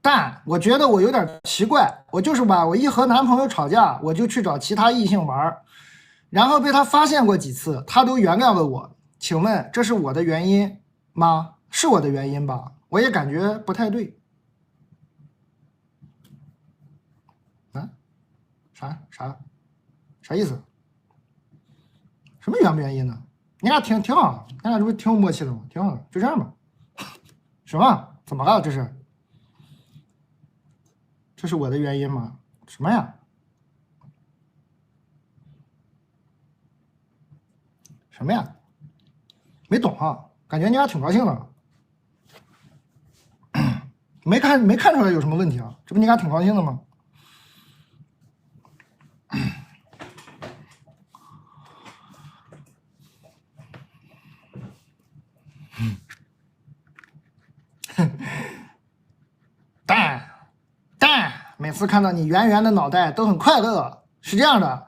但我觉得我有点奇怪，我就是吧，我一和男朋友吵架，我就去找其他异性玩，然后被他发现过几次，他都原谅了我。请问这是我的原因吗？是我的原因吧？我也感觉不太对。啊？啥意思？什么原不原因呢？你俩挺好，你俩这不挺有默契的吗？挺好的，就这样吧。什么？怎么了？这是我的原因吗？什么呀？什么呀？没懂啊？感觉你俩挺高兴的，没看出来有什么问题啊？这不你俩挺高兴的吗？但每次看到你圆圆的脑袋都很快乐。是这样的，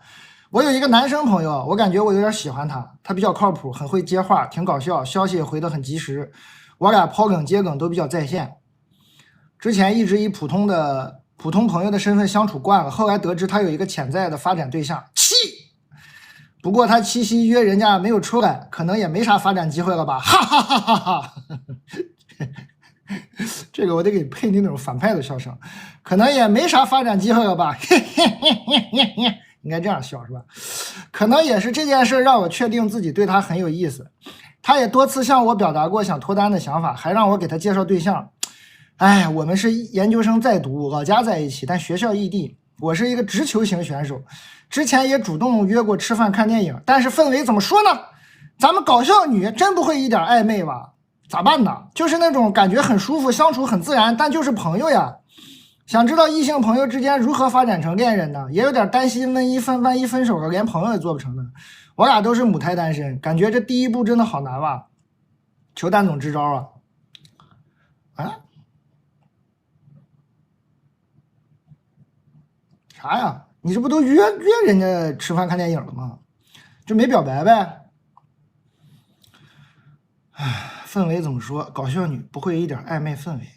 我有一个男生朋友，我感觉我有点喜欢他，他比较靠谱，很会接话，挺搞笑，消息也回得很及时，我俩抛梗接梗都比较在线。之前一直以普通朋友的身份相处惯了，后来得知他有一个潜在的发展对象，气。不过他七夕约人家没有出来，可能也没啥发展机会了吧，哈哈哈哈哈。这个我得给配那种反派的笑声，可能也没啥发展机会了吧，应该这样笑是吧？可能也是这件事让我确定自己对他很有意思，他也多次向我表达过想脱单的想法，还让我给他介绍对象。哎，我们是研究生在读，老家在一起，但学校异地。我是一个直球型选手，之前也主动约过吃饭看电影，但是氛围怎么说呢？咱们搞笑女真不会一点暧昧吧？咋办呢？就是那种感觉很舒服，相处很自然，但就是朋友呀。想知道异性朋友之间如何发展成恋人呢？也有点担心，万一分手了，连朋友也做不成呢。我俩都是母胎单身，感觉这第一步真的好难吧？求蛋总支招啊！啊？啥呀？你这不都约人家吃饭看电影了吗？就没表白呗？唉，氛围怎么说？搞笑女不会一点暧昧氛围。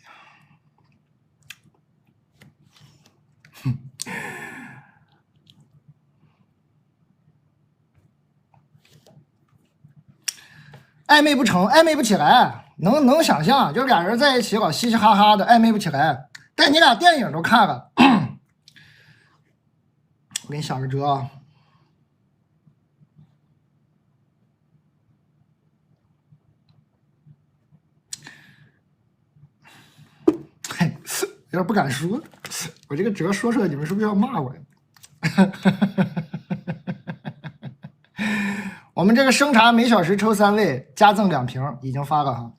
暧昧不成，暧昧不起来，能想象，就俩人在一起老嘻嘻哈哈的，暧昧不起来。但你俩电影都看了，我给你想个辙啊。嘿，有点不敢说，我这个辙说出来，你们是不是要骂我呀？我们这个生茶每小时抽3位，加赠2瓶，已经发了哈。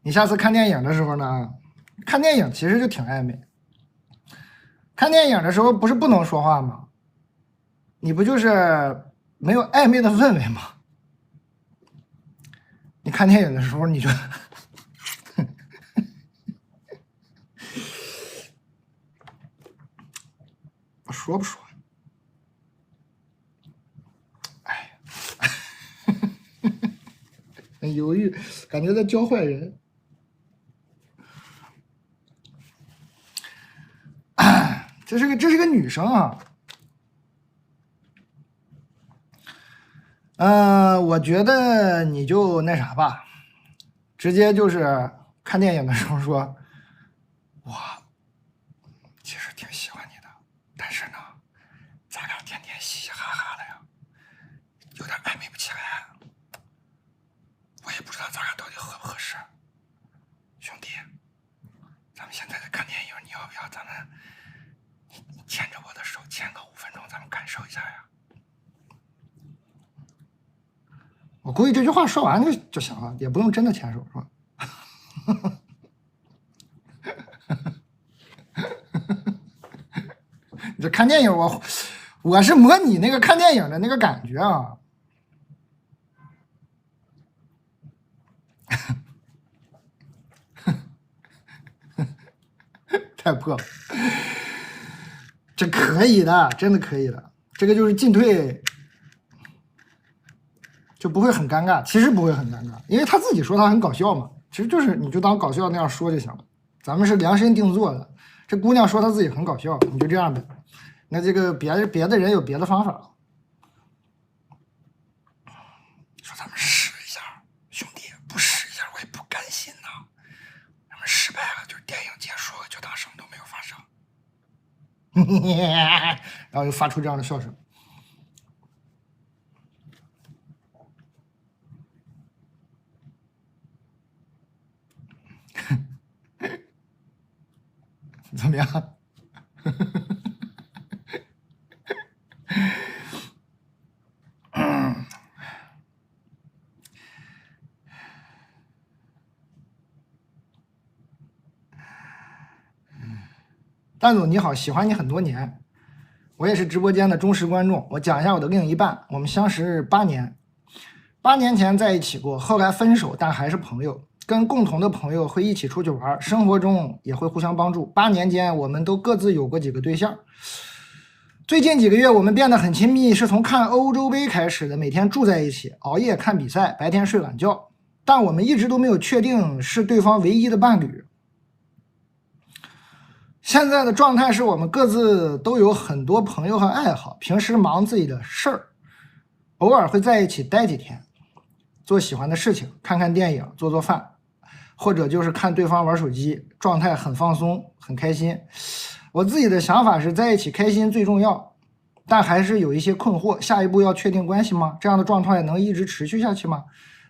你下次看电影的时候呢，看电影其实就挺暧昧。看电影的时候不是不能说话吗？你不就是没有暧昧的氛围吗？你看电影的时候你就我说不说？哎，很犹豫，感觉在教坏人。这是个女生啊。我觉得你就那啥吧，直接就是看电影的时候说，我其实挺喜欢你的，但是呢，咱俩天天嘻嘻哈哈的呀，有点暧昧不起来，我也不知道咱俩到底合不合适。兄弟，咱们现在在看电影，你要不要咱们你牵着我的手，牵个5分钟，咱们感受一下呀？我估计这句话说完就行了，也不用真的牵手，是吧？你这看电影，我是模拟那个看电影的那个感觉啊。太破了，这可以的，真的可以的。这个就是进退就不会很尴尬，其实不会很尴尬，因为他自己说他很搞笑嘛。其实就是你就当搞笑那样说就行了。咱们是量身定做的，这姑娘说她自己很搞笑，你就这样呗。那这个别的人有别的方法，说咱们试一下，兄弟，不试一下我也不甘心呐。咱们失败了，就是电影结束了，就当什么都没有发生。然后又发出这样的笑声。怎么样？蛋总你好，喜欢你很多年，我也是直播间的忠实观众。我讲一下我的另一半，我们相识8年，8年前在一起过，后来分手，但还是朋友。跟共同的朋友会一起出去玩，生活中也会互相帮助。8年间，我们都各自有过几个对象。最近几个月，我们变得很亲密，是从看欧洲杯开始的，每天住在一起，熬夜看比赛，白天睡晚觉。但我们一直都没有确定是对方唯一的伴侣。现在的状态是我们各自都有很多朋友和爱好，平时忙自己的事儿，偶尔会在一起待几天，做喜欢的事情，看看电影，做做饭，或者就是看对方玩手机，状态很放松，很开心。我自己的想法是在一起开心最重要，但还是有一些困惑，下一步要确定关系吗？这样的状态能一直持续下去吗？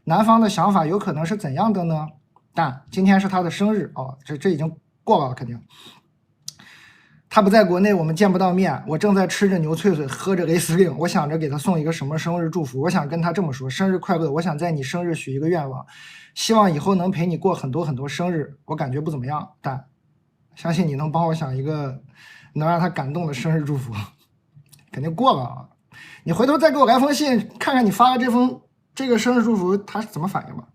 男方的想法有可能是怎样的呢？但今天是他的生日哦，这已经过了肯定。他不在国内，我们见不到面。我正在吃着牛脆脆，喝着雷司令。我想着给他送一个什么生日祝福。我想跟他这么说：生日快乐！我想在你生日许一个愿望，希望以后能陪你过很多很多生日。我感觉不怎么样，但相信你能帮我想一个能让他感动的生日祝福。肯定过了啊！你回头再给我来封信，看看你发的这个生日祝福他是怎么反应吧。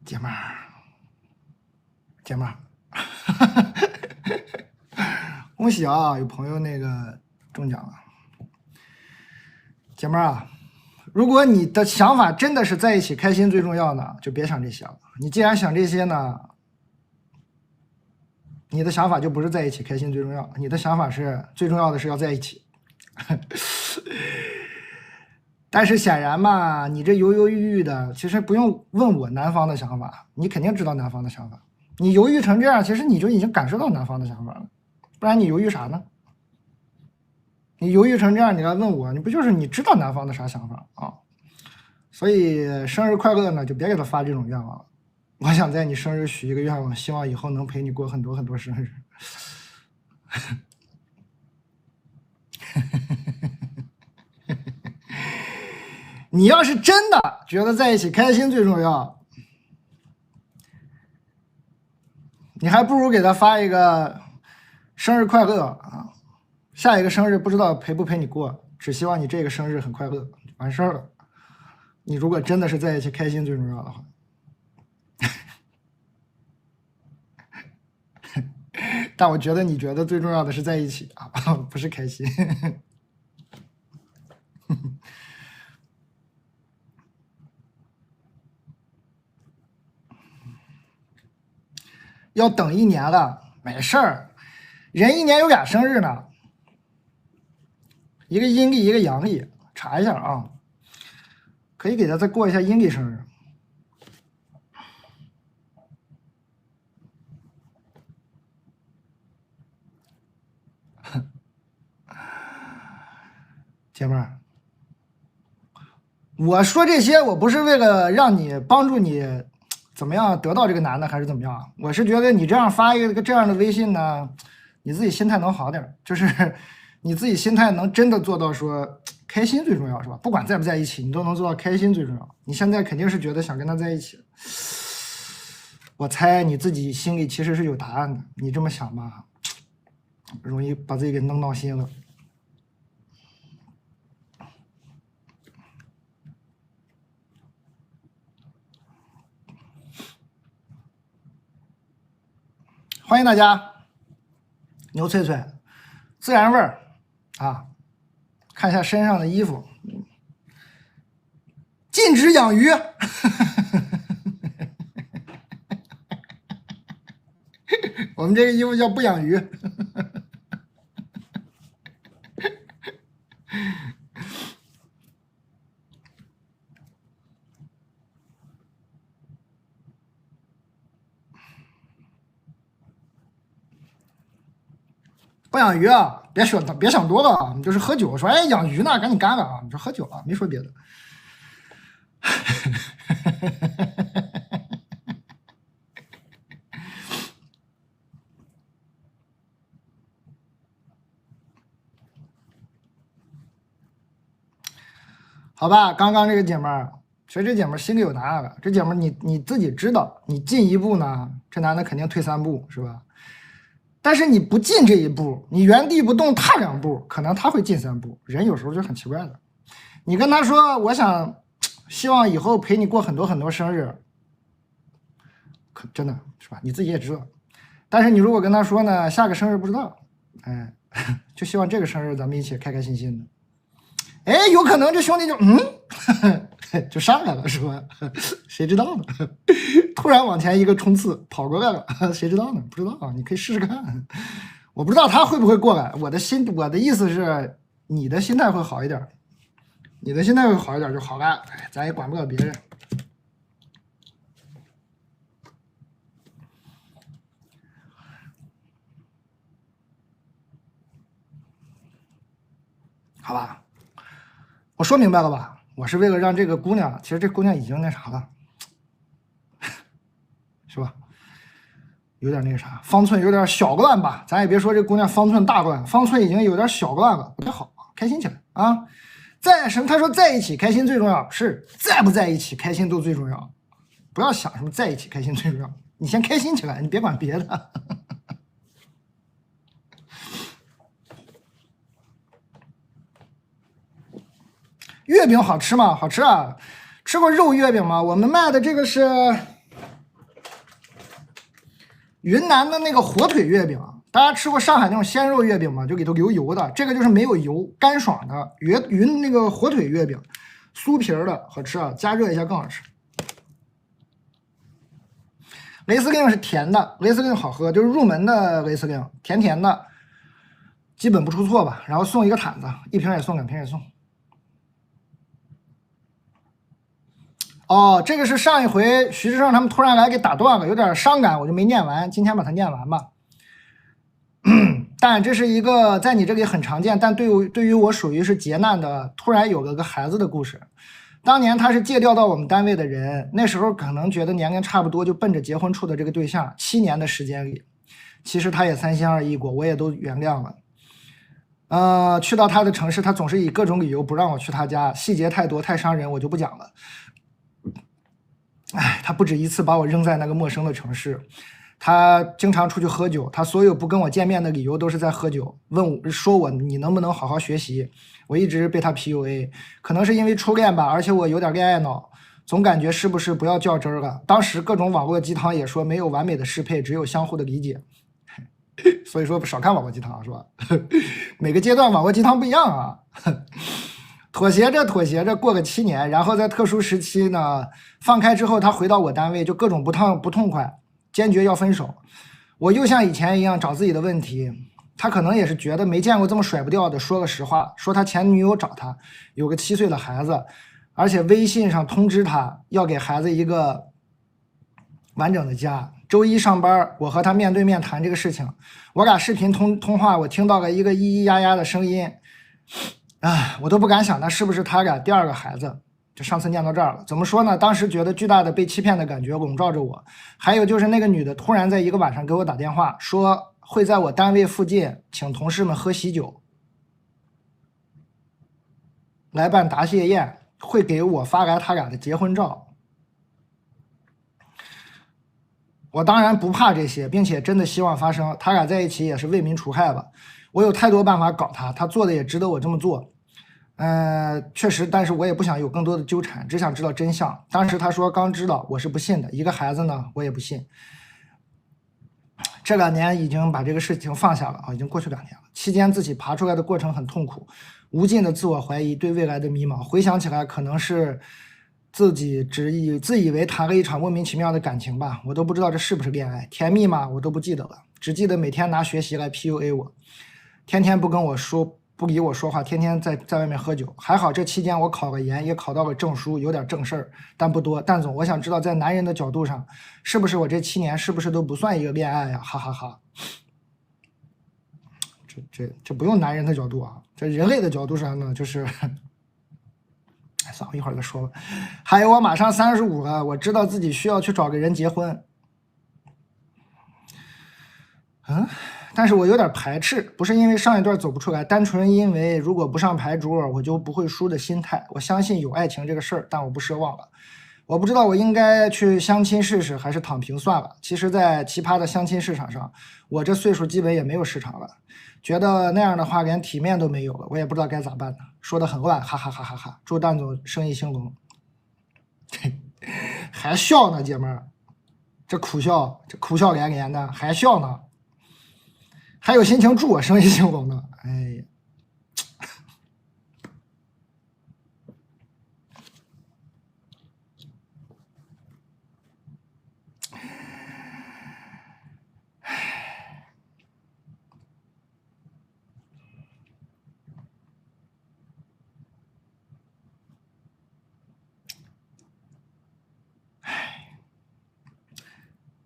姐妹儿，姐妹儿，恭喜啊！有朋友那个中奖了。姐妹儿啊，如果你的想法真的是在一起开心最重要呢，就别想这些了。你既然想这些呢，你的想法就不是在一起开心最重要，你的想法是最重要的是要在一起。但是显然嘛，你这犹犹豫豫的，其实不用问我男方的想法，你肯定知道男方的想法。你犹豫成这样，其实你就已经感受到男方的想法了，不然你犹豫啥呢？你犹豫成这样，你来问我，你不就是你知道男方的啥想法啊？所以生日快乐呢，就别给他发这种愿望了。我想在你生日许一个愿望，希望以后能陪你过很多很多生日。你要是真的觉得在一起开心最重要，你还不如给他发一个生日快乐啊！下一个生日不知道陪不陪你过，只希望你这个生日很快乐，完事儿了。你如果真的是在一起开心最重要的话，但我觉得你觉得最重要的是在一起啊，不是开心。要等1年了，没事儿，人1年有俩生日呢，一个阴历，一个阳历，查一下啊，可以给他再过一下阴历生日。姐妹儿，我说这些，我不是为了让你帮助你怎么样得到这个男的，还是怎么样？我是觉得你这样发一个这样的微信呢，你自己心态能好点，就是你自己心态能真的做到说开心最重要，是吧？不管在不在一起，你都能做到开心最重要。你现在肯定是觉得想跟他在一起，我猜你自己心里其实是有答案的。你这么想吧，容易把自己给弄闹心了。欢迎大家。牛脆脆，自然味儿啊！看一下身上的衣服，禁止养鱼。我们这个衣服叫不养鱼。不养鱼啊，别想多了啊！你就是喝酒，说哎养鱼呢，赶紧干了啊！你说喝酒啊，没说别的。好吧，刚刚这个姐们儿，其实这姐们儿心里有答案了。这姐们儿你自己知道，你进一步呢，这男的肯定退3步，是吧？但是你不进这一步，你原地不动踏2步，可能他会进3步。人有时候就很奇怪的。你跟他说，我希望以后陪你过很多很多生日，可真的是吧？你自己也知道。但是你如果跟他说呢，下个生日不知道，哎，就希望这个生日咱们一起开开心心的。哎，有可能这兄弟就就上来了，是吧？谁知道呢？突然往前一个冲刺跑过来了，谁知道呢？不知道啊，你可以试试看。我不知道他会不会过来。我的意思是，你的心态会好一点，你的心态会好一点就好了。哎，咱也管不了别人。好吧，我说明白了吧？我是为了让这个姑娘，其实这姑娘已经那啥了，是吧？有点那个啥，方寸有点小乱吧？咱也别说这姑娘方寸大乱，方寸已经有点小乱了，不太好，开心起来啊！他说在一起开心最重要，是在不在一起开心都最重要，不要想什么在一起开心最重要，你先开心起来，你别管别的。月饼好吃吗？好吃啊！吃过肉月饼吗？我们卖的这个是云南的那个火腿月饼。大家吃过上海那种鲜肉月饼吗？就里头流油的，这个就是没有油，干爽的那个火腿月饼，酥皮的，好吃啊！加热一下更好吃。雷司令是甜的，雷司令好喝，就是入门的雷司令，甜甜的，基本不出错吧。然后送一个毯子，1瓶也送，2瓶也送。哦，这个是上一回徐志胜他们突然来给打断了，有点伤感，我就没念完，今天把它念完吧。但这是一个在你这里很常见，但对于我属于是劫难的，突然有了个孩子的故事。当年他是借调到我们单位的人，那时候可能觉得年龄差不多，就奔着结婚处的这个对象，7年的时间里，其实他也3心2意过，我也都原谅了。去到他的城市，他总是以各种理由不让我去他家，细节太多太伤人，我就不讲了。哎，他不止一次把我扔在那个陌生的城市，他经常出去喝酒，他所有不跟我见面的理由都是在喝酒，说我你能不能好好学习，我一直被他 PUA， 可能是因为初恋吧，而且我有点恋爱脑，总感觉是不是不要较真了。当时各种网络鸡汤也说没有完美的适配，只有相互的理解。所以说少看网络鸡汤是吧？每个阶段网络鸡汤不一样啊。妥协着过个7年，然后在特殊时期呢放开之后，他回到我单位就各种不痛快，坚决要分手。我又像以前一样找自己的问题，他可能也是觉得没见过这么甩不掉的，说个实话，说他前女友找他，有个7岁的孩子，而且微信上通知他要给孩子一个完整的家。周一上班，我和他面对面谈这个事情，我俩视频通话，我听到了一个咿咿呀呀的声音。我都不敢想那是不是他俩第2个孩子。就上次念到这儿了，怎么说呢？当时觉得巨大的被欺骗的感觉笼罩着我。还有就是那个女的突然在一个晚上给我打电话，说会在我单位附近请同事们喝喜酒，来办答谢宴，会给我发来他俩的结婚照。我当然不怕这些，并且真的希望发生，他俩在一起也是为民除害吧。我有太多办法搞他，他做的也值得我这么做。确实，但是我也不想有更多的纠缠，只想知道真相。当时他说刚知道，我是不信的，一个孩子呢，我也不信。这2年已经把这个事情放下了啊，已经过去2年了。期间自己爬出来的过程很痛苦，无尽的自我怀疑，对未来的迷茫。回想起来，可能是自己自以为谈了一场莫名其妙的感情吧，我都不知道这是不是恋爱，甜蜜吗？我都不记得了，只记得每天拿学习来 PUA 我，天天不跟我说。不理我说话，天天在外面喝酒。还好这期间我考个研，也考到了证书，有点正事儿，但不多。蛋总，我想知道在男人的角度上，是不是我这7年是不是都不算一个恋爱呀？哈哈哈。这不用男人的角度啊，这人类的角度上呢，就是算了，一会儿再说吧。还有我马上35了，我知道自己需要去找个人结婚。但是我有点排斥，不是因为上一段走不出来，单纯因为如果不上牌桌我就不会输的心态。我相信有爱情这个事儿，但我不奢望了。我不知道我应该去相亲试试，还是躺平算了。其实在奇葩的相亲市场上，我这岁数基本也没有市场了，觉得那样的话连体面都没有了，我也不知道该咋办呢。说的很乱，哈哈哈哈哈！祝蛋总生意兴隆。还笑呢，姐们儿，这苦笑连连的，还笑呢。还有心情祝我生意兴隆呢，哎呀！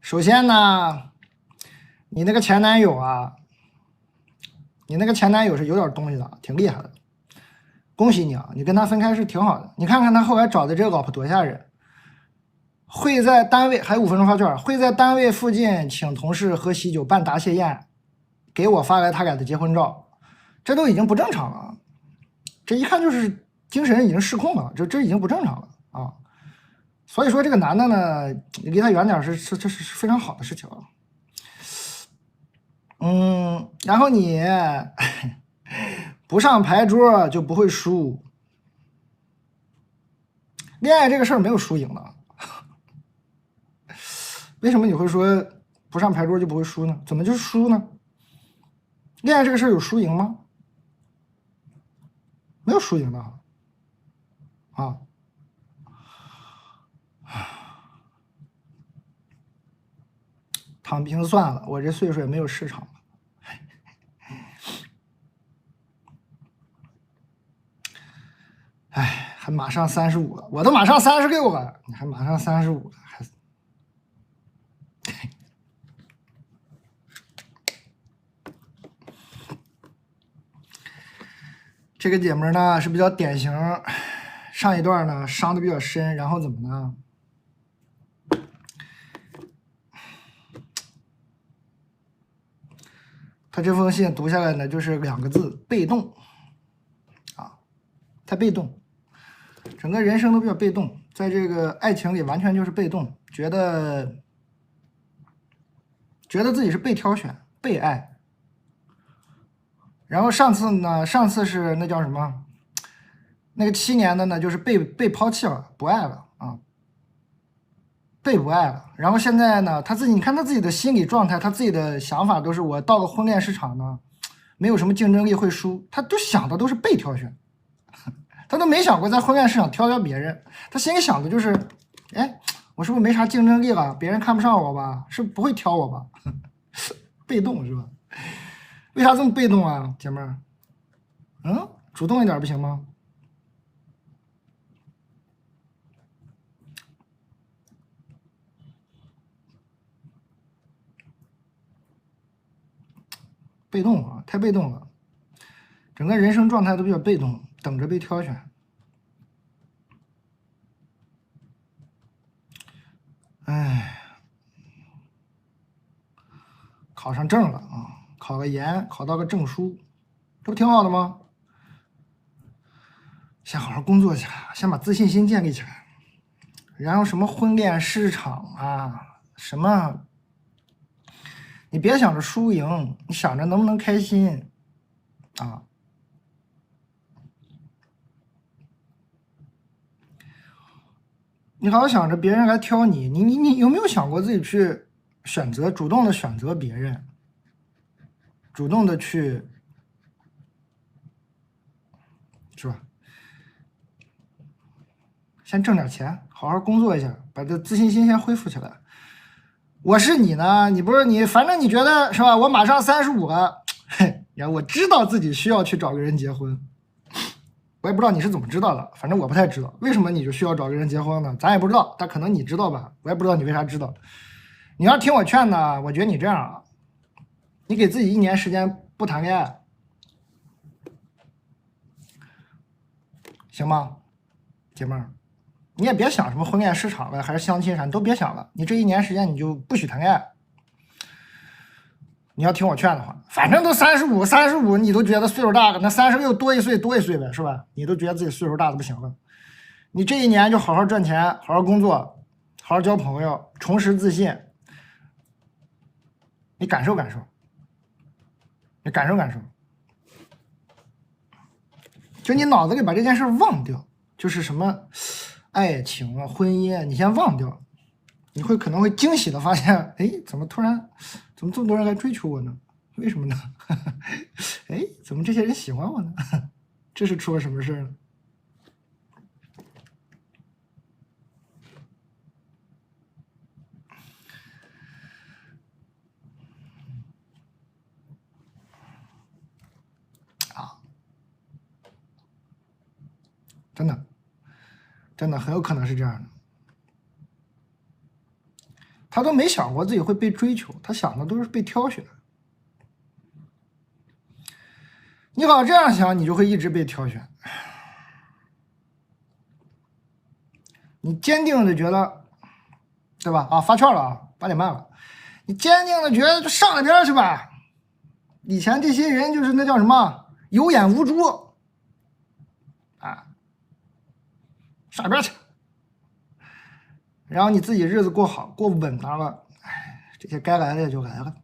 首先呢，你那个前男友啊，是有点东西的，挺厉害的。恭喜你啊，你跟他分开是挺好的。你看看他后来找的这个老婆多吓人，会在单位还有5分钟发券，会在单位附近请同事喝喜酒办答谢宴，给我发来他俩的结婚照，这都已经不正常了。这一看就是精神已经失控了，这已经不正常了啊！所以说这个男的呢，离他远点是非常好的事情啊。然后你不上牌桌就不会输，恋爱这个事儿没有输赢的。为什么你会说不上牌桌就不会输呢？怎么就是输呢？恋爱这个事儿有输赢吗？没有输赢的啊。躺平算了，我这岁数也没有市场了。哎，还马上35了，我都马上36了，你还马上35了，还这个姐们呢是比较典型，上一段呢伤的比较深，然后怎么呢？他这封信读下来呢，就是2个字：被动啊，太被动，整个人生都比较被动，在这个爱情里完全就是被动，觉得自己是被挑选、被爱。然后上次是那叫什么？那个7年的呢，就是被抛弃了，不爱了啊，被不爱了。然后现在呢，他自己，你看他自己的心理状态，他自己的想法都是，我到了婚恋市场呢，没有什么竞争力会输，他都想的都是被挑选，他都没想过在婚恋市场挑别人，他心里想的就是，哎，我是不是没啥竞争力了？别人看不上我吧？是不会挑我吧？被动是吧？为啥这么被动啊，姐妹儿？主动一点不行吗？被动啊，太被动了，整个人生状态都比较被动，等着被挑选。哎，考上证了啊，考个研，考到个证书，这不挺好的吗？先好好工作起来，先把自信心建立起来，然后什么婚恋市场啊，什么，你别想着输赢，你想着能不能开心啊。你老想着别人来挑你，你有没有想过自己去主动的选择别人，主动的去，是吧？先挣点钱，好好工作一下，把这自信心先恢复起来。我是你呢，你不是你，反正你觉得是吧？我马上35了，嘿，我知道自己需要去找个人结婚。我也不知道你是怎么知道的，反正我不太知道为什么你就需要找个人结婚呢？咱也不知道，但可能你知道吧？我也不知道你为啥知道。你要听我劝呢，我觉得你这样啊，你给自己1年时间不谈恋爱，行吗？姐妹儿，你也别想什么婚恋市场了，还是相亲啥，你都别想了。你这1年时间你就不许谈恋爱。你要听我劝的话，反正都35，你都觉得岁数大了，那36多一岁呗，是吧？你都觉得自己岁数大的不行了。你这1年就好好赚钱，好好工作，好好交朋友，重拾自信。你感受感受，就你脑子里把这件事忘掉，就是什么爱情啊、婚姻啊，你先忘掉，你可能会惊喜的发现，哎，怎么这么多人来追求我呢？为什么呢？哎，怎么这些人喜欢我呢？这是出了什么事呢？真的很有可能是这样的。他都没想过自己会被追求，他想的都是被挑选。你好这样想，你就会一直被挑选。你坚定的觉得，对吧？啊，发券了啊，8点半了。你坚定的觉得就上那边去吧。以前这些人就是那叫什么有眼无珠啊，上边去。然后你自己日子过好过稳当了，哎，这些该来的也就来了。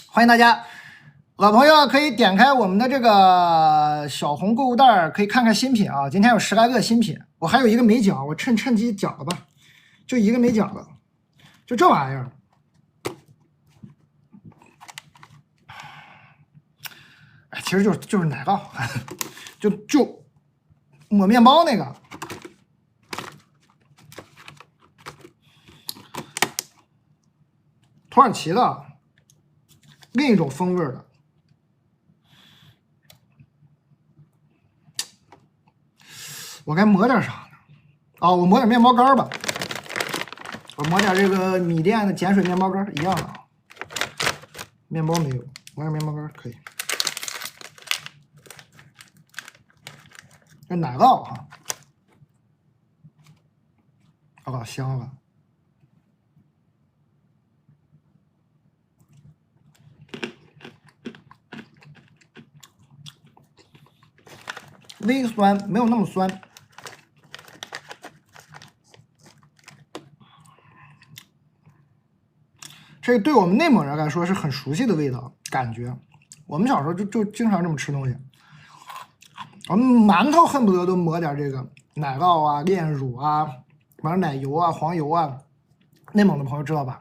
欢迎大家，老朋友可以点开我们的这个小红购物袋，可以看看新品啊。今天有10来个新品，我还有一个没讲，我趁机讲了吧，就一个没讲了，就这玩意儿。哎，其实就是奶酪，就抹面包那个。土耳其的另一种风味的，我该抹点啥呢？啊，我抹点面包干吧，我抹点这个米店的碱水面包干一样的啊。面包没有，抹点面包干可以。这奶酪哈，啊，香了。微酸，没有那么酸。这个对我们内蒙人来说是很熟悉的味道，感觉。我们小时候就经常这么吃东西。我们馒头恨不得都抹点这个奶酪啊、炼乳啊、完了奶油啊、黄油啊。内蒙的朋友知道吧？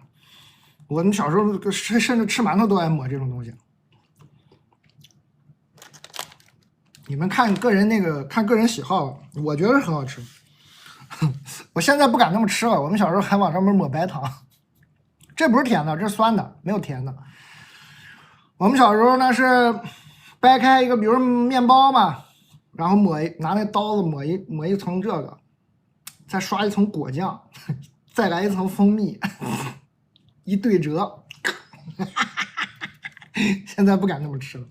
我们小时候甚至吃馒头都爱抹这种东西。你们看个人喜好，我觉得是很好吃。我现在不敢那么吃了，我们小时候还往上面抹白糖，这不是甜的，这是酸的，没有甜的。我们小时候呢是掰开一个，比如面包嘛，然后拿那刀子抹一层这个，再刷一层果酱，再来一层蜂蜜，一对折。现在不敢那么吃了，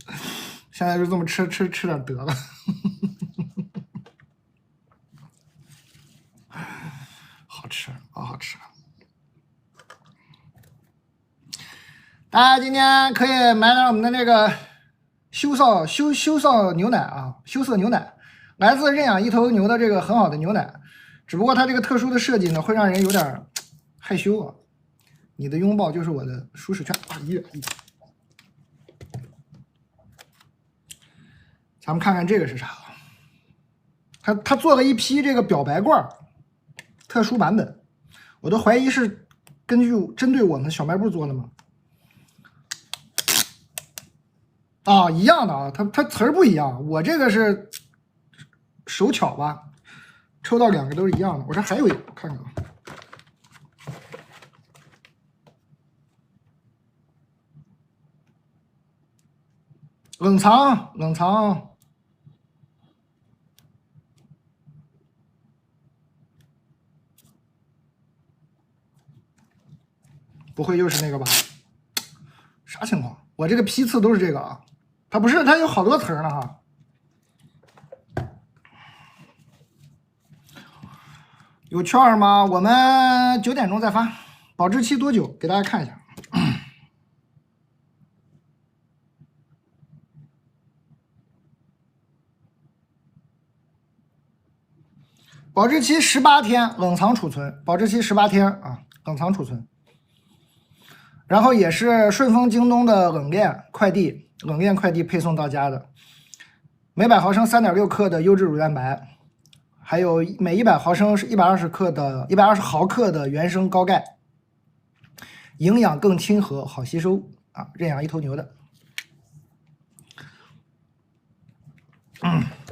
现在就这么吃点得了。好吃，好吃。大家今天可以买点我们的那个羞臊牛奶啊，羞涩牛奶，来自认养一头牛的这个很好的牛奶，只不过它这个特殊的设计呢，会让人有点害羞啊。你的拥抱就是我的舒适圈。咱们看看这个是啥。他做了一批这个表白罐特殊版本，我都怀疑是针对我们小卖部做的吗？啊，一样的啊，它词儿不一样，我这个是手巧吧，抽到2个都是一样的。我这还有一个，我看看啊。冷藏，不会又是那个吧？啥情况？我这个批次都是这个啊，它不是，它有好多词呢哈。有券吗？我们9点钟再发，保质期多久？给大家看一下。保质期18天，冷藏储存，保质期18天啊，冷藏储存。然后也是顺丰、京东的冷链快递配送到家的，每100毫升3.6克的优质乳蛋白，还有每100毫升是120毫克的原生高钙，营养更亲和，好吸收啊，认养一头牛的。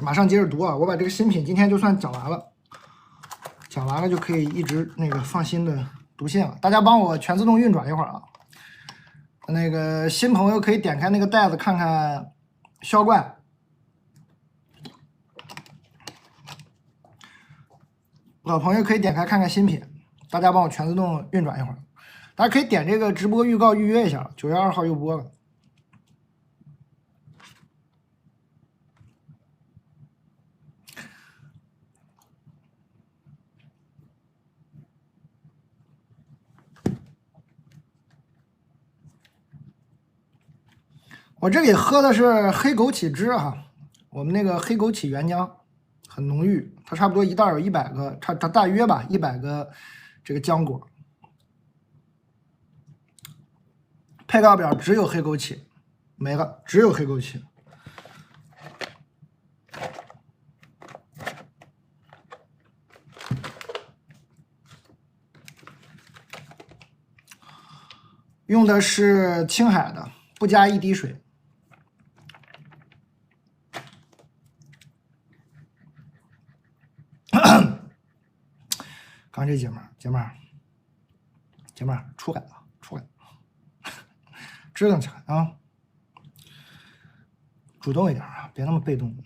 马上接着读啊，我把这个新品今天就算讲完了。讲完了就可以一直那个放心的读信了。大家帮我全自动运转一会儿啊。那个新朋友可以点开那个袋子看看销冠，老朋友可以点开看看新品。大家帮我全自动运转一会儿。大家可以点这个直播预告预约一下，9月2号又播了。我这里喝的是黑枸杞汁哈，我们那个黑枸杞原浆很浓郁，它差不多一袋有100个，它大约吧100个这个浆果。配料表只有黑枸杞，没了，只有黑枸杞。用的是青海的，不加一滴水。刚这姐们儿出来了，支棱起来啊！主动一点啊，别那么被动。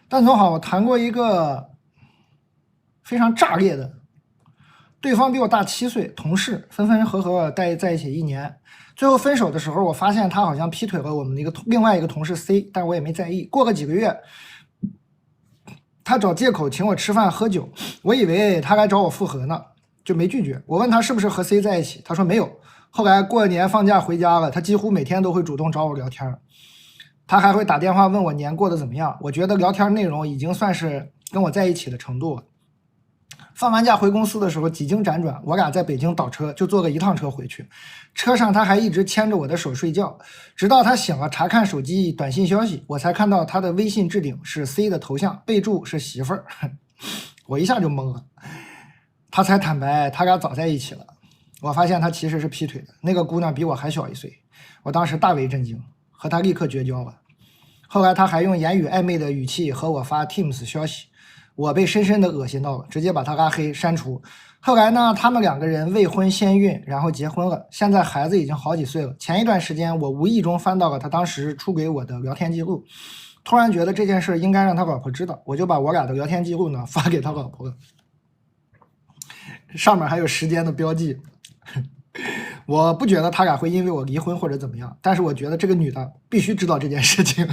蛋总好，我谈过一个非常炸裂的，对方比我大7岁，同事分分合合在一起1年，最后分手的时候，我发现他好像劈腿了我们的另外一个同事 C， 但我也没在意。过个几个月，他找借口请我吃饭喝酒，我以为他来找我复合呢，就没拒绝。我问他是不是和 C 在一起，他说没有。后来过年放假回家了，他几乎每天都会主动找我聊天，他还会打电话问我年过得怎么样。我觉得聊天内容已经算是跟我在一起的程度了。放完假回公司的时候，几经辗转，我俩在北京倒车，就坐了1趟车回去。车上他还一直牵着我的手睡觉，直到他醒了查看手机短信消息，我才看到他的微信置顶是 C 的头像，备注是媳妇儿。我一下就懵了，他才坦白他俩早在一起了。我发现他其实是劈腿的，那个姑娘比我还小1岁，我当时大为震惊，和他立刻绝交了。后来他还用言语暧昧的语气和我发 Teams 消息，我被深深的恶心到了，直接把他拉黑删除。后来呢，他们2个人未婚先孕，然后结婚了，现在孩子已经好几岁了。前一段时间我无意中翻到了他当时出轨我的聊天记录，突然觉得这件事应该让他老婆知道，我就把我俩的聊天记录呢发给他老婆了，上面还有时间的标记。我不觉得他俩会因为我离婚或者怎么样，但是我觉得这个女的必须知道这件事情。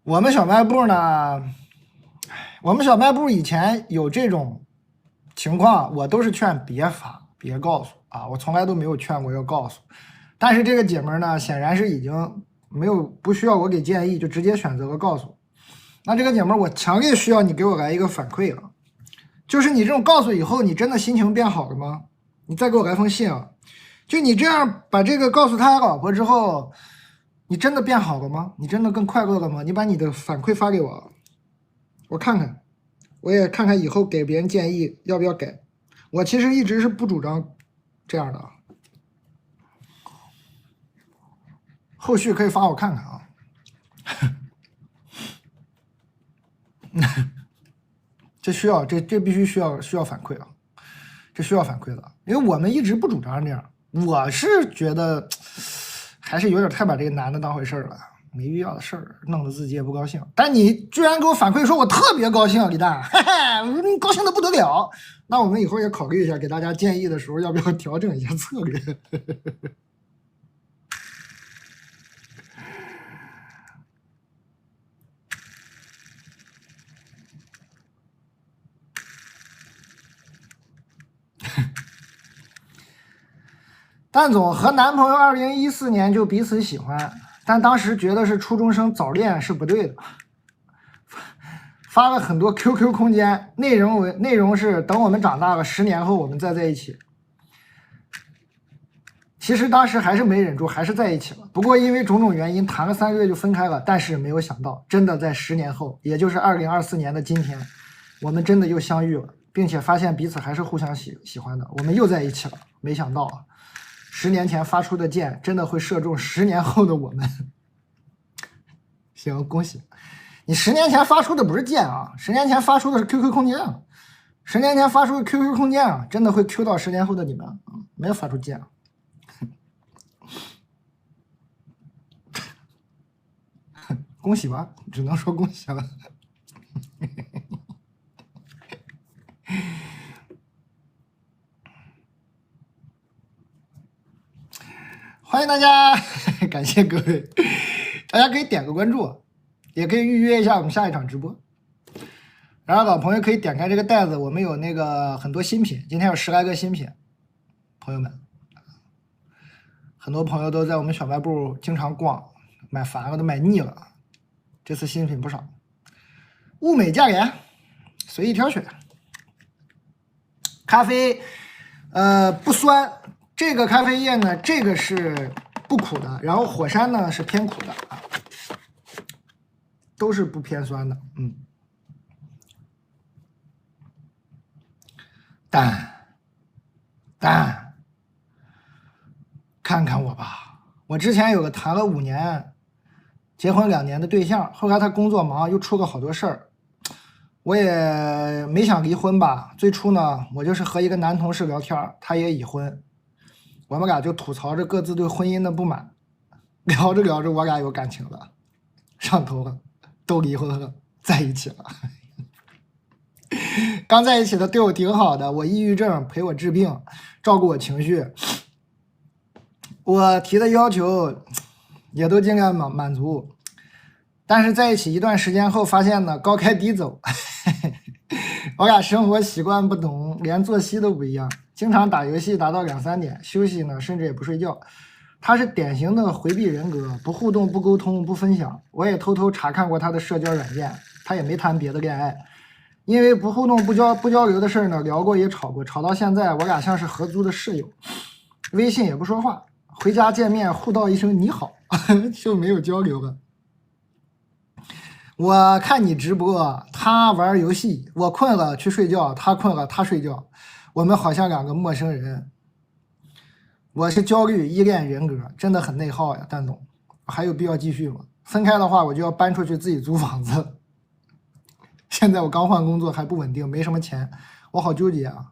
我们小卖部呢，我们小卖部以前有这种情况，我都是劝别发别告诉啊，我从来都没有劝过要告诉。但是这个姐们呢，显然是已经不需要我给建议，就直接选择了告诉。那这个姐们儿，我强烈需要你给我来一个反馈啊，就是你这种告诉以后，你真的心情变好了吗？你再给我来封信啊，就你这样把这个告诉他老婆之后，你真的变好了吗？你真的更快乐了吗？你把你的反馈发给我，我看看，我也看看以后给别人建议要不要改。我其实一直是不主张这样的啊，后续可以发我看看啊。这需要这必须需要反馈啊，这需要反馈的，因为我们一直不主张这样。我是觉得还是有点太把这个男的当回事了，没必要的事儿，弄得自己也不高兴。但你居然给我反馈说我特别高兴，李诞，嘿嘿，你高兴的不得了。那我们以后也考虑一下，给大家建议的时候要不要调整一下策略。蛋总和男朋友2014年就彼此喜欢，但当时觉得是初中生早恋是不对的，发了很多 QQ 空间，内容是等我们长大了10年后我们再在一起。其实当时还是没忍住，还是在一起了。不过因为种种原因，谈了3个月就分开了。但是没有想到，真的在10年后，也就是2024年的今天，我们真的又相遇了，并且发现彼此还是互相喜欢的，我们又在一起了。没想到啊，10年前发出的箭真的会射中10年后的我们。行，恭喜你！10年前发出的不是箭啊，10年前发出的是 QQ 空间啊，10年前发出的 QQ 空间啊，真的会 Q 到10年后的你们啊，没有发出箭啊。恭喜吧，只能说恭喜了。欢迎大家，感谢各位，大家可以点个关注，也可以预约一下我们下一场直播。然后老朋友可以点开这个袋子，我们有那个很多新品，今天有10来个新品，朋友们，很多朋友都在我们小卖部经常逛，买烦了都买腻了，这次新品不少，物美价廉，随意挑选。咖啡，不酸。这个咖啡液呢，这个是不苦的，然后火山呢是偏苦的啊，都是不偏酸的。蛋，看看我吧，我之前有个谈了5年、结婚2年的对象，后来他工作忙，又出了好多事儿。我也没想离婚吧。最初呢，我就是和一个男同事聊天，他也已婚，我们俩就吐槽着各自对婚姻的不满，聊着聊着，我俩有感情了，上头了，都离婚了，在一起了。刚在一起的对我挺好的，我抑郁症陪我治病，照顾我情绪，我提的要求也都尽量满足。但是在一起一段时间后，发现呢高开低走，我俩生活习惯不同，连作息都不一样，经常打游戏打到2、3点，休息呢甚至也不睡觉。他是典型的回避人格，不互动、不沟通、不分享。我也偷偷查看过他的社交软件，他也没谈别的恋爱。因为不互动、不交流的事呢，聊过也吵过，吵到现在，我俩像是合租的室友，微信也不说话，回家见面互道一声你好，就没有交流了。我看你直播，他玩游戏，我困了去睡觉，他困了他睡觉，我们好像2个陌生人。我是焦虑依恋人格，真的很内耗呀，蛋总，还有必要继续吗？分开的话，我就要搬出去自己租房子。现在我刚换工作还不稳定，没什么钱，我好纠结啊！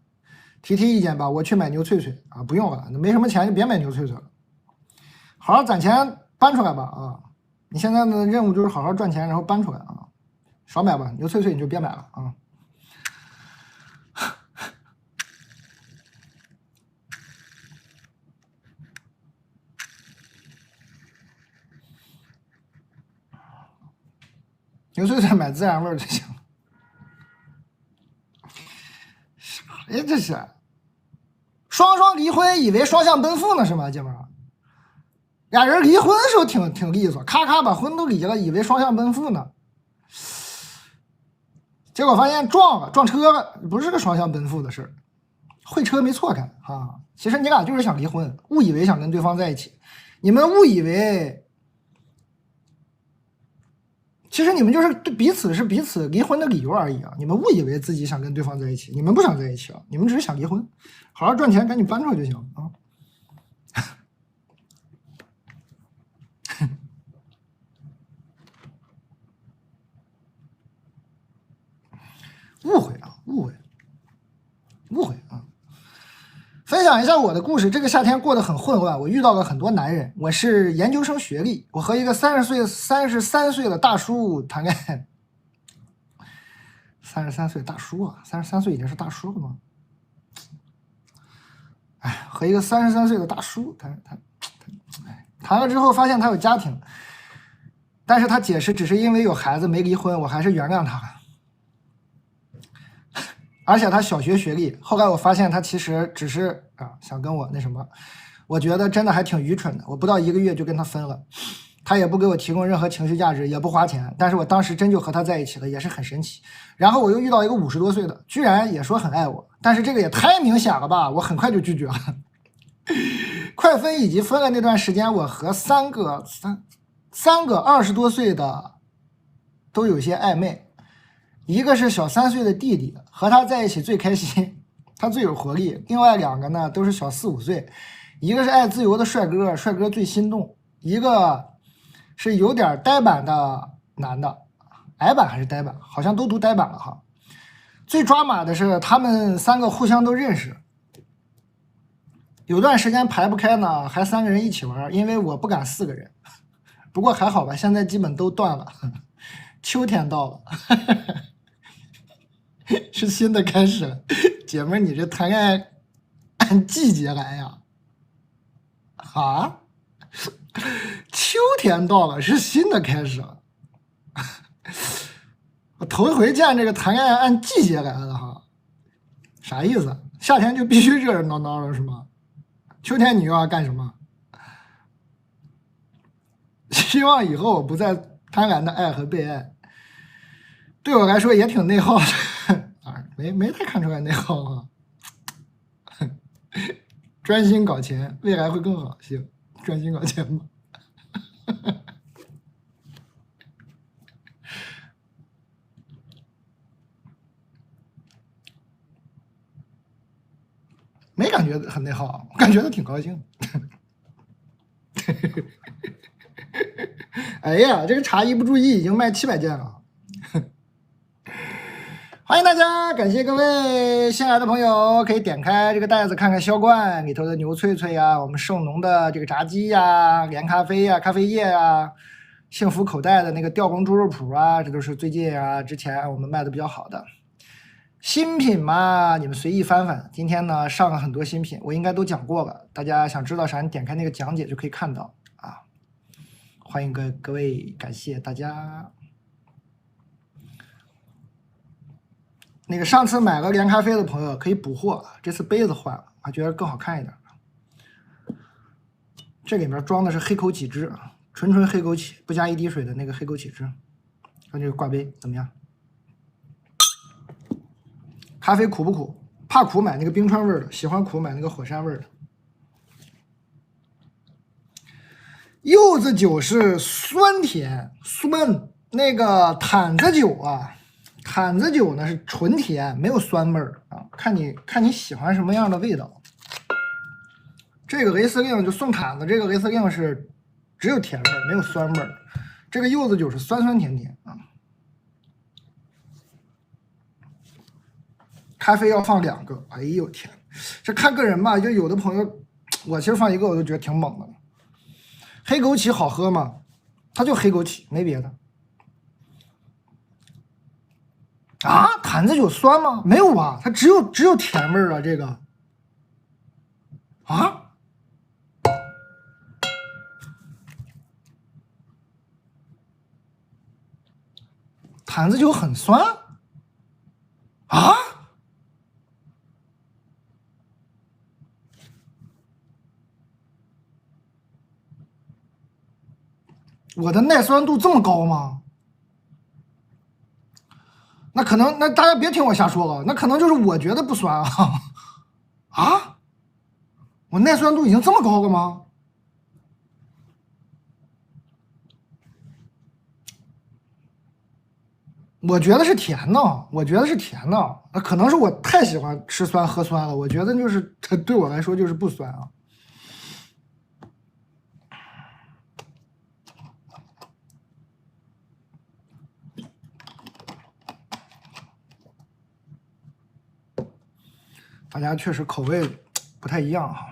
提意见吧，我去买牛脆脆啊，不用了，没什么钱就别买牛脆脆了，好好攒钱搬出来吧啊！你现在的任务就是好好赚钱，然后搬出来啊，少买吧，牛脆脆你就别买了啊！牛脆脆买自然味就行了。啥呀这是？双离婚以为双向奔赴呢是吗，姐们儿？俩人离婚的时候挺利索，咔咔把婚都离了，以为双向奔赴呢。结果发现撞车了，不是个双向奔赴的事儿。会车没错开啊，其实你俩就是想离婚，误以为想跟对方在一起，你们误以为，其实你们就是彼此离婚的理由而已啊！你们误以为自己想跟对方在一起，你们不想在一起啊，你们只是想离婚，好好赚钱，赶紧搬出来就行啊！误会啊，误会啊！分享一下我的故事。这个夏天过得很混乱，我遇到了很多男人。我是研究生学历，我和一个33岁的大叔谈恋爱。33岁大叔啊，33岁已经是大叔了吗？哎，和一个33岁的大叔谈了之后，发现他有家庭，但是他解释只是因为有孩子没离婚，我还是原谅他了。而且他小学学历，后来我发现他其实只是想跟我那什么，我觉得真的还挺愚蠢的。我不到1个月就跟他分了，他也不给我提供任何情绪价值，也不花钱，但是我当时真就和他在一起了，也是很神奇。然后我又遇到一个50多岁的，居然也说很爱我，但是这个也太明显了吧，我很快就拒绝了。快分以及分了那段时间，我和三个20多岁的都有些暧昧。一个是小3岁的弟弟，和他在一起最开心，他最有活力。另外2个呢都是小4、5岁，一个是爱自由的帅哥，帅哥最心动；一个是有点呆板的男的，矮板还是呆板，好像都读呆板了哈。最抓马的是他们3个互相都认识，有段时间排不开呢，还3个人一起玩，因为我不敢4个人。不过还好吧，现在基本都断了。秋天到了。是新的开始了，姐妹，你这谈恋爱按季节来呀？啊？秋天到了，是新的开始了。我头一回见这个谈恋爱按季节来的哈，啥意思？夏天就必须热热闹闹的是吗？秋天你又要干什么？希望以后我不再贪婪的爱和被爱，对我来说也挺内耗的。没太看出来内耗啊，专心搞钱，未来会更好。行，专心搞钱吧。没感觉很内耗，我感觉他挺高兴。哎呀，这个茶一不注意已经卖700件了。欢迎大家，感谢各位新来的朋友，可以点开这个袋子看看销冠里头的牛脆脆呀，我们盛浓的这个炸鸡呀，连咖啡呀，咖啡液呀，幸福口袋的那个吊工猪肉脯啊，这都是最近之前我们卖的比较好的新品嘛，你们随意翻翻。今天呢上了很多新品，我应该都讲过了，大家想知道啥，你点开那个讲解就可以看到啊。欢迎各位，感谢大家。那个上次买了连咖啡的朋友可以补货，这次杯子换了，我觉得更好看一点。这里面装的是黑枸杞汁啊，纯黑枸杞，不加1滴水的那个黑枸杞汁。看这个挂杯怎么样？咖啡苦不苦？怕苦买那个冰川味的，喜欢苦买那个火山味的。柚子酒是酸甜酸，那个毯子酒啊。毯子酒呢是纯甜，没有酸味儿啊，看你喜欢什么样的味道。这个雷司令就送毯子，这个雷司令是只有甜味儿，没有酸味儿。这个柚子酒是酸酸甜甜啊。咖啡要放2个，哎呦天，这看个人吧，就有的朋友，我其实放1个我都觉得挺猛的。黑枸杞好喝吗？它就黑枸杞，没别的。啊，坛子酒酸吗？没有吧，它只有甜味儿啊，这个。啊？坛子酒很酸？啊？我的耐酸度这么高吗？那可能那大家别听我瞎说了，那可能就是我觉得不酸啊。啊，我耐酸度已经这么高了吗？我觉得是甜的，我觉得是甜的，那可能是我太喜欢吃酸喝酸了，我觉得就是它对我来说就是不酸啊。大家确实口味不太一样哈。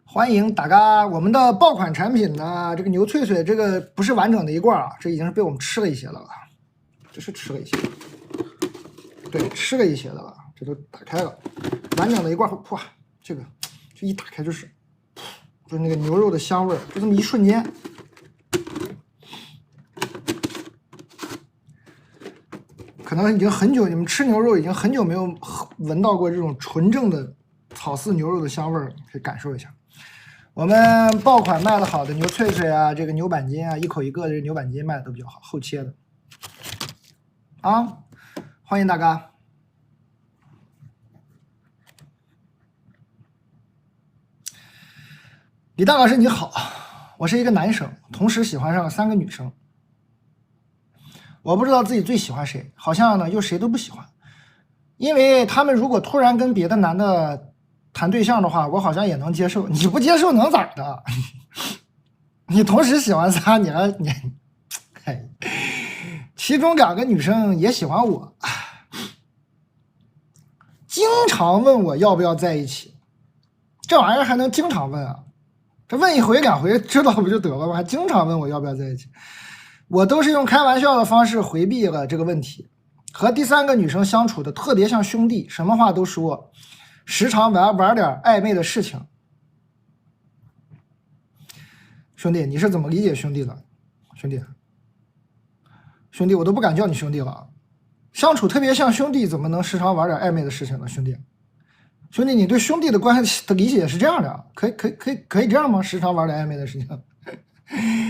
欢迎大家，我们的爆款产品呢，这个牛脆脆这个不是完整的一罐啊，这已经是被我们吃了一些了吧？这是吃了一些，对，吃了一些的了，这都打开了，完整的一罐，哇，这个就一打开就是那个牛肉的香味儿，就这么一瞬间。可能已经很久，你们吃牛肉已经很久没有闻到过这种纯正的草饲牛肉的香味儿，可以感受一下。我们爆款卖的好的牛脆脆啊，这个牛板筋啊，一口一个的这牛板筋卖的都比较好，后切的。啊，欢迎大家。李大老师你好，我是一个男生，同时喜欢上了3个女生。我不知道自己最喜欢谁，好像呢又谁都不喜欢，因为他们如果突然跟别的男的谈对象的话，我好像也能接受。你不接受能咋的？你同时喜欢仨，你，其中2个女生也喜欢我，经常问我要不要在一起。这玩意儿还能经常问啊？这问1回2回知道不就得了吗？还经常问我要不要在一起。我都是用开玩笑的方式回避了这个问题，和第3个女生相处的特别像兄弟，什么话都说，时常玩点暧昧的事情。兄弟，你是怎么理解兄弟的？兄弟，我都不敢叫你兄弟了。相处特别像兄弟，怎么能时常玩点暧昧的事情呢？兄弟，你对兄弟的关系的理解是这样的，可以这样吗？时常玩点暧昧的事情，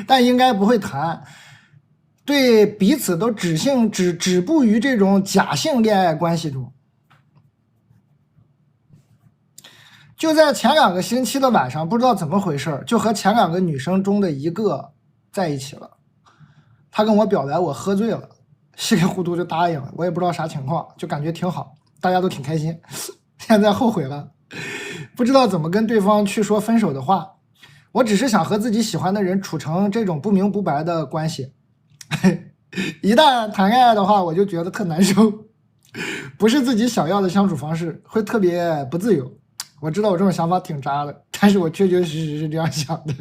但应该不会谈。对彼此都止步于这种假性恋爱关系中。就在前2个星期的晚上，不知道怎么回事，就和前2个女生中的一个在一起了。她跟我表白，我喝醉了，稀里糊涂就答应了，我也不知道啥情况，就感觉挺好，大家都挺开心。现在后悔了，不知道怎么跟对方去说分手的话。我只是想和自己喜欢的人处成这种不明不白的关系。一旦谈恋爱的话，我就觉得特难受，不是自己想要的相处方式，会特别不自由。我知道我这种想法挺渣的，但是我确确实实是这样想的。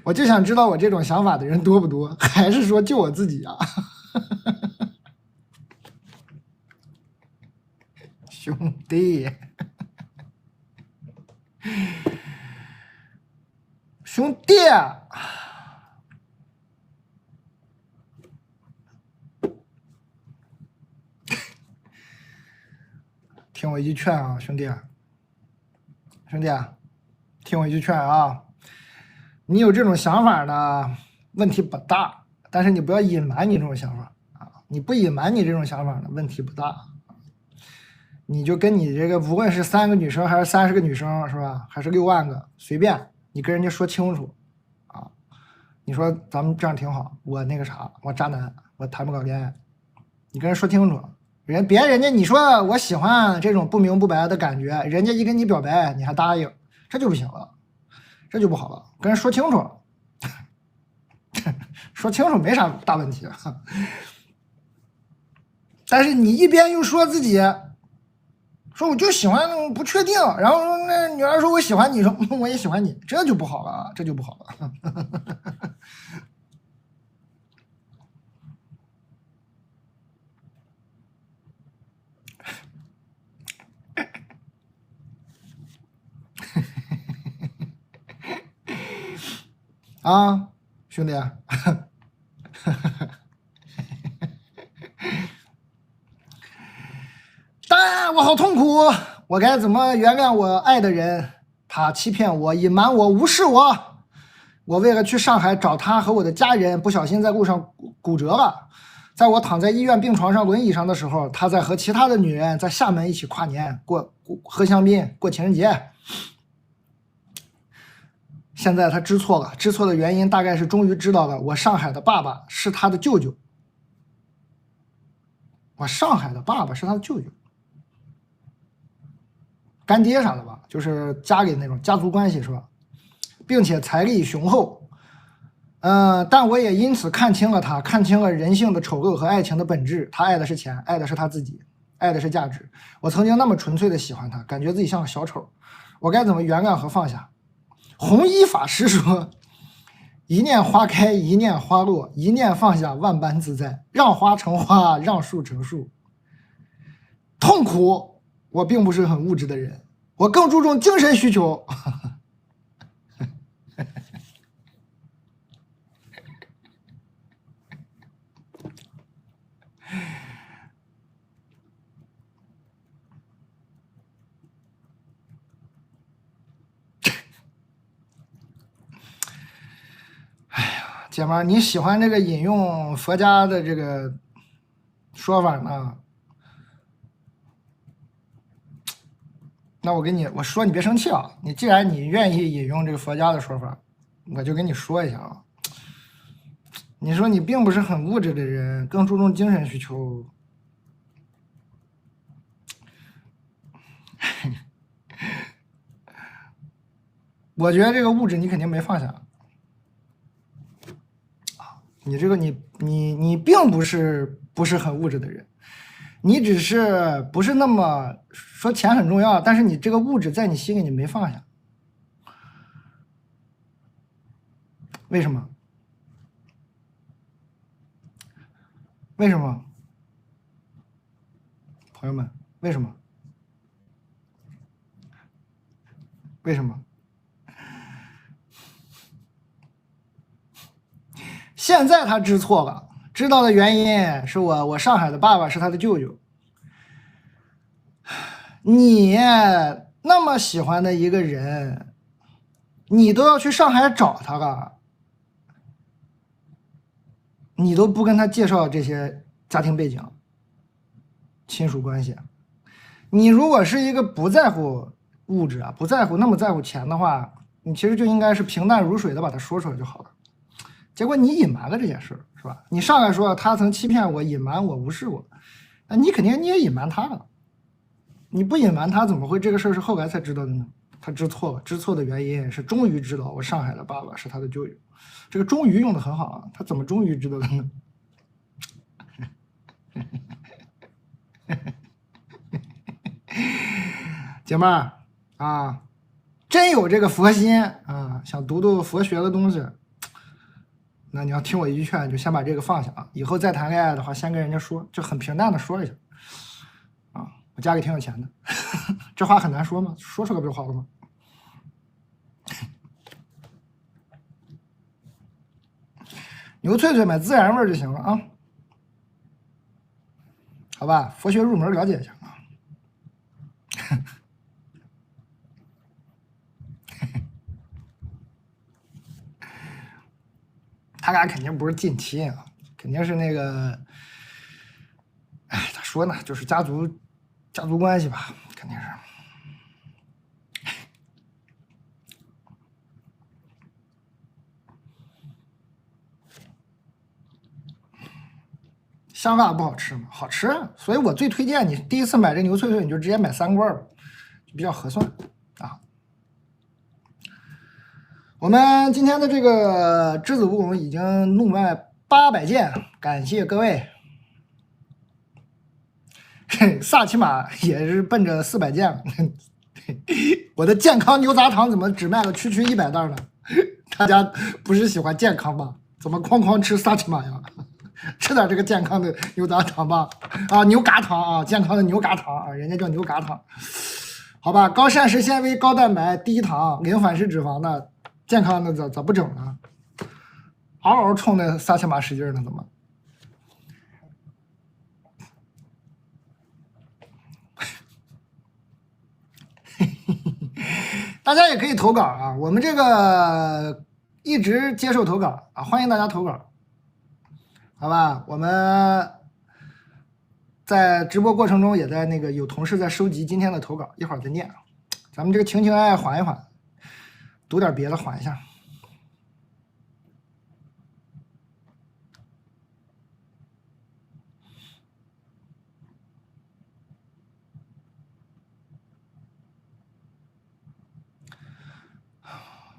我就想知道我这种想法的人多不多，还是说就我自己啊？兄弟，兄弟。听我一句劝啊，兄弟，听我一句劝啊，你有这种想法呢，问题不大，但是你不要隐瞒你这种想法啊，你不隐瞒你这种想法呢，问题不大。你就跟你这个，无论是3个女生还是30个女生，是吧？还是6万个，随便你跟人家说清楚啊。你说咱们这样挺好，我那个啥，我渣男，我谈不了恋爱，你跟人说清楚。人家你说我喜欢这种不明不白的感觉，人家一跟你表白你还答应，这就不行了，这就不好了，跟人说清楚。说清楚没啥大问题。但是你一边又说自己说我就喜欢不确定，然后那女孩说我喜欢你，说我也喜欢你，这就不好了，这就不好了。啊，兄弟，但我好痛苦，我该怎么原谅我爱的人？他欺骗我，隐瞒我，无视我，我为了去上海找他和我的家人，不小心在路上骨折了。在我躺在医院病床上轮椅上的时候，他在和其他的女人在厦门一起跨年，喝香槟，过情人节。现在他知错了，知错的原因大概是终于知道了，我上海的爸爸是他的舅舅。我上海的爸爸是他的舅舅，干爹啥的吧，就是家里那种家族关系是吧？并且财力雄厚。但我也因此看清了他，看清了人性的丑陋和爱情的本质。他爱的是钱，爱的是他自己，爱的是价值。我曾经那么纯粹的喜欢他，感觉自己像个小丑。我该怎么原谅和放下？弘一法师说：“一念花开，一念花落，一念放下，万般自在。让花成花，让树成树。”痛苦，我并不是很物质的人，我更注重精神需求。姐妹儿，你喜欢这个引用佛家的这个说法呢？那我说你别生气啊！你既然你愿意引用这个佛家的说法，我就跟你说一下啊。你说你并不是很物质的人，更注重精神需求。我觉得这个物质你肯定没放下。你这个你并不是很物质的人，你只是不是那么说钱很重要，但是你这个物质在你心里你没放下，为什么？为什么？朋友们，为什么？为什么？现在他知错了，知道的原因是我上海的爸爸是他的舅舅。你那么喜欢的一个人，你都要去上海找他了，你都不跟他介绍这些家庭背景、亲属关系。你如果是一个不在乎物质啊，不在乎那么在乎钱的话，你其实就应该是平淡如水的把它说出来就好了。结果你隐瞒了这件事，是吧？你上来说他曾欺骗我、隐瞒我、无视我，那你肯定你也隐瞒他了。你不隐瞒他，怎么会这个事儿是后来才知道的呢？他知错了，知错的原因是终于知道我上海的爸爸是他的舅舅。这个终于用的很好啊，他怎么终于知道的呢？姐妹儿啊，真有这个佛心啊，想读读佛学的东西，那你要听我一句劝，就先把这个放下啊。以后再谈恋爱的话，先跟人家说，就很平淡的说一下啊。我家里挺有钱的，这话很难说吗？说出来不就好了吗？牛脆脆买孜然味就行了啊，好吧？佛学入门了解一下啊。他俩肯定不是近亲啊，肯定是那个，哎，咋说呢？就是家族关系吧，肯定是。香辣不好吃吗？好吃，所以我最推荐你第一次买这牛脆脆，你就直接买3罐吧，就比较合算啊。我们今天的这个栀子蜈蚣已经怒卖800件，感谢各位。萨琪玛也是奔着400件。我的健康牛杂糖怎么只卖了区100袋呢？大家不是喜欢健康吗？怎么哐哐吃萨琪玛呀？吃点这个健康的牛杂糖吧，啊，牛轧糖啊，健康的牛轧糖啊，人家叫牛轧糖，好吧，高膳食纤维、高蛋白、低糖、零反式脂肪的，健康的咋不整呢？嗷嗷冲那萨琪玛使劲呢，怎么？大家也可以投稿啊，我们这个一直接受投稿啊，欢迎大家投稿，好吧？我们在直播过程中也在那个有同事在收集今天的投稿，一会儿再念啊。咱们这个情情爱爱缓一缓，读点别的缓一下。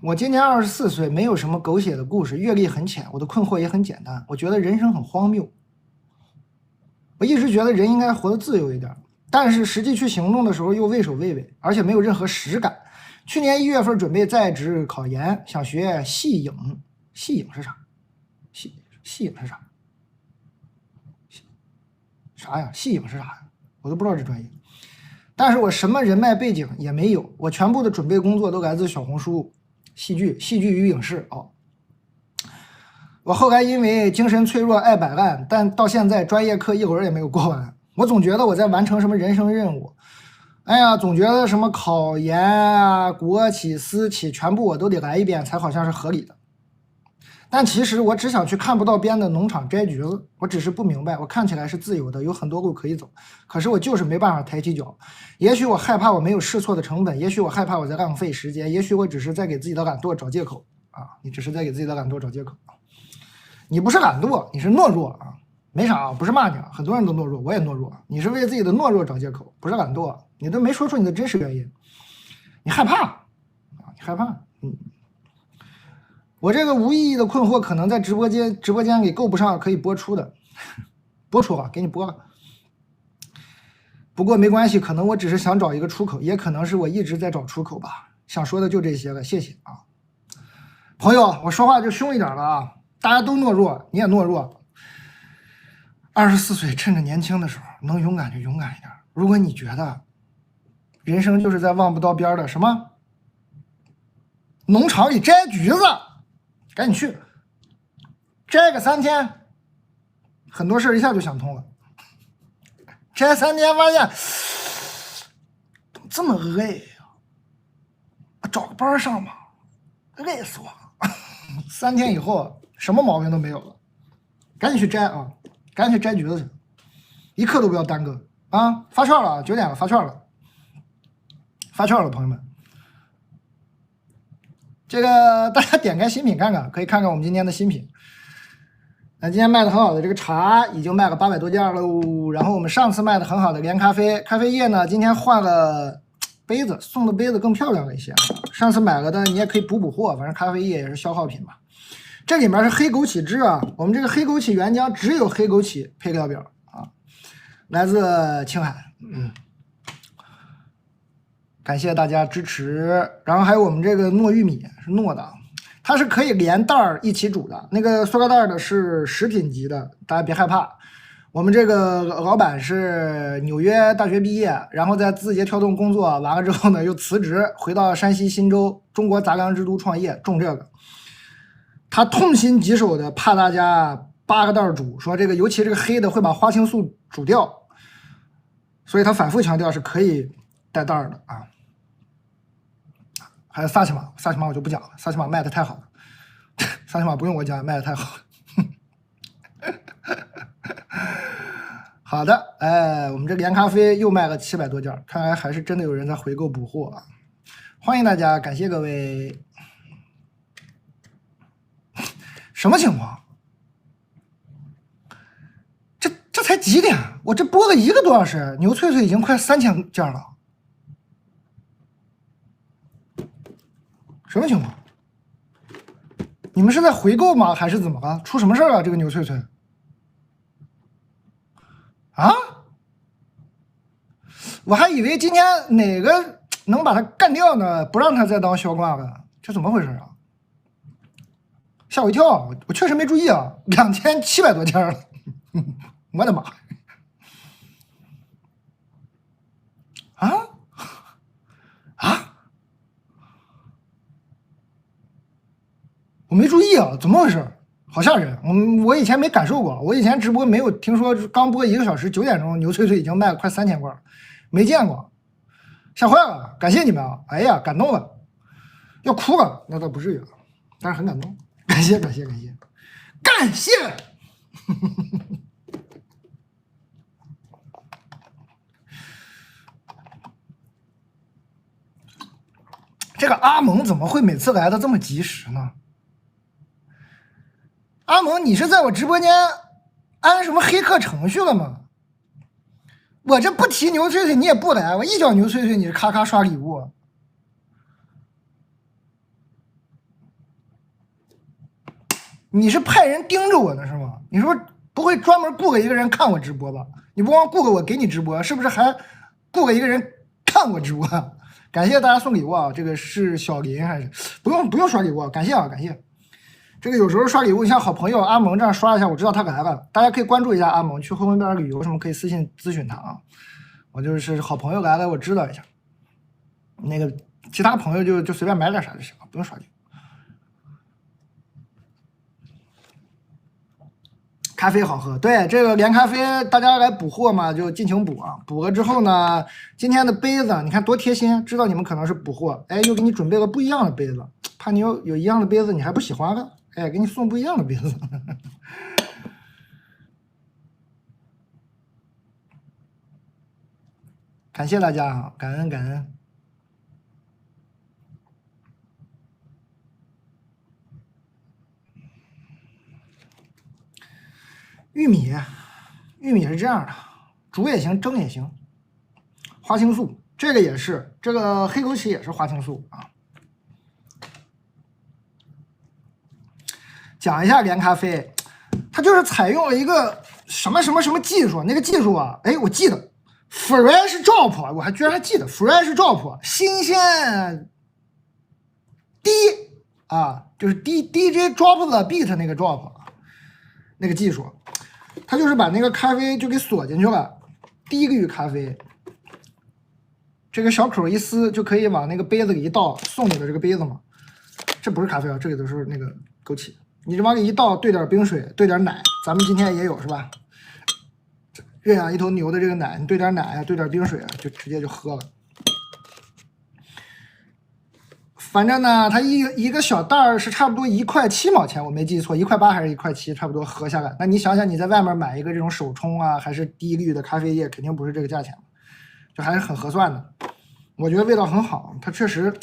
我今年24岁，没有什么狗血的故事，阅历很浅，我的困惑也很简单。我觉得人生很荒谬。我一直觉得人应该活得自由一点，但是实际去行动的时候又畏首畏尾，而且没有任何实感。去年1月份准备在职考研，想学戏影。戏影是啥？戏影是啥？啥呀？戏影是啥呀？我都不知道这专业。但是我什么人脉背景也没有，我全部的准备工作都来自小红书。戏剧与影视哦，我后来因为精神脆弱爱摆烂，但到现在专业课一轮也没有过完。我总觉得我在完成什么人生任务，哎呀，总觉得什么考研啊、国企、私企，全部我都得来一遍才好像是合理的。但其实我只想去看不到边的农场摘橘子，我只是不明白，我看起来是自由的，有很多路可以走，可是我就是没办法抬起脚。也许我害怕我没有试错的成本，也许我害怕我在浪费时间，也许我只是在给自己的懒惰找借口啊！你只是在给自己的懒惰找借口，你不是懒惰，你是懦弱啊！没啥，不是骂你啊，很多人都懦弱，我也懦弱，你是为自己的懦弱找借口，不是懒惰，你都没说出你的真实原因，你害怕啊，你害怕，我这个无意义的困惑，可能在直播间里够不上可以播出的，播出啊，给你播了。不过没关系，可能我只是想找一个出口，也可能是我一直在找出口吧。想说的就这些了，谢谢啊，朋友，我说话就凶一点了啊，大家都懦弱，你也懦弱。24岁，趁着年轻的时候，能勇敢就勇敢一点。如果你觉得人生就是在望不到边的什么农场里摘橘子，赶紧去摘个3天，很多事一下就想通了。摘3天发现怎么这么累啊，找个班上吧，累死我了。3天以后什么毛病都没有了，赶紧去摘啊，赶紧去摘橘子去，一刻都不要耽搁啊！发券了，9点了，发券了，发券了，朋友们。这个大家点开新品看看，可以看看我们今天的新品。那今天卖的很好的这个茶已经卖了800多件喽。然后我们上次卖的很好的连咖啡，咖啡液呢，今天换了杯子，送的杯子更漂亮了一些。上次买了的你也可以补货，反正咖啡液也是消耗品嘛。这里面是黑枸杞汁啊，我们这个黑枸杞原浆只有黑枸杞配料表啊，来自青海，感谢大家支持。然后还有我们这个糯玉米是糯的，它是可以连袋儿一起煮的，那个塑料袋的是食品级的，大家别害怕。我们这个老板是纽约大学毕业，然后在字节跳动工作完了之后呢，又辞职回到山西忻州中国杂粮之都创业种这个。他痛心疾首的怕大家8个袋煮，说这个尤其这个黑的会把花青素煮掉，所以他反复强调是可以带袋的啊。还有萨琪玛我就不讲了，萨琪玛卖的太好了，萨琪玛不用我讲，卖的太好了。好的，哎，我们这连咖啡又卖了700多件，看来还是真的有人在回购补货啊！欢迎大家，感谢各位。什么情况？这才几点？我这播了1个多小时，牛脆脆已经快3000件了。什么情况？你们是在回购吗？还是怎么了？出什么事儿了？这个牛脆脆啊！我还以为今天哪个能把它干掉呢，不让它再当销冠了，这怎么回事啊？吓我一跳，我确实没注意啊，2700多件了，我的妈！啊！我没注意啊，怎么回事？好吓人！我以前没感受过，我以前直播没有听说，刚播1个小时9点钟，牛脆脆已经卖了快3000罐，没见过，吓坏了！感谢你们啊！哎呀，感动了，要哭了，那倒不至于啊。但是很感动，感谢感谢感谢感谢。这个阿蒙怎么会每次来的这么及时呢？阿蒙，你是在我直播间安什么黑客程序了吗？我这不提牛翠翠你也不来，我一脚牛翠翠你是咔咔刷礼物。你是派人盯着我呢是吗？你说不会专门雇个一个人看我直播吧？你不光雇个我给你直播，是不是还雇个一个人看我直播？感谢大家送礼物啊！这个是小林还是不用刷礼物？感谢啊，感谢。这个有时候刷礼物，你像好朋友阿蒙这样刷一下，我知道他来了。大家可以关注一下阿蒙，去后门边旅游什么可以私信咨询他啊。我就是好朋友来了，我知道一下。那个其他朋友就随便买点啥就行了，不用刷礼物。咖啡好喝，对这个连咖啡，大家来补货嘛，就尽情补啊！补了之后呢，今天的杯子你看多贴心，知道你们可能是补货，哎，又给你准备了不一样的杯子，怕你有一样的杯子你还不喜欢了，哎，给你送不一样的杯子。感谢大家啊，感恩感恩。玉米是这样的，煮也行，蒸也行。花青素这个也是，这个黑枸杞也是花青素啊。讲一下连咖啡，它就是采用了一个什么技术，那个技术啊，哎，我记得 fresh drop， 我还居然还记得 fresh drop， 新鲜滴啊，就是 DJ drop the beat 那个 drop 那个技术。他就是把那个咖啡就给锁进去了，低滤咖啡，这个小口一撕就可以往那个杯子里一倒，送你的这个杯子嘛。这不是咖啡啊，这里都是那个枸杞，你这往里一倒，兑点冰水，兑点奶，咱们今天也有是吧？认养一头牛的这个奶，你兑点奶啊，兑点冰水啊，就直接就喝了。反正呢，它一个小袋儿是差不多1块7毛钱，我没记错，1块8还是1块7，差不多喝下来。那你想想，你在外面买一个这种手冲啊，还是低滤的咖啡液，肯定不是这个价钱，就还是很合算的。我觉得味道很好，它确实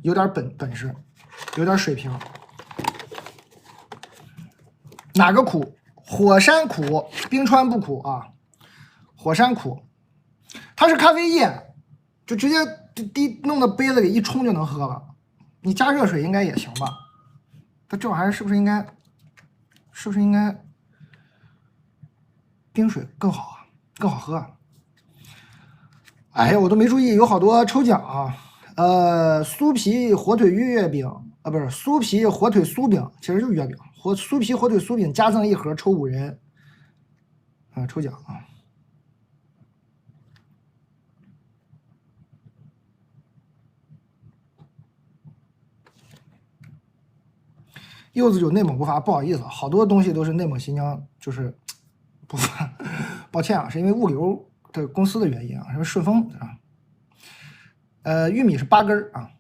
有点本事，有点水平。哪个苦？火山苦，冰川不苦啊。火山苦，它是咖啡液，就直接弄到杯子里一冲就能喝了。你加热水应该也行吧？它这玩意儿是不是应该冰水更好啊，更好喝啊？哎呀，我都没注意，有好多抽奖啊！酥皮火腿月饼啊，不是酥皮火腿酥饼，其实就是月饼。酥皮火腿酥饼加赠1盒，抽5人啊，抽奖啊！柚子酒内蒙不发，不好意思，好多东西都是内蒙新疆就是不发，抱歉啊，是因为物流的公司的原因啊，是顺丰啊。玉米是8根啊。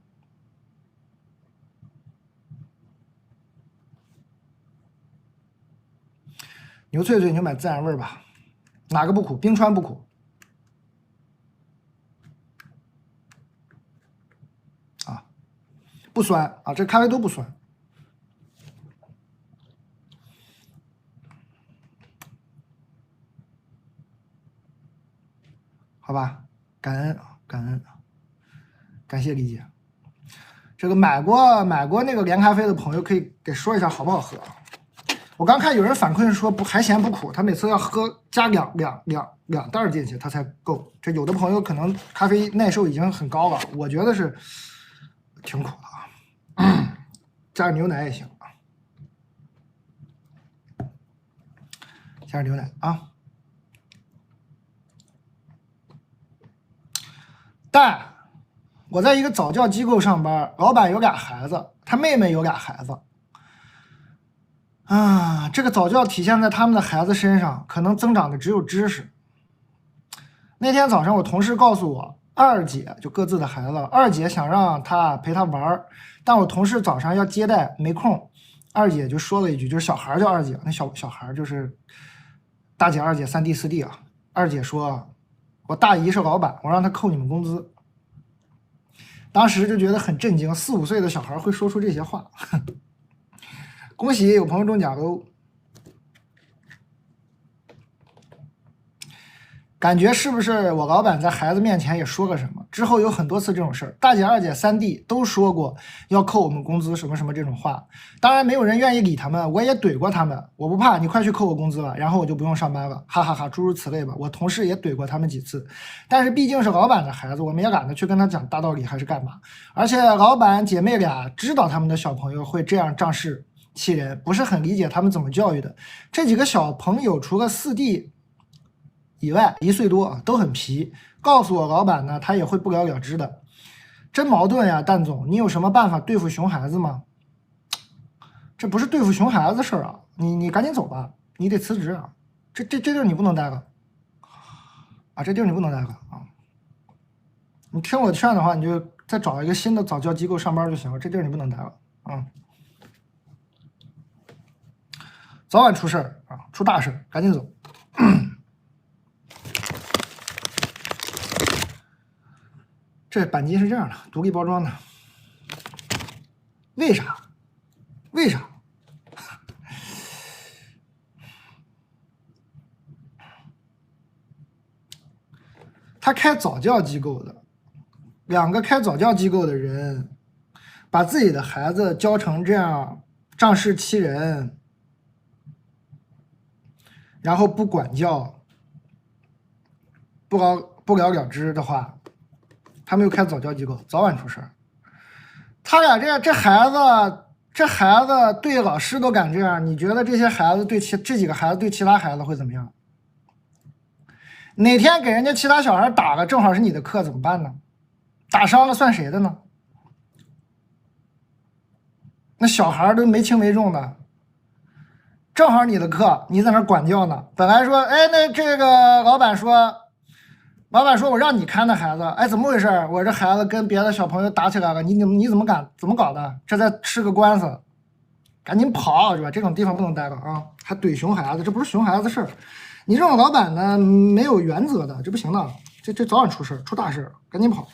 牛脆脆，你就买自然味吧，哪个不苦？冰川不苦啊，不酸啊，这咖啡都不酸。好吧，感恩啊，感恩，感谢理解。这个买过那个连咖啡的朋友可以给说一下好不好喝啊？我刚看有人反馈说不还嫌不苦，他每次要喝加两袋进去他才够。这有的朋友可能咖啡耐受已经很高了，我觉得是挺苦的啊。加点牛奶也行啊，加点牛奶啊。但我在一个早教机构上班，老板有俩孩子，他妹妹有俩孩子。啊，这个早教体现在他们的孩子身上，可能增长的只有知识。那天早上，我同事告诉我，二姐就各自的孩子，二姐想让他陪她玩，但我同事早上要接待没空，二姐就说了一句，就是小孩叫二姐，那小孩就是大姐、二姐、三弟、四弟啊。二姐说：“我大姨是老板，我让她扣你们工资。”当时就觉得很震惊，4、5岁的小孩会说出这些话。恭喜有朋友中奖喽！感觉是不是我老板在孩子面前也说个什么？之后有很多次这种事儿，大姐、二姐、三弟都说过要扣我们工资什么什么这种话。当然没有人愿意理他们，我也怼过他们，我不怕，你快去扣我工资吧，然后我就不用上班了，哈哈哈，诸如此类吧。我同事也怼过他们几次，但是毕竟是老板的孩子，我们也懒得去跟他讲大道理还是干嘛。而且老板姐妹俩知道他们的小朋友会这样仗势欺人，不是很理解他们怎么教育的。这几个小朋友除了四弟以外1岁多都很皮，告诉我老板呢，他也会不了了之的，真矛盾呀！蛋总，你有什么办法对付熊孩子吗？这不是对付熊孩子的事儿啊！你赶紧走吧，你得辞职啊！这地儿你不能待了啊！这地儿你不能待了啊！你听我劝的话，你就再找一个新的早教机构上班就行了，这地儿你不能待了啊！早晚出事儿啊，出大事，赶紧走！这钣金是这样的，独立包装的。为啥？为啥？他开早教机构的，2个开早教机构的人，把自己的孩子教成这样仗势欺人，然后不管教，不了了之的话，他们又开早教机构，早晚出事儿。他俩这孩子对老师都敢这样，你觉得这些孩子对这几个孩子对其他孩子会怎么样？哪天给人家其他小孩打了，正好是你的课怎么办呢？打伤了算谁的呢？那小孩都没轻没重的，正好你的课你在那管教呢。本来说，哎，那这个老板说我让你看的孩子，哎，怎么回事？我这孩子跟别的小朋友打起来了，你怎么搞的？这再吃个官司，赶紧跑是吧？这种地方不能待了啊！还怼熊孩子，这不是熊孩子的事儿。你这种老板呢，没有原则的，这不行的，这早晚出事儿，出大事儿，赶紧跑。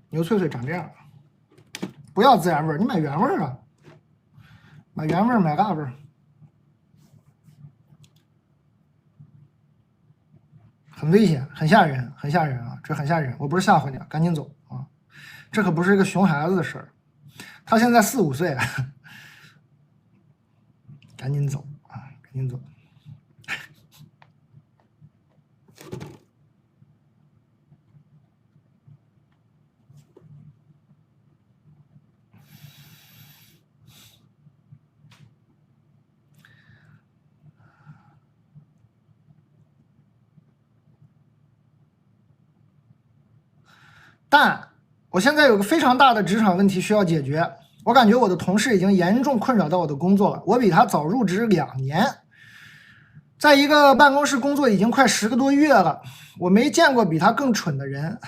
牛脆脆长这样，不要孜然味儿，你买原味儿啊，买原味儿，买辣味儿，很危险，很吓人，很吓人啊！这很吓人，我不是吓唬你，赶紧走啊！这可不是一个熊孩子的事儿，他现在4、5岁，赶紧走啊！赶紧走。但我现在有个非常大的职场问题需要解决，我感觉我的同事已经严重困扰到我的工作了。我比他早入职2年，在一个办公室工作已经快10个多月了，我没见过比他更蠢的人，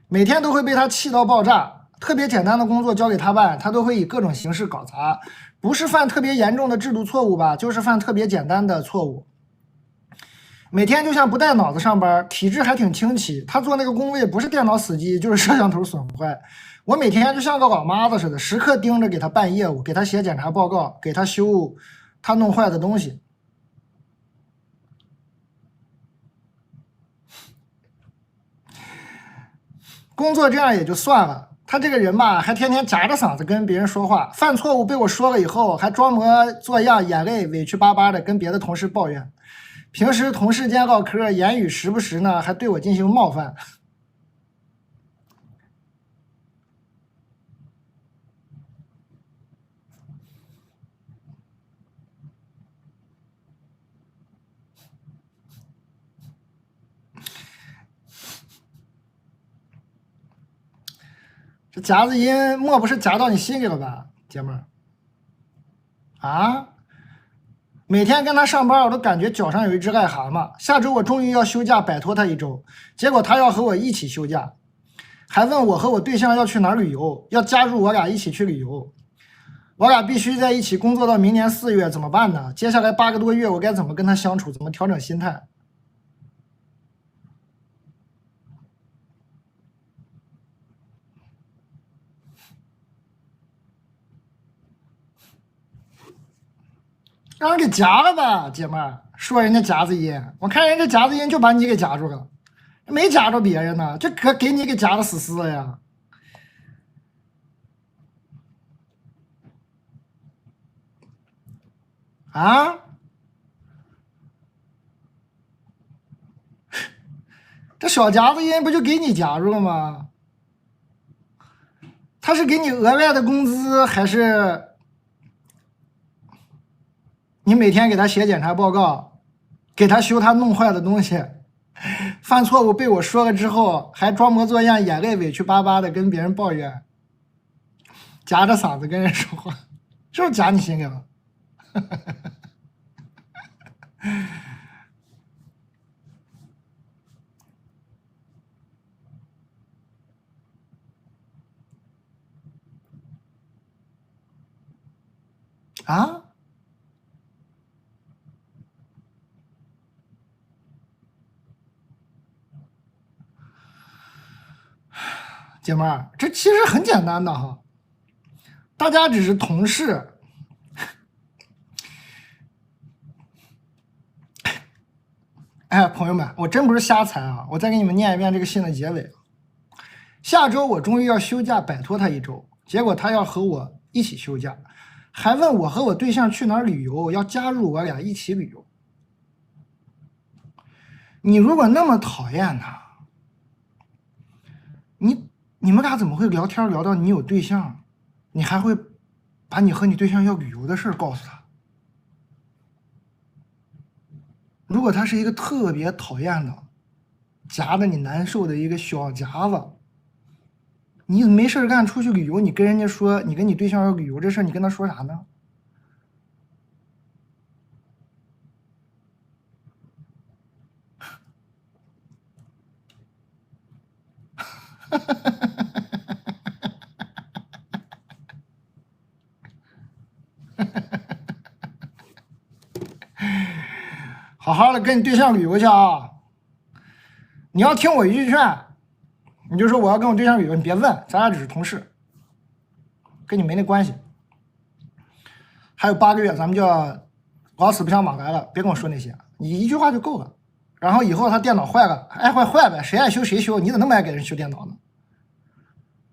每天都会被他气到爆炸。特别简单的工作交给他办，他都会以各种形式搞砸，不是犯特别严重的制度错误吧，就是犯特别简单的错误。每天就像不带脑子上班，体质还挺清奇。他坐那个工位不是电脑死机，就是摄像头损坏。我每天就像个老妈子似的，时刻盯着给他办业务，给他写检查报告，给他修他弄坏的东西。工作这样也就算了，他这个人吧，还天天夹着嗓子跟别人说话，犯错误被我说了以后，还装模作样，眼泪委屈巴巴的跟别的同事抱怨。平时同事间唠嗑，言语时不时呢还对我进行冒犯。夹子音莫不是夹到你心里了吧，姐们儿？啊，每天跟他上班，我都感觉脚上有一只癞蛤蟆。下周我终于要休假摆脱他一周，结果他要和我一起休假，还问我和我对象要去哪儿旅游，要加入我俩一起去旅游。我俩必须在一起工作到明年4月，怎么办呢？接下来8个多月，我该怎么跟他相处？怎么调整心态？让人给夹了吧，姐妹儿，说人家夹子音，我看人家夹子音就把你给夹住了，没夹着别人呢，这可给你给夹的死死的呀！啊，这小夹子音不就给你夹住了吗？他是给你额外的工资，还是你每天给他写检查报告，给他修他弄坏的东西？犯错误被我说了之后，还装模作样，眼泪委屈巴巴的跟别人抱怨，夹着嗓子跟人说话，是不是夹你心里了？啊，姐妹儿，这其实很简单的哈，大家只是同事。哎，朋友们，我真不是瞎猜啊！我再给你们念一遍这个信的结尾。下周我终于要休假摆脱他一周，结果他要和我一起休假，还问我和我对象去哪儿旅游，要加入我俩一起旅游。你如果那么讨厌他，你们俩怎么会聊天聊到你有对象，你还会把你和你对象要旅游的事告诉他？如果他是一个特别讨厌的、夹的你难受的一个小夹子，你没事干出去旅游，你跟人家说你跟你对象要旅游这事，你跟他说啥呢？好好的跟你对象旅游去啊！你要听我一句劝，你就说我要跟我对象旅游，你别问，咱俩只是同事，跟你没那关系。还有8个月，咱们就要老死不相往来了，别跟我说那些，你一句话就够了。然后以后他电脑坏了，爱坏坏呗，谁爱修谁修，你咋那么爱给人修电脑呢？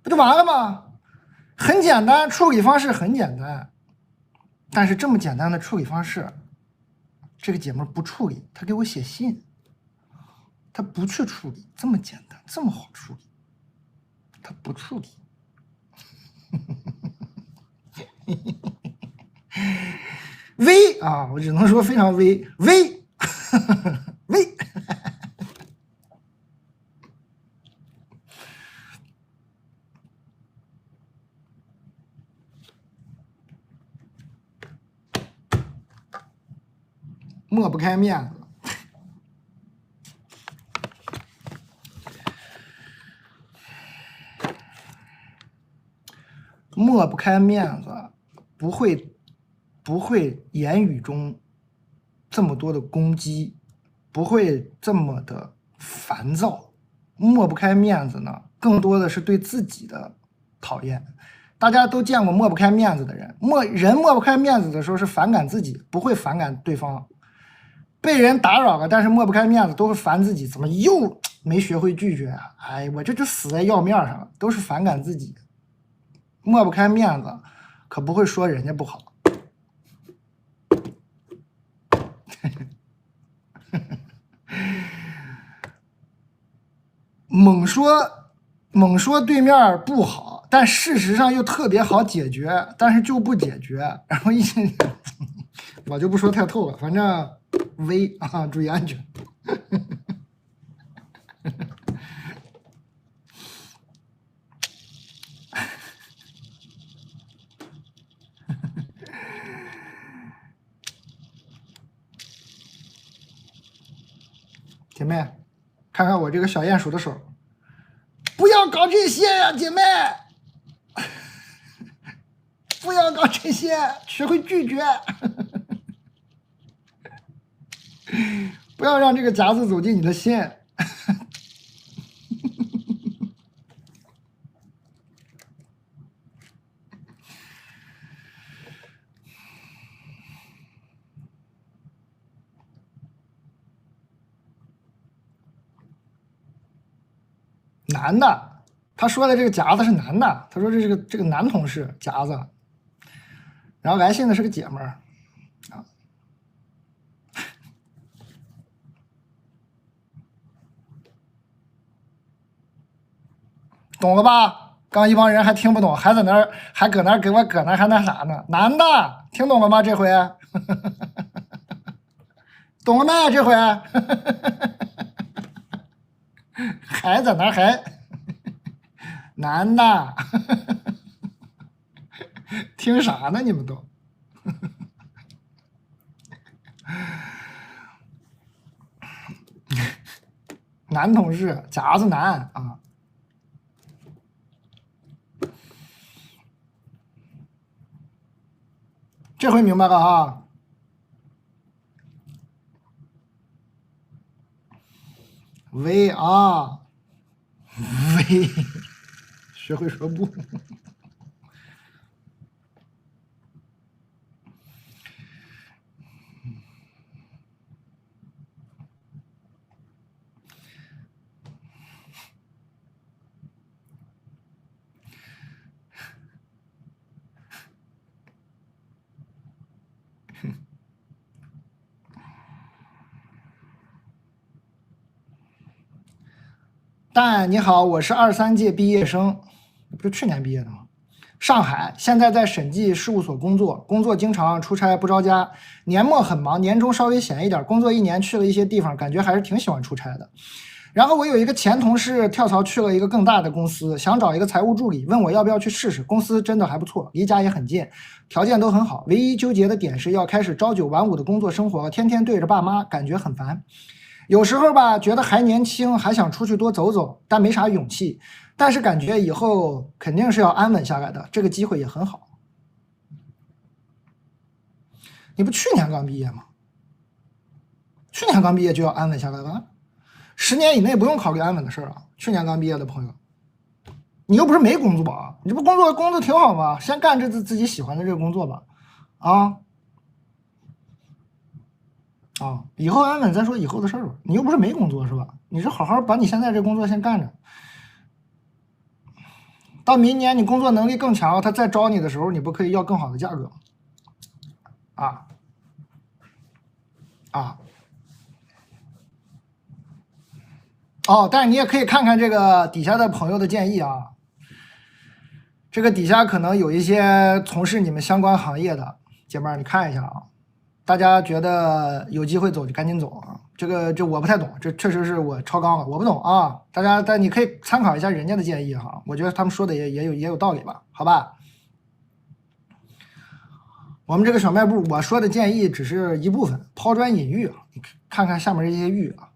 不就完了吗？很简单，处理方式很简单，但是这么简单的处理方式，这个姐妹不处理，她给我写信，她不去处理，这么简单，这么好处理，她不处理。微啊，我只能说非常微，微微。抹不开面子，抹不开面子，不会言语中这么多的攻击，不会这么的烦躁。抹不开面子呢，更多的是对自己的讨厌。大家都见过抹不开面子的人，人抹不开面子的时候是反感自己，不会反感对方。被人打扰了，但是抹不开面子，都是烦自己，怎么又没学会拒绝啊？哎，我这就死在要面上了，都是反感自己，抹不开面子，可不会说人家不好。猛说对面不好，但事实上又特别好解决，但是就不解决，然后我就不说太透了，反正微啊，注意安全。妹，看看我这个小鼹鼠的手，不要搞这些呀，姐妹，不要搞这些，学会拒绝，不要让这个夹子走进你的心。男的，他说的这个夹子是男的，他说这个男同事夹子，然后来信的是个姐们儿啊，懂了吧？刚一帮人还听不懂，还搁那儿给我搁那儿还那啥呢？男的，听懂了吗？这回懂了没？这回还在那儿还男的，听啥呢？你们都。男同事夹子男啊，这回明白了啊。V 啊 ，V， 学会说不。但你好，我是23届毕业生，不是去年毕业的吗？上海，现在在审计事务所工作，工作经常出差不着家，年末很忙，年终稍微闲一点，工作1年去了一些地方，感觉还是挺喜欢出差的。然后我有一个前同事跳槽去了一个更大的公司，想找一个财务助理，问我要不要去试试。公司真的还不错，离家也很近，条件都很好。唯一纠结的点是要开始朝9晚5的工作生活，天天对着爸妈，感觉很烦。有时候吧，觉得还年轻，还想出去多走走，但没啥勇气。但是感觉以后肯定是要安稳下来的，这个机会也很好。你不去年刚毕业吗？去年刚毕业就要安稳下来了？10年以内不用考虑安稳的事儿啊！去年刚毕业的朋友，你又不是没工作啊，你这不工作挺好吗？先干这自己喜欢的这个工作吧，啊！以后安稳再说以后的事儿吧。你又不是没工作是吧？你是好好把你现在这工作先干着，到明年你工作能力更强，他再招你的时候，你不可以要更好的价格吗？但是你也可以看看这个底下的朋友的建议啊。这个底下可能有一些从事你们相关行业的姐妹儿，你看一下啊。大家觉得有机会走就赶紧走啊！这我不太懂，这确实是我超纲了，我不懂啊。但你可以参考一下人家的建议哈，我觉得他们说的也有道理吧？好吧。我们这个小卖部，我说的建议只是一部分，抛砖引玉啊。你看看下面这些玉啊。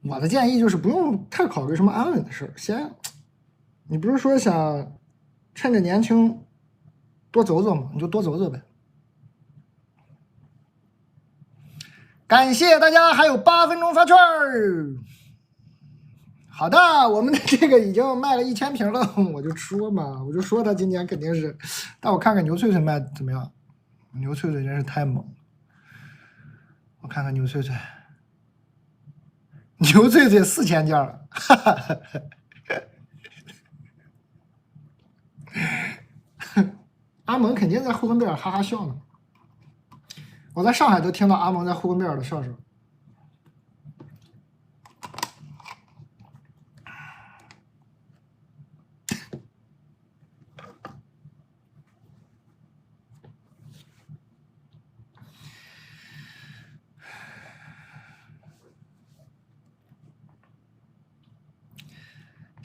我的建议就是不用太考虑什么安稳的事儿，你不是说想趁着年轻多走走吗？你就多走走呗。感谢大家，还有8分钟发券儿。好的，我们的这个已经卖了1000瓶了，我就说他今年肯定是，但我看看牛翠翠卖怎么样？牛翠翠真是太猛了，我看看牛翠翠4000件了，哈哈哈哈。阿蒙肯定在呼伦贝尔哈哈笑呢，我在上海都听到阿蒙在呼伦贝尔的笑声。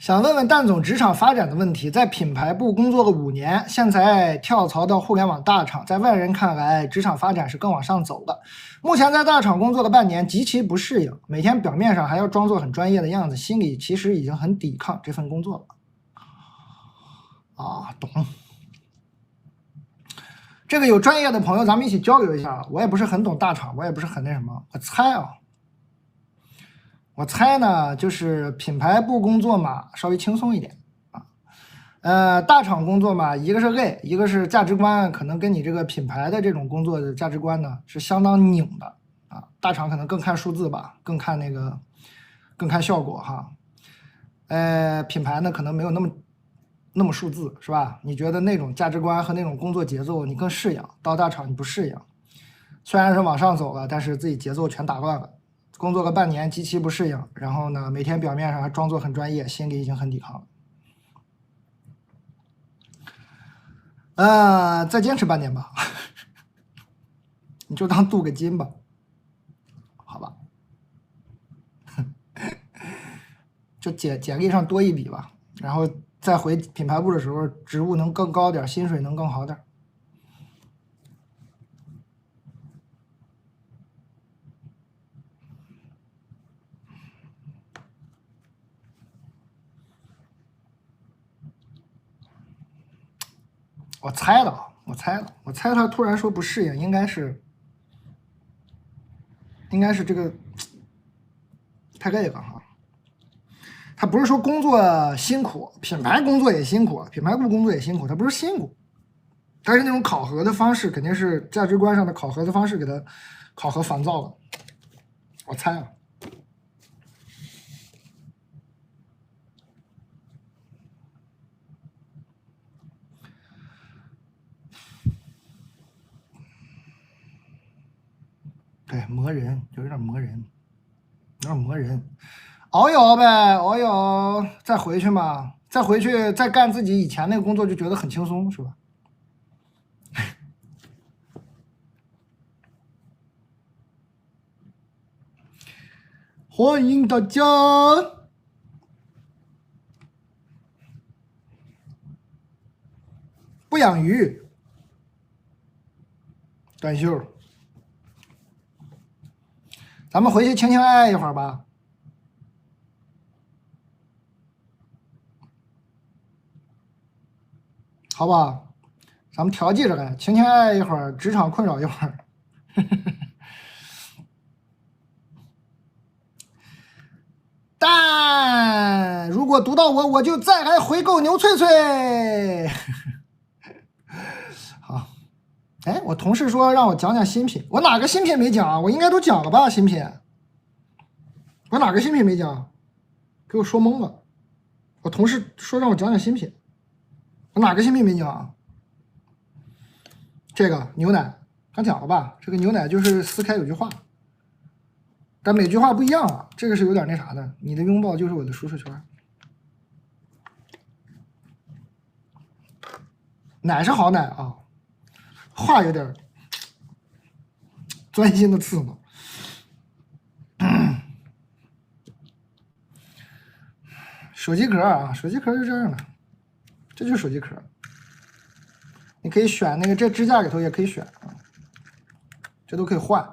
想问问蛋总职场发展的问题，在品牌部工作了5年，现在跳槽到互联网大厂，在外人看来，职场发展是更往上走的。目前在大厂工作了半年，极其不适应，每天表面上还要装作很专业的样子，心里其实已经很抵抗这份工作了。啊，懂。这个有专业的朋友，咱们一起交流一下。我也不是很懂大厂，我也不是很那什么，我猜呢，就是品牌部工作嘛，稍微轻松一点啊。大厂工作嘛，一个是累，一个是价值观，可能跟你这个品牌的这种工作的价值观呢是相当拧的啊。大厂可能更看数字吧，更看效果哈。品牌呢可能没有那么数字是吧？你觉得那种价值观和那种工作节奏你更适应，到大厂你不适应，虽然是往上走了，但是自己节奏全打乱了。工作了半年，极其不适应，然后呢，每天表面上还装作很专业，心里已经很抵抗了。再坚持半年吧，你就当镀个金吧，好吧？就简历上多一笔吧，然后再回品牌部的时候，职务能更高点，薪水能更好点。我猜他突然说不适应，应该是这个太累了哈。他不是说工作辛苦，品牌工作也辛苦，品牌部工作也辛苦，他不是辛苦，但是那种考核的方式肯定是价值观上的考核的方式给他考核烦躁了，我猜啊。对，磨人就有点磨人，熬一熬呗，熬一熬，再回去嘛，再回去再干自己以前那个工作，就觉得很轻松，是吧？欢迎大家。不养鱼，短袖。咱们回去情情爱爱一会儿吧，好不好？咱们调剂着来，情情爱爱一会儿，职场困扰一会儿。但如果读到我就再来回购牛脆脆。好，哎，我同事说让我讲讲新品，我哪个新品没讲啊？我应该都讲了吧？新品，我哪个新品没讲？给我说懵了。我同事说让我讲讲新品，我哪个新品没讲啊？这个牛奶刚讲了吧？这个牛奶就是撕开有句话。但每句话不一样啊，这个是有点那啥的。你的拥抱就是我的舒适圈。奶是好奶啊，话有点钻心的刺挠。手机壳啊，手机壳就这样的，这就是手机壳。你可以选那个，这支架里头也可以选啊，这都可以换。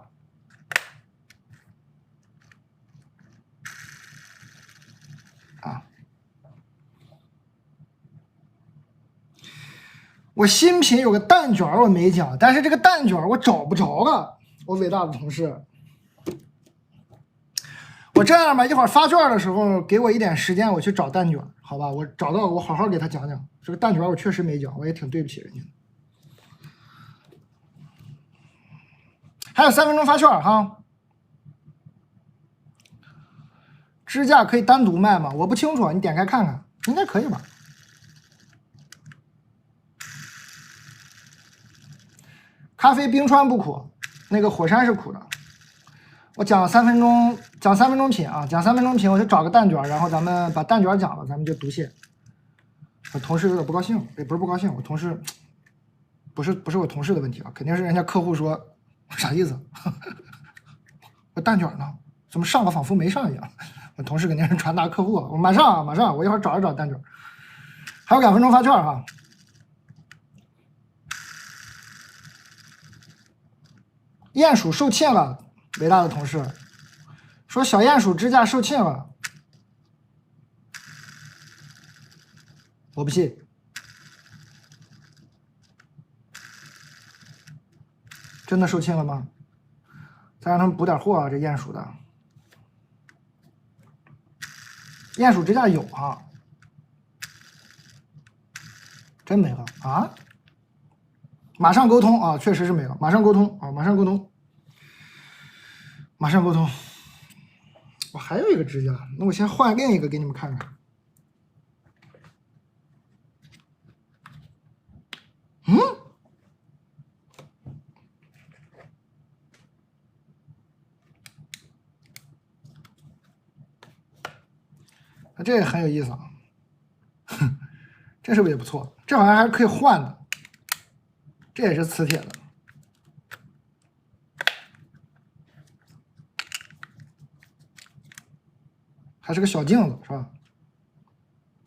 我新品有个蛋卷我没讲，但是这个蛋卷我找不着了，我伟大的同事。我这样吧，一会儿发券的时候给我一点时间，我去找蛋卷，好吧？我找到，我好好给他讲讲这个蛋卷，我确实没讲，我也挺对不起人家。还有3分钟发券哈，支架可以单独卖吗？我不清楚，你点开看看，应该可以吧？咖啡冰川不苦，那个火山是苦的。我讲3分钟，讲3分钟品啊，讲3分钟品，我就找个蛋卷，然后咱们把蛋卷讲了，咱们就读写。我同事有点不高兴，也不是不高兴，我同事不是我同事的问题啊，肯定是人家客户说啥意思？我蛋卷呢？怎么上了仿佛没上一样？同事肯定是传达客户，我马上啊，马上，我一会儿找一找单准，还有2分钟发券哈。鼹鼠售罄了，伟大的同事说小鼹鼠支架售罄了，我不信，真的售罄了吗？再让他们补点货啊，这鼹鼠的。鼹鼠支架有啊，真没了啊！马上沟通啊，确实是没了，马上沟通啊，马上沟通，马上沟通。我还有一个支架，那我先换另一个给你们看看。嗯，这也很有意思啊，这是不是也不错？这好像还是可以换的，这也是磁铁的，还是个小镜子是吧？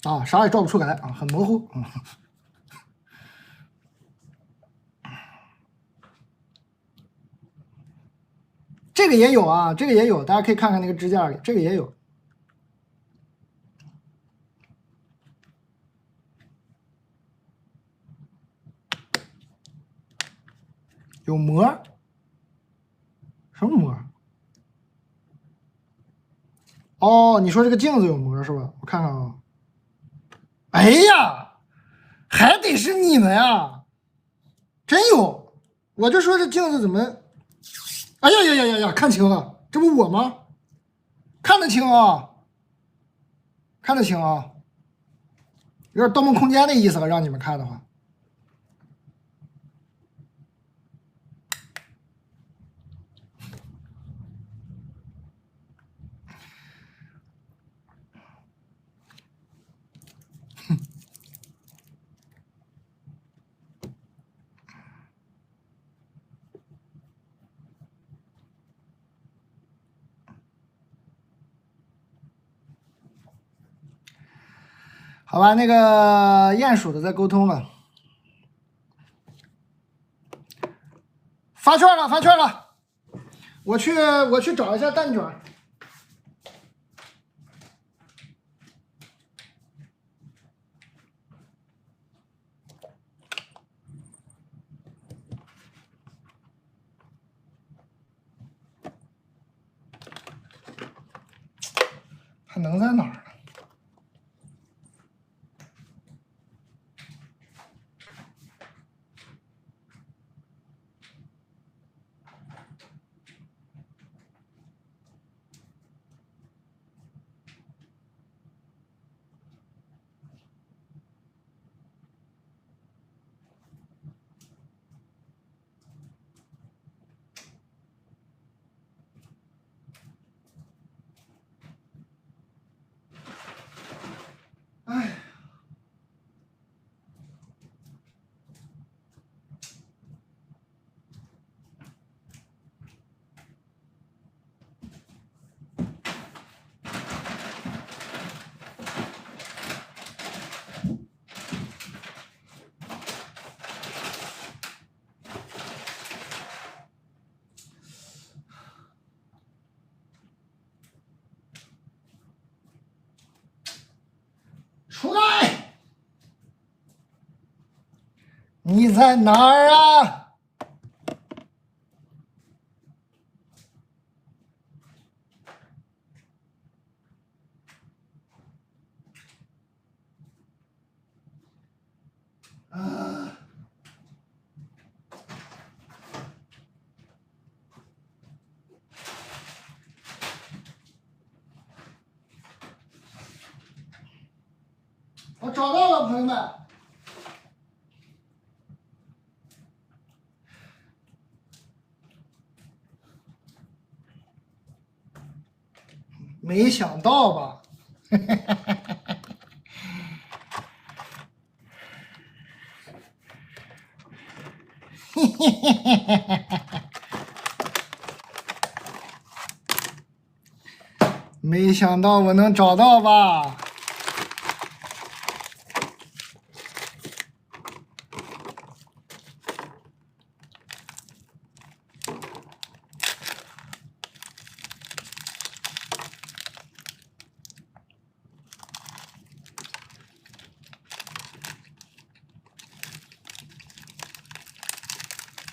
啊，啥也照不出来啊，很模糊啊。这个也有啊，这个也有，大家可以看看那个支架里，这个也有。有膜？什么膜？哦，你说这个镜子有膜是吧？我看看啊。哎呀，还得是你们呀！真有，我就说这镜子怎么……哎呀呀呀呀呀，看清了，这不我吗？看得清啊，看得清啊，有点《盗梦空间》的意思了，让你们看的话。好吧，那个鼹鼠的在沟通了，发券了，发券了，我去找一下蛋卷。它能在哪儿呢？哎，出来！你在哪儿啊？我找到了，朋友们。没想到吧？没想到我能找到吧？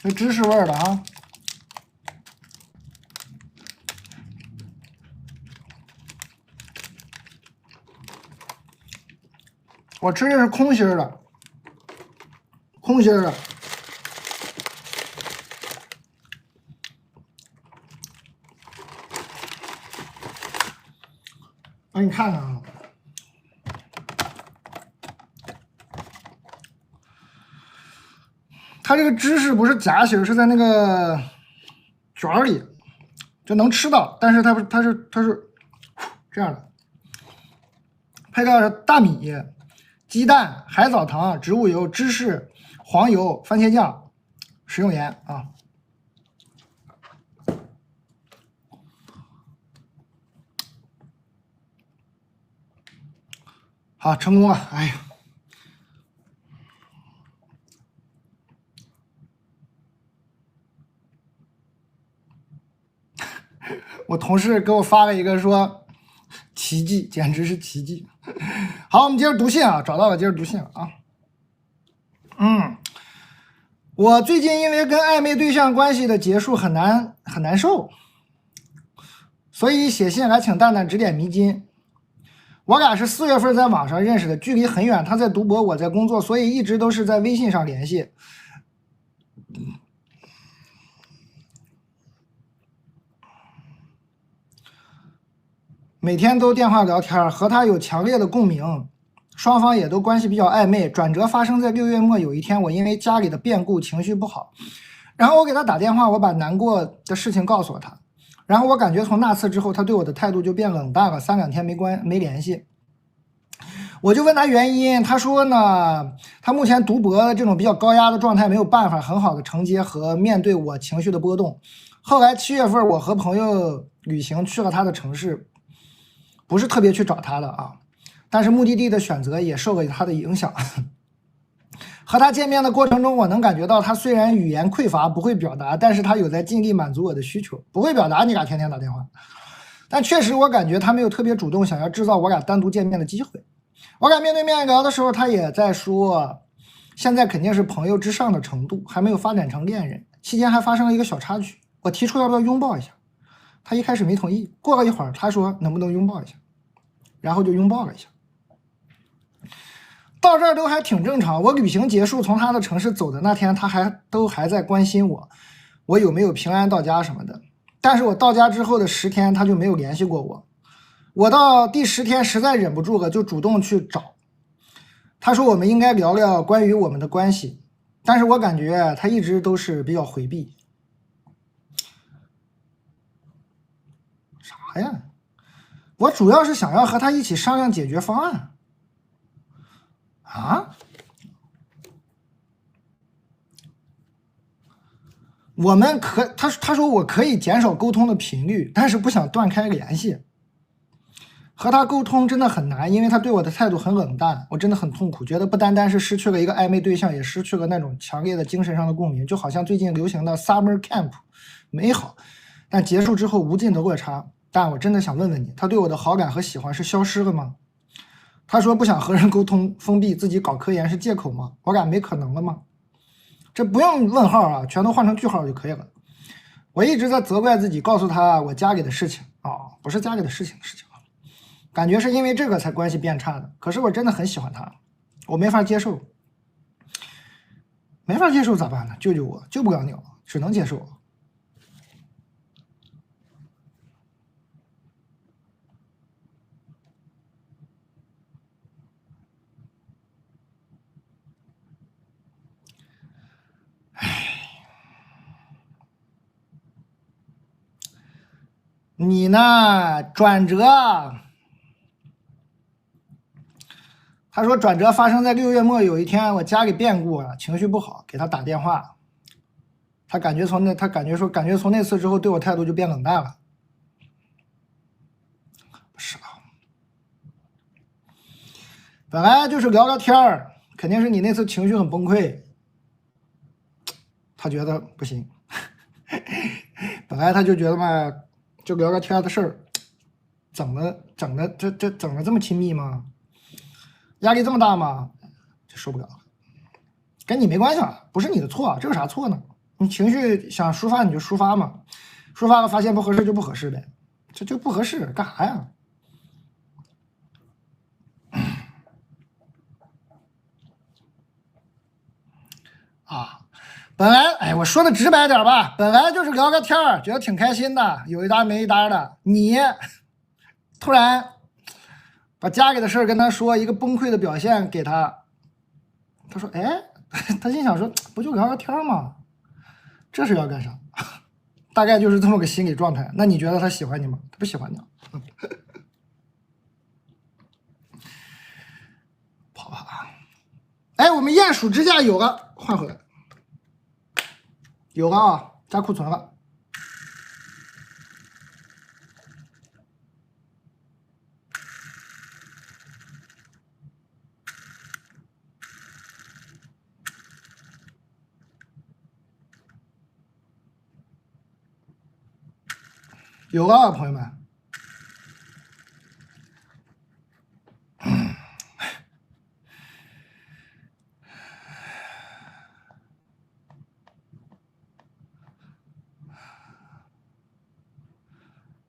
有芝士味儿的啊。我吃的是空心儿的，空心儿的。让你看看啊，它这个芝士不是夹心儿，是在那个卷儿里就能吃到，但是它是这样的，配个大米、鸡蛋、海藻糖、植物油、芝士、黄油、番茄酱、食用盐啊。好，成功了！哎呀，我同事给我发了一个说奇迹，简直是奇迹。好，我们接着读信啊，找到了，接着读信了啊。我最近因为跟暧昧对象关系的结束很难受，所以写信来请蛋蛋指点迷津。我俩是4月份在网上认识的，距离很远，他在读博，我在工作，所以一直都是在微信上联系。每天都电话聊天，和他有强烈的共鸣，双方也都关系比较暧昧。转折发生在6月末，有一天我因为家里的变故情绪不好，然后我给他打电话，我把难过的事情告诉了他，然后我感觉从那次之后，他对我的态度就变冷淡了，3、2天没联系。我就问他原因，他说呢，他目前读博这种比较高压的状态没有办法很好的承接和面对我情绪的波动。后来7月份我和朋友旅行去了他的城市，不是特别去找他的啊，但是目的地的选择也受了他的影响。和他见面的过程中，我能感觉到他虽然语言匮乏不会表达，但是他有在尽力满足我的需求。不会表达你俩天天打电话，但确实我感觉他没有特别主动想要制造我俩单独见面的机会。我俩面对面聊的时候，他也在说现在肯定是朋友之上的程度，还没有发展成恋人。期间还发生了一个小插曲，我提出要不要拥抱一下，他一开始没同意，过了一会儿他说能不能拥抱一下，然后就拥抱了一下。到这儿都还挺正常。我旅行结束从他的城市走的那天，他还在关心我有没有平安到家什么的。但是我到家之后的10天他就没有联系过我。我到第10天实在忍不住了，就主动去找他，说我们应该聊聊关于我们的关系，但是我感觉他一直都是比较回避。啥呀？我主要是想要和他一起商量解决方案啊。他说我可以减少沟通的频率，但是不想断开联系。和他沟通真的很难，因为他对我的态度很冷淡，我真的很痛苦，觉得不单单是失去了一个暧昧对象，也失去了那种强烈的精神上的共鸣，就好像最近流行的 summer camp， 美好，但结束之后无尽的落差。但我真的想问问你，他对我的好感和喜欢是消失了吗？他说不想和人沟通，封闭自己搞科研是借口吗？我感没可能了吗？这不用问号啊，全都换成句号就可以了。我一直在责怪自己，告诉他我家里的事情啊，不是家里的事情，感觉是因为这个才关系变差的。可是我真的很喜欢他，我没法接受，咋办呢？救救我，救不了你了，只能接受了。你呢？转折，他说转折发生在6月末，有一天我家里变故了，情绪不好，给他打电话，他感觉从那次之后对我态度就变冷淡了。是啊，本来就是聊个天儿，肯定是你那次情绪很崩溃，他觉得不行，本来他就觉得嘛，就聊个天的事儿，整的整的这么亲密吗？压力这么大吗？就受不了了。跟你没关系啊，不是你的错，这有啥错呢？你情绪想抒发你就抒发嘛，抒发了发现不合适就不合适呗，这就不合适干啥呀？啊，本来哎，我说的直白点吧，本来就是聊个天儿，觉得挺开心的，有一搭没一搭的，你突然把家里的事儿跟他说，一个崩溃的表现给他，他说哎，他心想说不就聊个天吗？这是要干啥？大概就是这么个心理状态。那你觉得他喜欢你吗？他不喜欢你。跑吧。哎，我们鼹鼠支架有了，换回来。有了啊，加库存了。有了，朋友们。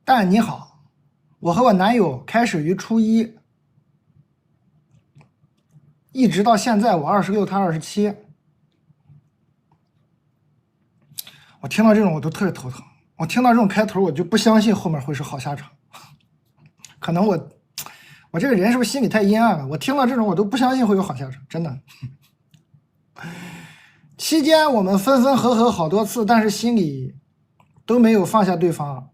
但你好，我和我男友开始于初一，一直到现在，我26，他27。我听到这种我都特别头疼。我听到这种开头，我就不相信后面会是好下场。可能我这个人是不是心里太阴暗了？我听到这种我都不相信会有好下场，真的。期间我们分分合合好多次，但是心里都没有放下对方。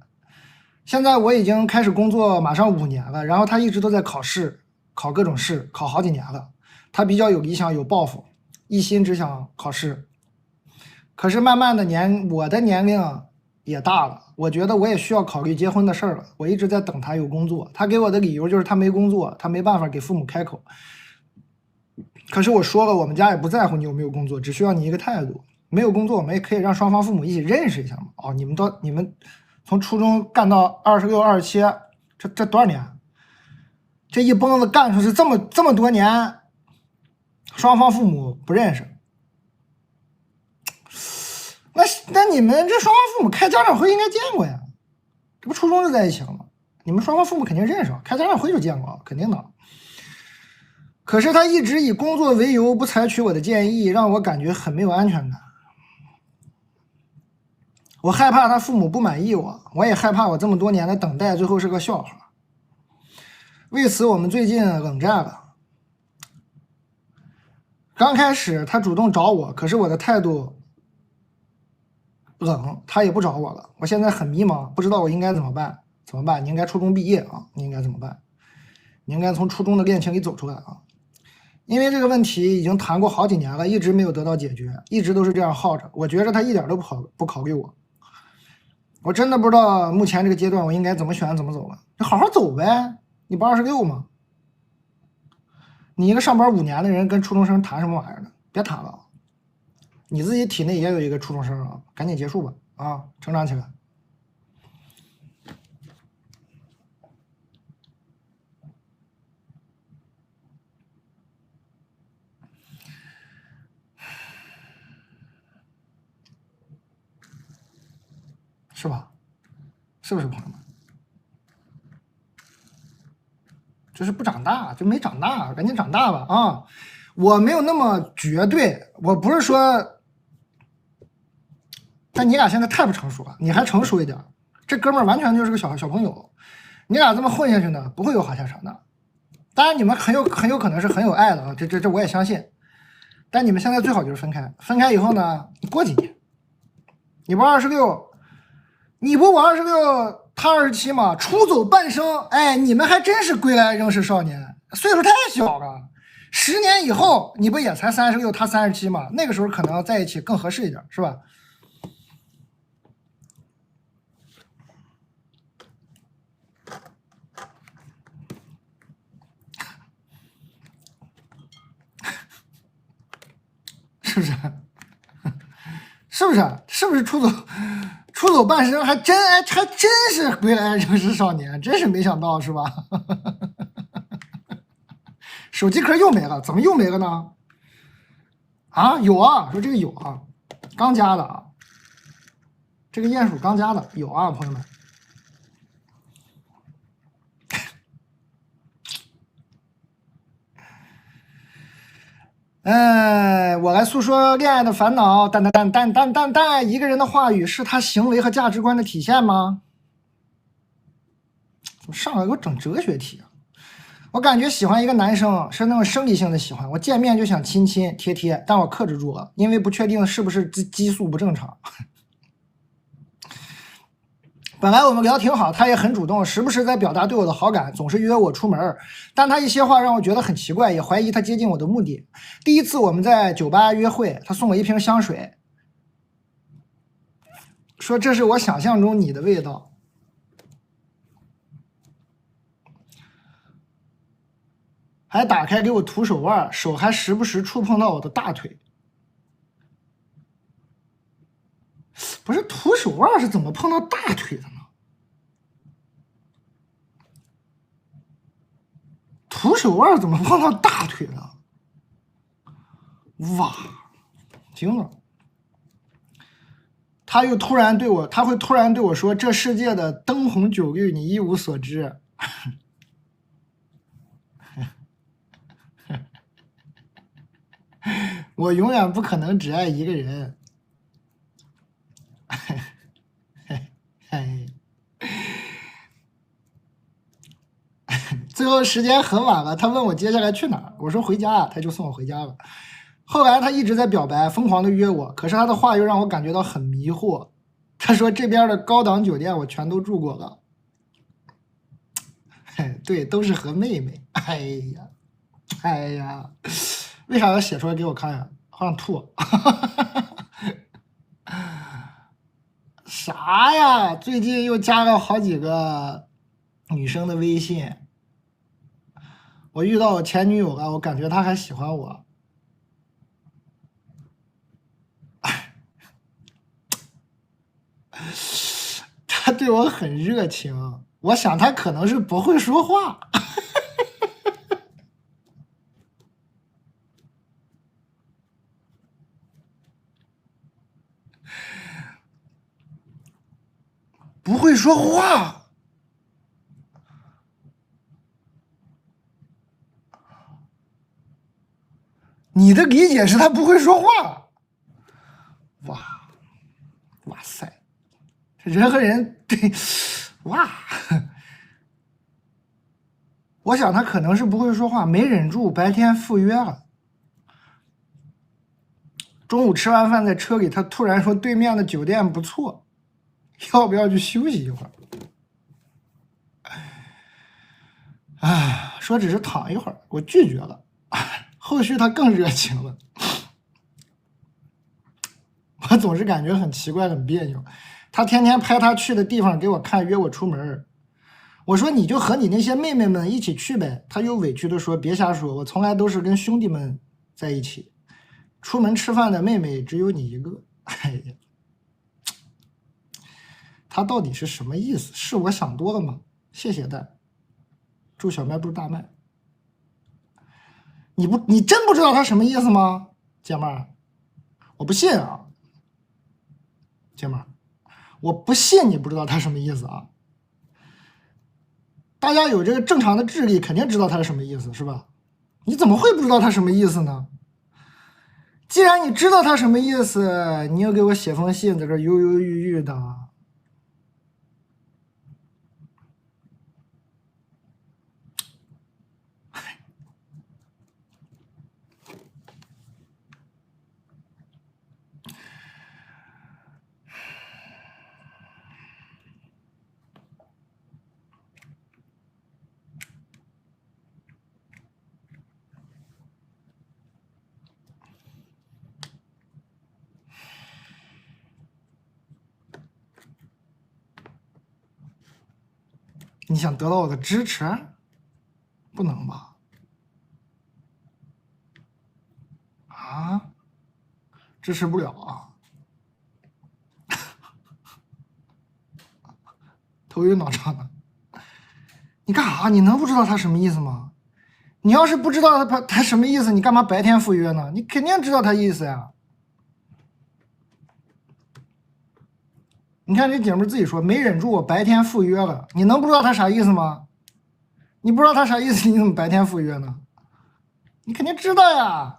现在我已经开始工作，马上5年了，然后他一直都在考试，考各种试，考好几年了。他比较有理想，有抱负，一心只想考试。可是慢慢的我的年龄也大了，我觉得我也需要考虑结婚的事儿了。我一直在等他有工作，他给我的理由就是他没工作，他没办法给父母开口。可是我说了，我们家也不在乎你有没有工作，只需要你一个态度。没有工作，我们也可以让双方父母一起认识一下嘛。哦，你们从初中干到26、27，这多少年？这一蹦子干出去这么多年，双方父母不认识。那你们这双方父母开家长会应该见过呀，这不初中就在一起了吗？你们双方父母肯定认识，开家长会就见过，肯定的。可是他一直以工作为由不采取我的建议，让我感觉很没有安全感。我害怕他父母不满意我也害怕我这么多年的等待最后是个笑话。为此我们最近冷战了。刚开始他主动找我，可是我的态度冷，他也不找我了。我现在很迷茫，不知道我应该怎么办。怎么办？你应该初中毕业啊，你应该怎么办？你应该从初中的恋情里走出来啊。因为这个问题已经谈过好几年了，一直没有得到解决，一直都是这样耗着。我觉着他一点都不考虑我。我真的不知道目前这个阶段我应该怎么选怎么走了。你好好走呗，你不26吗？你一个上班5年的人跟初中生谈什么玩意儿呢？别谈了，你自己体内也有一个初中生啊，赶紧结束吧啊，成长起来。是吧？是不是朋友们？就是不长大，就没长大，赶紧长大吧啊！我没有那么绝对，我不是说，但你俩现在太不成熟了，你还成熟一点。这哥们儿完全就是个小朋友，你俩这么混下去呢，不会有好下场的。当然，你们很有可能是很有爱的啊，这我也相信。但你们现在最好就是分开，分开以后呢，你过几年，你不26，你不我26，他27嘛，出走半生，哎，你们还真是归来仍是少年，岁数太小了。10年以后，你不也才36，他37嘛？那个时候可能在一起更合适一点，是吧？是不是？是不是？是不是出走半生还真是归来仍是少年，真是没想到是吧？手机壳又没了，怎么又没了呢？啊，有啊，说这个有啊，刚加的啊，这个鼹鼠刚加的有啊，朋友们。我来诉说恋爱的烦恼。但，一个人的话语是他行为和价值观的体现吗？怎么上来给我整哲学题啊？我感觉喜欢一个男生是那种生理性的喜欢，我见面就想亲亲贴贴，但我克制住了，因为不确定是不是激素不正常。本来我们聊挺好，他也很主动，时不时在表达对我的好感，总是约我出门，但他一些话让我觉得很奇怪，也怀疑他接近我的目的。第一次我们在酒吧约会，他送我一瓶香水，说这是我想象中你的味道。还打开给我涂手腕，手还时不时触碰到我的大腿。不是涂手腕是怎么碰到大腿的呢？涂手腕怎么碰到大腿的？哇，惊了！他会突然对我说：“这世界的灯红酒绿，你一无所知。”我永远不可能只爱一个人。最后时间很晚了，他问我接下来去哪儿，我说回家，他就送我回家了。后来他一直在表白，疯狂的约我，可是他的话又让我感觉到很迷惑。他说这边的高档酒店我全都住过了，对，都是和妹妹。哎呀，为啥要写出来给我看呀？好想吐。啥呀？最近又加了好几个女生的微信。我遇到我前女友了，我感觉她还喜欢我。她对我很热情，我想她可能是不会说话。不会说话。你的理解是他不会说话？哇塞，人和人对，哇！我想他可能是不会说话，没忍住，白天赴约了。中午吃完饭在车里，他突然说对面的酒店不错，要不要去休息一会儿？说只是躺一会儿，我拒绝了。后续他更热情了，我总是感觉很奇怪很别扭。他天天拍他去的地方给我看，约我出门。我说你就和你那些妹妹们一起去呗。他又委屈的说别瞎说，我从来都是跟兄弟们在一起，出门吃饭的妹妹只有你一个。哎呀，他到底是什么意思？是我想多了吗？谢谢蛋，祝小卖部大卖。你真不知道他什么意思吗，姐妹儿？我不信啊，姐妹儿，我不信你不知道他什么意思啊！大家有这个正常的智力，肯定知道他是什么意思，是吧？你怎么会不知道他什么意思呢？既然你知道他什么意思，你又给我写封信，在这犹犹豫豫的。你想得到我的支持？不能吧？啊？支持不了啊。头晕脑胀的，你干啥？你能不知道他什么意思吗？你要是不知道他什么意思，你干嘛白天赴约呢？你肯定知道他意思呀。你看这姐们自己说没忍住，我白天赴约了。你能不知道他啥意思吗？你不知道他啥意思，你怎么白天赴约呢？你肯定知道呀，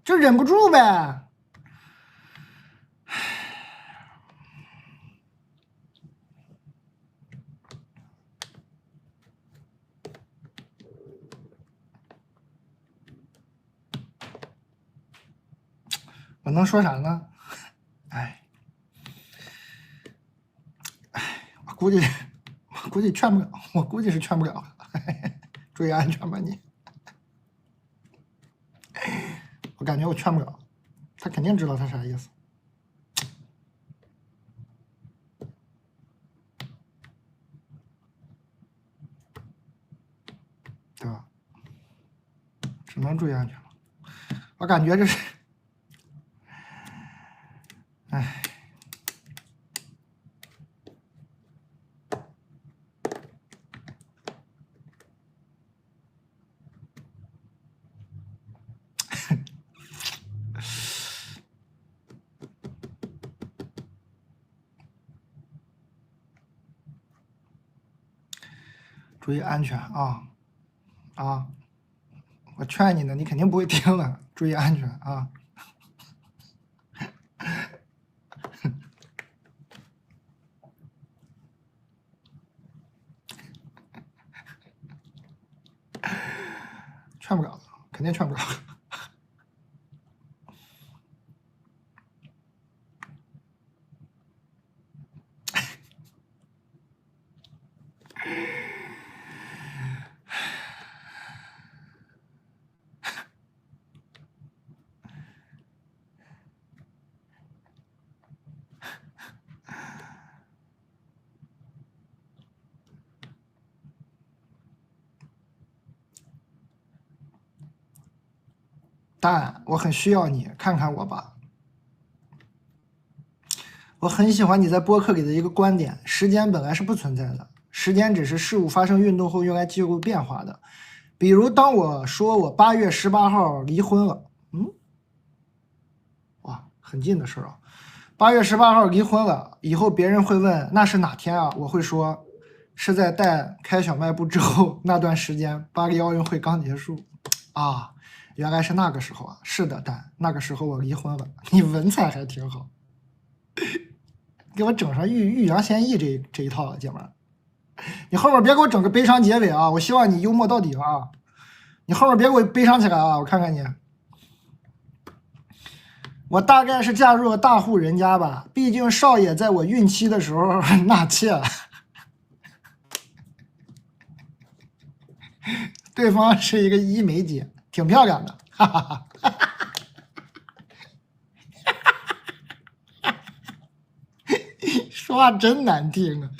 就忍不住呗。我能说啥呢？我估计劝不了，我估计是劝不了。注意安全吧你。我感觉我劝不了，他肯定知道他啥意思。对吧？只能注意安全了。我感觉这是，哎。注意安全啊！啊，我劝你呢，你肯定不会听的。注意安全啊！劝不了，肯定劝不了。但我很需要你，看看我吧。我很喜欢你在播客里的一个观点：时间本来是不存在的，时间只是事物发生运动后用来记录变化的。比如，当我说我8月18号离婚了，哇，很近的事啊。8月18号离婚了，以后别人会问那是哪天啊？我会说是在带开小卖部之后那段时间，巴黎奥运会刚结束啊。原来是那个时候啊！是的，但那个时候我离婚了。你文采还挺好，给我整上欲扬先抑这一套啊，姐们儿！你后面别给我整个悲伤结尾啊！我希望你幽默到底啊！你后面别给我悲伤起来啊！我看看你，我大概是嫁入了大户人家吧，毕竟少爷在我孕期的时候纳妾了。对方是一个医美姐。挺漂亮的，哈哈哈！说话真难听啊！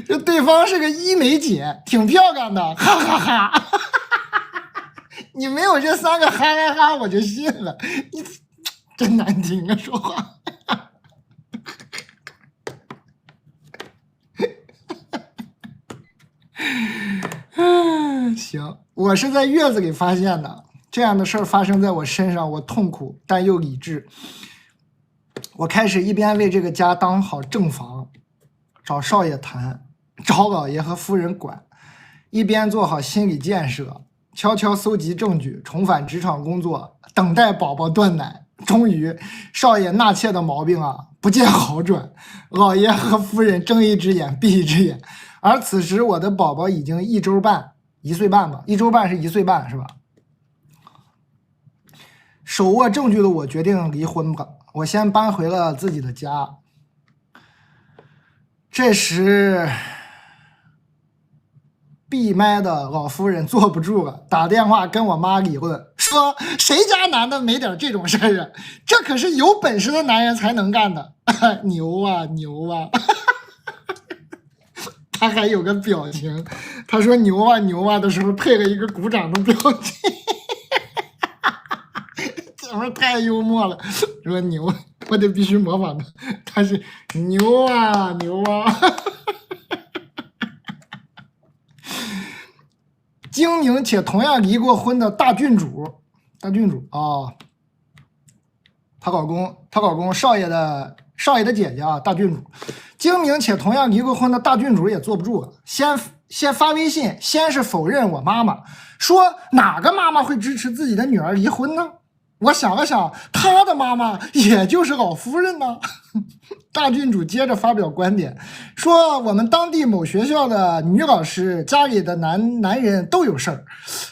这对方是个医美姐，挺漂亮的，哈哈哈！你没有这3个哈哈哈，我就信了。你真难听啊，说话。行，我是在月子里发现的。这样的事儿发生在我身上，我痛苦但又理智。我开始一边为这个家当好正房，找少爷谈，找老爷和夫人管，一边做好心理建设，悄悄搜集证据，重返职场工作，等待宝宝断奶。终于，少爷纳妾的毛病啊不见好转，老爷和夫人睁一只眼闭一只眼。而此时，我的宝宝已经1周半，1岁半吧，1周半是1岁半是吧？手握证据的我决定离婚吧，我先搬回了自己的家。这时闭麦的老夫人坐不住了，打电话跟我妈理论，说谁家男的没点这种事儿啊？这可是有本事的男人才能干的。牛啊牛啊！他还有个表情，他说牛啊牛啊的时候配了一个鼓掌的表情。姐们太幽默了，说牛，我得必须模仿他，他是牛啊牛啊。精明且同样离过婚的大郡主哦，她老公少爷的姐姐啊，大郡主，精明且同样离过婚的大郡主也坐不住了，先发微信，先是否认我妈妈，说哪个妈妈会支持自己的女儿离婚呢？我想了想，她的妈妈也就是老夫人呢。大郡主接着发表观点，说我们当地某学校的女老师家里的男人都有事儿，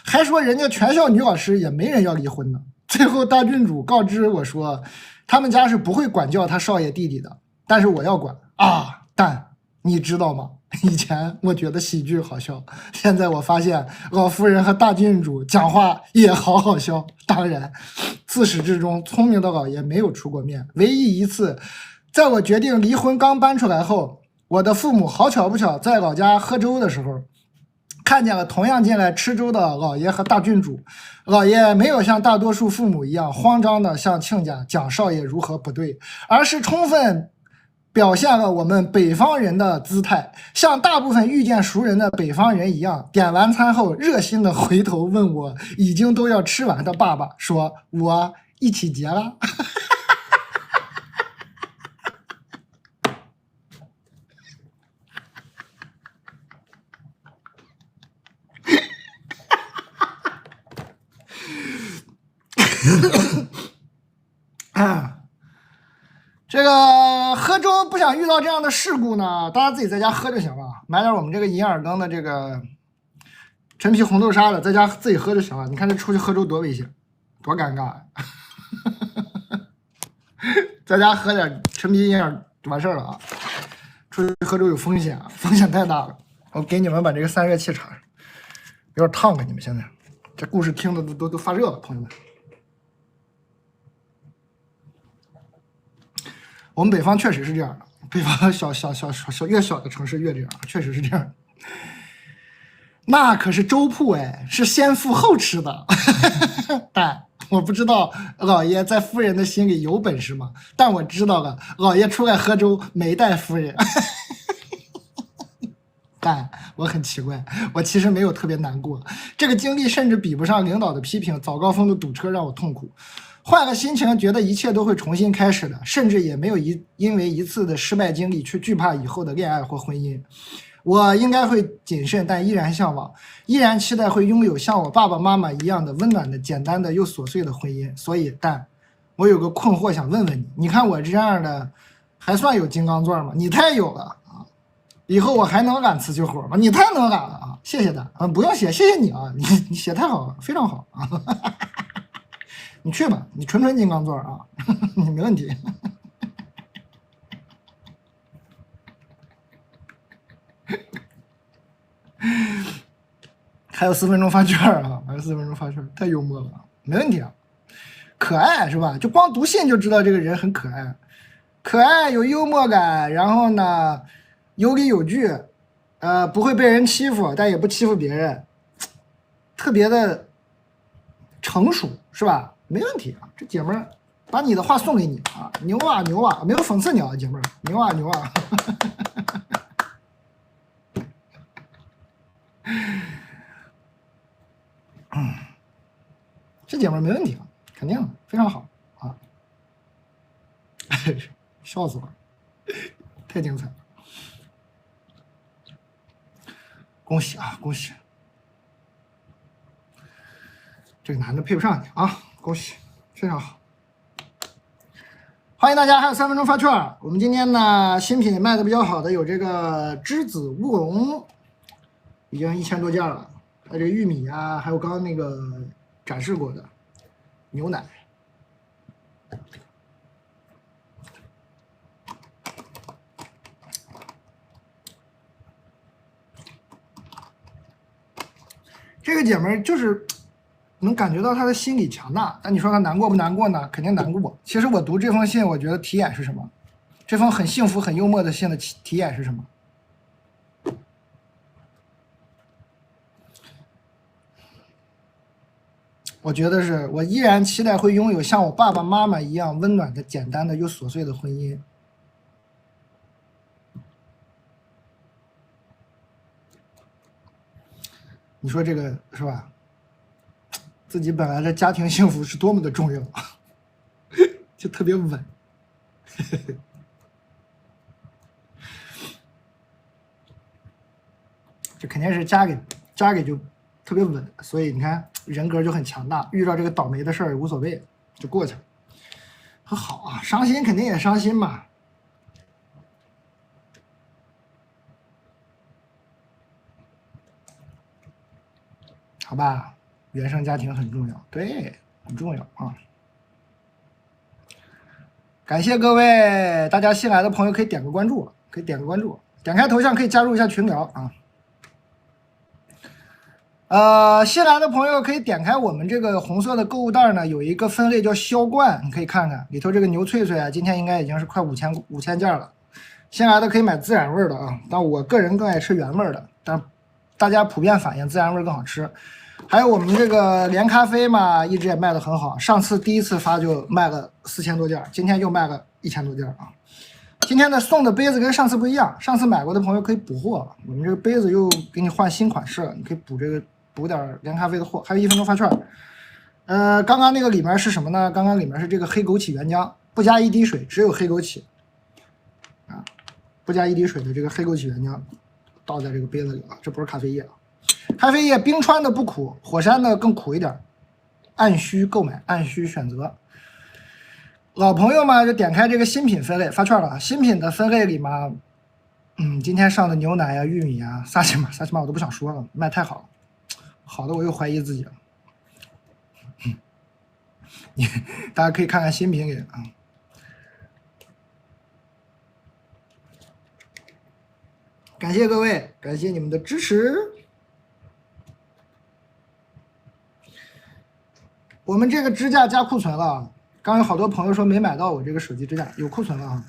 还说人家全校女老师也没人要离婚呢。最后大郡主告知我说，他们家是不会管教他少爷弟弟的，但是我要管啊。但你知道吗？以前我觉得喜剧好笑，现在我发现老夫人和大郡主讲话也好笑。当然，自始至终聪明的老爷没有出过面，唯一一次，在我决定离婚刚搬出来后，我的父母好巧不巧在老家喝粥的时候，看见了同样进来吃粥的老爷和大郡主。老爷没有像大多数父母一样慌张的向亲家讲少爷如何不对，而是充分表现了我们北方人的姿态，像大部分遇见熟人的北方人一样，点完餐后热心的回头问我已经都要吃完的爸爸，说我一起结了。这个喝粥不想遇到这样的事故呢，大家自己在家喝就行了，买点我们这个银耳羹的这个陈皮红豆沙的，在家自己喝就行了。你看这出去喝粥多危险，多尴尬呀！在家喝点陈皮银耳就完事儿了啊。出去喝粥有风险啊，风险太大了。我给你们把这个散热器插上，有点烫了。你们现在这故事听的都发热了，朋友们。我们北方确实是这样的，北方越小的城市越这样，确实是这样。那可是粥铺哎，是先付后吃的。但我不知道老爷在夫人的心里有本事吗？但我知道了，老爷出来喝粥没带夫人。但我很奇怪，我其实没有特别难过，这个经历甚至比不上领导的批评，早高峰的堵车让我痛苦。换个心情，觉得一切都会重新开始的，甚至也没有因为一次的失败经历去惧怕以后的恋爱或婚姻。我应该会谨慎，但依然向往，依然期待会拥有像我爸爸妈妈一样的温暖的、简单的又琐碎的婚姻。所以，但我有个困惑想问问你，你看我这样的还算有金刚钻吗？你太有了啊！以后我还能揽瓷器活吗？你太能揽了啊！谢谢的啊，不用谢，谢谢你啊，你写太好了，非常好啊。你去吧，你纯金刚钻啊，你没问题。还有4分钟发券啊，还有4分钟发券，太幽默了，没问题啊，可爱是吧？就光读信就知道这个人很可爱，可爱有幽默感，然后呢有理有据，不会被人欺负，但也不欺负别人，特别的成熟是吧？没问题啊，这姐们儿把你的话送给你啊，牛啊牛啊，没有讽刺你啊，姐们儿，牛啊牛啊。这姐们儿没问题啊，肯定非常好啊。笑死我了，太精彩了，恭喜啊恭喜，这个男的配不上你啊，恭喜，非常好。欢迎大家，还有3分钟发券。我们今天呢，新品卖的比较好的有这个栀子乌龙，已经1000多件了。还有这个玉米啊，还有刚刚那个展示过的牛奶。这个姐们儿就是能感觉到她的心理强大，但你说她难过不难过呢？肯定难过。其实我读这封信，我觉得题眼是什么？这封很幸福、很幽默的信的题眼是什么？我觉得是我依然期待会拥有像我爸爸妈妈一样温暖的、简单的又琐碎的婚姻。你说这个是吧？自己本来的家庭幸福是多么的重要，就特别稳。这肯定是家给就特别稳，所以你看人格就很强大，遇到这个倒霉的事儿无所谓，就过去了。很好啊，伤心肯定也伤心嘛。好吧，原生家庭很重要，对，很重要啊。感谢各位，大家新来的朋友可以点个关注，点开头像可以加入一下群聊啊。新来的朋友可以点开我们这个红色的购物袋呢，有一个分类叫销冠，你可以看看里头这个牛脆脆啊，今天应该已经是快5000件了。新来的可以买孜然味的啊，但我个人更爱吃原味的，但大家普遍反映孜然味更好吃。还有我们这个连咖啡嘛，一直也卖的很好，上次第一次发就卖了4000多件，今天又卖了1000多件啊。今天的送的杯子跟上次不一样，上次买过的朋友可以补货，我们这个杯子又给你换新款式了，你可以补点连咖啡的货，还有1分钟发券。刚刚那个里面是什么呢？刚刚里面是这个黑枸杞原浆，不加一滴水，只有黑枸杞啊，不加一滴水的这个黑枸杞原浆倒在这个杯子里了，这不是咖啡液啊。咖啡液冰川的不苦，火山的更苦一点，按需购买，按需选择。老朋友嘛，就点开这个新品分类发券了。新品的分类里嘛，今天上的牛奶呀、玉米啊、萨琪玛我都不想说了，卖太好了，好的我又怀疑自己了。大家可以看看新品给啊。感谢各位，感谢你们的支持。我们这个支架加库存了，刚有好多朋友说没买到我这个手机支架，有库存了啊，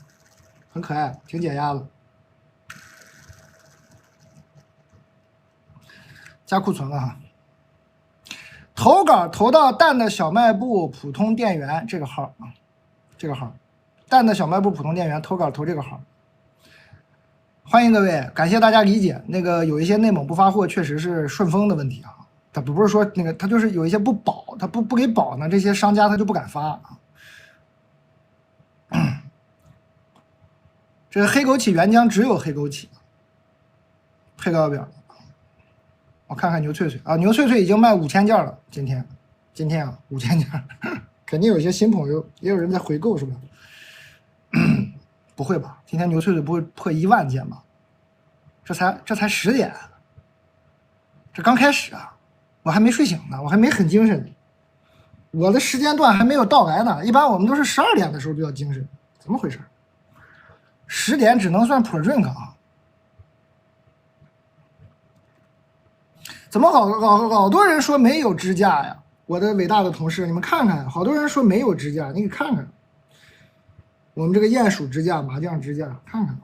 很可爱，挺解压的。加库存了哈。投稿投到蛋的小卖部普通店员这个号啊，这个号，蛋的小卖部普通店员投稿投这个号。欢迎各位，感谢大家理解。那个有一些内蒙不发货，确实是顺丰的问题啊。他不是说那个，他就是有一些不保，他不给保呢，这些商家他就不敢发啊。这个黑枸杞原浆只有黑枸杞，配告表。我看看牛脆脆啊，牛脆脆已经卖5000件了，今天啊5000件，肯定有些新朋友，也有人在回购是吧？不会吧？今天牛脆脆不会破10000件吧？这才10点，这刚开始啊，我还没睡醒呢，我还没很精神，我的时间段还没有到来呢。一般我们都是12点的时候比较精神，怎么回事？10点只能算 pro drink 啊。怎么好多人说没有支架呀？我的伟大的同事，你们看看，好多人说没有支架，你给看看，我们这个鼹鼠支架、麻将支架，看看，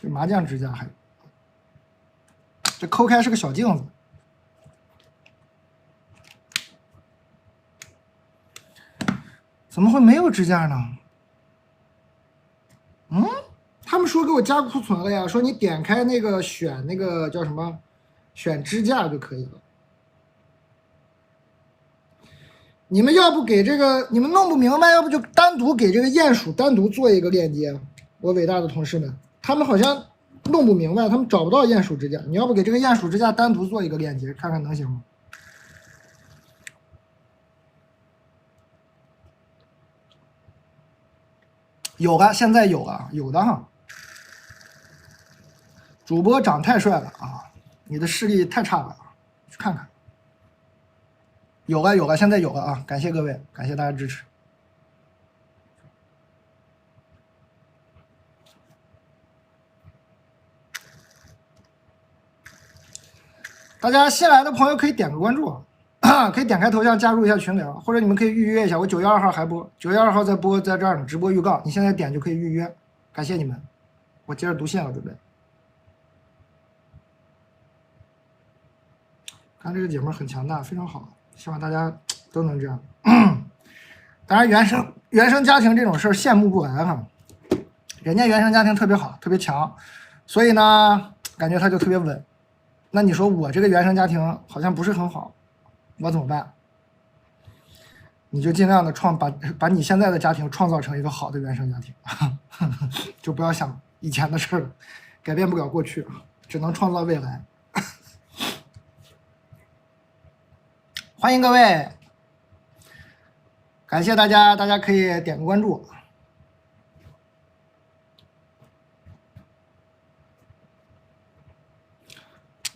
这麻将支架还有，这抠开是个小镜子，怎么会没有支架呢？他们说给我加库存了呀，说你点开那个选那个叫什么？选支架就可以了。你们要不给这个，你们弄不明白，要不就单独给这个鼹鼠单独做一个链接。我伟大的同事们，他们好像弄不明白，他们找不到鼹鼠支架。你要不给这个鼹鼠支架单独做一个链接，看看能行吗？有了，现在有了，有的哈。主播长太帅了啊！你的视力太差了，去看看。有了，现在有了啊！感谢各位，感谢大家支持。大家新来的朋友可以点个关注，可以点开头像加入一下群聊，或者你们可以预约一下，我9月2号还播，9月2号再播，在这儿呢，直播预告，你现在点就可以预约。感谢你们，我接着读信了，准备。看这个姐妹很强大，非常好。希望大家都能这样。当然，原生家庭这种事儿羡慕不来哈，人家原生家庭特别好，特别强，所以呢，感觉他就特别稳。那你说我这个原生家庭好像不是很好，我怎么办？你就尽量的把你现在的家庭创造成一个好的原生家庭，就不要想以前的事儿了，改变不了过去，只能创造未来。欢迎各位，感谢大家，大家可以点个关注。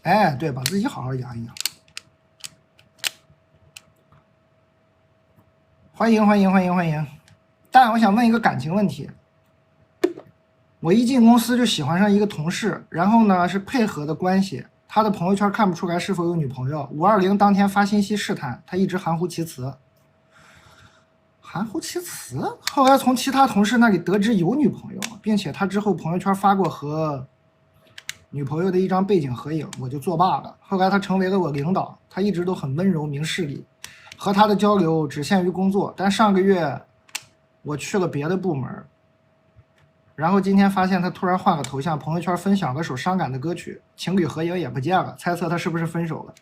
哎，对，把自己好好养一养。欢迎！但我想问一个感情问题。我一进公司就喜欢上一个同事，然后呢是配合的关系，他的朋友圈看不出来是否有女朋友。520当天发信息试探，他一直含糊其辞。后来从其他同事那里得知有女朋友，并且他之后朋友圈发过和女朋友的一张背景合影，我就作罢了。后来他成为了我领导，他一直都很温柔明事理，和他的交流只限于工作。但上个月我去了别的部门，然后今天发现他突然换了头像，朋友圈分享了首伤感的歌曲，情侣合影也不见了，猜测他是不是分手了。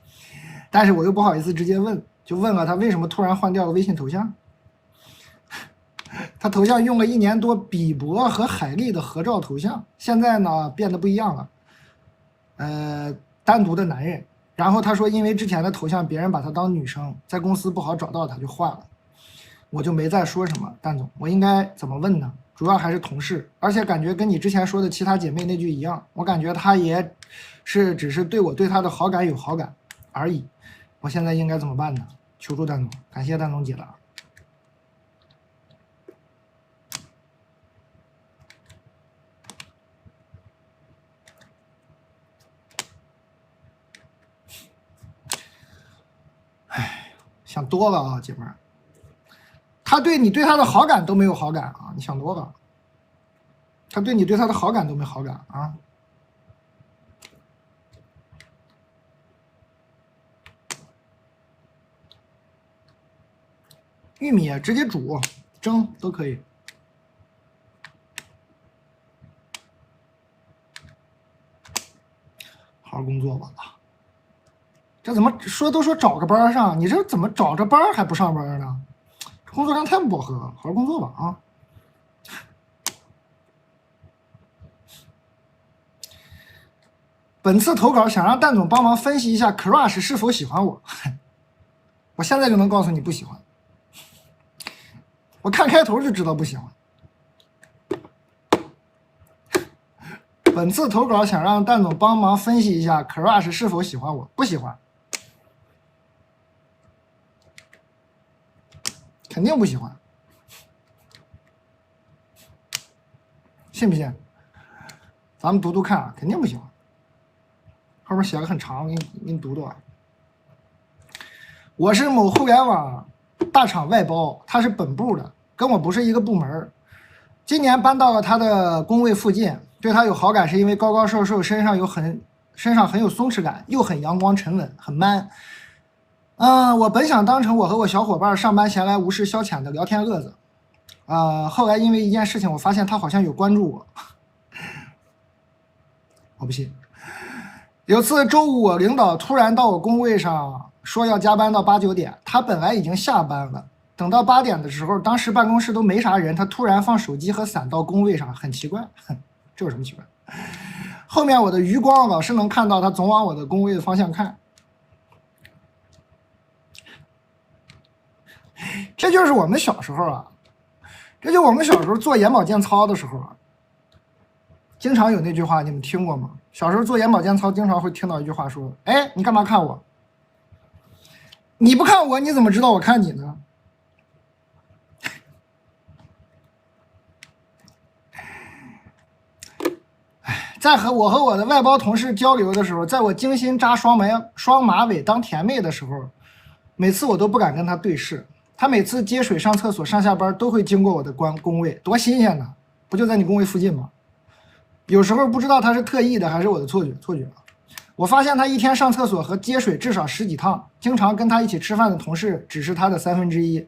但是我又不好意思直接问，就问了他为什么突然换掉了微信头像。他头像用了1年多比伯和海莉的合照头像，现在呢变得不一样了，单独的男人。然后他说因为之前的头像别人把他当女生，在公司不好找到他就换了。我就没再说什么。蛋总，我应该怎么问呢？主要还是同事，而且感觉跟你之前说的其他姐妹那句一样，我感觉他也是只是对我对他的好感有好感而已。我现在应该怎么办呢？求助蛋总，感谢蛋总解答。想多了啊，姐妹儿，他对你对他的好感都没有好感啊，你想多了。他对你对他的好感都没好感啊。玉米直接煮、蒸都可以。好好工作吧。这怎么说都说找个班上，你这怎么找着班还不上班呢？工作量太不饱和了，好好工作吧啊！本次投稿想让蛋总帮忙分析一下 Crush 是否喜欢我，我现在就能告诉你不喜欢，我看开头就知道不喜欢。本次投稿想让蛋总帮忙分析一下 Crush 是否喜欢我，不喜欢。肯定不喜欢，信不信？咱们读读看啊，肯定不喜欢。后面写的很长，我给你读读啊。我是某互联网大厂外包，他是本部的，跟我不是一个部门。今年搬到了他的工位附近，对他有好感是因为高高瘦瘦，身上很有松弛感，又很阳光沉稳，很 man。我本想当成我和我小伙伴上班闲来无事消遣的聊天乐子，后来因为一件事情，我发现他好像有关注我，我不信。有次周五，我领导突然到我工位上说要加班到8、9点，他本来已经下班了，等到8点的时候，当时办公室都没啥人，他突然放手机和伞到工位上，很奇怪，这有什么奇怪？后面我的余光老是能看到他总往我的工位的方向看。这就是我们小时候啊，这就我们小时候做眼保健操的时候啊，经常有那句话，你们听过吗？小时候做眼保健操，经常会听到一句话说：“哎，你干嘛看我？你不看我，你怎么知道我看你呢？”在和我的外包同事交流的时候，在我精心扎双马尾当甜妹的时候，每次我都不敢跟他对视。他每次接水上厕所上下班都会经过我的工位，多新鲜呢！不就在你工位附近吗？有时候不知道他是特意的还是我的错觉。我发现他一天上厕所和接水至少10几趟，经常跟他一起吃饭的同事只是他的1/3。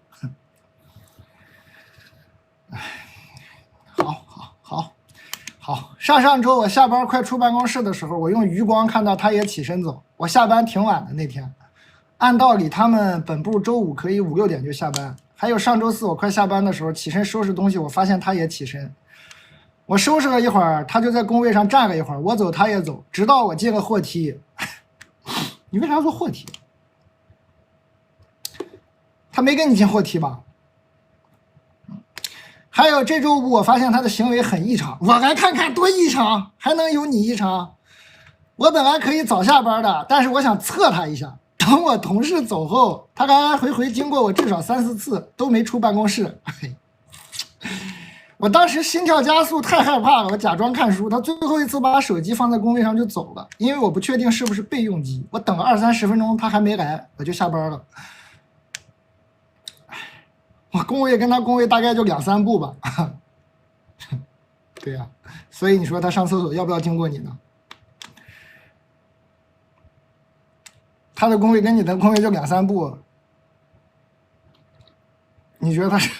好，上周我下班快出办公室的时候，我用余光看到他也起身走。我下班挺晚的那天，按道理他们本部周5可以5、6点就下班。还有上周4我快下班的时候起身收拾东西，我发现他也起身。我收拾了一会儿，他就在工位上站了一会儿，我走他也走，直到我进了货梯。你为啥要做货梯？他没跟你进货梯吧？还有这周5我发现他的行为很异常，我来看看多异常，还能有你异常？我本来可以早下班的，但是我想测他一下。等我同事走后，他来来回回经过我至少3、4次都没出办公室。我当时心跳加速，太害怕了，我假装看书。他最后一次把手机放在工位上就走了，因为我不确定是不是备用机。我等了20、30分钟，他还没来，我就下班了。我工位跟他工位大概就2、3步吧。对呀，所以你说他上厕所要不要经过你呢？他的工位跟你的工位就2、3步，你觉得他是？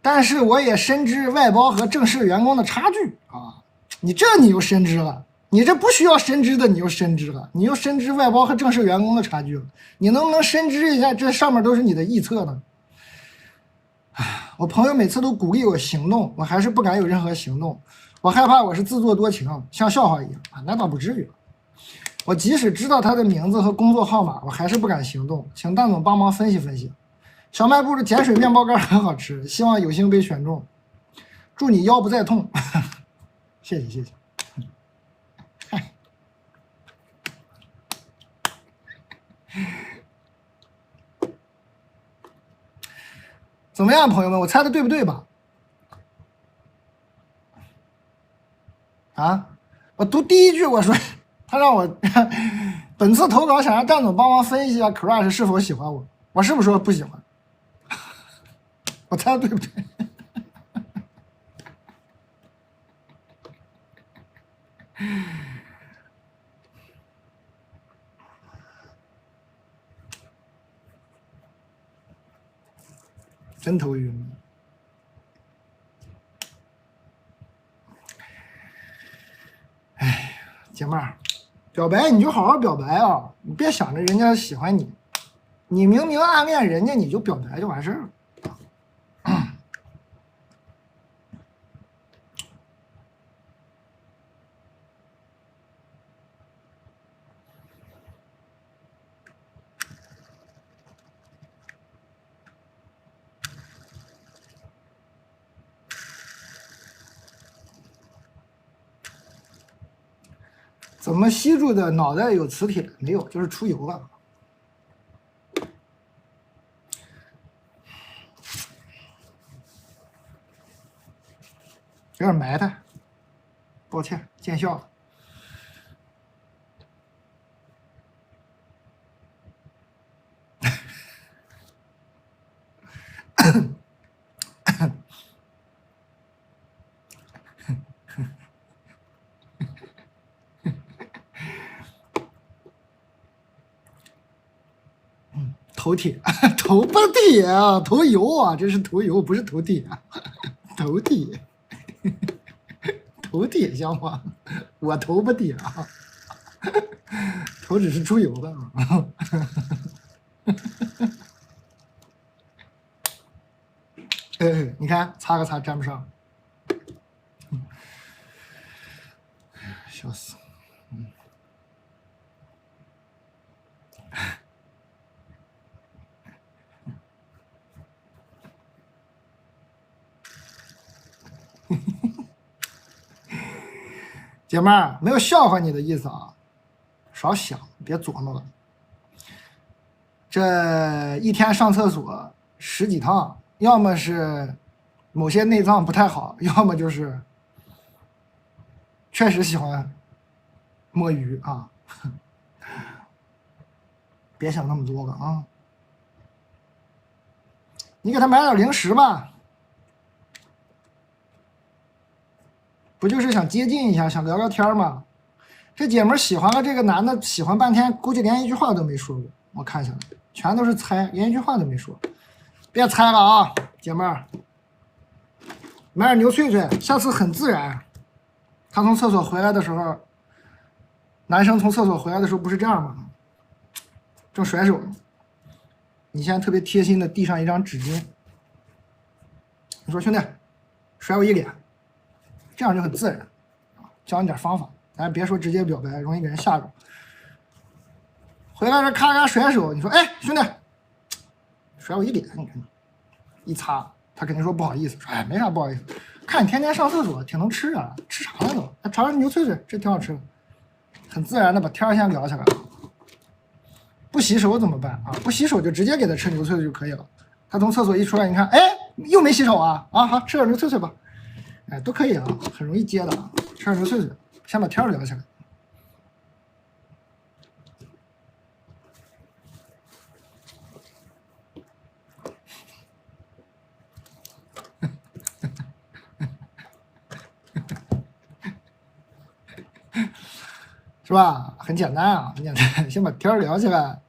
但是我也深知外包和正式员工的差距啊！你又深知了，你这不需要深知的你又深知了，你又深知外包和正式员工的差距了，你能不能深知一下这上面都是你的臆测呢？我朋友每次都鼓励我行动，我还是不敢有任何行动，我害怕我是自作多情，像笑话一样啊，那倒不至于。我即使知道他的名字和工作号码，我还是不敢行动，请蛋总帮忙分析分析。小卖部的碱水面包干很好吃，希望有幸被选中，祝你腰不再痛。谢谢。怎么样，朋友们，我猜的对不对吧？啊，我读第一句我说他让我本次投稿想让蛋总帮忙分析一下 Crush 是否喜欢我，我是不是说不喜欢？我猜的对不对？真头晕。哎，姐妹儿，表白你就好好表白啊，你别想着人家喜欢你，你明明暗恋人家，你就表白就完事儿了。怎么吸住的脑袋有磁铁？没有，就是出油了。有点埋汰，抱歉，见笑了。头铁，头不铁啊，头油啊，这是头油，不是头铁啊，头铁，头铁像话？我头不铁啊，头只是出油的啊。你看，擦个擦沾不上，笑死。姐妹儿，没有笑话你的意思啊，少想，别琢磨了。这一天上厕所10几趟，要么是某些内脏不太好，要么就是确实喜欢摸鱼啊。别想那么多了啊，你给他买点零食吧。不就是想接近一下，想聊聊天吗？这姐们喜欢了这个男的，喜欢半天，估计连一句话都没说过。我看下来，全都是猜，连一句话都没说。别猜了啊，姐妹儿，买点牛脆脆，下次很自然。他从厕所回来的时候，男生从厕所回来的时候不是这样吗？正甩手呢，你现在特别贴心的递上一张纸巾，你说兄弟，甩我一脸，这样就很自然。教你点方法。咱别说直接表白，容易给人吓着。回来这咔咔甩手，你说哎兄弟，甩我一脸，你看一擦，他肯定说不好意思，说哎没啥不好意思，看你天天上厕所挺能吃啊，吃啥了都？还尝尝牛脆脆，这挺好吃的，很自然的把天儿先聊起来了。不洗手怎么办啊？不洗手就直接给他吃牛脆脆就可以了。他从厕所一出来，你看，哎又没洗手啊啊好，吃点牛脆脆吧，哎都可以啊，很容易接的啊，吃点牛脆脆。先把天儿聊起来。是吧？很简单啊，很简单，先把天儿聊起来。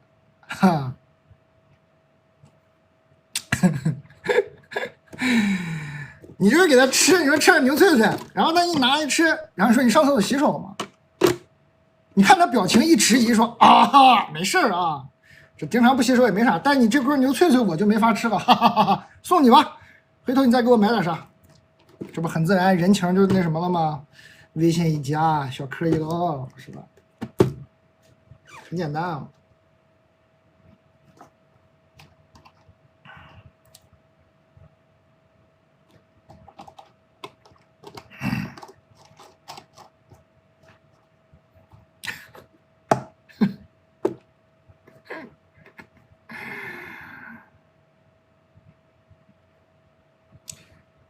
哈，你就是给他吃，你说吃点牛脆脆，然后他一拿一吃，然后说你上厕所洗手了吗？你看他表情一迟疑，说啊哈，没事儿啊，这经常不洗手也没啥，但你这根牛脆脆我就没法吃了，哈哈哈哈，送你吧，回头你再给我买点啥，这不很自然，人情就那什么了吗？微信一加，小嗑一唠，是吧？很简单啊。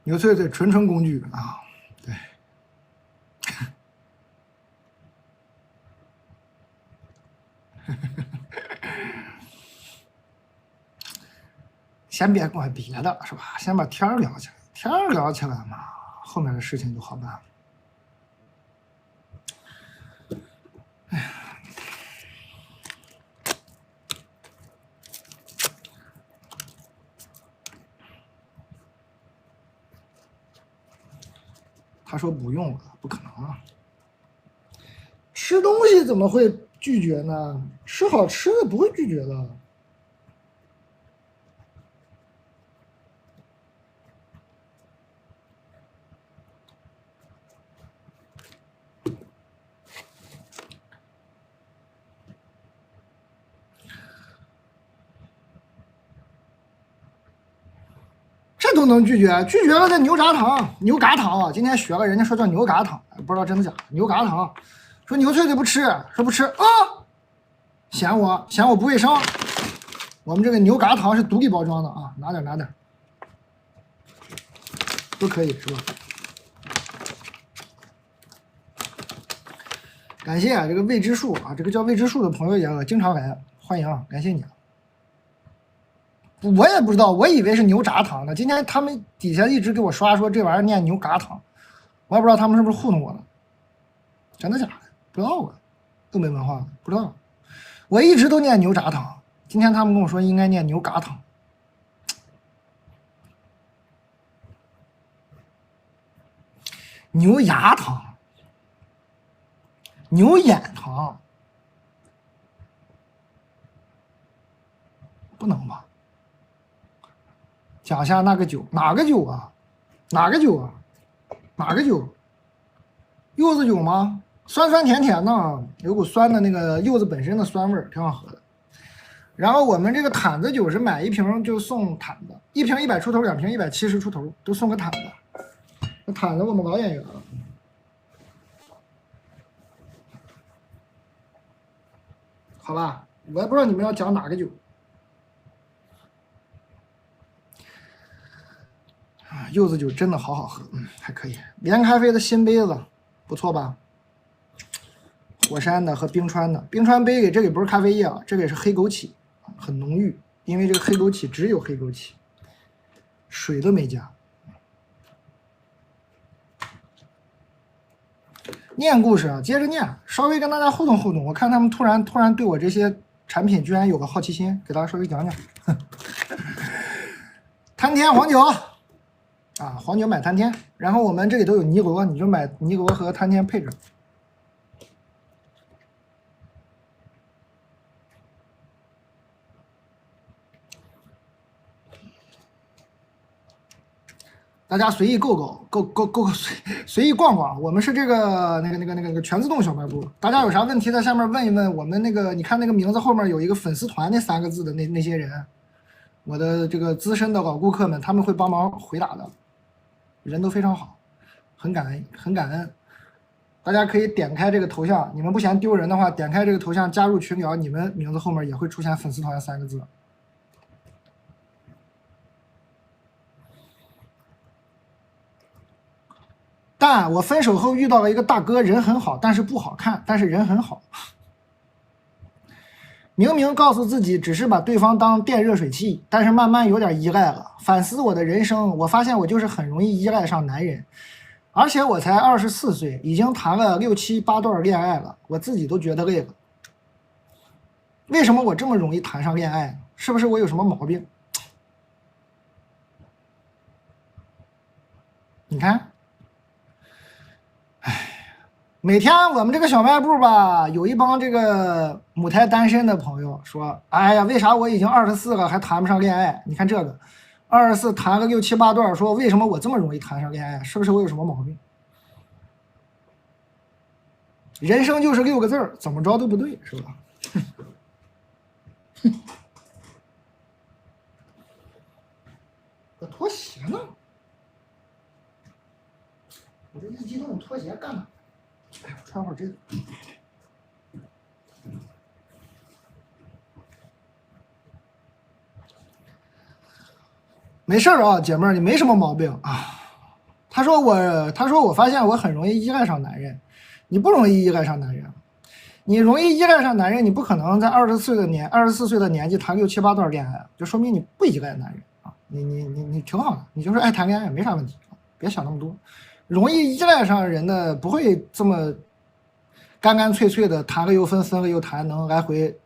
牛脆脆纯工具啊，对。先别管别的是吧？先把天儿聊起来，天儿聊起来嘛，后面的事情就好办了。哎呀，他说不用了，不可能啊！吃东西怎么会拒绝呢？吃好吃的不会拒绝的。这都能拒绝？拒绝了这牛轧糖、牛轧糖啊！今天学了，人家说叫牛轧糖，不知道真的假的。牛轧糖，说牛脆脆不吃，说不吃啊，嫌我不卫生。我们这个牛轧糖是独立包装的啊，拿点，都可以是吧？感谢这个未知数啊，这个叫未知数的朋友也经常来，欢迎啊，感谢你啊。我也不知道，我以为是牛轧糖呢。今天他们底下一直给我刷说这玩意儿念牛轧糖，我也不知道他们是不是糊弄我了，真的假的？不知道啊，都没文化，不知道。我一直都念牛轧糖，今天他们跟我说应该念牛轧糖。牛轧糖，牛眼糖，不能吧？讲一下那个酒，哪个酒啊？哪个酒啊？哪个酒？柚子酒吗？酸酸甜甜的，有股酸的那个柚子本身的酸味儿，挺好喝的。然后我们这个毯子酒是买一瓶就送毯子，一瓶100出头，两瓶170出头，都送个毯子。那毯子我们老演员了，好吧？我也不知道你们要讲哪个酒。柚子酒真的好好喝，还可以。连咖啡的新杯子，不错吧？火山的和冰川的，冰川杯给这个不是咖啡液啊，这个也是黑枸杞，很浓郁，因为这个黑枸杞只有黑枸杞，水都没加。念故事啊，接着念，稍微跟大家互动互动。我看他们突然对我这些产品居然有个好奇心，给大家稍微讲讲。滩天黄酒啊，黄酒买滩天，然后我们这里都有尼罗，你就买尼罗和滩天配着。大家随意购随意逛逛。我们是这个那个全自动小卖部。大家有啥问题在下面问一问。我们那个你看那个名字后面有一个粉丝团那3个字的那些人，我的这个资深的老顾客们，他们会帮忙回答的，人都非常好，很感恩很感恩。大家可以点开这个头像，你们不嫌丢人的话，点开这个头像加入群聊，你们名字后面也会出现粉丝团3个字。但我分手后遇到了一个大哥，人很好，但是不好看，但是人很好。明明告诉自己只是把对方当电热水器，但是慢慢有点依赖了。反思我的人生，我发现我就是很容易依赖上男人，而且我才24岁，已经谈了6、7、8段恋爱了，我自己都觉得累了。为什么我这么容易谈上恋爱？是不是我有什么毛病？你看。每天我们这个小卖部吧，有一帮这个母胎单身的朋友说：“哎呀，为啥我已经24了还谈不上恋爱？你看这个，24谈个6、7、8段，说为什么我这么容易谈上恋爱？是不是我有什么毛病？人生就是6个字儿，怎么着都不对，是吧？”我拖鞋呢？我这一激动拖鞋干嘛？哎，我穿会儿这个。没事啊，姐妹儿，你没什么毛病啊。他说我发现我很容易依赖上男人，你不容易依赖上男人，你容易依赖上男人，你不可能在24岁的年纪谈6、7、8段恋爱，就说明你不依赖男人啊，你挺好的，你就是爱谈恋爱没啥问题，别想那么多。容易依赖上人的不会这么干干脆脆的谈了又分，分了又谈，能来回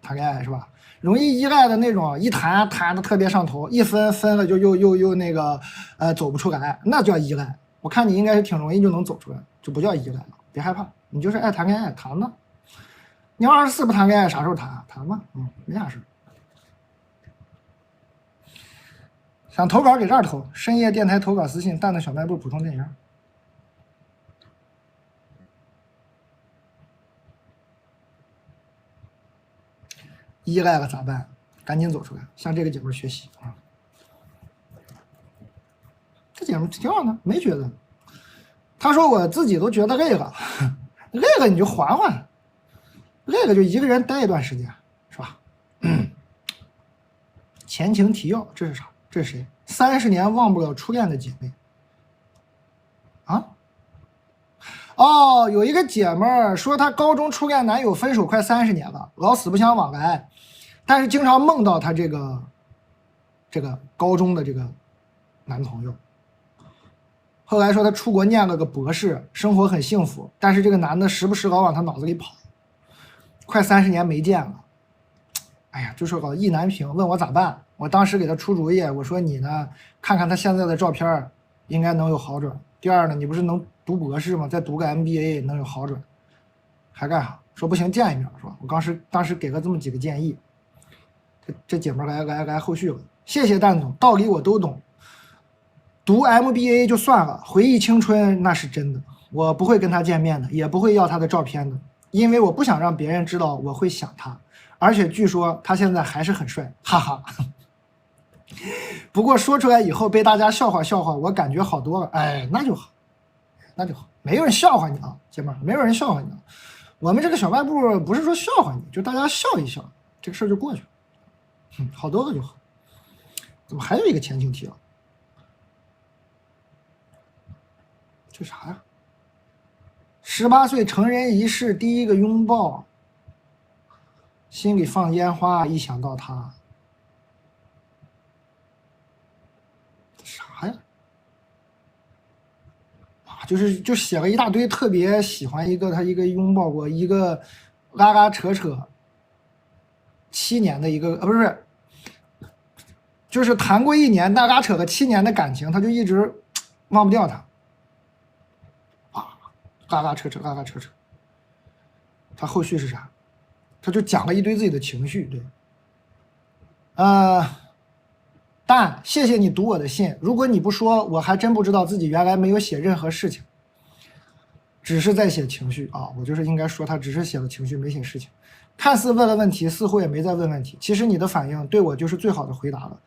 谈恋爱是吧？容易依赖的那种，一谈的特别上头，一分了就又那个走不出来，那叫依赖。我看你应该是挺容易就能走出来，就不叫依赖了，别害怕，你就是爱谈恋爱谈吧。你要24不谈恋爱，啥时候谈？谈吧，没啥事。想投稿给这儿投，深夜电台投稿私信，蛋蛋小卖部普通店员。依赖了咋办？赶紧走出来，向这个姐妹学习啊！这姐妹挺好的，没觉得。她说我自己都觉得累了，累了你就缓缓，累了就一个人待一段时间，是吧？前情提要，这是啥？这是谁？30年忘不了初恋的姐妹啊？哦，有一个姐妹儿说她高中初恋男友分手快30年了，老死不相往来，但是经常梦到她这个高中的这个男朋友。后来说她出国念了个博士，生活很幸福，但是这个男的时不时老往她脑子里跑，快30年没见了。哎呀，就是个意难平，问我咋办。我当时给他出主意，我说你呢，看看他现在的照片，应该能有好转。第二呢，你不是能读博士吗？再读个 MBA 能有好转，还干啥？说不行见一面是吧？我当时给了这么几个建议，这姐们来后续了。谢谢蛋总，道理我都懂。读 MBA 就算了，回忆青春那是真的。我不会跟他见面的，也不会要他的照片的，因为我不想让别人知道我会想他。而且据说他现在还是很帅，哈哈。不过说出来以后被大家笑话，我感觉好多了。哎，那就好，那就好，没有人笑话你啊，姐妹儿，没有人笑话你啊。我们这个小卖部不是说笑话你，就大家笑一笑，这个事儿就过去了。好多个就好。怎么还有一个前情提要？这啥呀？18岁成人仪式第一个拥抱。心里放烟花，一想到他，啥呀？妈就写了一大堆，特别喜欢他一个拥抱过一个拉拉扯扯7年的一个不是，就是谈过1年拉拉扯个7年的感情，他就一直忘不掉他拉拉扯扯拉拉扯扯。他后续是啥？他就讲了一堆自己的情绪，对。但谢谢你读我的信，如果你不说，我还真不知道自己原来没有写任何事情，只是在写情绪啊。我就是应该说他只是写了情绪，没写事情。看似问了问题，似乎也没在问问题。其实你的反应对我就是最好的回答了。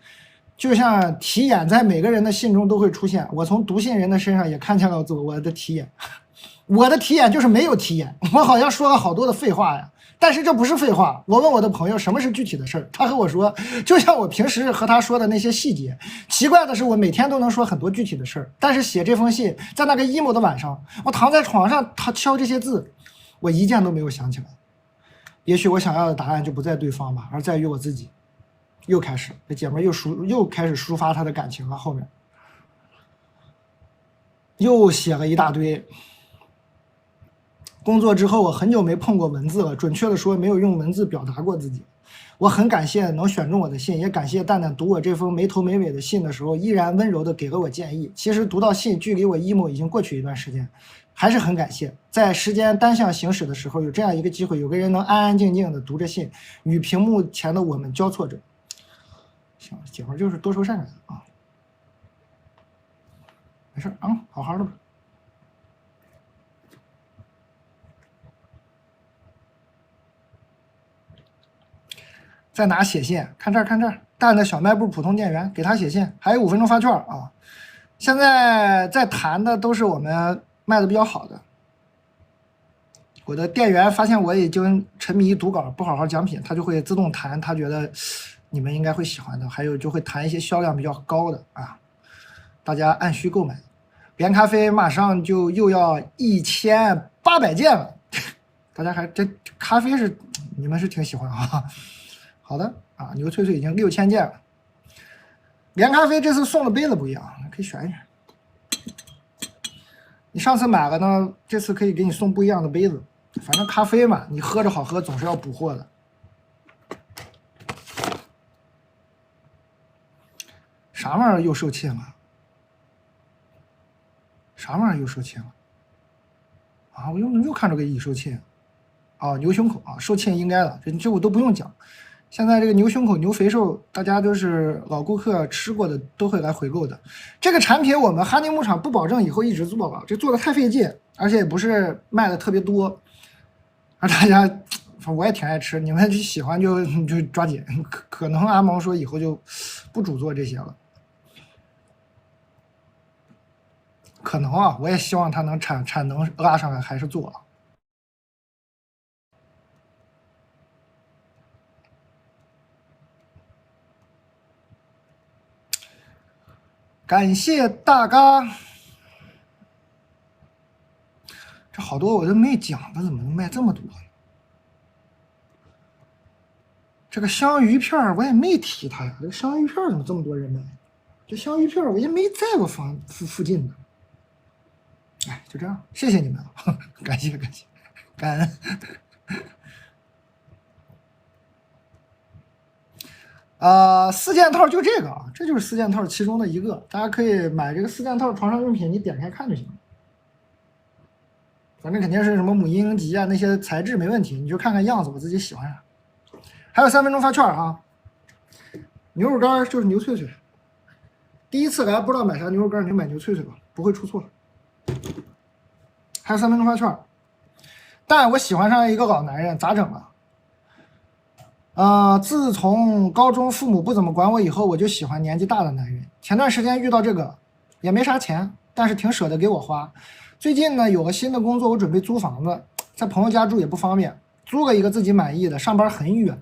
就像题眼在每个人的信中都会出现，我从读信人的身上也看见了我的题眼。我的题眼就是没有题眼，我好像说了好多的废话呀。但是这不是废话，我问我的朋友什么是具体的事儿，他和我说，就像我平时和他说的那些细节。奇怪的是，我每天都能说很多具体的事儿，但是写这封信，在那个 emo 的晚上，我躺在床上，他敲这些字，我一件都没有想起来。也许我想要的答案就不在对方吧，而在于我自己。又开始，这姐妹又开始抒发她的感情了，后面又写了一大堆。工作之后，我很久没碰过文字了，准确的说，没有用文字表达过自己。我很感谢能选中我的信，也感谢蛋蛋读我这封没头没尾的信的时候，依然温柔的给了我建议。其实读到信，距离我 emo 已经过去一段时间，还是很感谢，在时间单向行驶的时候，有这样一个机会，有个人能安安静静的读着信，与屏幕前的我们交错着。行，姐妹就是多愁善感啊，没事啊，好好的吧。在哪写信？看这儿，看这儿，蛋的小卖部普通店员给他写信，还有5分钟发券啊！现在在谈的都是我们卖的比较好的。我的店员发现我已经沉迷读稿，不好好讲品，他就会自动谈，他觉得你们应该会喜欢的，还有就会谈一些销量比较高的啊，大家按需购买。连咖啡马上就又要1800件了，大家还这咖啡是你们是挺喜欢啊。好的啊，牛脆脆已经6000件了。连咖啡这次送的杯子不一样，可以选一选。你上次买了呢，这次可以给你送不一样的杯子。反正咖啡嘛，你喝着好喝，总是要补货的。啥玩意儿又售罄了？啥玩意儿又售罄了？啊，我又看着个已售罄。啊，牛胸口啊，售罄应该的，这我都不用讲。现在这个牛胸口、牛肥瘦，大家都是老顾客吃过的，都会来回购的。这个产品我们哈尼牧场不保证以后一直做了，这做的太费劲，而且也不是卖的特别多。而大家，我也挺爱吃，你们喜欢就抓紧。可能阿毛说以后就不主做这些了。可能啊，我也希望它能产能拉上来，还是做。感谢大嘎，这好多我都没讲的，怎么能卖这么多？这个香鱼片我也没提它呀，这个香鱼片怎么这么多人买？这香鱼片我也没在过附近呢。哎，就这样，谢谢你们啊，感谢感恩。4件套就这个啊，这就是4件套其中的一个，大家可以买这个4件套床上用品，你点开看就行了。反正肯定是什么母婴级啊，那些材质没问题，你就看看样子，我自己喜欢啥。还有3分钟发券啊！牛肉干就是牛脆脆，第一次来不知道买啥牛肉干，你就买牛脆脆吧，不会出错。还有3分钟发券，但我喜欢上一个老男人，咋整啊？自从高中父母不怎么管我以后，我就喜欢年纪大的男人。前段时间遇到这个，也没啥钱，但是挺舍得给我花。最近呢，有个新的工作，我准备租房子，在朋友家住也不方便，租了一个自己满意的，上班很远。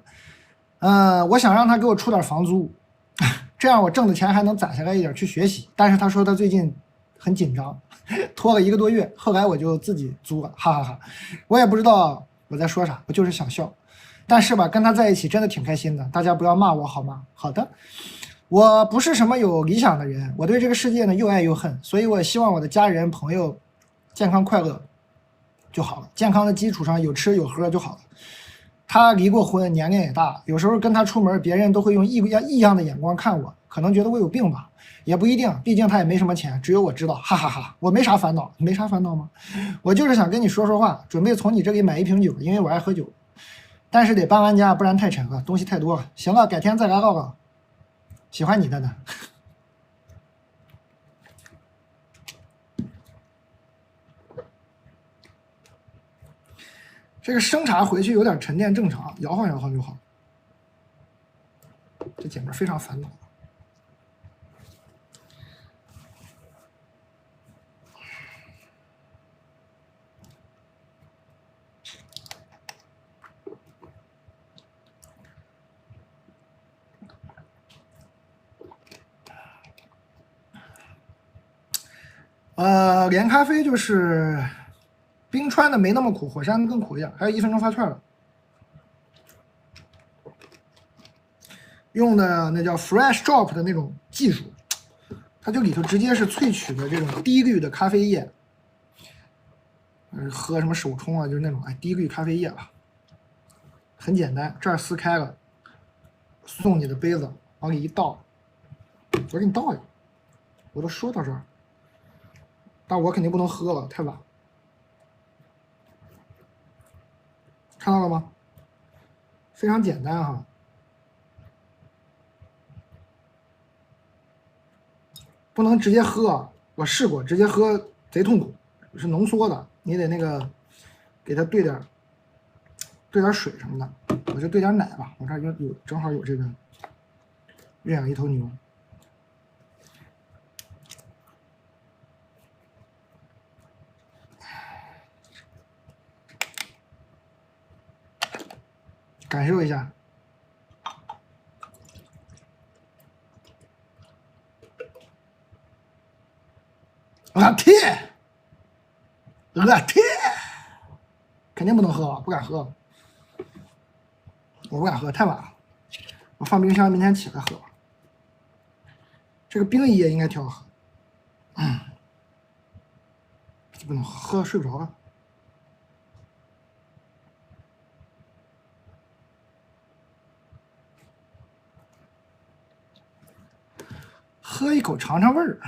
我想让他给我出点房租，这样我挣的钱还能攒下来一点去学习。但是他说他最近很紧张，拖了1个多月，后来我就自己租了，哈哈哈。我也不知道我在说啥，我就是想笑。但是吧，跟他在一起真的挺开心的，大家不要骂我好吗？好的，我不是什么有理想的人，我对这个世界呢又爱又恨，所以我希望我的家人朋友健康快乐就好了，健康的基础上有吃有喝就好了。他离过婚，年龄也大，有时候跟他出门，别人都会用异样的眼光看我，可能觉得我有病吧，也不一定，毕竟他也没什么钱，只有我知道，哈哈哈，我没啥烦恼，没啥烦恼吗？我就是想跟你说说话，准备从你这里买一瓶酒，因为我爱喝酒，但是得搬完家，不然太沉了，东西太多了。行了，改天再来唠唠。喜欢你的呢。这个生茶回去有点沉淀正常，摇晃摇晃就好。这姐们非常烦恼。连咖啡就是冰川的没那么苦，火山更苦一点。还有1分钟发券了，用的那叫 Fresh Drop 的那种技术，它就里头直接是萃取的这种低滤的咖啡液，喝什么手冲啊，就是那种低滤咖啡液吧，很简单，这儿撕开了，送你的杯子往里一倒，我给你倒一个，我都说到这儿。但我肯定不能喝了，太晚。看到了吗？非常简单哈。不能直接喝，我试过，直接喝贼痛苦，是浓缩的，你得那个给它兑点水什么的，我就兑点奶吧，我这儿正好有这个认养一头牛。感受一下，我天，肯定不能喝，不敢喝，我不敢喝，太晚了，我放冰箱，明天起来喝。这个冰饮也应该挺好喝，不能喝睡不着了。喝一口尝尝味儿，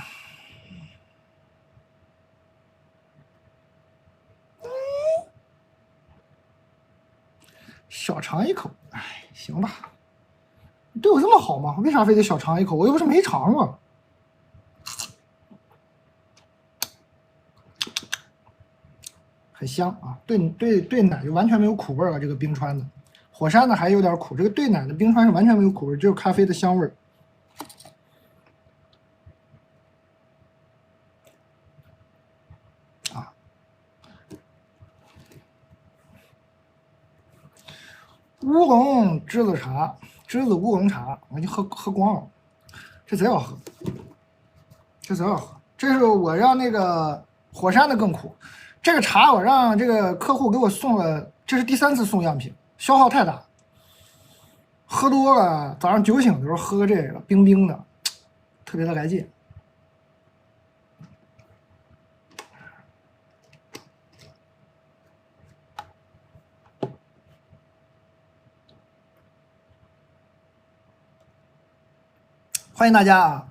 小尝一口，行吧。你对我这么好吗？为啥非得小尝一口？我又不是没尝过。很香啊，兑奶就完全没有苦味啊，这个冰川的，火山的还有点苦，这个兑奶的冰川是完全没有苦味，只有咖啡的香味儿。乌龙栀子茶，栀子乌龙茶，我已经喝光了，这贼好喝，这贼好喝。这是我让那个火山的更苦，这个茶我让这个客户给我送了，这是第3次送样品，消耗太大，喝多了，早上酒醒的时候喝这个冰冰的，特别的来劲。欢迎大家啊！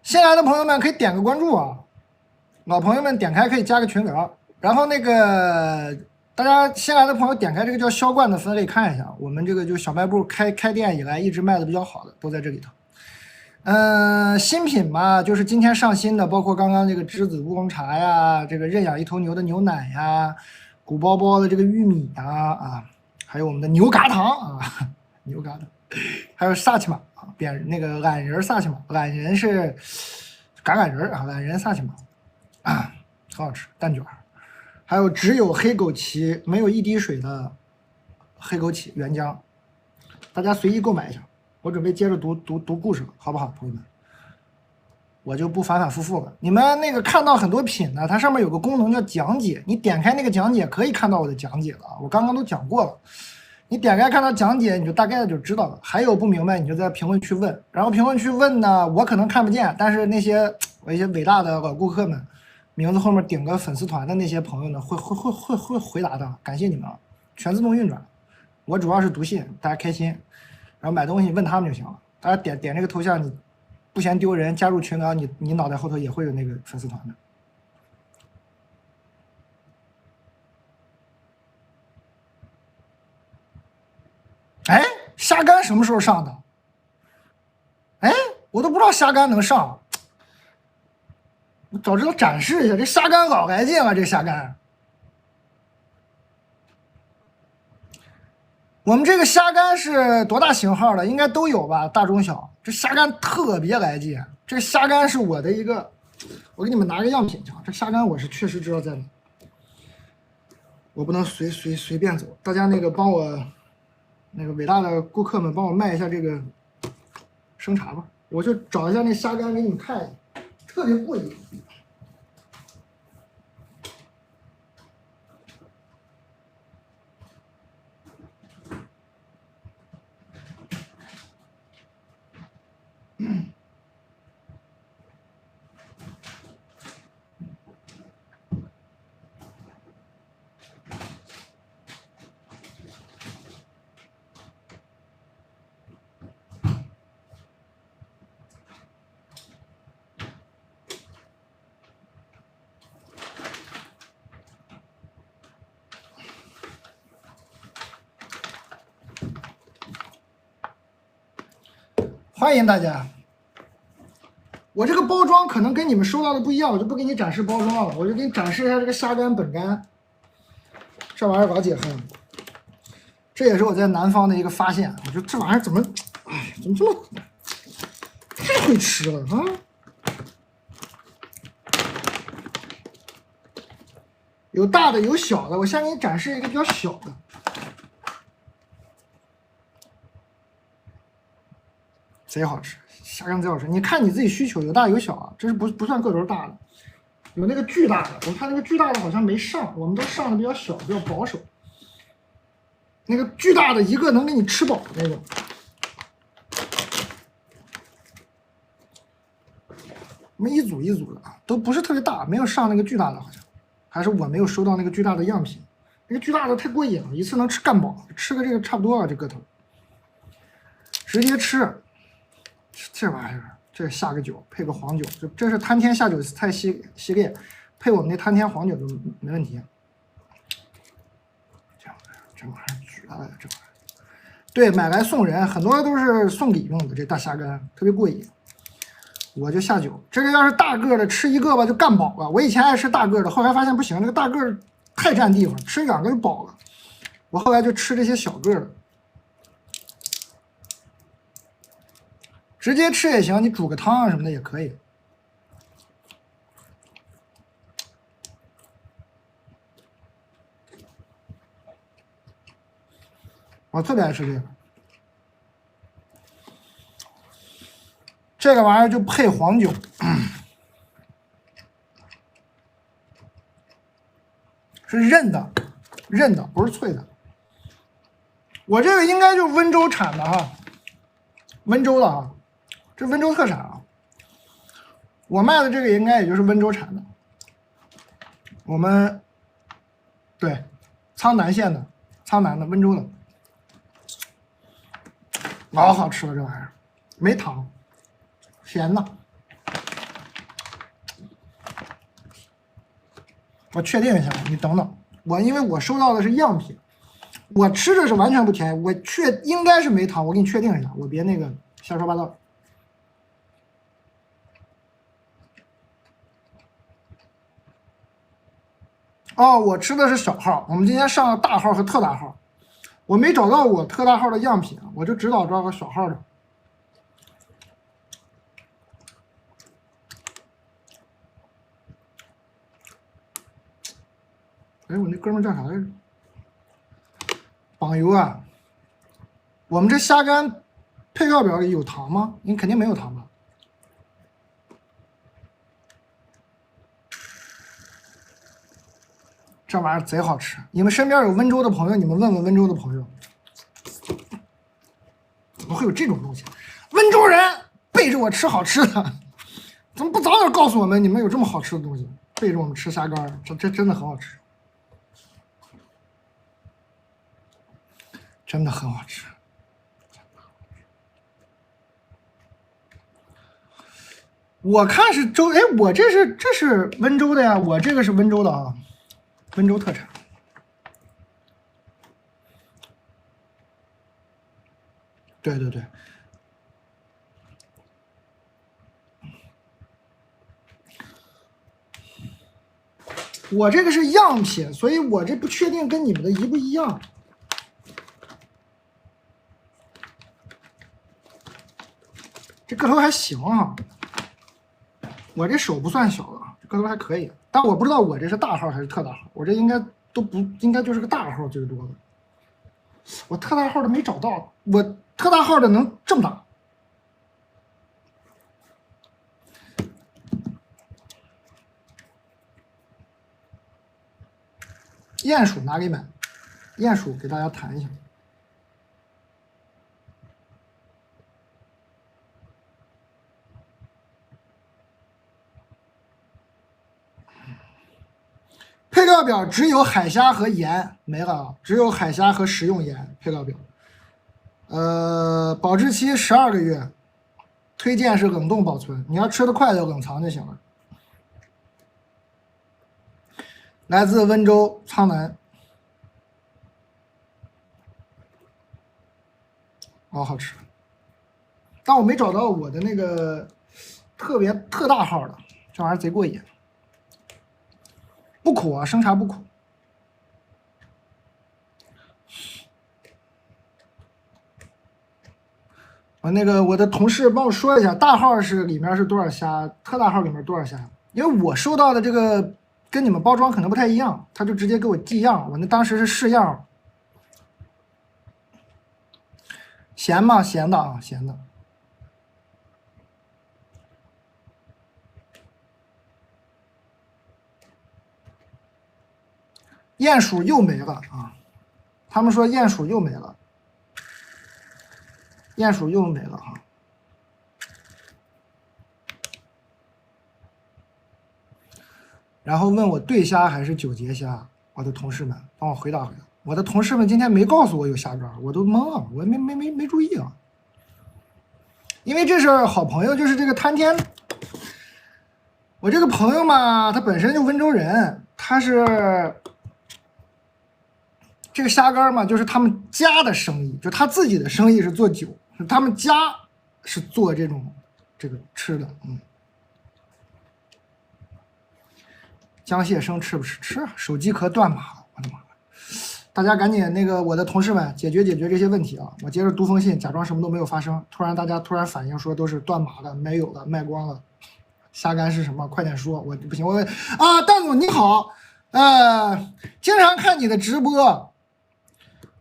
新来的朋友们可以点个关注啊，老朋友们点开可以加个群聊。然后那个大家新来的朋友点开这个叫销冠的分类看一下，我们这个就小卖部开店以来一直卖的比较好的都在这里头。新品嘛，就是今天上新的，包括刚刚这个栀子乌龙茶呀，这个认养一头牛的牛奶呀，鼓包包的这个玉米呀还有我们的牛轧糖啊，牛轧糖，还有萨琪玛。那个懒人萨琪玛，懒人是橄人啊，懒人萨琪玛很好吃，蛋卷。还有只有黑枸杞没有一滴水的黑枸杞原浆，大家随意购买一下。我准备接着读故事了，好不好，朋友们？我就不反反复复了。你们那个看到很多品呢，它上面有个功能叫讲解，你点开那个讲解可以看到我的讲解了，我刚刚都讲过了。你点开看到讲解，你就大概就知道了。还有不明白，你就在评论区问。然后评论区问呢，我可能看不见，但是那些我一些伟大的老顾客们名字后面顶个粉丝团的那些朋友呢，会回答的，感谢你们啊，全自动运转。我主要是读信，大家开心，然后买东西问他们就行了。大家点这个头像，你不嫌丢人，加入群聊，你脑袋后头也会有那个粉丝团的。哎，虾干什么时候上的？哎，我都不知道虾干能上。我早知道展示一下，这虾干老来劲了，这虾干。我们这个虾干是多大型号的？应该都有吧，大中小。这虾干特别来劲，这个虾干是我的一个，我给你们拿个样品去啊。这虾干我是确实知道在哪，我不能随便走。大家那个帮我，那个伟大的顾客们帮我卖一下这个生茶吧，我就找一下那虾干给你们看一下，特别过瘾。欢迎大家。我这个包装可能跟你们收到的不一样，我就不给你展示包装了，我就给你展示一下这个虾干本干。这玩意儿老解恨了，这也是我在南方的一个发现。我说这玩意儿怎么，哎，怎么这么太会吃了啊！有大的有小的，我先给你展示一个比较小的。贼好吃，虾干贼好吃。你看你自己需求，有大有小啊，这是不算个头大的，有那个巨大的，我看那个巨大的好像没上，我们都上的比较小，比较保守。那个巨大的一个能给你吃饱那种。我们一组一组的啊，都不是特别大，没有上那个巨大的，好像还是我没有收到那个巨大的样品。那个巨大的太过瘾了，一次能吃干饱，吃个这个差不多了，这个头，直接吃。这玩意儿，这下个酒配个黄酒，这是摊天下酒菜系列，配我们那摊天黄酒就没问题。这玩意儿绝了，这玩意儿。对，买来送人，很多都是送礼用的。这大虾干特别过瘾，我就下酒。这个要是大个的，吃一个吧就干饱了。我以前爱吃大个的，后来发现不行，这个大个太占地方，吃2个就饱了。我后来就吃这些小个的。直接吃也行，你煮个汤啊什么的也可以。我特别爱吃这个，这个玩意儿就配黄酒，是韧的，不是脆的。我这个应该就是温州产的哈，温州的哈。这温州特产啊，我卖的这个应该也就是温州产的。我们对苍南县的，苍南的温州的，老好吃了这玩意儿，没糖，咸的。我确定一下，你等等，因为我收到的是样品，我吃的是完全不甜，我应该是没糖，我给你确定一下，我别那个瞎说八道。哦，我吃的是小号，我们今天上了大号和特大号，我没找到我特大号的样品，我就只找着个小号的。哎，我那哥们叫啥来着？榜油啊！我们这虾干配料表里有糖吗？你肯定没有糖吧？这玩意儿贼好吃，你们身边有温州的朋友，你们问问温州的朋友，怎么会有这种东西？温州人背着我吃好吃的，怎么不早点告诉我们你们有这么好吃的东西？背着我们吃虾干，这真的很好吃，真的很好吃。我看是州，哎，我这是温州的呀，我这个是温州的啊，温州特产。对对对，我这个是样品，所以我这不确定跟你们的一不一样。这个头还行啊，我这手不算小的，这个头还可以，但我不知道我这是大号还是特大号，我这应该都不应该就是个大号最多的，我特大号的没找到，我特大号的能这么大。鼹鼠拿给买，鼹鼠给大家谈一下。配料表只有海虾和盐没了啊，只有海虾和食用盐配料表。保质期12个月，推荐是冷冻保存，你要吃得快就冷藏就行了。来自温州苍南，好吃，但我没找到我的那个特大号的，这玩意儿贼过瘾，不苦啊，生茶不苦。我的同事帮我说一下，大号是里面是多少虾，特大号里面多少虾？因为我收到的这个跟你们包装可能不太一样，他就直接给我寄样，我那当时是试样。咸吗？咸的啊，咸的。鼹鼠又没了啊！他们说鼹鼠又没了，鼹鼠又没了啊！然后问我对虾还是九节虾，我的同事们帮我回答回答。我的同事们今天没告诉我有虾干，我都懵了，我没注意啊。因为这是好朋友，就是这个滩天，我这个朋友嘛，他本身就温州人，他是这个虾干嘛，就是他们家的生意，就他自己的生意是做酒，他们家是做这个吃的，江蟹生吃不吃？吃啊！手机壳断码了，我的妈！大家赶紧我的同事们解决这些问题啊！我接着读封信，假装什么都没有发生。大家突然反应说都是断码的，没有了，卖光了。虾干是什么？快点说！我不行，蛋总你好，经常看你的直播，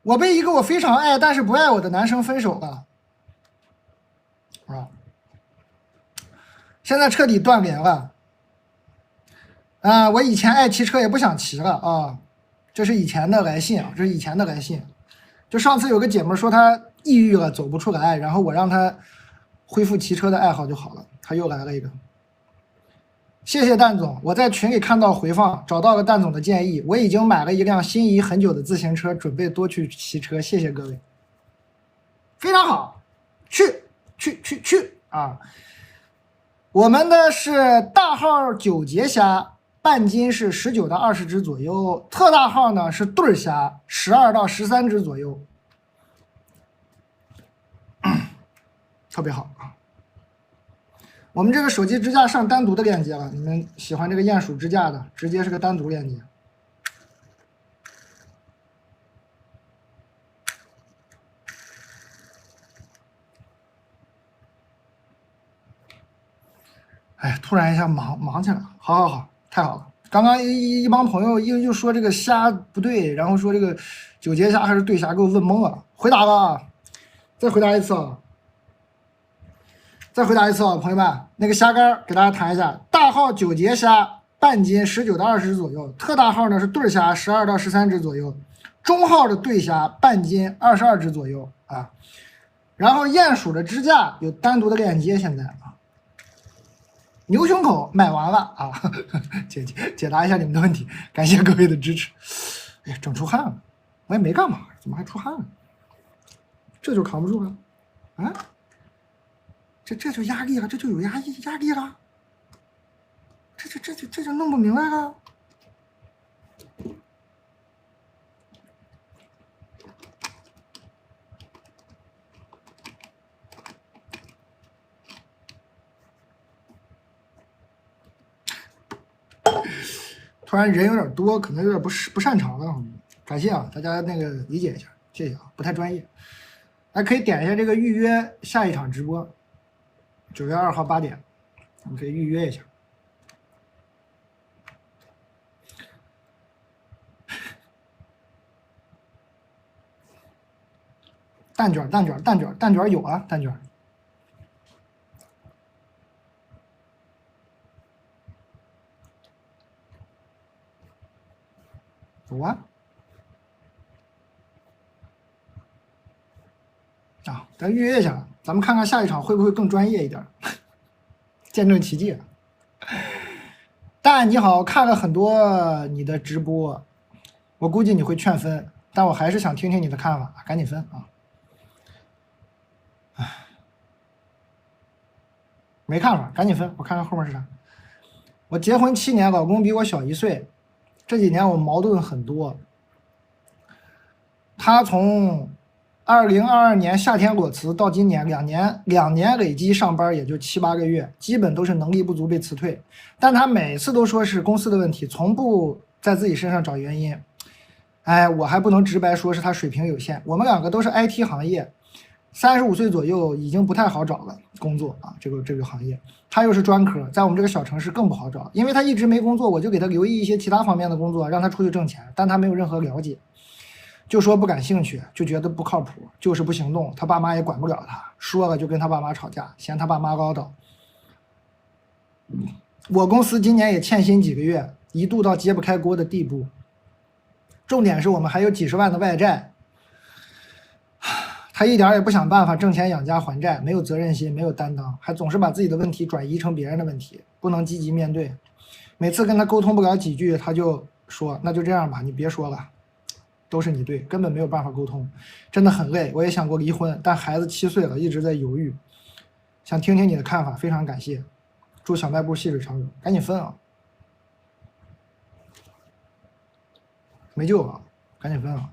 我被一个我非常爱但是不爱我的男生分手了，啊，现在彻底断联了。我以前爱骑车也不想骑了啊。这是以前的来信啊，这是以前的来信。就上次有个姐妹说她抑郁了，走不出来，然后我让她恢复骑车的爱好就好了。她又来了一个，谢谢蛋总，我在群里看到回放，找到了蛋总的建议，我已经买了一辆心仪很久的自行车，准备多去骑车。谢谢各位，非常好，去啊！我们的是大号9节虾。半斤是19到20只左右，特大号呢是对虾，12到13只左右，特别好啊！我们这个手机支架上单独的链接了，你们喜欢这个鼹鼠支架的，直接是个单独链接。哎，突然一下忙起来了，好，太好了！刚刚一帮朋友又说这个虾不对，然后说这个9节虾还是对虾，给我问懵了。回答吧，再回答一次啊！朋友们，那个虾干给大家谈一下，大号9节虾半斤19到20只左右，特大号呢是对虾12到13只左右，中号的对虾半斤22只左右啊。然后鼹鼠的支架有单独的链接，现在啊。牛胸口买完了啊，解答一下你们的问题，感谢各位的支持。哎呀，整出汗了，我也没干嘛，怎么还出汗了？这就扛不住了，啊？这就压力了，这就有压力了，这就弄不明白了。突然人有点多，可能有点不擅长了，感谢啊，大家那个理解一下，谢谢啊，不太专业。还可以点一下这个预约下一场直播，9月2号8点，你可以预约一下。蛋卷有啊，蛋卷。有啊。啊，咱预约一下，咱们看看下一场会不会更专业一点，见证奇迹。蛋你好，看了很多你的直播，我估计你会劝分，但我还是想听听你的看法，赶紧分啊！唉，没看法，赶紧分，我看看后面是啥。我结婚7年，老公比我小1岁，这几年我矛盾很多。他从2022年夏天裸辞到今年两年累计上班也就7、8个月，基本都是能力不足被辞退。但他每次都说是公司的问题，从不在自己身上找原因。哎，我还不能直白说是他水平有限。我们两个都是 IT 行业，35岁左右已经不太好找了工作啊，这个行业。他又是专科，在我们这个小城市更不好找，因为他一直没工作，我就给他留意一些其他方面的工作，让他出去挣钱，但他没有任何了解。就说不感兴趣，就觉得不靠谱，就是不行动。他爸妈也管不了他，说了就跟他爸妈吵架，嫌他爸妈唠叨。我公司今年也欠薪几个月，一度到揭不开锅的地步。重点是我们还有几十万的外债，他一点也不想办法挣钱养家还债，没有责任心，没有担当，还总是把自己的问题转移成别人的问题，不能积极面对。每次跟他沟通不了几句，他就说那就这样吧，你别说了。都是你对，根本没有办法沟通，真的很累。我也想过离婚，但孩子7岁了，一直在犹豫。想听听你的看法，非常感谢。祝小卖部细水长流，赶紧分啊！没救了，赶紧分啊！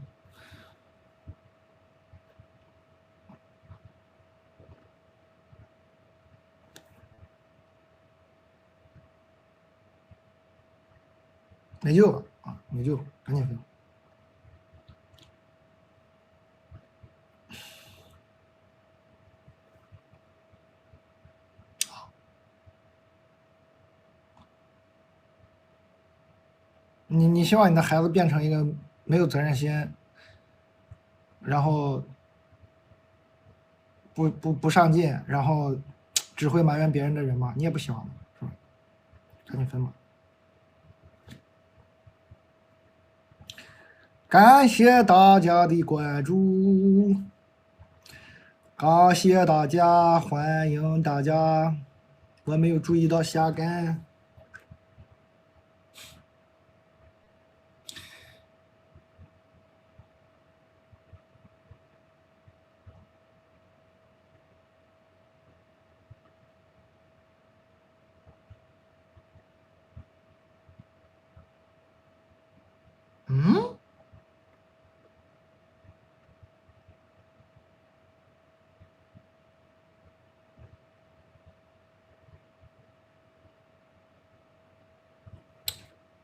没救了啊！没救了，赶紧分。你希望你的孩子变成一个没有责任心，然后不上进，然后只会埋怨别人的人吗？你也不希望是吧？赶紧分吧。感谢大家的关注，感谢大家，欢迎大家。我没有注意到下杆。嗯？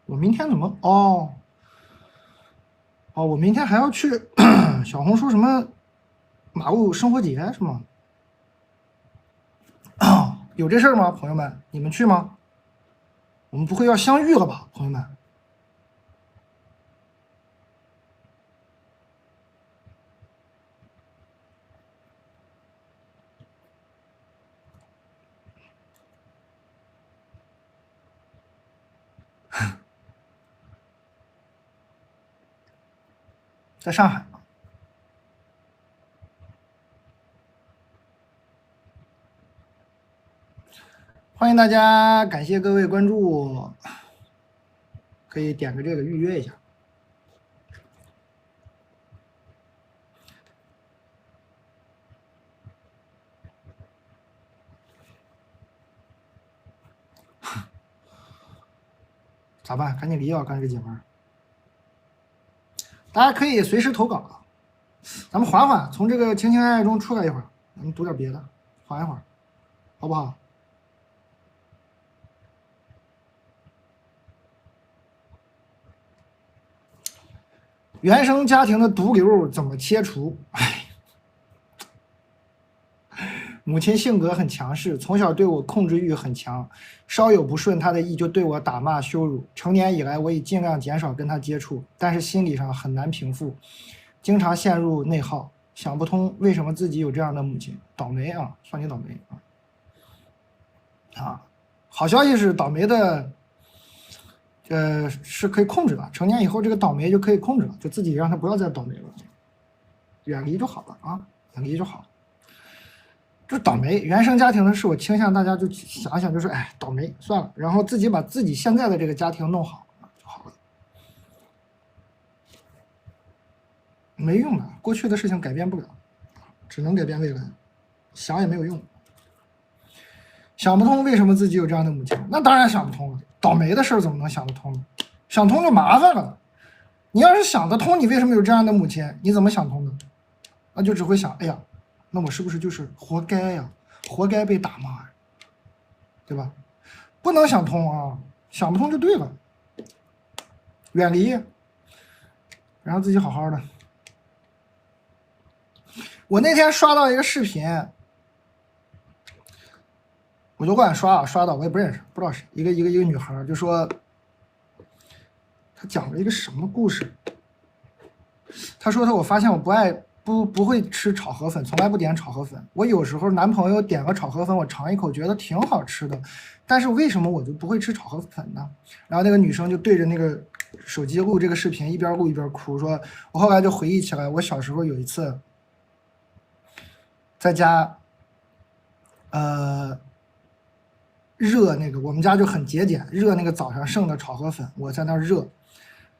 我明天怎么？哦，我明天还要去小红书什么马路生活节是吗？有这事儿吗，朋友们？你们去吗？我们不会要相遇了吧，朋友们？在上海。欢迎大家，感谢各位关注，可以点个这个预约一下。咋办？赶紧离啊！刚才这姐们儿，大家可以随时投稿啊。咱们缓缓从这个情情爱爱中出来一会儿，咱们读点别的，缓一会儿，好不好？原生家庭的毒瘤怎么切除？哎，母亲性格很强势，从小对我控制欲很强，稍有不顺她的意就对我打骂羞辱。成年以来，我已尽量减少跟她接触，但是心理上很难平复，经常陷入内耗，想不通为什么自己有这样的母亲，倒霉啊！算你倒霉啊！好消息是倒霉的，是可以控制的。成年以后，这个倒霉就可以控制了，就自己让他不要再倒霉了，远离就好了啊，远离就好了。就倒霉，原生家庭的事，我倾向大家就想想，就是哎，倒霉算了，然后自己把自己现在的这个家庭弄好就好了。没用的，过去的事情改变不了，只能改变未来，想也没有用。想不通为什么自己有这样的母亲，那当然想不通了。倒霉的事怎么能想得通呢？想通就麻烦了。你要是想得通，你为什么有这样的母亲，你怎么想通的？那就只会想，哎呀，那我是不是就是活该呀？活该被打骂呀，对吧？不能想通啊，想不通就对了，远离，然后自己好好的。我那天刷到一个视频，我就乱刷到我也不认识，不知道谁，一个女孩就说，她讲了一个什么故事？她说我发现我不会吃炒河粉，从来不点炒河粉。我有时候男朋友点个炒河粉，我尝一口觉得挺好吃的，但是为什么我就不会吃炒河粉呢？然后那个女生就对着那个手机录这个视频，一边录一边哭，说我后来就回忆起来，我小时候有一次在家，热那个我们家就很节俭，热那个早上剩的炒河粉，我在那热。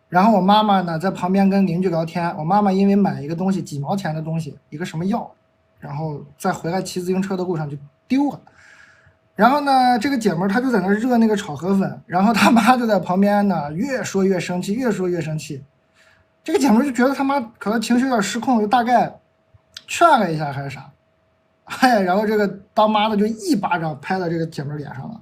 然后我妈妈呢在旁边跟邻居聊天，我妈妈因为买一个东西几毛钱的东西，一个什么药，然后再回来骑自行车的路上就丢了。然后呢，这个姐们她就在那热那个炒河粉，然后她妈就在旁边呢越说越生气，越说越生气。这个姐们就觉得他妈可能情绪有点失控，就大概劝了一下还是啥，然后这个当妈的就一巴掌拍到这个姐们脸上了。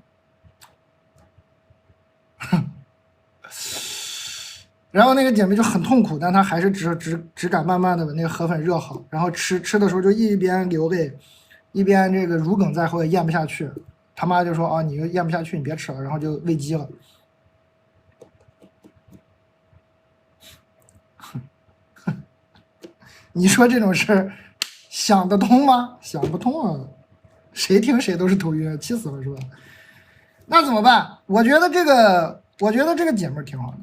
然后那个姐妹就很痛苦，但她还是只敢慢慢的把那个河粉热好，然后吃的时候就一边流泪，一边这个如鲠在喉，也咽不下去。他妈就说啊，你又咽不下去，你别吃了，然后就喂鸡了。你说这种事儿想得通吗？想不通啊，谁听谁都是头晕，气死了是吧？那怎么办？我觉得这个姐妹挺好的。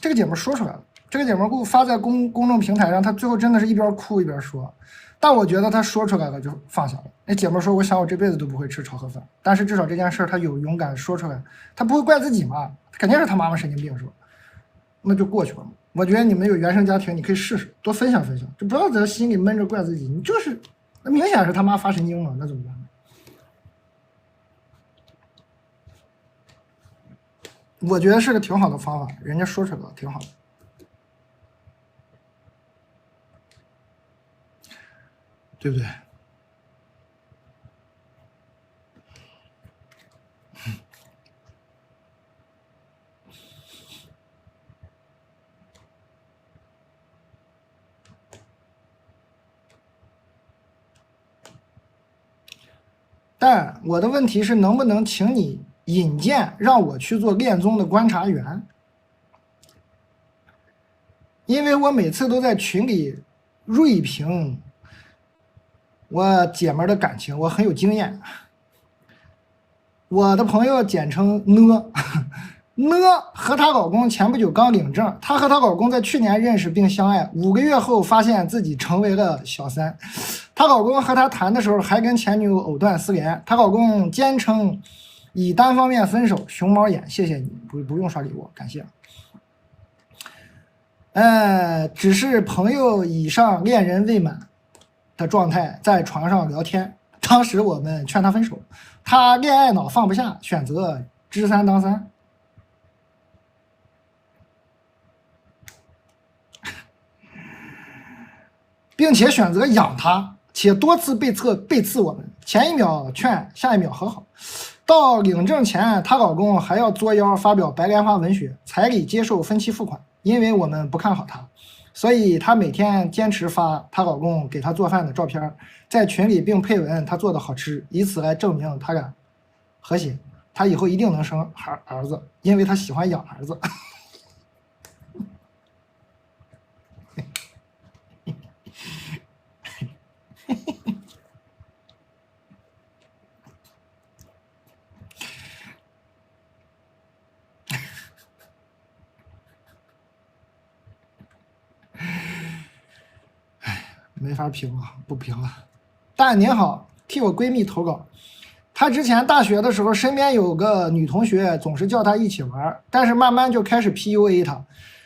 这个姐们说出来了，这个姐们发在公众平台上，她最后真的是一边哭一边说，但我觉得她说出来了就放下了。那姐们说，我想我这辈子都不会吃炒河粉，但是至少这件事她有勇敢说出来，她不会怪自己嘛，肯定是她妈妈神经病是吧？那就过去了。我觉得你们有原生家庭，你可以试试，多分享分享，就不要在心里闷着怪自己，你就是那明显是他妈发神经了，那怎么办？我觉得是个挺好的方法，人家说出来了，挺好的，对不对？但我的问题是，能不能请你引荐让我去做恋综的观察员？因为我每次都在群里锐评我姐们的感情，我很有经验。我的朋友简称呢和她老公前不久刚领证，她和她老公在去年认识并相爱，5个月后发现自己成为了小三。她老公和她谈的时候还跟前女友藕断丝连，她老公坚称以单方面分手，熊猫眼，谢谢你，不用刷礼物，感谢。只是朋友以上恋人未满的状态在床上聊天，当时我们劝他分手，他恋爱脑放不下，选择知三当三。并且选择养他，且多次背刺我们，前一秒劝，下一秒和好。到领证前，她老公还要作妖发表白莲花文学，彩礼接受分期付款，因为我们不看好她，所以她每天坚持发她老公给她做饭的照片，在群里并配文她做的好吃，以此来证明她俩和谐，她以后一定能生儿子，因为她喜欢养儿子。没法评了，不评了。但您好，替我闺蜜投稿。她之前大学的时候，身边有个女同学总是叫她一起玩，但是慢慢就开始 PUA 她，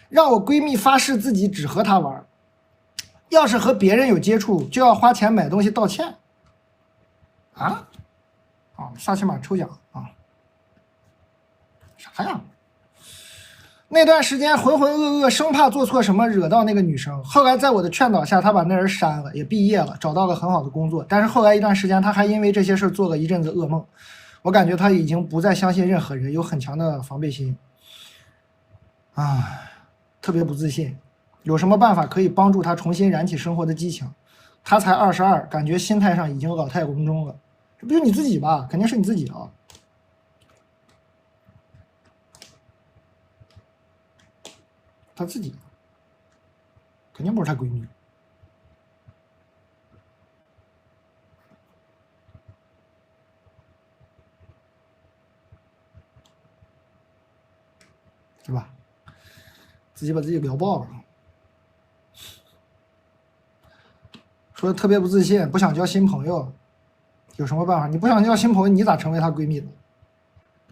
让我闺蜜发誓自己只和她玩，要是和别人有接触，就要花钱买东西道歉。啊？萨琪玛抽奖啊？啥呀？那段时间浑浑噩噩，生怕做错什么惹到那个女生。后来在我的劝导下，她把那人删了，也毕业了，找到了很好的工作。但是后来一段时间，她还因为这些事做了一阵子噩梦。我感觉她已经不再相信任何人，有很强的防备心。特别不自信。有什么办法可以帮助她重新燃起生活的激情？她才22，感觉心态上已经老态龙钟了。这不就你自己吧？肯定是你自己啊。她自己，肯定不是她闺蜜。是吧？自己把自己聊爆了。说特别不自信，不想交新朋友，有什么办法？你不想交新朋友，你咋成为她闺蜜的？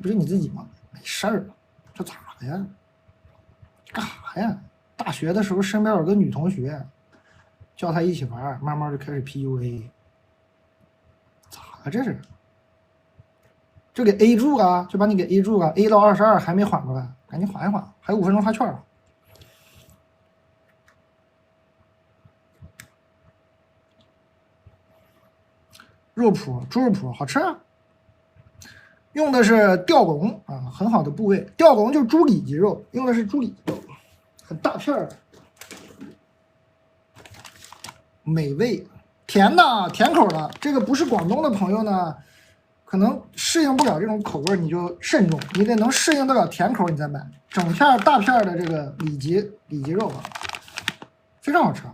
不是你自己吗？没事儿，这咋的呀？干啥呀？大学的时候身边有个女同学，叫她一起玩，慢慢就开始 PUA， 咋了这是？就给 A 住啊，就把你给 A 住啊 ，A 到22还没缓过来，赶紧缓一缓，还有5分钟发券了。肉脯、猪肉脯好吃啊，用的是吊龙啊，很好的部位。吊龙就是猪里脊肉，用的是猪里脊肉，很大片儿，美味，甜的，甜口的。这个不是广东的朋友呢，可能适应不了这种口味，你就慎重，你得能适应得了甜口，你再买。整片大片的这个里脊肉啊，非常好吃。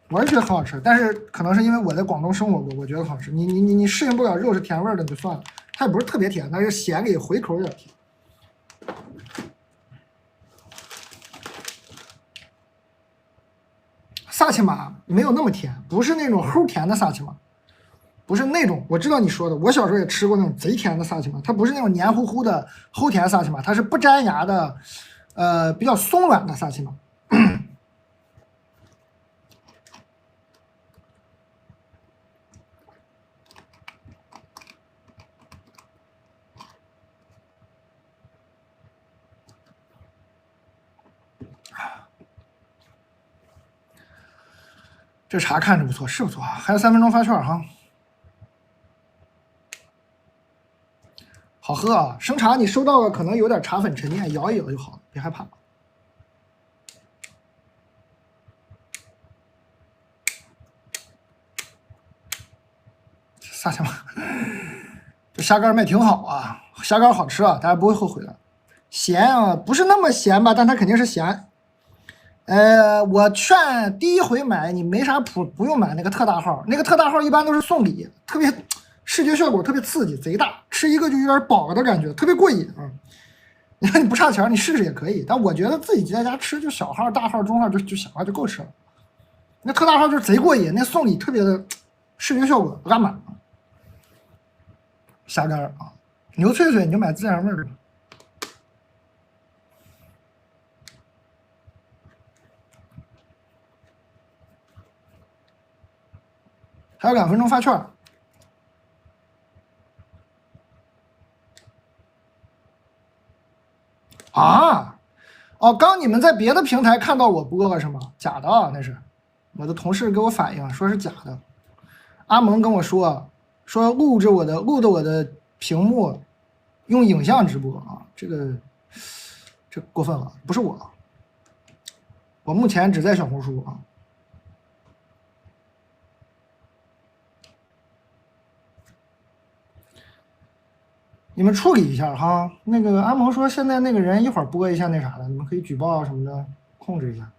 我是觉得很好吃，但是可能是因为我在广东生活过，我觉得好吃。你适应不了肉是甜味的，就算了。它也不是特别甜，但是咸里回口有点甜。萨琪玛没有那么甜，不是那种齁甜的萨琪玛，不是那种。我知道你说的，我小时候也吃过那种贼甜的萨琪玛，它不是那种黏糊糊的齁甜萨琪玛，它是不粘牙的，比较松软的萨琪玛。这茶看着不错，是不错，还有3分钟发券哈。好喝啊！生茶你收到了，可能有点茶粉沉淀，摇一摇就好了，别害怕。萨琪玛，这虾干卖挺好啊，虾干好吃啊，大家不会后悔的。咸啊，不是那么咸吧，但它肯定是咸。我劝第一回买你没啥谱，不用买那个特大号，那个特大号一般都是送礼，特别视觉效果特别刺激，贼大，吃一个就有点饱了的感觉，特别过瘾啊。你看你不差钱，你试试也可以，但我觉得自己在家吃就小号、大号、中号就小号就够吃了。那特大号就是贼过瘾，那送礼特别的视觉效果拉满。虾干啊，牛脆脆你就买自然味的。还有2分钟发券。啊，哦，刚你们在别的平台看到我播了是吗？假的啊，那是我的同事给我反映说是假的。阿蒙跟我说录的我的屏幕用影像直播啊，这过分了，不是我目前只在小红书啊。你们处理一下哈。那个阿蒙说现在那个人一会儿播一下那啥的，你们可以举报什么的，控制一下。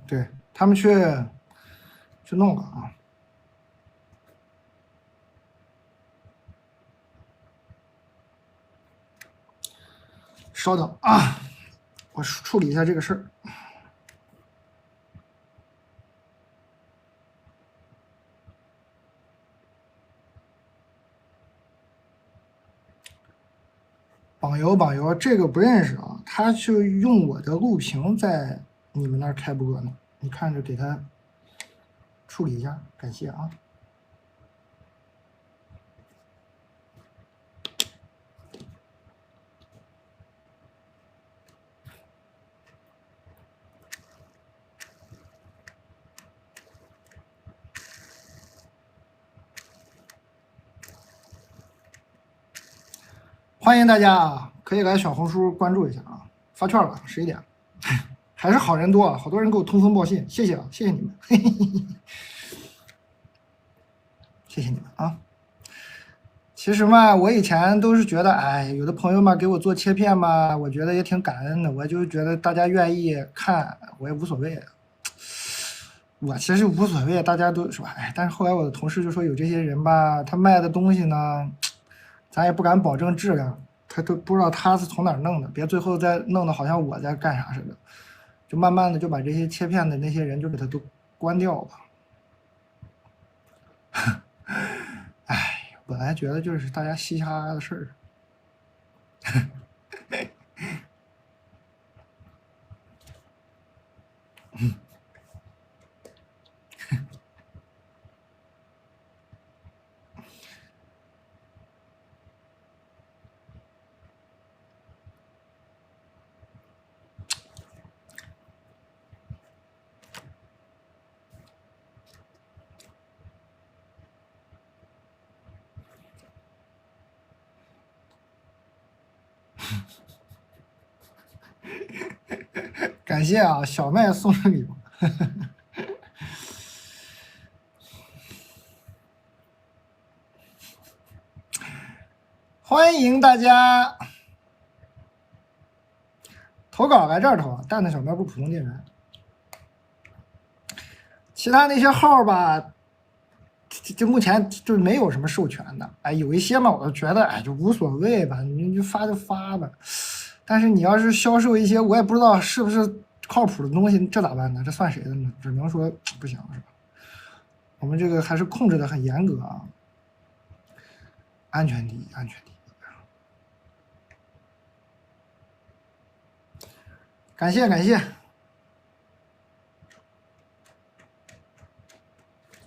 对他们去弄了啊。稍等啊，我处理一下这个事儿。榜友，这个不认识啊，他就用我的录屏在你们那儿开播呢，你看着给他处理一下，感谢啊。欢迎大家啊，可以来小红书关注一下啊，发券了11点，还是好人多啊，好多人给我通风报信，谢谢啊，谢谢你们，谢谢你们啊。其实嘛，我以前都是觉得，哎，有的朋友嘛给我做切片嘛，我觉得也挺感恩的，我就觉得大家愿意看，我也无所谓。我其实无所谓，大家都是吧，哎，但是后来我的同事就说有这些人吧，他卖的东西呢，咱也不敢保证质量，他都不知道他是从哪儿弄的，别最后再弄得好像我在干啥似的，就慢慢的就把这些切片的那些人就给他都关掉了。哎，本来觉得就是大家嘻嘻哈哈的事儿。感谢啊，小麦送的礼物。欢迎大家投稿来这儿投，蛋蛋小卖部普通店员。其他那些号吧，就目前就没有什么授权的。哎，有一些嘛，我就觉得哎就无所谓吧，你就发就发吧。但是你要是销售一些我也不知道是不是靠谱的东西，这咋办呢？这算谁的呢？只能说不行，是吧？我们这个还是控制的很严格啊，安全第一，安全第一。感谢感谢，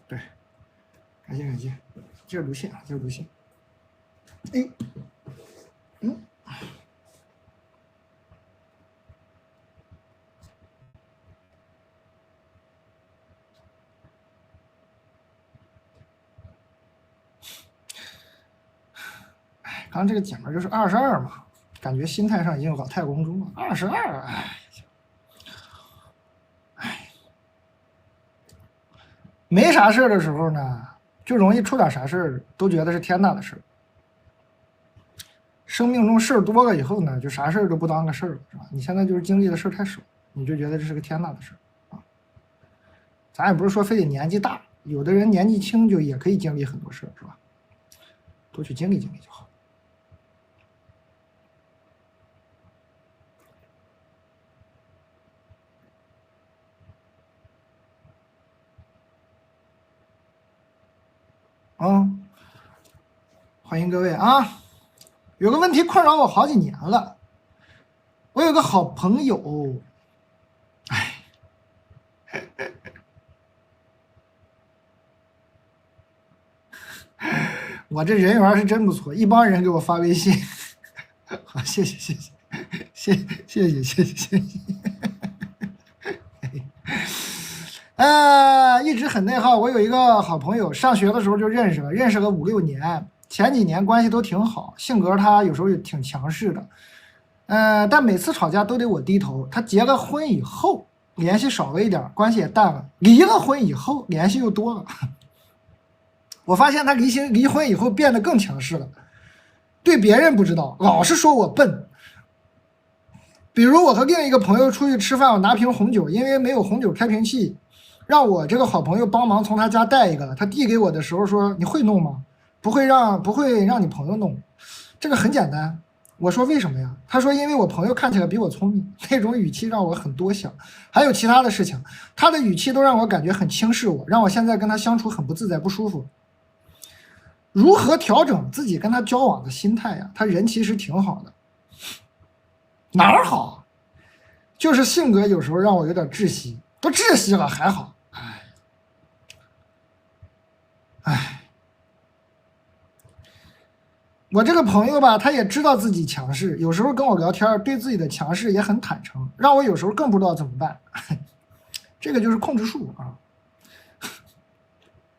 对，感谢感谢，接着读信啊，接着读信。哎，刚刚这个姐们就是22嘛，感觉心态上已经老态龙钟了。22，哎，没啥事的时候呢，就容易出点啥事都觉得是天大的事。生命中事儿多了以后呢，就啥事都不当个事儿了，是吧？你现在就是经历的事太少，你就觉得这是个天大的事啊。咱也不是说非得年纪大有的人年纪轻就也可以经历很多事儿，是吧？多去经历经历就好。欢迎各位啊！有个问题困扰我好几年了。我有个好朋友，我这人缘是真不错，一帮人给我发微信。好，谢谢谢谢谢谢谢谢谢谢。一直很内耗。我有一个好朋友，上学的时候就认识了5、6年，前几年关系都挺好，性格他有时候也挺强势的，但每次吵架都得我低头。他结了婚以后联系少了一点，关系也淡了；离了婚以后联系又多了。我发现他离婚以后变得更强势了，对别人不知道，老是说我笨。比如我和另一个朋友出去吃饭，我拿瓶红酒，因为没有红酒开瓶器，让我这个好朋友帮忙从他家带一个。他递给我的时候说：“你会弄吗？不会让你朋友弄。”这个很简单。我说为什么呀？他说因为我朋友看起来比我聪明。那种语气让我很多想。还有其他的事情，他的语气都让我感觉很轻视我，让我现在跟他相处很不自在不舒服。如何调整自己跟他交往的心态呀？他人其实挺好的。哪儿好？就是性格有时候让我有点窒息，不窒息了还好。我这个朋友吧，他也知道自己强势，有时候跟我聊天，对自己的强势也很坦诚，让我有时候更不知道怎么办。这个就是控制术啊，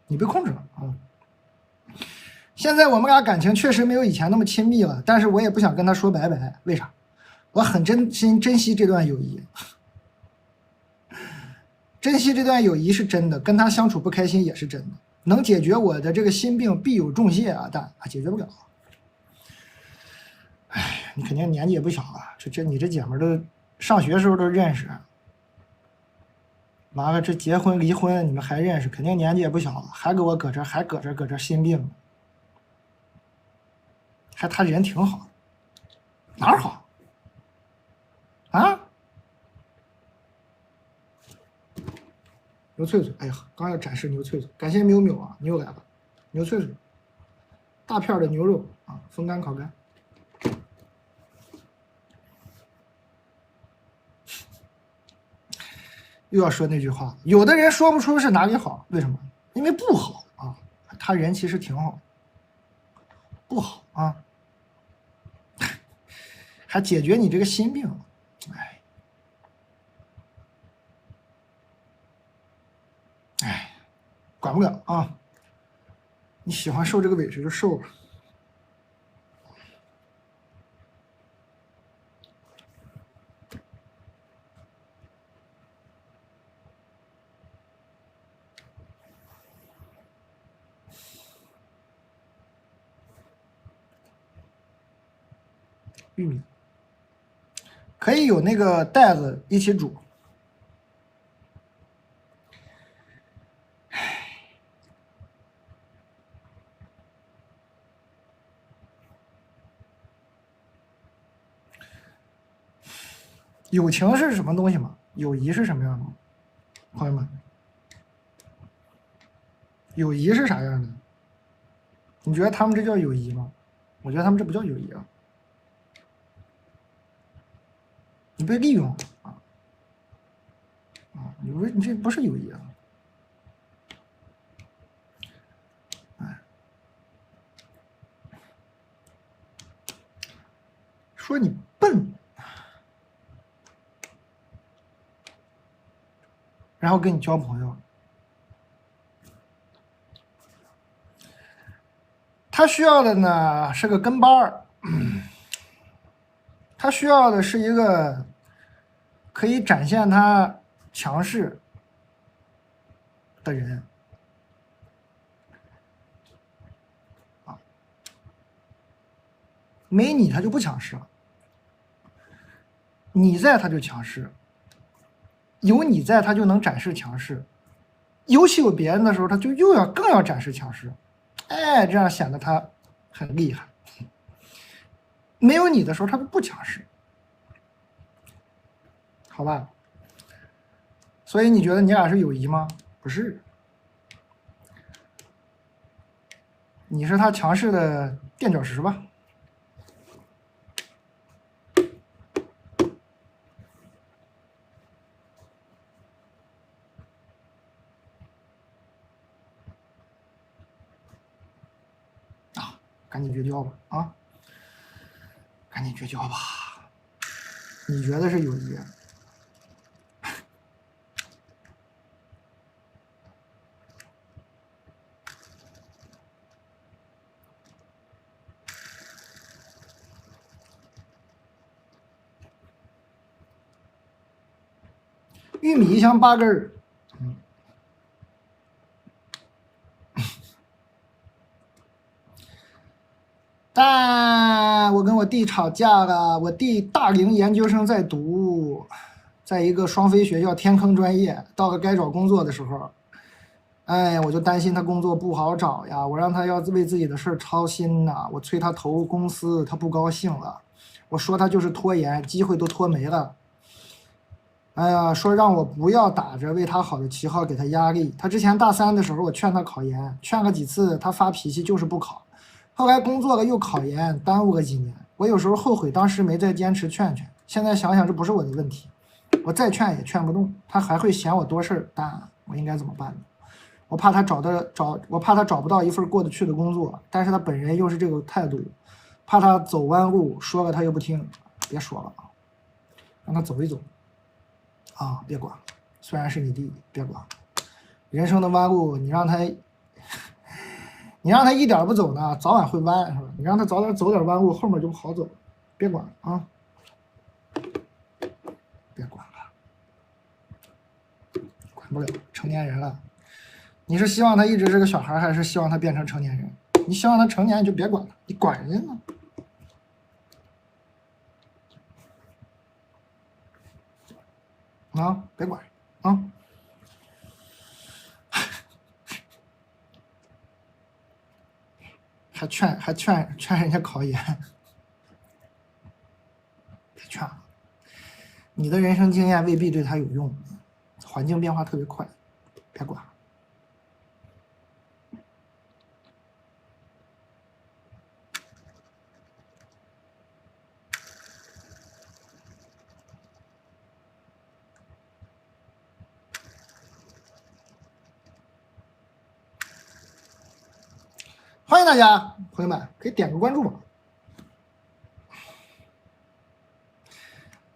你被控制了啊。现在我们俩感情确实没有以前那么亲密了，但是我也不想跟他说拜拜。为啥？我很珍惜这段友谊，珍惜这段友谊是真的，跟他相处不开心也是真的。能解决我的这个心病必有重谢啊，但解决不了。你肯定年纪也不小了，你这姐们都上学时候都认识，完了这结婚离婚你们还认识，肯定年纪也不小了，还给我搁这心病，还他人挺好，哪儿好啊？牛脆脆，哎呀，刚要展示牛脆脆，感谢淼淼啊，牛来了，牛脆脆，大片的牛肉啊，风干烤干。又要说那句话，有的人说不出是哪里好，为什么？因为不好啊。他人其实挺好，不好啊，还解决你这个心病，管不了啊。你喜欢受这个委屈就受吧。玉米可以有那个袋子一起煮。友情是什么东西吗？友谊是什么样的？朋友们，友谊是啥样的？你觉得他们这叫友谊吗？我觉得他们这不叫友谊啊，你被利用了啊！你这不是友谊啊！说你笨，然后跟你交朋友，他需要的呢是个跟班儿，他需要的是一个可以展现他强势的人啊，没你他就不强势了，你在他就强势，有你在他就能展示强势，尤其有别人的时候，他就更要展示强势，哎，这样显得他很厉害。没有你的时候，他不强势，好吧？所以你觉得你俩是友谊吗？不是，你是他强势的垫脚石吧？啊，赶紧绝交吧！啊，赶紧绝交吧！你觉得是友谊？玉米一箱8根儿。但我跟我弟吵架了，我弟大龄研究生在读，在一个双非学校天坑专业，到了该找工作的时候，哎呀，我就担心他工作不好找呀，我让他要为自己的事儿操心呐，我催他投公司，他不高兴了，我说他就是拖延，机会都拖没了。哎呀，说让我不要打着为他好的旗号给他压力。他之前大3的时候，我劝他考研，劝了几次，他发脾气就是不考。后来工作了又考研，耽误了几年。我有时候后悔当时没再坚持劝劝。现在想想这不是我的问题，我再劝也劝不动，他还会嫌我多事儿。但我应该怎么办呢？我怕他我怕他找不到一份过得去的工作，但是他本人又是这个态度，怕他走弯路，说了他又不听。别说了，让他走一走。啊，别管，虽然是你弟，别管。人生的弯路，你让他一点不走呢，早晚会弯，是吧？你让他早点走点弯路，后面就好走。别管啊，别管了，管不了，成年人了。你是希望他一直是个小孩，还是希望他变成成年人？你希望他成年，你就别管了，你管人家呢？啊，别管啊！还劝人家考研，别劝了。你的人生经验未必对他有用，环境变化特别快，别管。欢迎大家，朋友们可以点个关注嘛。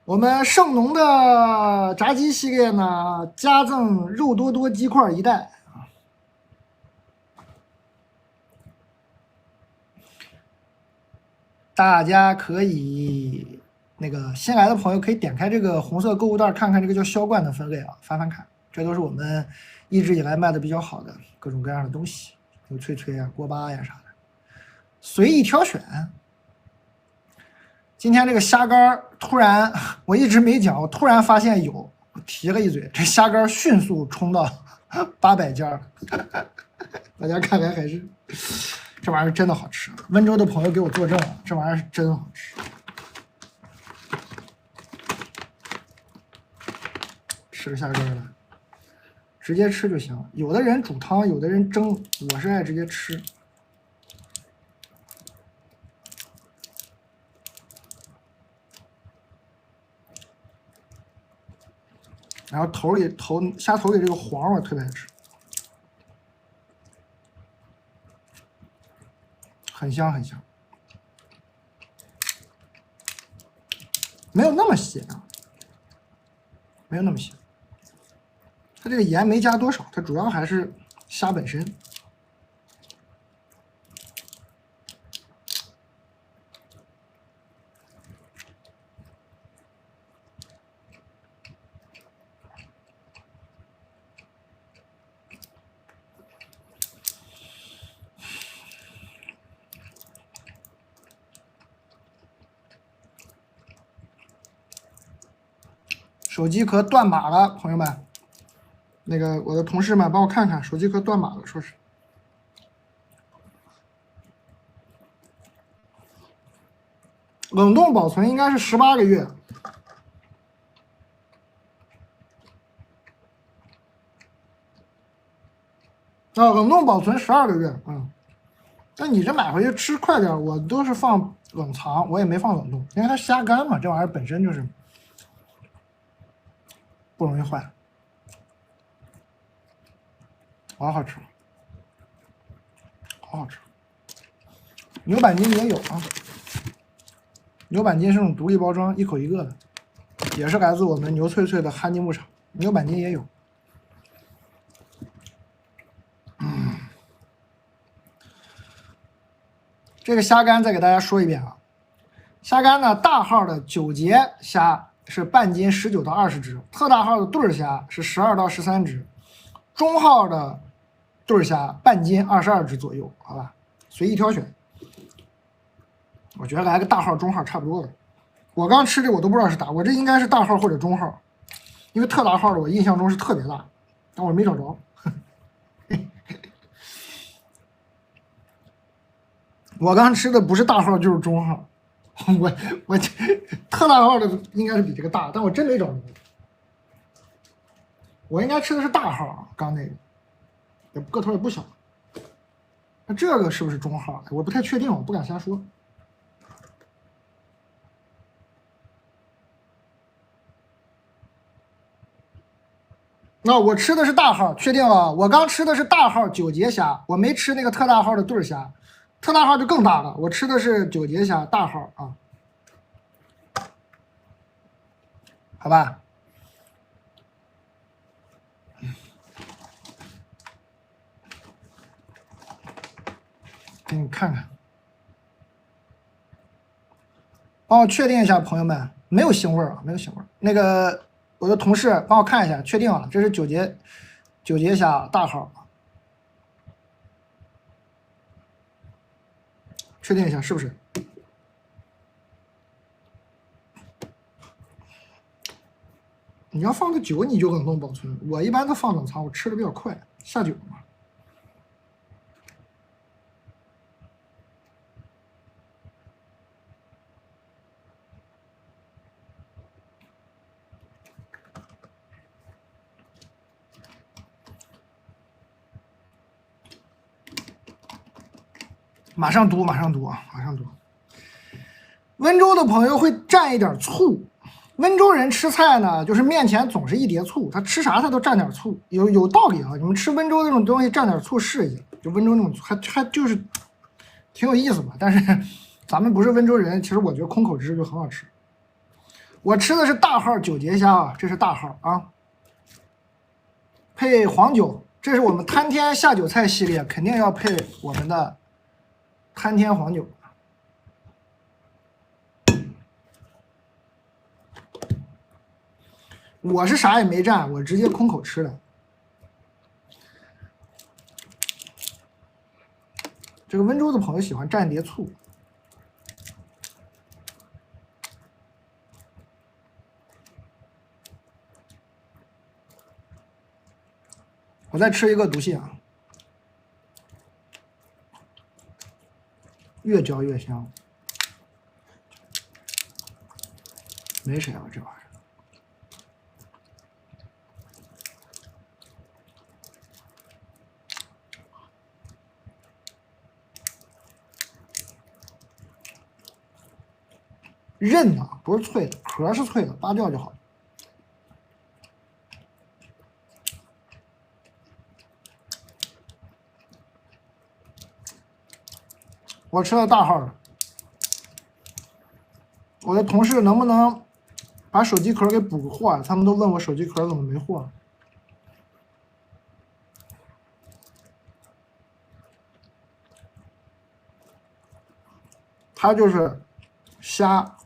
我们盛农的炸鸡系列呢，加赠肉多多鸡块1袋啊。大家可以那个新来的朋友可以点开这个红色购物袋，看看这个叫销冠的分类啊，翻翻看，这都是我们一直以来卖的比较好的各种各样的东西，有脆脆啊、锅巴呀啥的，随意挑选。今天这个虾干突然，我一直没讲，我突然发现有，我提了一嘴，这虾干迅速冲到800家，大家看来还是这玩意儿真的好吃。温州的朋友给我作证了，这玩意儿是真好吃。吃个虾干了，直接吃就行。有的人煮汤，有的人蒸，我是爱直接吃。然后虾头里这个黄我特别爱吃，很香很香，没有那么咸啊，没有那么咸。它这个盐没加多少，它主要还是虾本身。手机壳断码了，朋友们，那个我的同事们帮我看看，手机壳断码了，说是。冷冻保存应该是18个月。啊，冷冻保存12个月。那你这买回去吃快点，我都是放冷藏，我也没放冷冻，因为它虾干嘛，这玩意儿本身就是不容易坏。好好吃，好好吃。牛板筋也有啊，牛板筋是种独立包装，一口一个的，也是来自我们牛脆脆的哈尼牧场，牛板筋也有。这个虾干再给大家说一遍啊，虾干呢，大号的9节虾是半斤19到20只，特大号的对虾是12到13只，中号的对虾半斤22只左右，好吧，随意挑选。我觉得来个大号、中号差不多了。我刚吃这我都不知道是大，我这应该是大号或者中号，因为特大号的我印象中是特别大，但我没找着。我刚吃的不是大号就是中号，我特大号的应该是比这个大，但我真没找着。我应该吃的是大号，刚那个个头也不小。那这个是不是中号？我不太确定，我不敢瞎说。那我吃的是大号，确定了。我刚吃的是大号9节虾，我没吃那个特大号的对虾，特大号就更大了。我吃的是9节虾大号啊，好吧。给你看看，帮我确定一下，朋友们，没有腥味啊，没有腥味。那个我的同事帮我看一下，确定了，这是9节虾大号，确定一下是不是？你要放的久，你就冷冻保存。我一般都放冷藏，我吃的比较快，下酒嘛。马上读，马上读啊，马上读。温州的朋友会蘸一点醋。温州人吃菜呢，就是面前总是一碟醋，他吃啥他都蘸点醋，有道理啊。你们吃温州那种东西蘸点醋试一下，就温州那种还就是挺有意思吧。但是咱们不是温州人，其实我觉得空口吃就很好吃。我吃的是大号9节虾啊，这是大号啊，配黄酒，这是我们滩天下酒菜系列，肯定要配我们的滩天黄酒。我是啥也没蘸，我直接空口吃的。这个温州的朋友喜欢蘸碟醋。我再吃一个毒蟹啊，越嚼越香。没谁了，这玩意儿。韧啊，不是脆的，壳是脆的，扒掉就好。我吃了大号的，我的同事能不能把手机壳给补货？他们都问我手机壳怎么没货。它就是虾，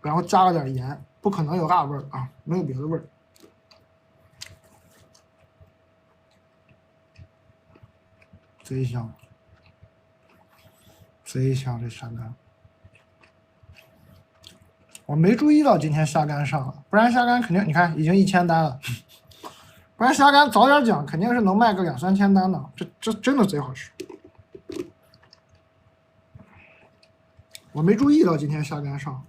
然后加了点盐，不可能有辣味儿啊，没有别的味儿。贼香，贼香这虾干。我没注意到今天虾干上了，不然虾干肯定你看已经1000单了。不然虾干早点讲，肯定是能卖个2、3千单的，这真的贼好吃。我没注意到今天虾干上，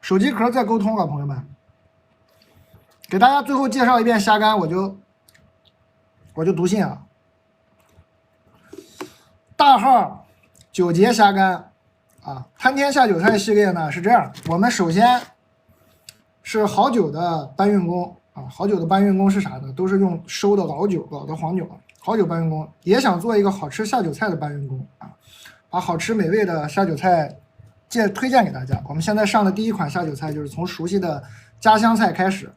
手机壳在沟通了，朋友们。给大家最后介绍一遍虾干，我就读信啊。大号9节虾干啊，贪天下酒菜系列呢是这样，我们首先是好酒的搬运工啊，好酒的搬运工是啥呢？都是用收的老酒、老的黄酒，好酒搬运工也想做一个好吃下酒菜的搬运工啊，把好吃美味的下酒菜推荐给大家。我们现在上的第一款下酒菜就是从熟悉的家乡菜开始，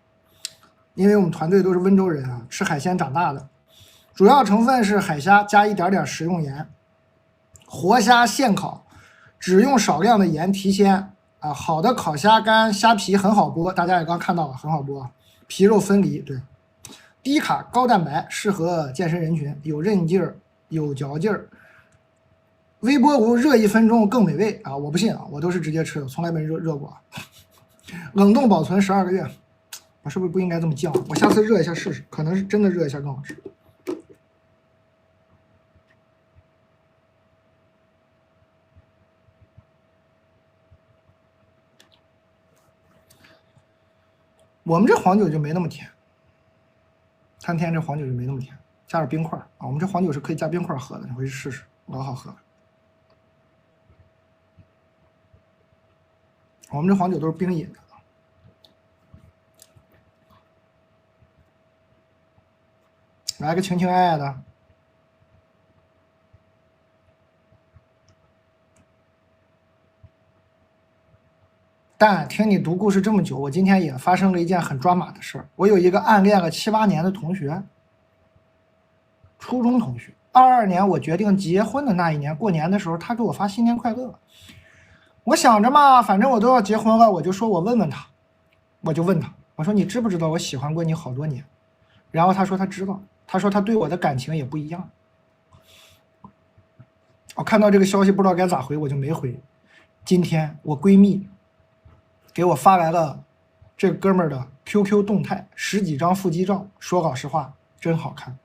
因为我们团队都是温州人啊，吃海鲜长大的，主要成分是海虾加一点点食用盐，活虾现烤，只用少量的盐提鲜啊。好的烤虾干虾皮很好剥，大家也刚看到了，很好剥，皮肉分离，对，低卡高蛋白，适合健身人群，有韧劲儿，有嚼劲儿。微波炉热1分钟更美味啊！我不信啊，我都是直接吃的，从来没热过。冷冻保存12个月，我是不是不应该这么犟？我下次热一下试试，可能是真的热一下更好吃。我们这黄酒就没那么甜，贪天这黄酒就没那么甜，加点冰块啊！我们这黄酒是可以加冰块喝的，你回去试试，老好喝了。我们这黄酒都是冰饮的。来个情情爱爱的。但听你读故事这么久，我今天也发生了一件很抓马的事儿。我有一个暗恋了7、8年的同学，初中同学。22年我决定结婚的那一年，过年的时候，他给我发新年快乐。我想着嘛，反正我都要结婚了，我就说我问问他，我就问他，我说你知不知道我喜欢过你好多年？然后他说他知道，他说他对我的感情也不一样。我看到这个消息不知道该咋回，我就没回。今天我闺蜜给我发来了这哥们儿的 QQ 动态，10几张腹肌照，说老实话真好看。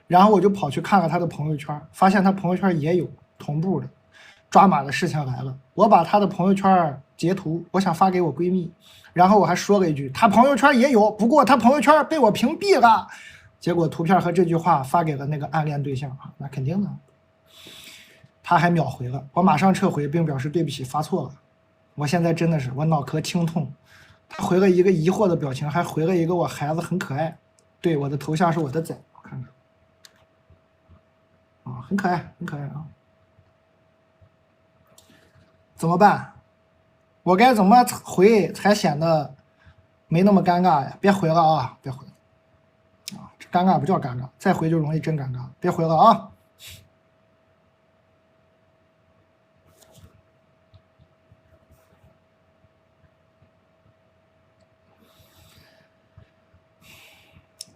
然后我就跑去看了他的朋友圈，发现他朋友圈也有同步的。抓马的事情来了，我把他的朋友圈截图，我想发给我闺蜜，然后我还说了一句他朋友圈也有，不过他朋友圈被我屏蔽了。结果图片和这句话发给了那个暗恋对象啊，那肯定的。他还秒回了，我马上撤回并表示对不起，发错了。我现在真的是我脑壳清痛。他回了一个疑惑的表情，还回了一个我孩子很可爱。对，我的头像是我的仔，我看看啊，很可爱，很可爱啊。怎么办？我该怎么回才显得没那么尴尬呀？别回了啊！别回了啊！这尴尬不叫尴尬，再回就容易真尴尬。别回了啊！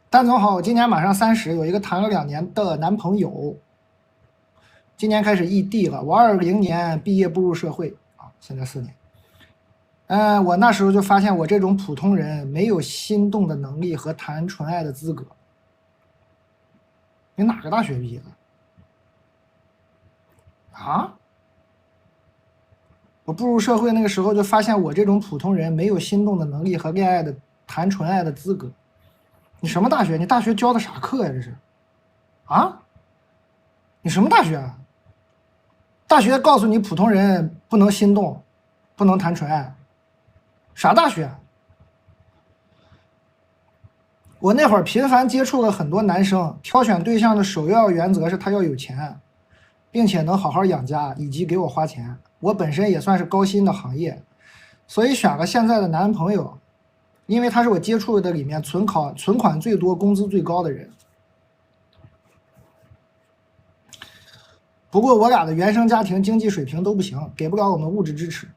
蛋总好，我今年马上30，有一个谈了2年的男朋友，今年开始异地了。我20年毕业步入社会啊，现在4年。我那时候就发现我这种普通人没有心动的能力和谈纯爱的资格。你哪个大学毕业的？啊？我步入社会那个时候就发现我这种普通人没有心动的能力和谈纯爱的资格。你什么大学？你大学教的啥课呀？这是？啊？你什么大学啊？大学告诉你普通人不能心动，不能谈纯爱。啥大学？我那会儿频繁接触了很多男生，挑选对象的首要原则是他要有钱，并且能好好养家以及给我花钱。我本身也算是高薪的行业，所以选了现在的男朋友，因为他是我接触的里面存款最多、工资最高的人。不过我俩的原生家庭经济水平都不行，给不了我们物质支持。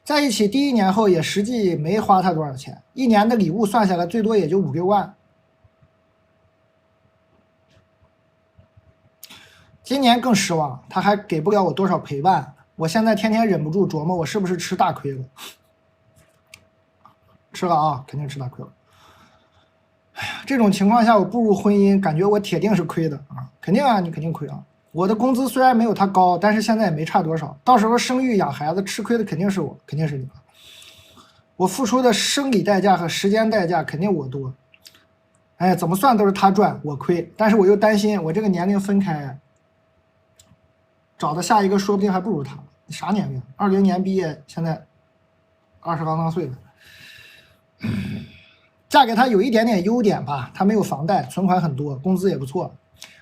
在一起第1年后也实际没花他多少钱，1年的礼物算下来最多也就5、6万。今年更失望，他还给不了我多少陪伴。我现在天天忍不住琢磨，我是不是吃大亏了？吃了啊，肯定吃大亏了。这种情况下我步入婚姻，感觉我铁定是亏的啊，肯定啊，你肯定亏啊。我的工资虽然没有他高，但是现在也没差多少，到时候生育养孩子吃亏的肯定是我，肯定是你。我付出的生理代价和时间代价肯定我多，哎，怎么算都是他赚我亏，但是我又担心我这个年龄分开，找的下一个说不定还不如他。你啥年龄？20年毕业，现在20刚刚岁了。嫁给他有一点点优点吧，他没有房贷，存款很多，工资也不错，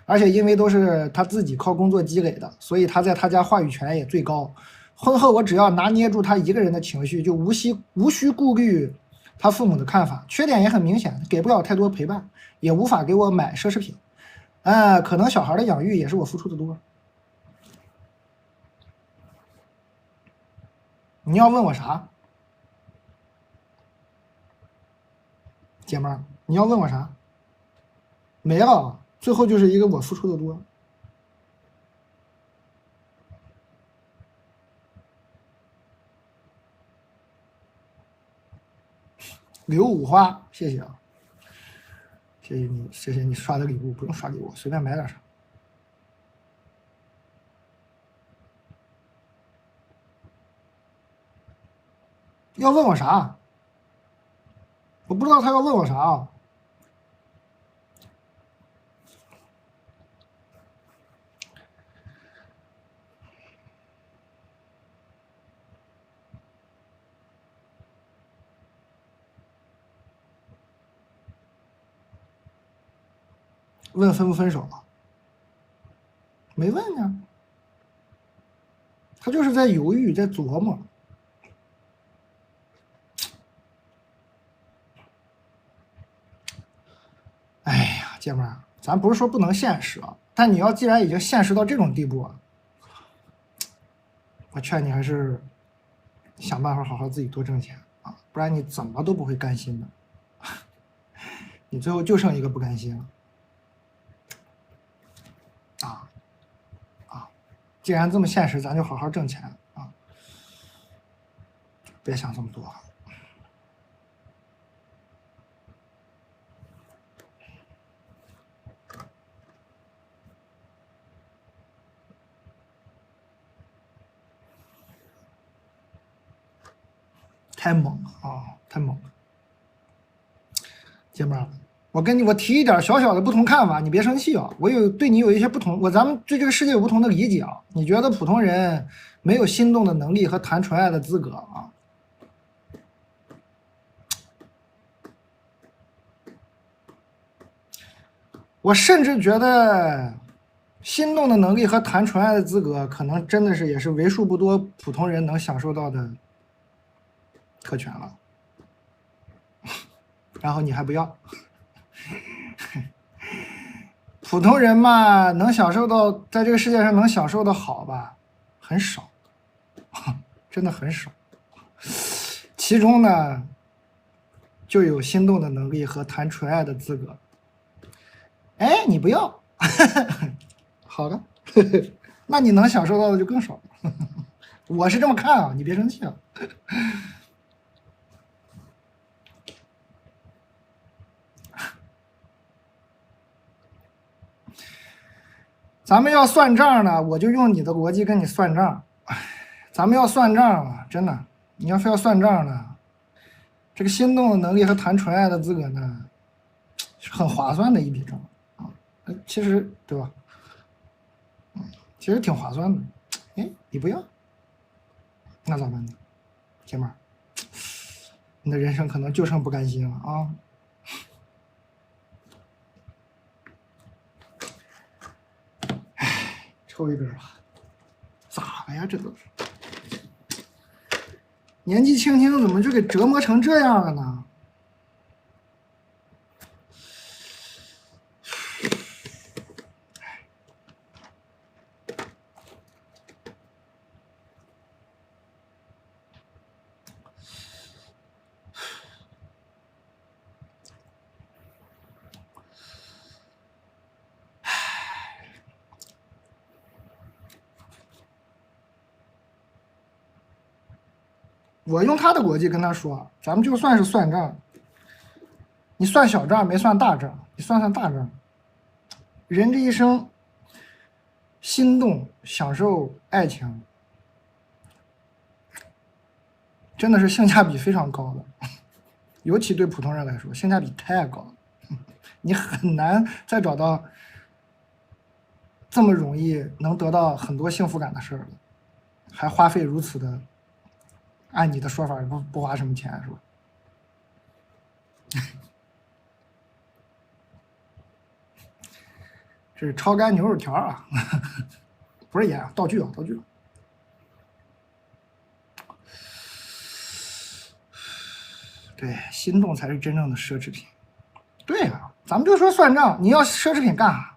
而且因为都是他自己靠工作积累的，所以他在他家话语权也最高。婚后我只要拿捏住他一个人的情绪，就无需顾虑他父母的看法。缺点也很明显，给不了太多陪伴，也无法给我买奢侈品。可能小孩的养育也是我付出的多。你要问我啥？姐妹儿，你要问我啥？没了，最后就是一个我付出的多。刘五花，谢谢啊，谢谢你，谢谢你刷的礼物，不用刷给我，随便买点啥。要问我啥？我不知道他要问我啥啊。问分不分手啊？没问呀，他就是在犹豫，在琢磨。哎呀，姐妹儿，咱不是说不能现实啊，但你要既然已经现实到这种地步啊，我劝你还是想办法好好自己多挣钱啊，不然你怎么都不会甘心的。你最后就剩一个不甘心了。既然这么现实，咱就好好挣钱啊，别想这么多。太猛了啊！太猛了，姐妹儿，我提一点小小的不同看法，你别生气啊。对你有一些不同，咱们对这个世界有不同的理解啊。你觉得普通人没有心动的能力和谈纯爱的资格啊？我甚至觉得，心动的能力和谈纯爱的资格，可能真的是也是为数不多普通人能享受到的特权了。然后你还不要？普通人嘛，能享受到在这个世界上能享受的好吧，很少，真的很少。其中呢，就有心动的能力和谈纯爱的资格。哎，你不要，好的，那你能享受到的就更少。我是这么看啊，你别生气啊。咱们要算账呢，我就用你的逻辑跟你算账。咱们要算账啊，真的，你要非要算账呢，这个心动的能力和谈纯爱的资格呢，是很划算的一笔账啊。其实对吧？其实挺划算的。哎，你不要，那咋办呢？姐妹儿，你的人生可能就剩不甘心了啊。抽一根吧，咋了呀？这都是年纪轻轻，怎么就给折磨成这样了呢？我用他的逻辑跟他说，咱们就算是算账，你算小账没算大账，你算算大账。人这一生心动、享受爱情，真的是性价比非常高的，尤其对普通人来说，性价比太高了。你很难再找到这么容易能得到很多幸福感的事儿了，还花费如此的，按你的说法不花什么钱是吧？这是超干牛肉条啊，不是盐，道具啊，道具。对，心动才是真正的奢侈品。对啊，咱们就说算账，你要奢侈品干啥？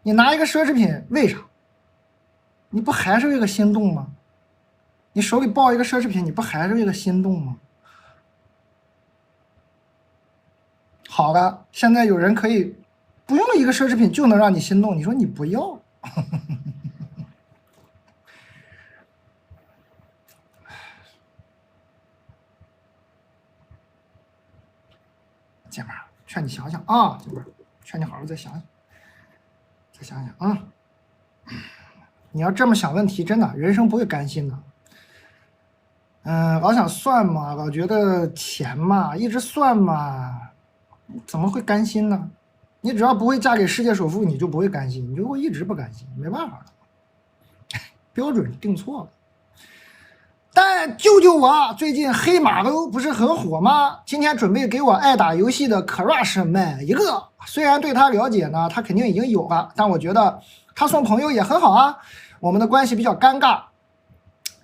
你拿一个奢侈品为啥？你不还是为了心动吗？你手里抱一个奢侈品，你不还是为了心动吗？好的，现在有人可以不用一个奢侈品就能让你心动，你说你不要？姐们儿，劝你想想啊，姐们儿，劝你好好再想想，再想想啊。你要这么想问题，真的人生不会甘心的。老想算嘛，老觉得钱嘛，一直算嘛，怎么会甘心呢？你只要不会嫁给世界首富，你就不会甘心，你就会一直不甘心，没办法了，标准定错了。但救救我！最近黑马都不是很火吗？今天准备给我爱打游戏的 Crush 买一个。虽然对他了解呢，他肯定已经有了，但我觉得他送朋友也很好啊。我们的关系比较尴尬，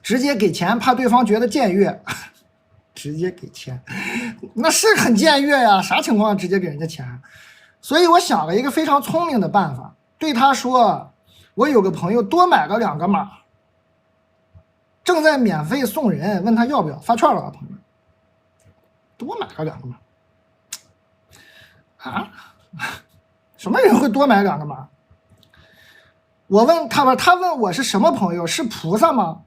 直接给钱怕对方觉得僭越。直接给钱，那是很僭越呀！啥情况直接给人家钱？所以我想了一个非常聪明的办法，对他说：“我有个朋友多买了2个码。”正在免费送人，问他要不要发券了啊，朋友们，多买了2个码啊？什么人会多买2个码？我问他吧，他问我是什么朋友，是菩萨吗？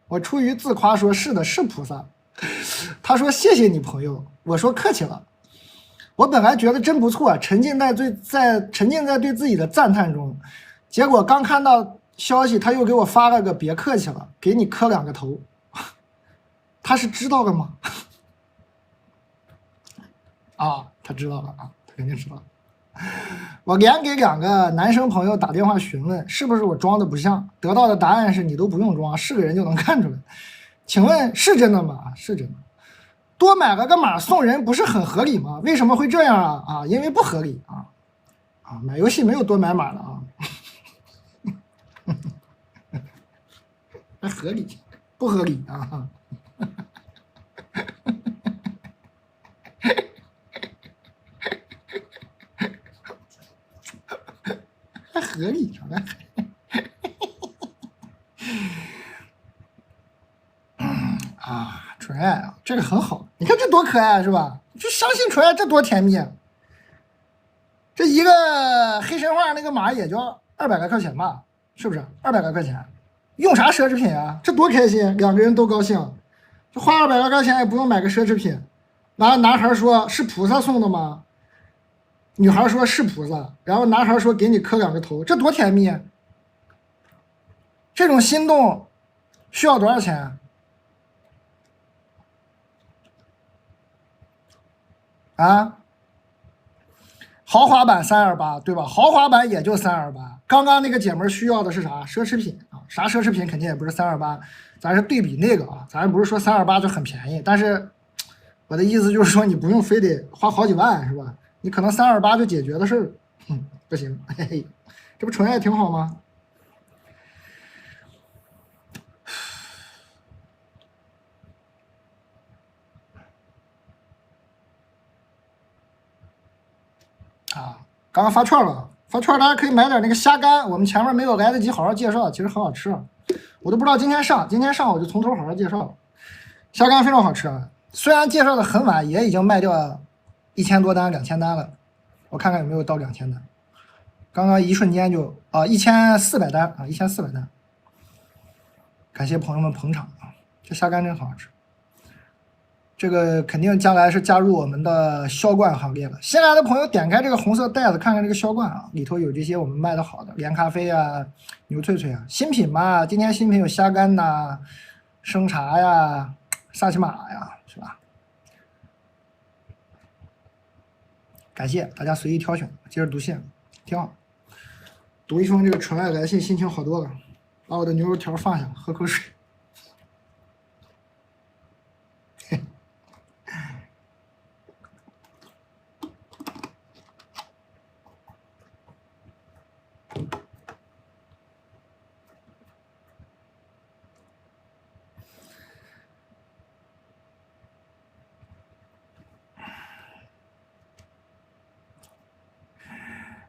我出于自夸说是的，是菩萨。他说谢谢你朋友，我说客气了。我本来觉得真不错，沉浸在对自己的赞叹中，结果刚看到消息，他又给我发了个别客气了，给你磕2个头。他是知道了吗？啊，他知道了啊，他肯定知道了。我连给2个男生朋友打电话询问是不是我装的不像，得到的答案是你都不用装，是个人就能看出来。请问是真的吗？是真的。多买了个码送人不是很合理吗？为什么会这样啊？啊，因为不合理啊！买游戏没有多买码的啊。还合理？不合理啊？还合理啥呢？纯爱啊，这个很好，你看这多可爱是吧？就相信纯爱，这多甜蜜啊！这一个黑神话那个码也就200来块钱吧，是不是？200来块钱，用啥奢侈品啊？这多开心，2个人都高兴，就花200来块钱也不用买个奢侈品。完了，男孩说是菩萨送的吗？女孩说是菩萨，然后男孩说给你磕2个头，这多甜蜜啊！这种心动需要多少钱啊？豪华版328，对吧？豪华版也就328。刚刚那个姐们需要的是啥？奢侈品啊？啥奢侈品肯定也不是328，咱是对比那个啊，咱不是说328就很便宜，但是我的意思就是说，你不用非得花好几万，是吧？你可能328就解决的事儿，不行，嘿嘿，这不纯爱挺好吗？啊，刚刚发券了，发券大家可以买点那个虾干，我们前面没有来得及好好介绍，其实很好吃，我都不知道今天上我就从头好好介绍。虾干非常好吃啊，虽然介绍的很晚，也已经卖掉1000多单、2000单了，我看看有没有到2000单。刚刚一瞬间就1400单啊，1400单，感谢朋友们捧场啊！这虾干真好吃。这个肯定将来是加入我们的销冠行列了。新来的朋友点开这个红色袋子，看看这个销冠啊，里头有这些我们卖的好的连咖啡啊、牛脆脆啊，新品嘛，今天新品有虾干呐、生茶呀、萨琪玛呀，是吧？感谢大家随意挑选，接着读信，挺好。读一封这个纯爱来信，心情好多了。把我的牛肉条放下，喝口水。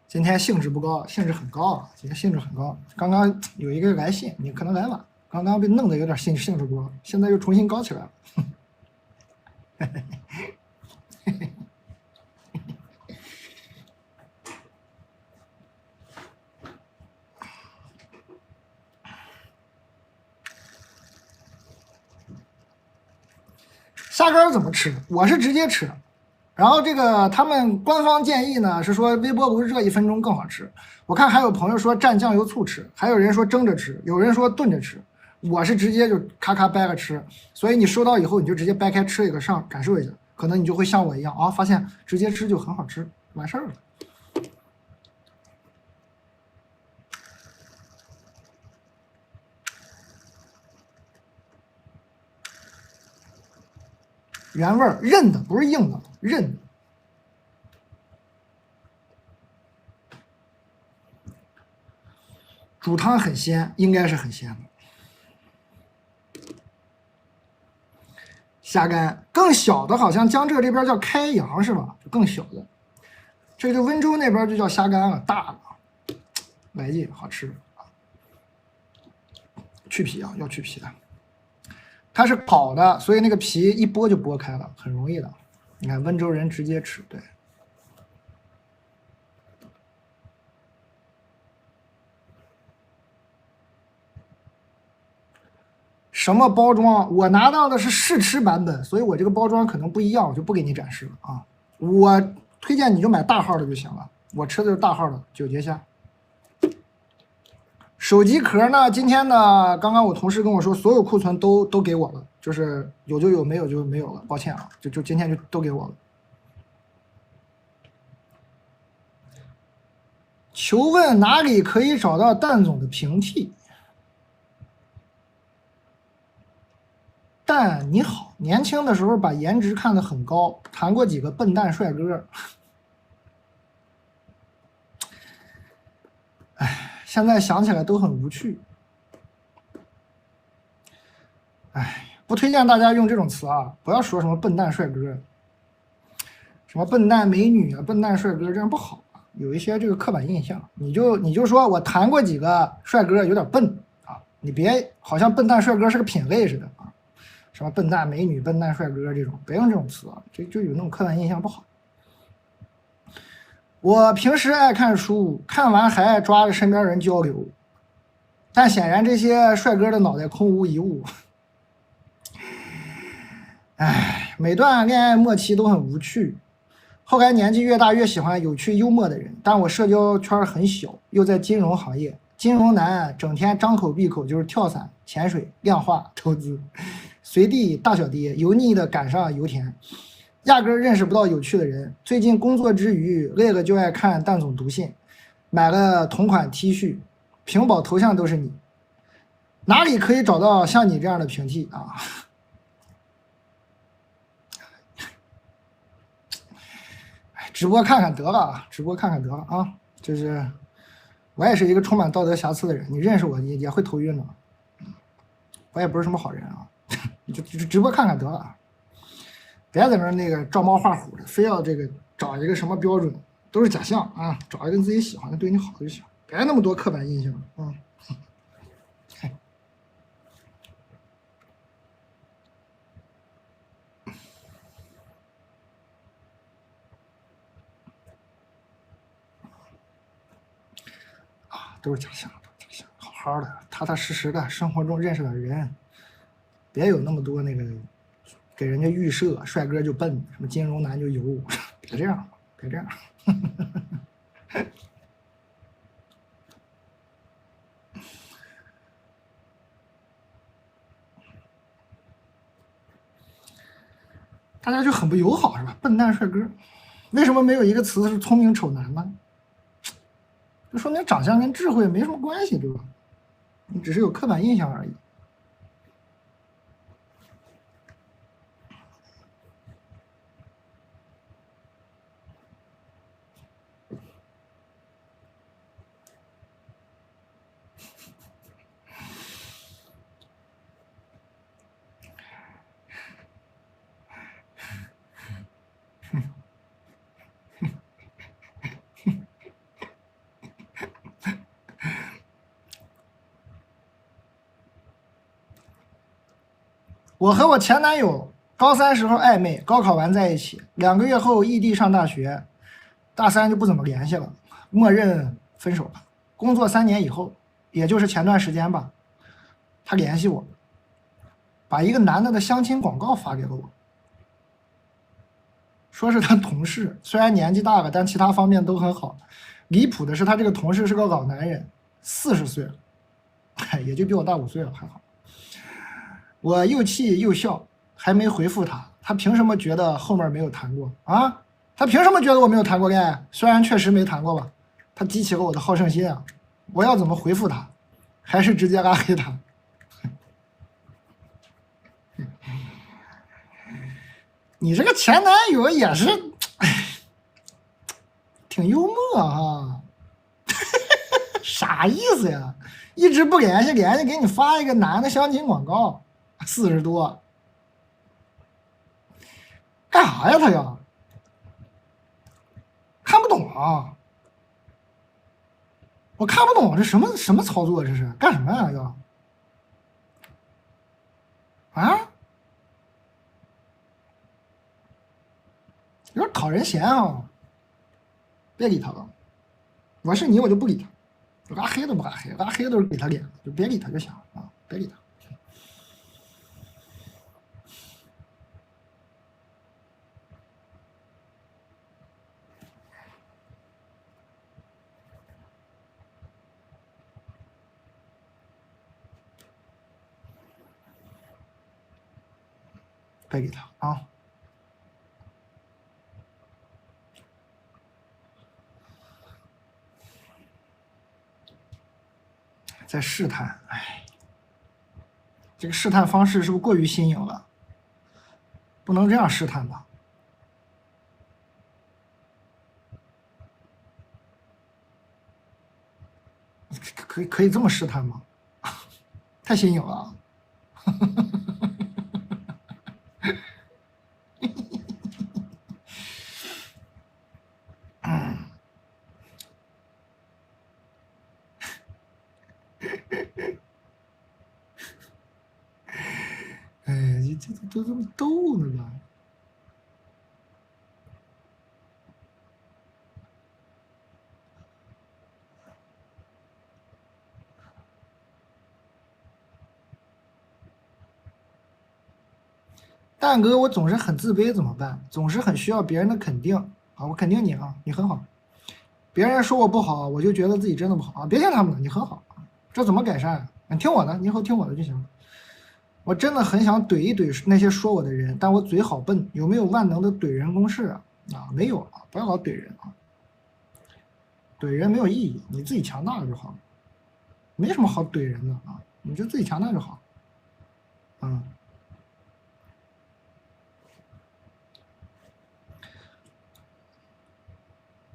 今天兴致不高，兴致很高啊！今天兴致很高。刚刚有一个来信，你可能来晚，刚刚被弄得有点兴致不高，现在又重新高起来了。虾干怎么吃？我是直接吃。然后这个他们官方建议呢是说微波炉热1分钟更好吃。我看还有朋友说蘸酱油醋吃，还有人说蒸着吃，有人说炖着吃。我是直接就咔咔掰开吃，所以你收到以后你就直接掰开吃一个上感受一下，可能你就会像我一样啊，发现直接吃就很好吃，完事儿了。原味儿韧的，不是硬的，韧的。煮汤很鲜，应该是很鲜的。虾干更小的，好像江浙这边叫开阳是吧？就更小的，这个就温州那边就叫虾干了，大的，来劲，好吃。去皮啊，要去皮的。它是烤的，所以那个皮一剥就剥开了，很容易的。你看温州人直接吃，对。什么包装？我拿到的是试吃版本，所以我这个包装可能不一样，我就不给你展示了啊。我推荐你就买大号的就行了，我吃的是大号的九节虾。手机壳呢？今天呢？刚刚我同事跟我说，所有库存都给我了，就是有就有，没有就没有了，抱歉啊，就今天就都给我了。求问哪里可以找到蛋总的平替？蛋你好，年轻的时候把颜值看得很高，谈过几个笨蛋帅哥。哎，现在想起来都很无趣。哎，不推荐大家用这种词啊！不要说什么笨蛋帅哥，什么笨蛋美女啊、笨蛋帅哥，这样不好啊。有一些这个刻板印象，你就说我谈过几个帅哥，有点笨啊，你别好像笨蛋帅哥是个品类似的啊。什么笨蛋美女、笨蛋帅哥这种，别用这种词啊，就有那种刻板印象不好。我平时爱看书，看完还爱抓着身边人交流，但显然这些帅哥的脑袋空无一物。唉，每段恋爱末期都很无趣，后来年纪越大越喜欢有趣幽默的人，但我社交圈很小，又在金融行业，金融男整天张口闭口就是跳伞、潜水、量化、投资，随地大小跌，油腻的赶上油田，压根认识不到有趣的人。最近工作之余累了就爱看蛋总读信，买了同款 T 恤，屏保头像都是你，哪里可以找到像你这样的平替啊？直播看看得了啊，直播看看得了啊！就是我也是一个充满道德瑕疵的人，你认识我也会头晕的，我也不是什么好人啊，就直播看看得了啊，别在那个照猫画虎的，非要这个找一个什么标准，都是假象啊！找一个自己喜欢的、对你好的就行，别那么多刻板印象啊！都是假象，好好的、踏踏实实的生活中认识点人，别有那么多那个给人家预设帅哥就笨，什么金融男就油，别这样，别这样。大家就很不友好是吧？笨蛋帅哥，为什么没有一个词是聪明丑男呢？就说明长相跟智慧没什么关系，对吧？你只是有刻板印象而已。我和我前男友高三时候暧昧，高考完在一起，2个月后异地上大学，大3就不怎么联系了，默认分手了。工作3年以后，也就是前段时间吧，他联系我，把一个男的相亲广告发给了我，说是他同事，虽然年纪大了，但其他方面都很好。离谱的是，他这个同事是个老男人，40岁了，也就比我大5岁了，还好。我又气又笑，还没回复他。他凭什么觉得后面没有谈过啊？他凭什么觉得我没有谈过恋爱？虽然确实没谈过吧，他激起了我的好胜心啊！我要怎么回复他？还是直接拉黑他？你这个前男友也是，挺幽默啊！啥意思呀？一直不联系，联系给你发一个男的相亲广告，40多。干啥呀他呀？看不懂啊！我看不懂这什么操作，这是干什么呀要？啊？有点讨人嫌啊！别理他了，我是你我就不理他，拉黑都不拉黑，拉黑都是给他脸，就别理他就行啊，别理他。别理他啊！在试探，哎，这个试探方式是不是过于新颖了？不能这样试探吧？可以这么试探吗？太新颖了。哎，你这都这么逗呢吧？蛋哥，我总是很自卑，怎么办？总是很需要别人的肯定啊！我肯定你啊，你很好。别人说我不好，我就觉得自己真的不好啊！别听他们的，你很好，这怎么改善？你听我的，你以后听我的就行了。我真的很想怼一怼那些说我的人，但我嘴好笨，有没有万能的怼人公式啊？啊，没有啊，不要老怼人啊，怼人没有意义，你自己强大了就好，没什么好怼人的啊，你就自己强大就好，嗯。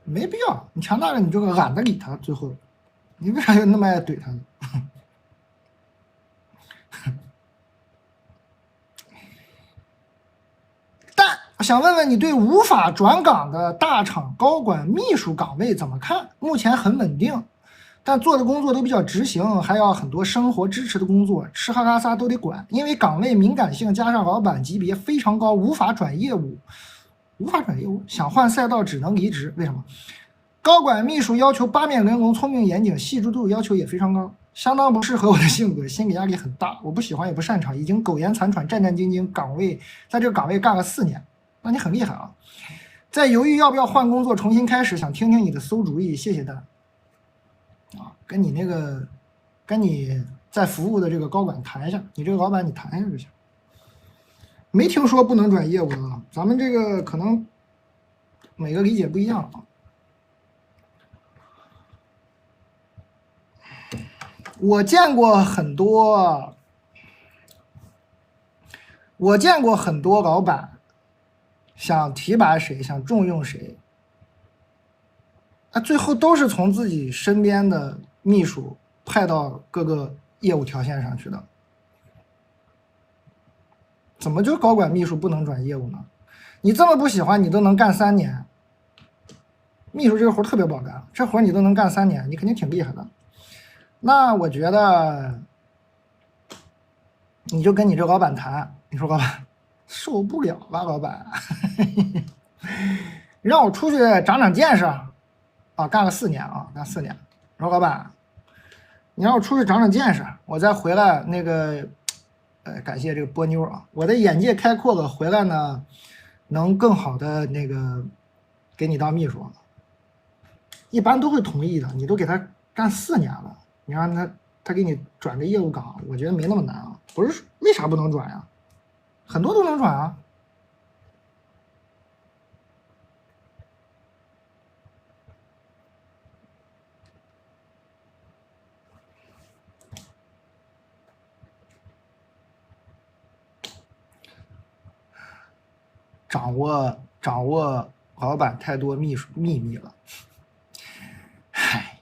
没必要，你强大了你就懒得理他，最后，你为啥要那么爱怼他呢？但我想问问你，对无法转岗的大厂高管秘书岗位怎么看？目前很稳定，但做的工作都比较执行，还要很多生活支持的工作，吃喝拉撒都得管，因为岗位敏感性加上老板级别非常高，无法转业务，想换赛道只能离职，为什么？高管秘书要求八面玲珑、聪明严谨、细致度要求也非常高，相当不适合我的性格，心理压力很大，我不喜欢也不擅长，已经苟延残喘、战战兢兢，在这个岗位干了4年，那你很厉害啊！在犹豫要不要换工作、重新开始，想听听你的馊主意，谢谢蛋。啊，跟你在服务的这个高管谈一下，你这个老板你谈一下就行。没听说不能转业务的，咱们这个可能每个理解不一样啊。我见过很多老板想提拔谁，想重用谁，最后都是从自己身边的秘书派到各个业务条线上去的。怎么就高管秘书不能转业务呢？你这么不喜欢，你都能干3年，秘书这个活特别不好干，这活你都能干3年，你肯定挺厉害的。那我觉得你就跟你这老板谈，你说老板受不了了，老板让我出去长长见识啊，干了4年啊，干4年。我说老板，你让我出去长长见识，我再回来那个，感谢这个波妞啊，我的眼界开阔了，回来呢能更好的那个给你当秘书，一般都会同意的。你都给他干4年了。你让他给你转个业务岗，我觉得没那么难啊。不是为啥不能转呀？很多都能转啊。掌握老板太多秘密了。嗨，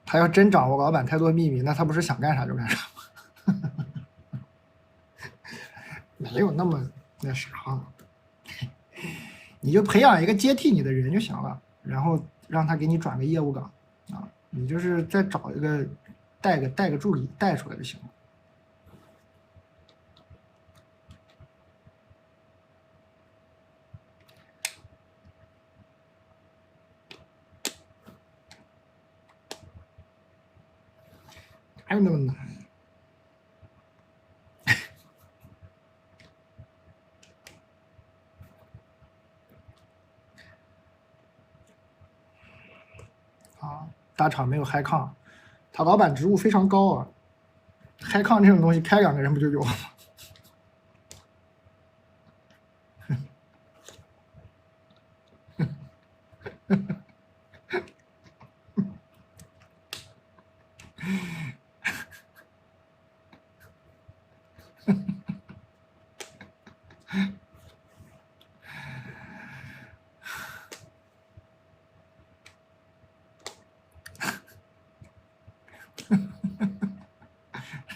他要真掌握老板太多秘密，那他不是想干啥就干啥吗？没有那么那啥，你就培养一个接替你的人就行了，然后让他给你转个业务岗啊，你就是再找一个带个助理带出来就行了。哪有那么难？啊，大厂没有嗨抗，他老板职务非常高啊，嗨抗这种东西开2个人不就有了吗？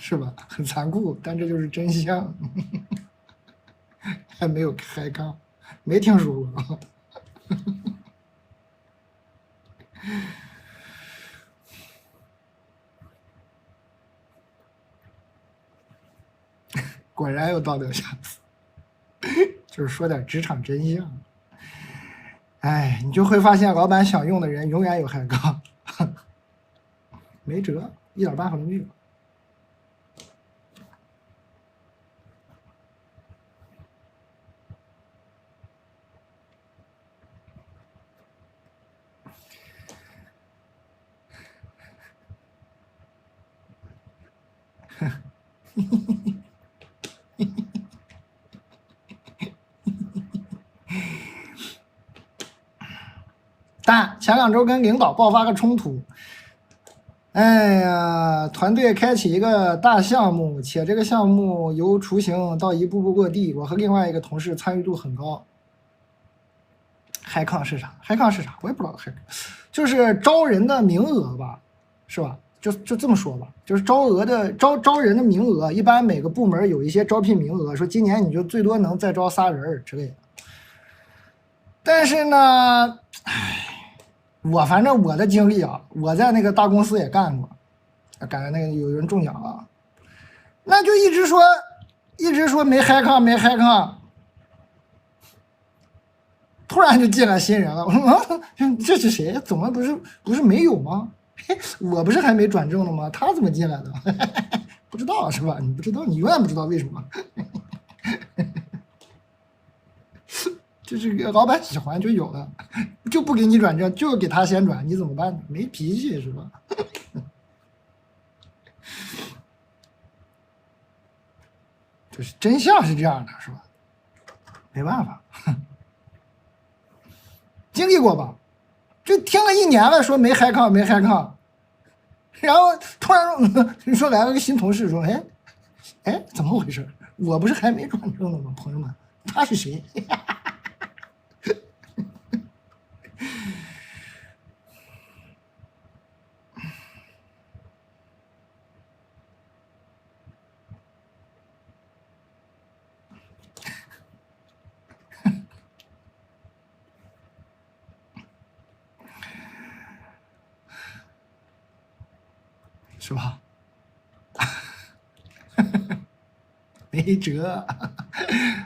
是吧？很残酷，但这就是真相。还没有开杠，没听说过。果然有道德瑕疵，就是说点职场真相。哎，你就会发现，老板想用的人永远有开杠，没辙，一点办法都没有。但前2周跟领导爆发个冲突，哎呀，团队开启一个大项目，且这个项目由雏形到一步步落地，我和另外一个同事参与度很高。嗨抗是啥？嗨抗是啥？我也不知道。嗨，就是招人的名额吧，是吧？就这么说吧，就是招人的名额，一般每个部门有一些招聘名额，说今年你就最多能再招3人之类的。但是呢，反正我的经历啊，我在那个大公司也干过，赶上那个有人中奖了，那就一直说没嗨抗，突然就进来新人了。我说啊，这是谁？怎么不是没有吗？嘿，我不是还没转正呢吗？他怎么进来的？不知道是吧？你不知道，你永远不知道为什么。就是老板喜欢就有了，就不给你转正，就给他先转，你怎么办呢？没脾气是吧？就是真相是这样的，是吧？没办法，经历过吧？就听了1年了，说没嗨抗，没嗨抗，然后突然说来了个新同事，说，哎，怎么回事？我不是还没转正呢吗？朋友们，他是谁？是吧？没辙，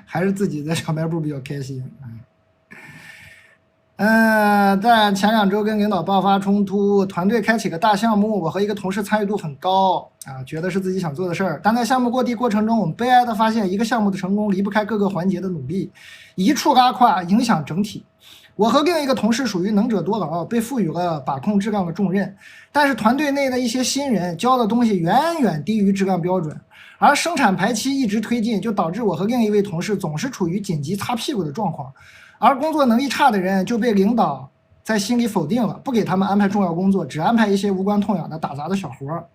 还是自己在小卖部比较开心。在前2周跟领导爆发冲突，团队开启个大项目，我和一个同事参与度很高啊，觉得是自己想做的事儿。但在项目过地过程中，我们悲哀的发现，一个项目的成功离不开各个环节的努力，一触拉胯，影响整体。我和另一个同事属于能者多劳，被赋予了把控质量的重任，但是团队内的一些新人教的东西远远低于质量标准，而生产排期一直推进，就导致我和另一位同事总是处于紧急擦屁股的状况，而工作能力差的人就被领导在心里否定了，不给他们安排重要工作，只安排一些无关痛痒的打杂的小活。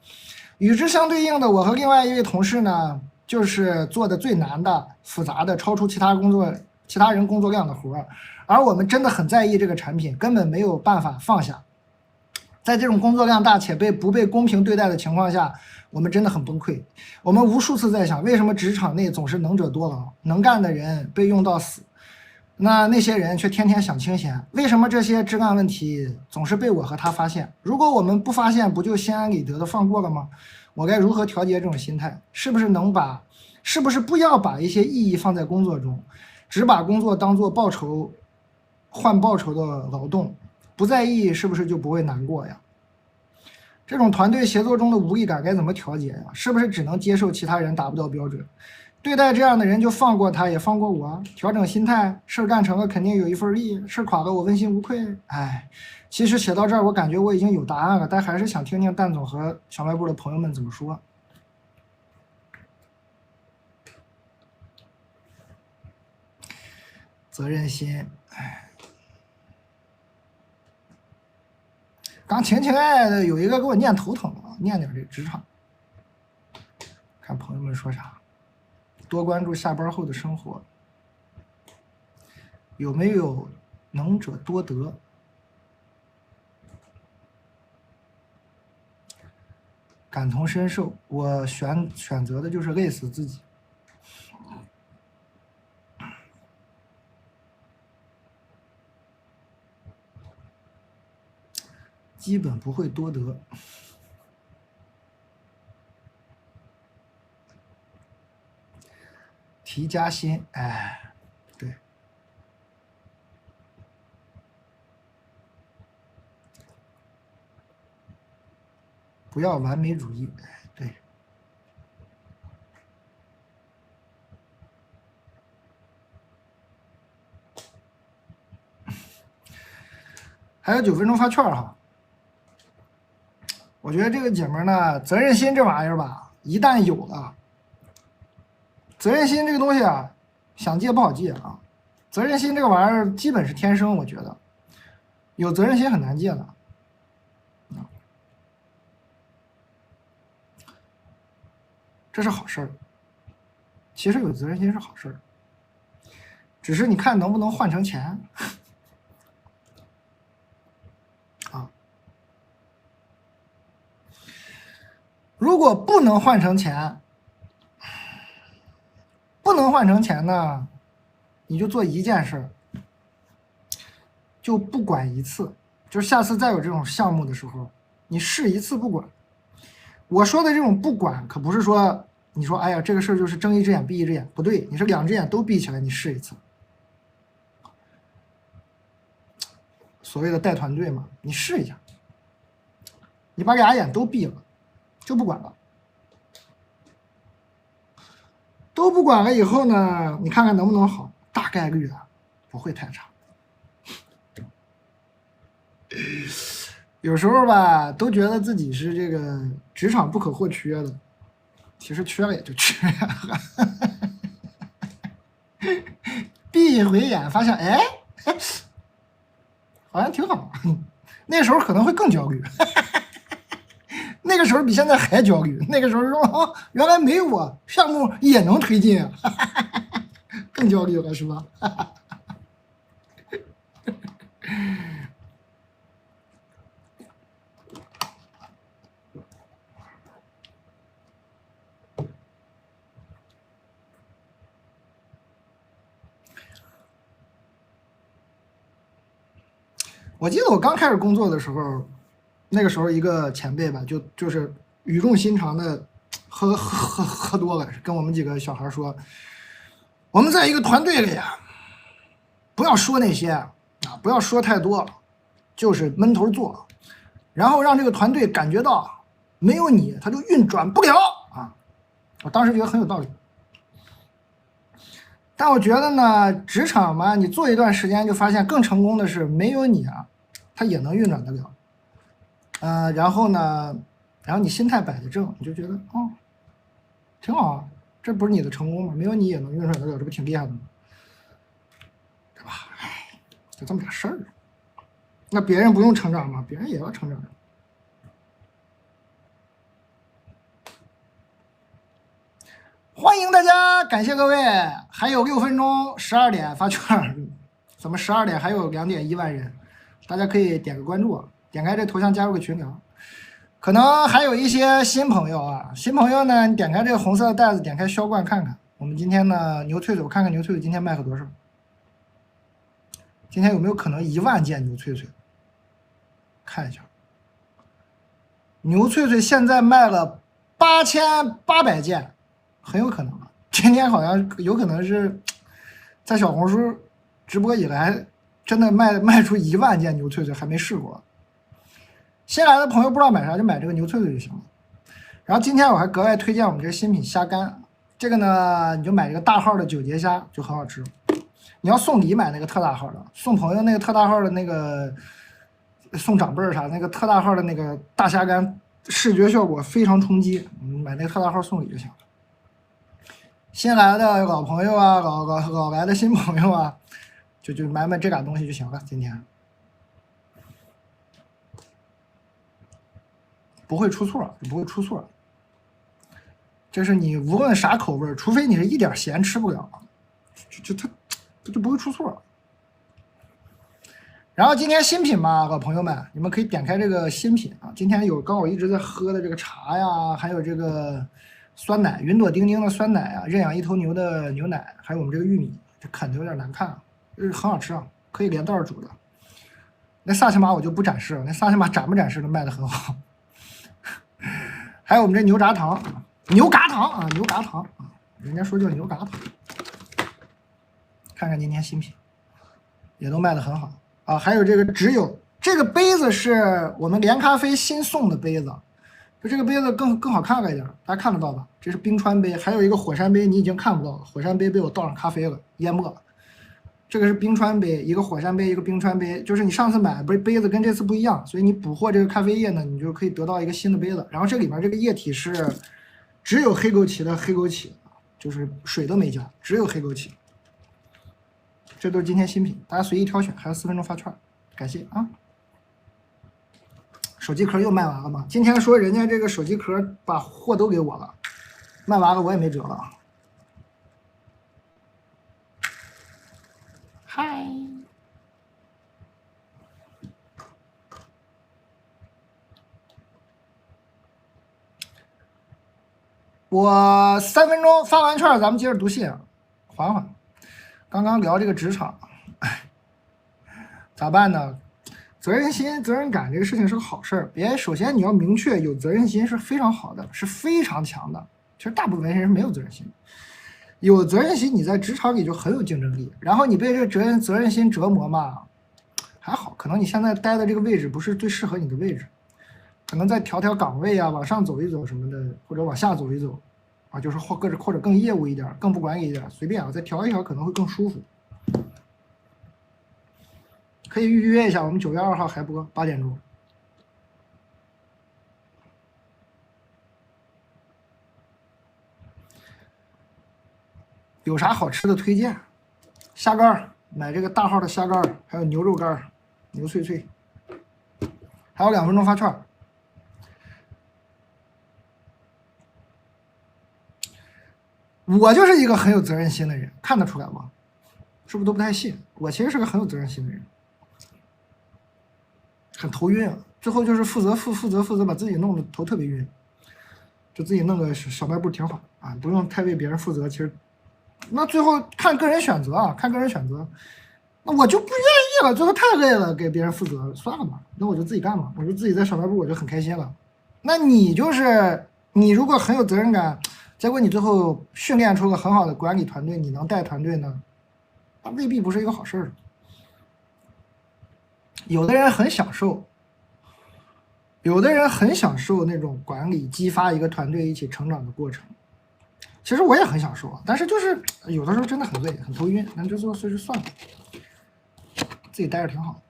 与之相对应的，我和另外一位同事呢，就是做的最难的、复杂的、超出其他人工作量的活，而我们真的很在意这个产品，根本没有办法放下。在这种工作量大且不被公平对待的情况下，我们真的很崩溃。我们无数次在想，为什么职场内总是能者多劳，能干的人被用到死，那些人却天天享清闲？为什么这些质量问题总是被我和他发现？如果我们不发现，不就心安理得的放过了吗？我该如何调节这种心态？是不是不要把一些意义放在工作中，只把工作当作换报酬的劳动，不在意是不是就不会难过呀？这种团队协作中的无力感该怎么调节呀？是不是只能接受其他人达不到标准？对待这样的人就放过他，也放过我，调整心态，事干成了肯定有一份力，事垮了我问心无愧。其实写到这儿，我感觉我已经有答案了，但还是想听听蛋总和小卖部的朋友们怎么说。责任心，刚情爱的有一个给我念头疼了，念点这职场，看朋友们说啥。多关注下班后的生活，有没有能者多得？感同身受，我选择的就是累死自己。基本不会多得。提加薪，对，不要完美主义，对。还有9分钟发券哈。我觉得这个姐们呢，责任心这玩意儿吧，一旦有了，责任心这个东西啊，想戒不好戒啊。责任心这个玩意儿基本是天生，我觉得有责任心很难戒的。这是好事儿，其实有责任心是好事儿，只是你看能不能换成钱啊。如果不能换成钱，呢，你就做一件事，就不管一次，就是下次再有这种项目的时候，你试一次不管。我说的这种不管，可不是说你说哎呀这个事儿就是睁一只眼闭一只眼，不对，你是2只眼都闭起来，你试一次。所谓的带团队嘛，你试一下，你把俩眼都闭了，就不管了，都不管了以后呢，你看看能不能好，大概率啊不会太差。有时候吧，都觉得自己是这个职场不可或缺的，其实缺了也就缺了。闭一回眼，发现哎，好像挺好。那时候可能会更焦虑，那个时候比现在还焦虑。那个时候说哦，原来没有啊，项目也能推进啊，更焦虑了是吧？我记得我刚开始工作的时候，那个时候一个前辈吧，就是语重心长的喝多了，跟我们几个小孩说，我们在一个团队里啊，不要说那些啊，不要说太多，就是闷头做，然后让这个团队感觉到没有你他就运转不了啊。我当时觉得很有道理。但我觉得呢，职场嘛，你做一段时间就发现更成功的是没有你啊，它也能运转得了。然后呢，然后你心态摆得正，你就觉得哦，挺好啊，这不是你的成功吗？没有你也能运转得了，这不挺厉害的吗？对吧？哎，就这么点事儿。那别人不用成长吗？别人也要成长。欢迎大家，感谢各位，还有6分钟，12点发券，怎么12点还有2.1万人？大家可以点个关注，点开这头像加入个群聊。可能还有一些新朋友啊，新朋友呢，你点开这个红色的袋子，点开销冠看看。我们今天呢，牛脆脆，我看看牛脆脆今天卖了多少？今天有没有可能1万件牛脆脆？看一下，牛脆脆现在卖了8800件。很有可能啊，今天好像有可能是在小红书直播以来，真的卖出1万件牛脆脆，还没试过。新来的朋友不知道买啥，就买这个牛脆脆就行了。然后今天我还格外推荐我们这个新品虾干，这个呢你就买这个大号的9节虾就很好吃。你要送礼买那个特大号的，送朋友那个特大号的那个，送长辈啥那个特大号的那个大虾干，视觉效果非常冲击，买那个特大号送礼就行了。新来的老朋友啊，老来的新朋友啊，就买这俩东西就行了。今天不会出错，不会出错。这是你无论啥口味，除非你是一点咸吃不了，它就不会出错。然后今天新品嘛，老朋友们，你们可以点开这个新品啊。今天有刚我一直在喝的这个茶呀，还有这个酸奶，云朵丁丁的酸奶啊，认养一头牛的牛奶，还有我们这个玉米，这啃的有点难看啊，很好吃啊，可以连袋煮的。那萨琪玛我就不展示了，那萨琪玛展不展示都卖的很好。还有我们这牛轧糖，牛轧糖啊，牛轧糖啊，人家说叫牛轧糖。看看今天新品，也都卖的很好啊。还有这个只有这个杯子是我们连咖啡新送的杯子。就这个杯子更好看了一点，大家看得到吧？这是冰川杯，还有一个火山杯，你已经看不到了。火山杯被我倒上咖啡了，淹没了。这个是冰川杯，一个火山杯，一个冰川杯。就是你上次买杯子跟这次不一样，所以你补货这个咖啡液呢，你就可以得到一个新的杯子。然后这里面这个液体是只有黑枸杞的黑枸杞，就是水都没加，只有黑枸杞。这都是今天新品，大家随意挑选，还有4分钟发券，感谢啊！手机壳又卖完了吗？今天说人家这个手机壳把货都给我了，卖完了我也没辙了。嗨，我3分钟发完券，咱们接着读信，缓缓。刚刚聊这个职场，咋办呢？责任心、责任感这个事情是个好事儿。首先你要明确有责任心是非常好的，是非常强的。其实大部分人是没有责任心，有责任心你在职场里就很有竞争力。然后你被这个责任心折磨嘛，还好，可能你现在待的这个位置不是最适合你的位置，可能再调岗位啊，往上走一走什么的，或者往下走一走，啊，就是或者更业务一点，更不管理一点，随便啊，再调一调可能会更舒服。可以预约一下，我们9月2号还播8点钟。有啥好吃的推荐？虾干，买这个大号的虾干，还有牛肉干，牛脆脆，还有2分钟发券。我就是一个很有责任心的人，看得出来吗？是不是都不太信？我其实是个很有责任心的人，很头晕啊。最后就是负责，把自己弄得头特别晕，就自己弄个小卖部挺好啊，不用太为别人负责。其实，那最后看个人选择啊，看个人选择。那我就不愿意了，最后太累了，给别人负责，算了吧，那我就自己干嘛，我就自己在小卖部，我就很开心了。那你就是你如果很有责任感，结果你最后训练出个很好的管理团队，你能带团队呢，那未必不是一个好事儿。有的人很享受，那种管理激发一个团队一起成长的过程。其实我也很享受，但是就是有的时候真的很累，很头晕，那就最后算了，自己待着挺好。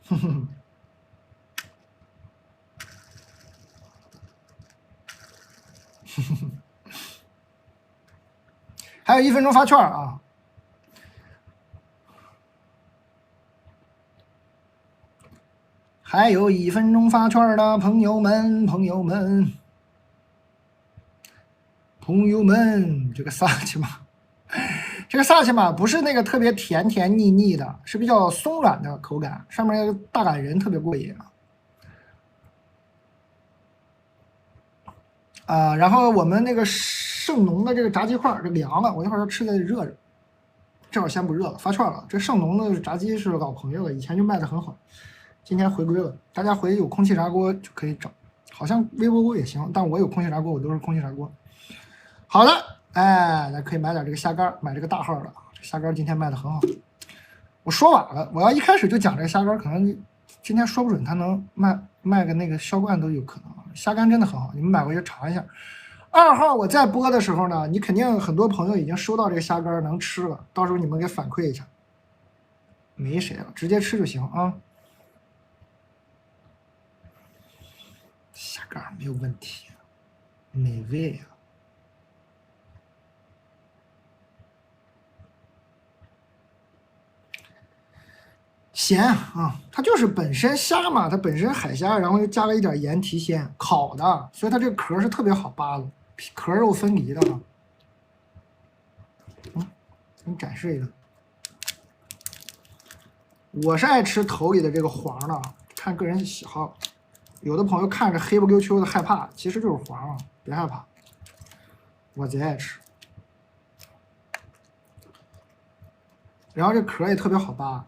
哼哼。还有1分钟发券啊！还有1分钟发券的朋友们，这个萨琪玛，这个萨琪玛不是那个特别甜甜腻腻的，是比较松软的口感，上面那个大感人特别过瘾啊！然后我们那个圣农的这个炸鸡块这凉了，我一会儿要吃的热着，这会儿先不热了，发券了。这圣农的炸鸡是老朋友了，以前就卖的很好，今天回归了，大家回去有空气炸锅就可以整，好像微波锅也行，但我有空气炸锅，我都是空气炸锅。好的，哎，咱可以买点这个虾干，买这个大号的，虾干今天卖的很好。我说晚了，我要一开始就讲这个虾干，可能今天说不准它能卖个那个销冠都有可能。虾干真的很好，你们买回去尝一下。2号我在播的时候呢，你肯定很多朋友已经收到这个虾干能吃了，到时候你们给反馈一下。没谁了，直接吃就行啊。虾干没有问题，美味啊。咸啊，它就是本身虾嘛，它本身海虾，然后又加了一点盐提鲜，烤的，所以它这个壳是特别好扒的，壳肉分离的啊。给你展示一个，我是爱吃头里的这个黄的，看个人喜好。有的朋友看着黑不溜秋的害怕，其实就是黄啊，别害怕，我贼爱吃。然后这壳也特别好扒。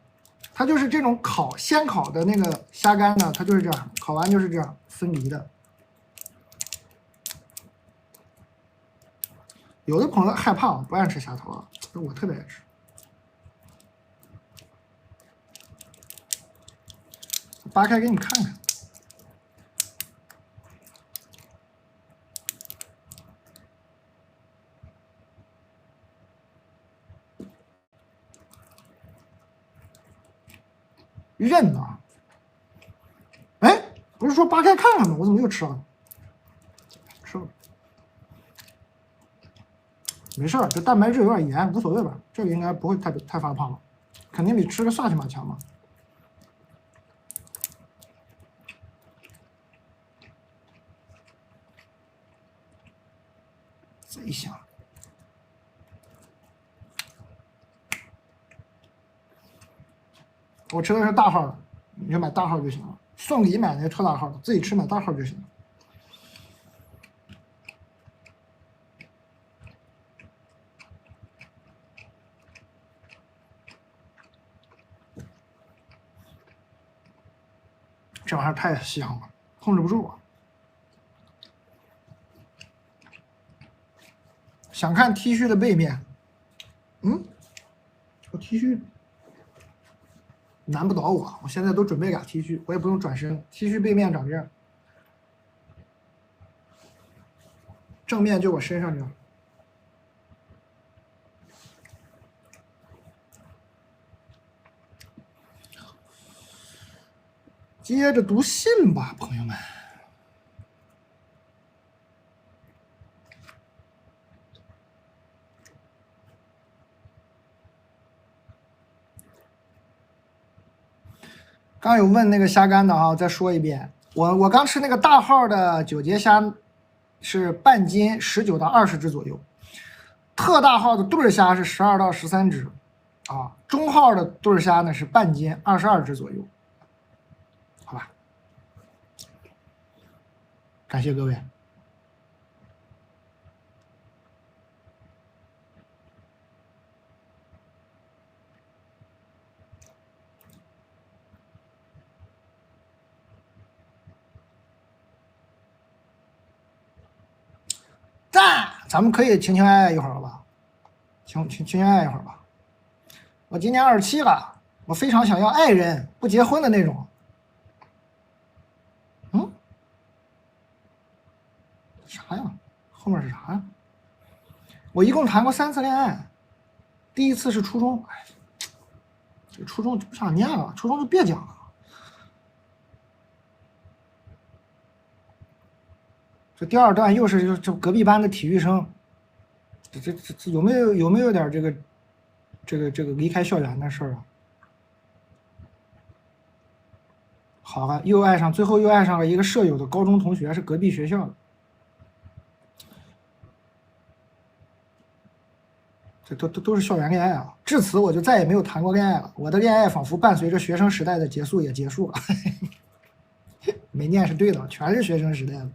它就是这种先烤的那个虾干呢，它就是这样，烤完就是这样分离的。有的朋友害怕不爱吃虾头啊，我特别爱吃。扒开给你看看。韧呐！哎，不是说扒开看看吗？我怎么又吃了？吃了，没事儿，这蛋白质有点盐，无所谓吧？这个应该不会太发胖了，肯定比吃个萨琪玛强嘛。贼香！我吃的是大号的，你就买大号就行了。送礼买那个特大号的，自己吃买大号就行了。这玩意儿太香了，控制不住啊！想看 T 恤的背面，我 T 恤难不倒我，我现在都准备俩 T 恤，我也不用转身 ，T 恤背面长这样，正面就我身上这样。接着读信吧，朋友们。刚有问那个虾干的啊，再说一遍，我刚吃那个大号的九节虾是半斤，19到20只左右，特大号的对儿虾是12到13只，啊，中号的对儿虾呢是半斤，22只左右。好吧，感谢各位。赞，咱们可以情情爱爱一会儿了吧？情情爱爱一会儿吧。我今年27了，我非常想要爱人，不结婚的那种。啥呀？后面是啥呀？我一共谈过3次恋爱，第一次是初中，哎，这初中就不想念了，初中就别讲了。这第二段又是这隔壁班的体育生，这有没有点这个离开校园的事儿啊？好了，最后又爱上了一个舍友的高中同学，是隔壁学校的。这都是校园恋爱啊！至此我就再也没有谈过恋爱了。我的恋爱仿佛伴随着学生时代的结束也结束了。没念是对的，全是学生时代的。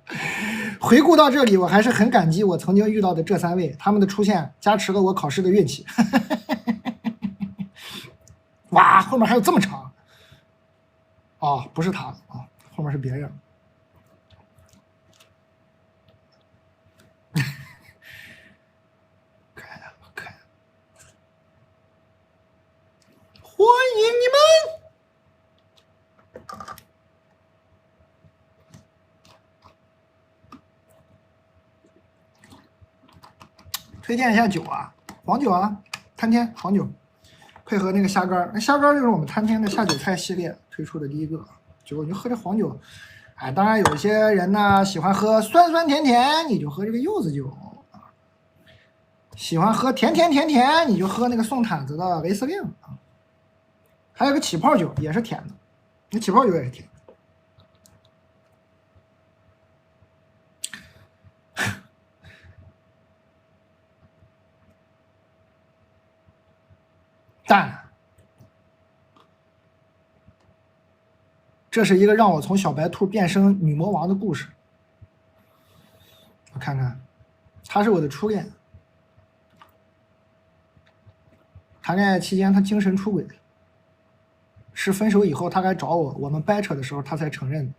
回顾到这里，我还是很感激我曾经遇到的这3位，他们的出现加持了我考试的运气。哇，后面还有这么长？哦，不是他啊，后面是别人。欢迎你们！推荐一下酒啊，黄酒啊，探天黄酒，配合那个虾干。那虾干就是我们探天的下酒菜系列推出的第一个酒，你就喝这黄酒。哎，当然有些人呢喜欢喝酸酸甜甜，你就喝这个柚子酒。喜欢喝甜甜甜甜，你就喝那个宋坦子的维司令啊。还有个起泡酒也是甜的，那起泡酒也是甜的。但这是一个让我从小白兔变身女魔王的故事。我看看，他是我的初恋。谈恋爱期间，他精神出轨，是分手以后他来找我，我们掰扯的时候他才承认的。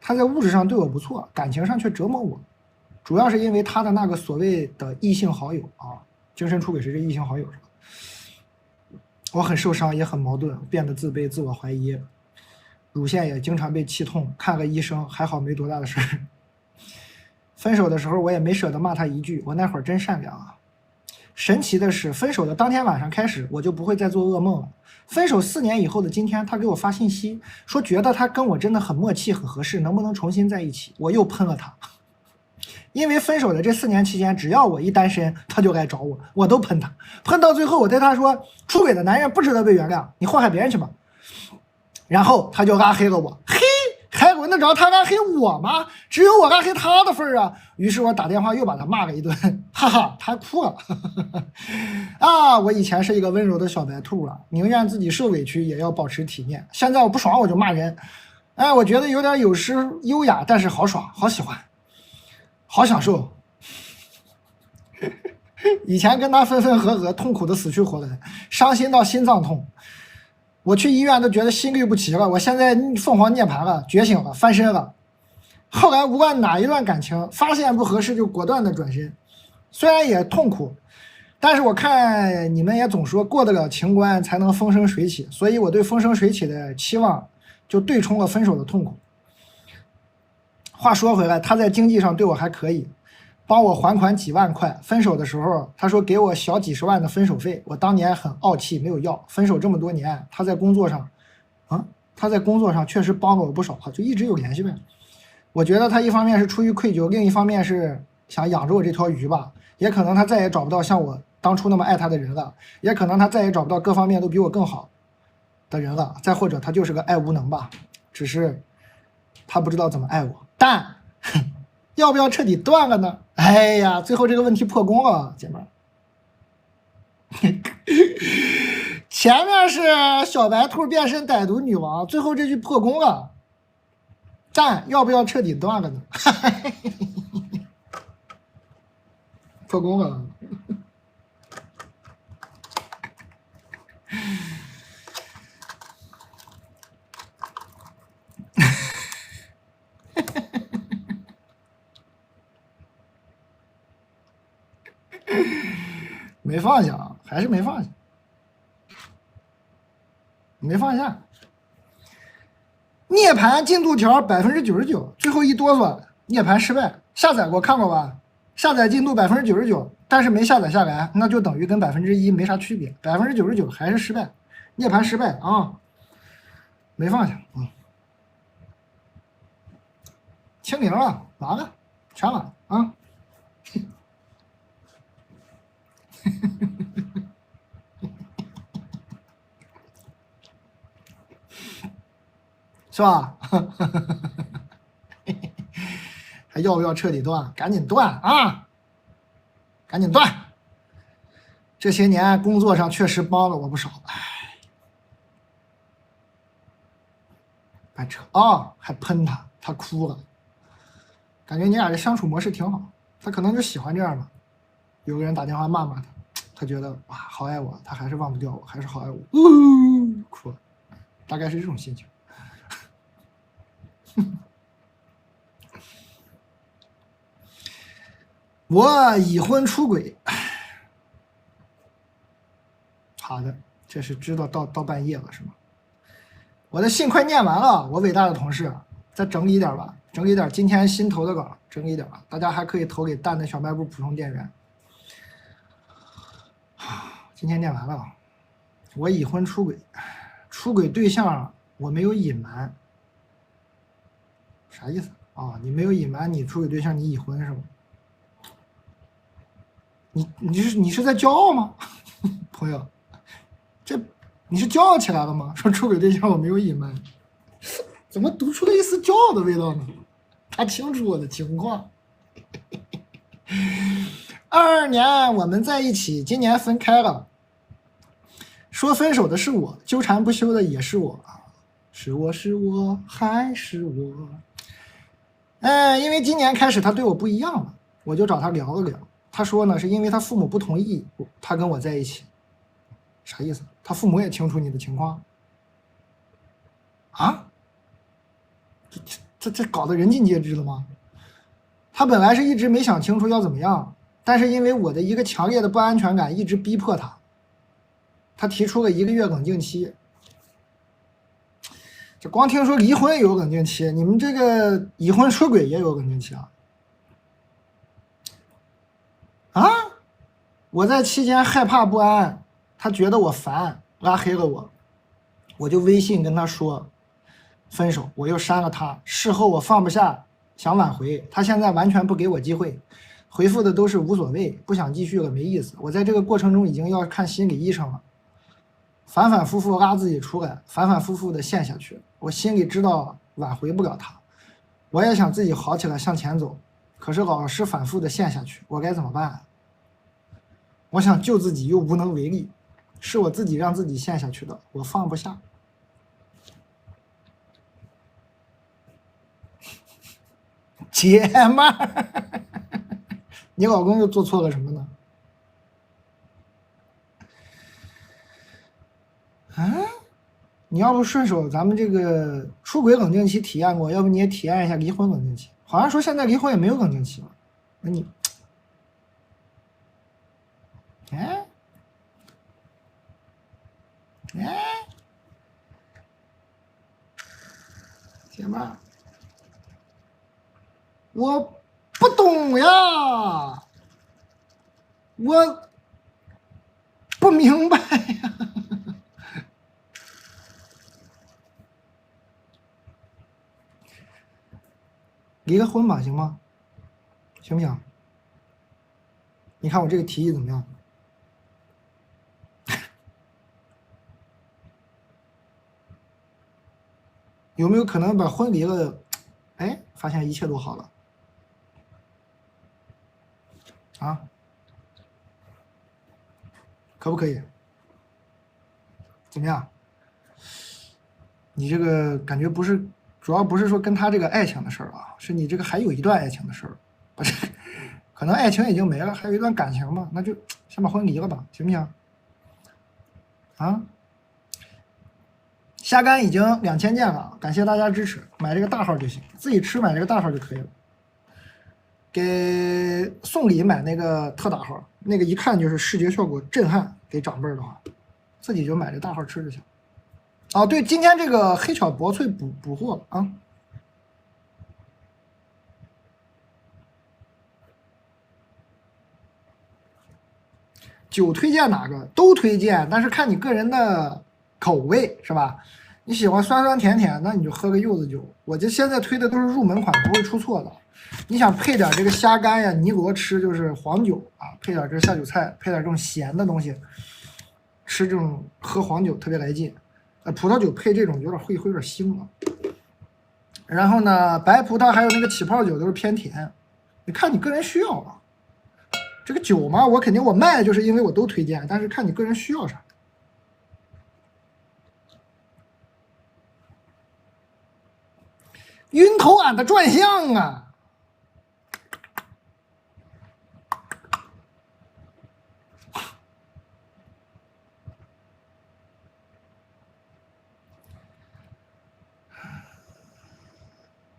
他在物质上对我不错，感情上却折磨我，主要是因为他的那个所谓的异性好友啊，精神出轨是这异性好友是吧？我很受伤，也很矛盾，变得自卑、自我怀疑，乳腺也经常被气痛，看个医生，还好没多大的事儿。分手的时候我也没舍得骂他一句，我那会儿真善良啊。神奇的是，分手的当天晚上开始，我就不会再做噩梦了。分手4年以后的今天，他给我发信息说，觉得他跟我真的很默契，很合适，能不能重新在一起？我又喷了他，因为分手的这4年期间，只要我一单身，他就来找我，我都喷他，喷到最后，我对他说，出轨的男人不值得被原谅，你祸害别人去吧。然后他就拉黑了我，嘿。还轮得着他拉黑我吗？只有我拉黑他的份啊！于是我打电话又把他骂了一顿，哈哈，他哭了。啊，我以前是一个温柔的小白兔啊，宁愿自己受委屈也要保持体面。现在我不爽我就骂人，哎，我觉得有点有失优雅，但是好爽，好喜欢，好享受。以前跟他分分合合，痛苦的死去活来，伤心到心脏痛。我去医院都觉得心律不齐了，我现在凤凰涅槃了，觉醒了，翻身了。后来无论哪一段感情，发现不合适就果断的转身，虽然也痛苦，但是我看你们也总说过得了情关才能风生水起，所以我对风生水起的期望就对冲了分手的痛苦。话说回来，他在经济上对我还可以，帮我还款几万块。分手的时候，他说给我小几十万的分手费，我当年很傲气，没有要。分手这么多年，他在工作上确实帮了我不少，就一直有联系呗。我觉得他一方面是出于愧疚，另一方面是想养着我这条鱼吧，也可能他再也找不到像我当初那么爱他的人了，也可能他再也找不到各方面都比我更好的人了，再或者他就是个爱无能吧，只是他不知道怎么爱我。但要不要彻底断了呢？哎呀，最后这个问题破功了，姐妹儿。前面是小白兔变身歹毒女王，最后这句破功了。但要不要彻底断了呢？破功了。没放下，还是没放下，没放下。涅槃进度条99%，最后一哆嗦，涅槃失败。下载过看过吧？下载进度99%，但是没下载下来，那就等于跟1%没啥区别。99%还是失败，涅槃失败啊，没放下。清零了，完了，全完了啊。是吧？还要不要彻底断？赶紧断啊！赶紧断！这些年工作上确实帮了我不少，哎，白扯啊！还喷他，他哭了，感觉你俩的相处模式挺好，他可能就喜欢这样吧。有个人打电话骂他，他觉得哇，好爱我，他还是忘不掉我，还是好爱我，哭了，大概是这种心情。我已婚出轨，好的，这是知道到半夜了是吗？我的信快念完了，我伟大的同事，再整理点吧，整理点今天新投的稿，整理点吧，大家还可以投给蛋的小卖部普通店员。今天念完了，我已婚出轨，出轨对象我没有隐瞒，啥意思啊？你没有隐瞒你出轨对象，你已婚是吗？你是在骄傲吗，朋友？这你是骄傲起来了吗？说出轨对象我没有隐瞒，怎么读出了一丝骄傲的味道呢？他清楚我的情况。22年我们在一起，今年分开了。说分手的是我，纠缠不休的也是我，是我还是我？因为今年开始他对我不一样了，我就找他聊了聊。他说呢，是因为他父母不同意他跟我在一起。啥意思？他父母也清楚你的情况啊？这搞得人尽皆知了吗？他本来是一直没想清楚要怎么样，但是因为我的一个强烈的不安全感一直逼迫他，他提出了1个月冷静期。这光听说离婚有冷静期，你们这个已婚出轨也有冷静期啊？啊！我在期间害怕不安，他觉得我烦，拉黑了我，我就微信跟他说分手，我又删了他。事后我放不下，想挽回，他现在完全不给我机会，回复的都是无所谓，不想继续了，没意思。我在这个过程中已经要看心理医生了，反反复复拉自己出来，反反复复的陷下去。我心里知道挽回不了他，我也想自己好起来向前走，可是老是反复的陷下去，我该怎么办？我想救自己又无能为力，是我自己让自己陷下去的，我放不下。姐们儿，你老公又做错了什么呢？你要不顺手咱们这个出轨冷静期体验过，要不你也体验一下离婚冷静期？好像说现在离婚也没有冷静期了，那你，哎，哎，姐妹儿，我不懂呀，我不明白呀。离个婚吧，行吗？行不行？你看我这个提议怎么样？有没有可能把婚离了？哎，发现一切都好了啊？可不可以？怎么样？你这个感觉不是，主要不是说跟他这个爱情的事儿啊，是你这个还有一段爱情的事儿，不是？可能爱情已经没了，还有一段感情嘛，那就先把婚离了吧，行不行？啊？虾干已经2000件了，感谢大家支持，买这个大号就行，自己吃买这个大号就可以了。给送礼买那个特大号，那个一看就是视觉效果震撼，给长辈的话，自己就买这大号吃就行。哦，对，今天这个黑巧薄脆补货了啊。酒推荐哪个？都推荐，但是看你个人的口味是吧？你喜欢酸酸甜甜，那你就喝个柚子酒。我这现在推的都是入门款，不会出错的。你想配点这个虾干呀、泥螺吃，就是黄酒啊，配点这下酒菜，配点这种咸的东西，吃这种喝黄酒特别来劲。葡萄酒配这种有点会有点腥啊。然后呢，白葡萄还有那个起泡酒都是偏甜，你看你个人需要啊。这个酒嘛，我肯定我卖，就是因为我都推荐，但是看你个人需要啥。晕头俺的转向啊！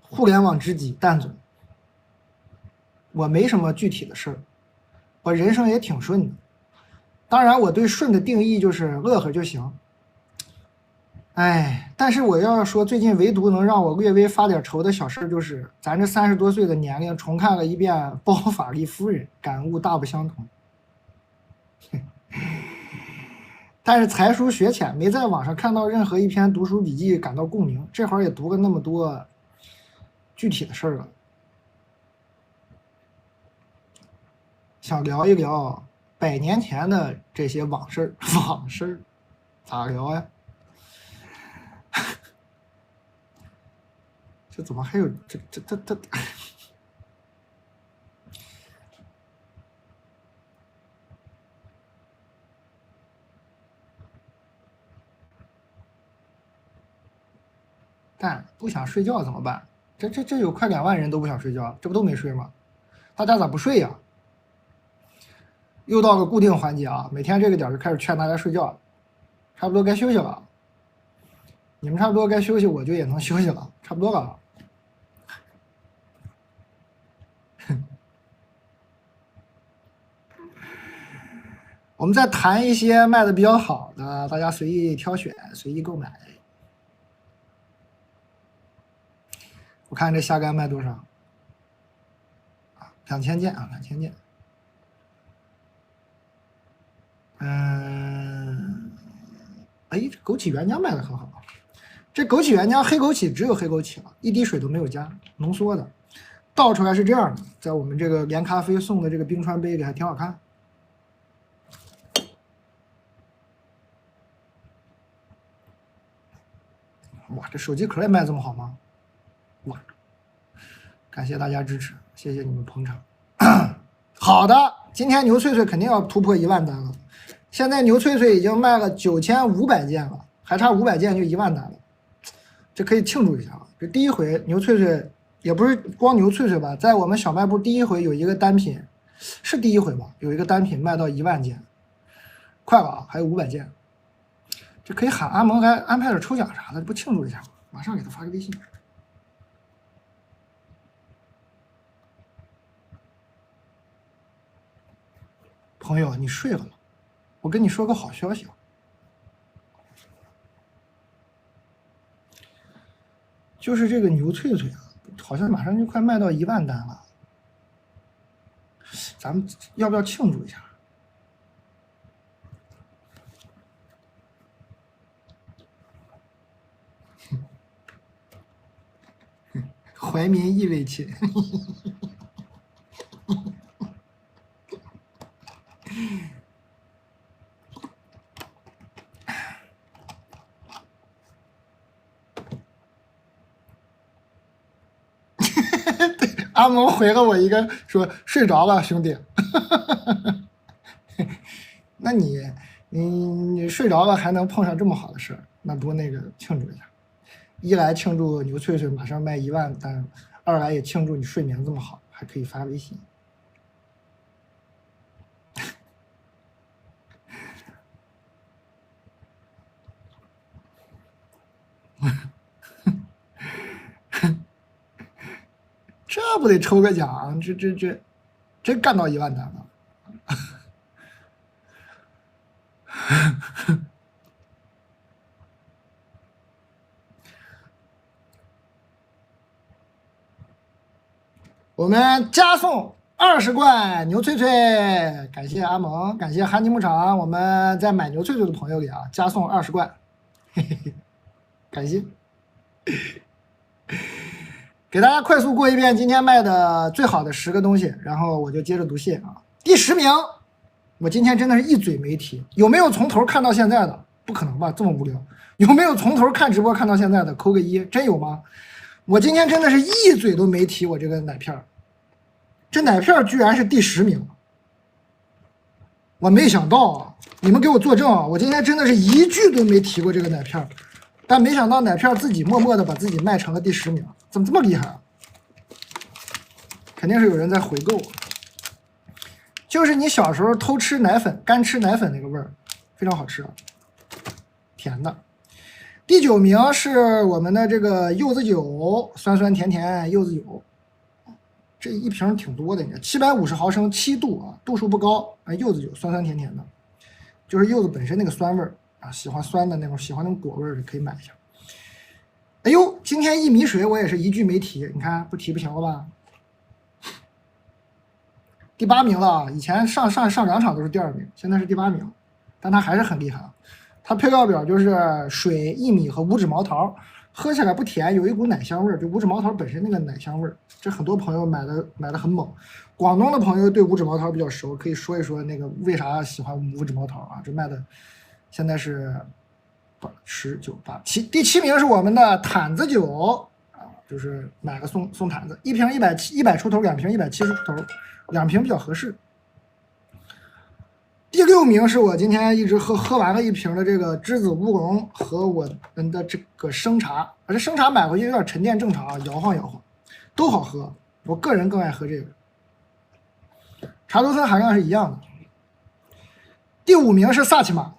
互联网知己蛋总，我没什么具体的事儿，我人生也挺顺的。当然，我对顺的定义就是乐呵就行。哎，但是我要说，最近唯独能让我略微发点愁的小事，就是咱这30多岁的年龄重看了一遍《包法利夫人》，感悟大不相同。但是才疏学浅，没在网上看到任何一篇读书笔记感到共鸣。这会儿也读了那么多具体的事儿了，想聊一聊100年前的这些往事。往事咋聊呀？这怎么还有这？但不想睡觉怎么办？这有快2万人都不想睡觉，这不都没睡吗？大家咋不睡呀？又到了固定环节啊，每天这个点就开始劝大家睡觉，差不多该休息了。你们差不多该休息，我就也能休息了，差不多了。我们再谈一些卖的比较好的，大家随意挑选，随意购买。我看这虾干卖多少？2000件啊，2000件。哎，这枸杞原浆卖的很好。这枸杞原浆黑枸杞只有黑枸杞了，一滴水都没有加，浓缩的，倒出来是这样的，在我们这个连咖啡送的这个冰川杯里还挺好看。哇，这手机壳也卖这么好吗？哇，感谢大家支持，谢谢你们捧场。好的，今天牛脆脆肯定要突破1万单了。现在牛脆脆已经卖了9500件了，还差500件就1万单了，这可以庆祝一下了。这第一回牛脆脆也不是光牛脆脆吧，在我们小卖部第一回有一个单品，是第一回吧，有一个单品卖到1万件，快了啊，还有500件。这可以喊阿蒙来安排点抽奖啥的，这不庆祝一下吗？马上给他发个微信。朋友，你睡了吗？我跟你说个好消息啊，就是这个牛脆脆啊，好像马上就快卖到1万单了，咱们要不要庆祝一下？怀民意为亲。对，阿蒙回了我一个说睡着了，兄弟。那你睡着了还能碰上这么好的事儿，那不那个庆祝一下？一来庆祝牛脆脆马上卖1万单，二来也庆祝你睡眠这么好，还可以发微信。这不得抽个奖？这真干到1万单了。我们加送20罐牛脆脆，感谢阿蒙，感谢哈尼牧场，我们在买牛脆脆的朋友里啊，加送20罐，嘿嘿嘿，感谢。给大家快速过一遍今天卖的最好的10个东西，然后我就接着读信啊。第10名，我今天真的是一嘴没提，有没有从头看到现在的？不可能吧，这么无聊。有没有从头看直播看到现在的？扣个1，真有吗？我今天真的是一嘴都没提我这个奶片，这奶片居然是第10名，我没想到啊！你们给我作证啊！我今天真的是一句都没提过这个奶片，但没想到奶片自己默默的把自己卖成了第10名，怎么这么厉害啊？肯定是有人在回购，就是你小时候偷吃奶粉、干吃奶粉那个味儿，非常好吃啊，甜的。第9名是我们的这个柚子酒，酸酸甜甜柚子酒，这一瓶挺多的，应该750毫升，7度啊，度数不高啊，柚子酒酸酸甜甜的，就是柚子本身那个酸味儿啊，喜欢酸的那种，喜欢那种果味儿的可以买一下。哎呦，今天薏米水我也是一句没提，你看不提不行了吧？第8名了，以前上2场都是第2名，现在是第8名，但他还是很厉害。它配料表就是水、薏米和无脂毛桃，喝起来不甜，有一股奶香味儿，就无脂毛桃本身那个奶香味儿。这很多朋友买的很猛，广东的朋友对无脂毛桃比较熟，可以说一说那个为啥喜欢无脂毛桃啊？这卖的现在是19、8、7，第7名是我们的毯子酒啊，就是买个送毯子，一瓶100出头，2瓶170出头，2瓶比较合适。第6名是我今天一直喝完了一瓶的这个栀子乌龙和我们的这个生茶，这生茶买回去有点沉淀正常，摇晃摇晃，都好喝。我个人更爱喝这个，茶多酚含量是一样的。第5名是萨琪玛，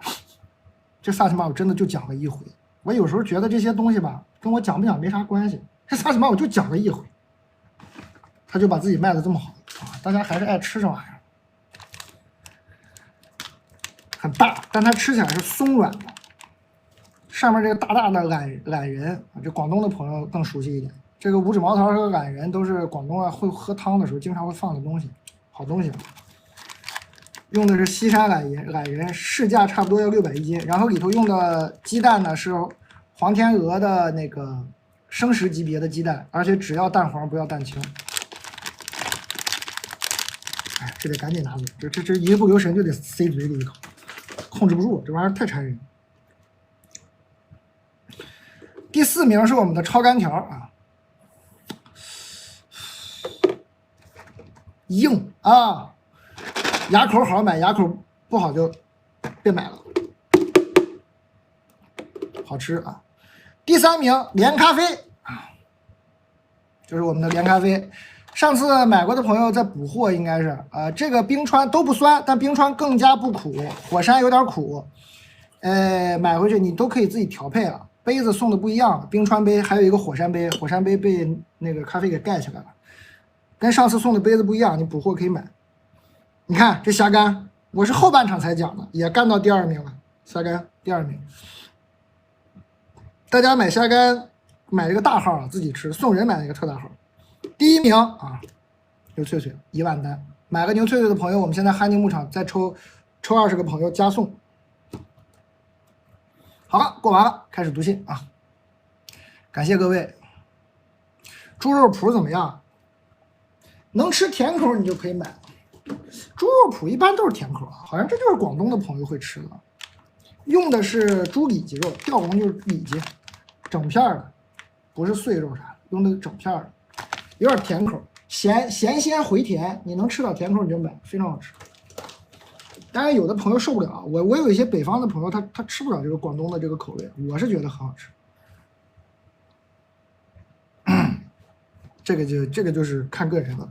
这萨琪玛我真的就讲了一回。我有时候觉得这些东西吧，跟我讲不讲没啥关系，这萨琪玛我就讲了一回，他就把自己卖的这么好啊！大家还是爱吃这玩意儿。很大，但它吃起来是松软的，上面这个大大的懒人啊，这广东的朋友更熟悉一点。这个无脂毛桃和懒人都是广东啊会喝汤的时候经常会放的东西，好东西。用的是西山懒人，市价差不多要600一斤，然后里头用的鸡蛋呢是黄天鹅的那个生食级别的鸡蛋，而且只要蛋黄不要蛋清。哎，这得赶紧拿走，这一个不留神就得塞嘴里一口。控制不住，这玩意儿太馋人。第4名是我们的超干条啊，硬啊，牙口好买，牙口不好就别买了，好吃啊。第3名连咖啡啊，就是我们的连咖啡。上次买过的朋友在补货，应该是这个冰川都不酸，但冰川更加不苦，火山有点苦，买回去你都可以自己调配了。杯子送的不一样，冰川杯还有一个火山杯，火山杯被那个咖啡给盖起来了，跟上次送的杯子不一样，你补货可以买。你看这虾干，我是后半场才讲的，也干到第2名了，虾干第2名。大家买虾干买这个大号啊，自己吃，送人买那个特大号。第1名啊，牛脆脆1万单，买个牛脆脆的朋友，我们现在哈尼牧场再抽20个朋友加送。好了，过完了，开始读信啊！感谢各位。猪肉脯怎么样？能吃甜口你就可以买。猪肉脯一般都是甜口啊，好像这就是广东的朋友会吃的。用的是猪里脊肉，吊龙就是里脊，整片的，不是碎肉啥的，用的整片的，有点甜口，咸鲜回甜，你能吃到甜口你就买，非常好吃。当然有的朋友受不了，我有一些北方的朋友，他吃不了这个广东的这个口味，我是觉得很好吃。这个就是看个人了。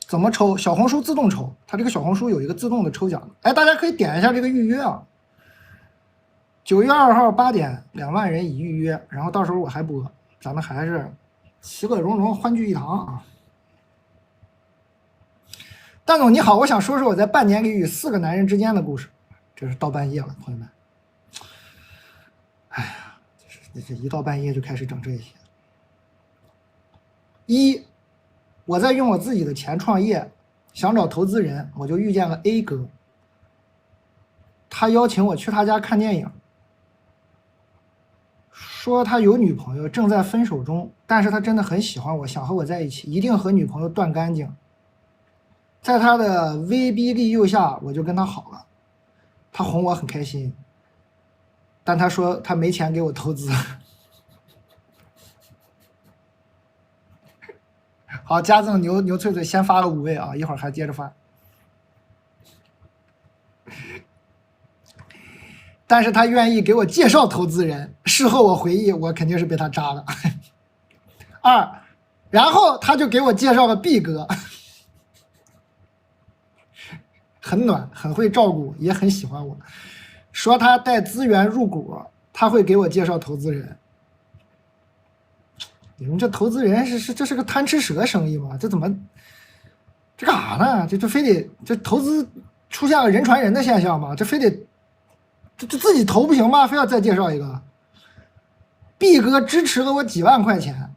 怎么抽？小红书自动抽，它这个小红书有一个自动的抽奖，哎，大家可以点一下这个预约啊。9月2号8点，2万人已预约，然后到时候我还播，咱们还是其乐融融，欢聚一堂啊。蛋总你好，我想说说我在半年里与4个男人之间的故事。这是到半夜了，朋友们。哎呀，这一到半夜就开始整这些。我在用我自己的钱创业，想找投资人，我就遇见了 A 哥，他邀请我去他家看电影，说他有女朋友，正在分手中，但是他真的很喜欢我，想和我在一起，一定和女朋友断干净。在他的威逼利诱下，我就跟他好了，他哄我很开心，但他说他没钱给我投资。好，加赠牛脆脆，先发了5位啊，一会儿还接着发。但是他愿意给我介绍投资人，事后我回忆，我肯定是被他扎了。然后他就给我介绍了 B 哥，很暖，很会照顾，也很喜欢我，说他带资源入股，他会给我介绍投资人。你们这投资人这是个贪吃蛇生意吗？这怎么这干啥呢？这非得这投资出现了人传人的现象吗？这非得这自己投不行吗？非要再介绍一个 B 哥支持了我几万块钱，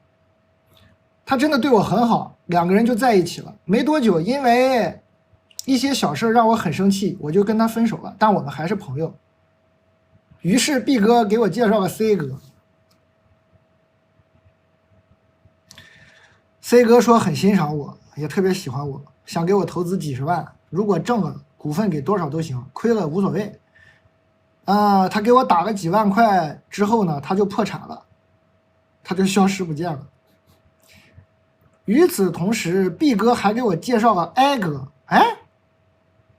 他真的对我很好，2个人就在一起了。没多久，因为一些小事让我很生气，我就跟他分手了，但我们还是朋友。于是 B 哥给我介绍了 C 哥。C 哥说很欣赏我，也特别喜欢我，想给我投资几十万，如果挣了股份给多少都行，亏了无所谓。他给我打了几万块之后呢，他就破产了，他就消失不见了。与此同时 ，B 哥还给我介绍了 I 哥。哎，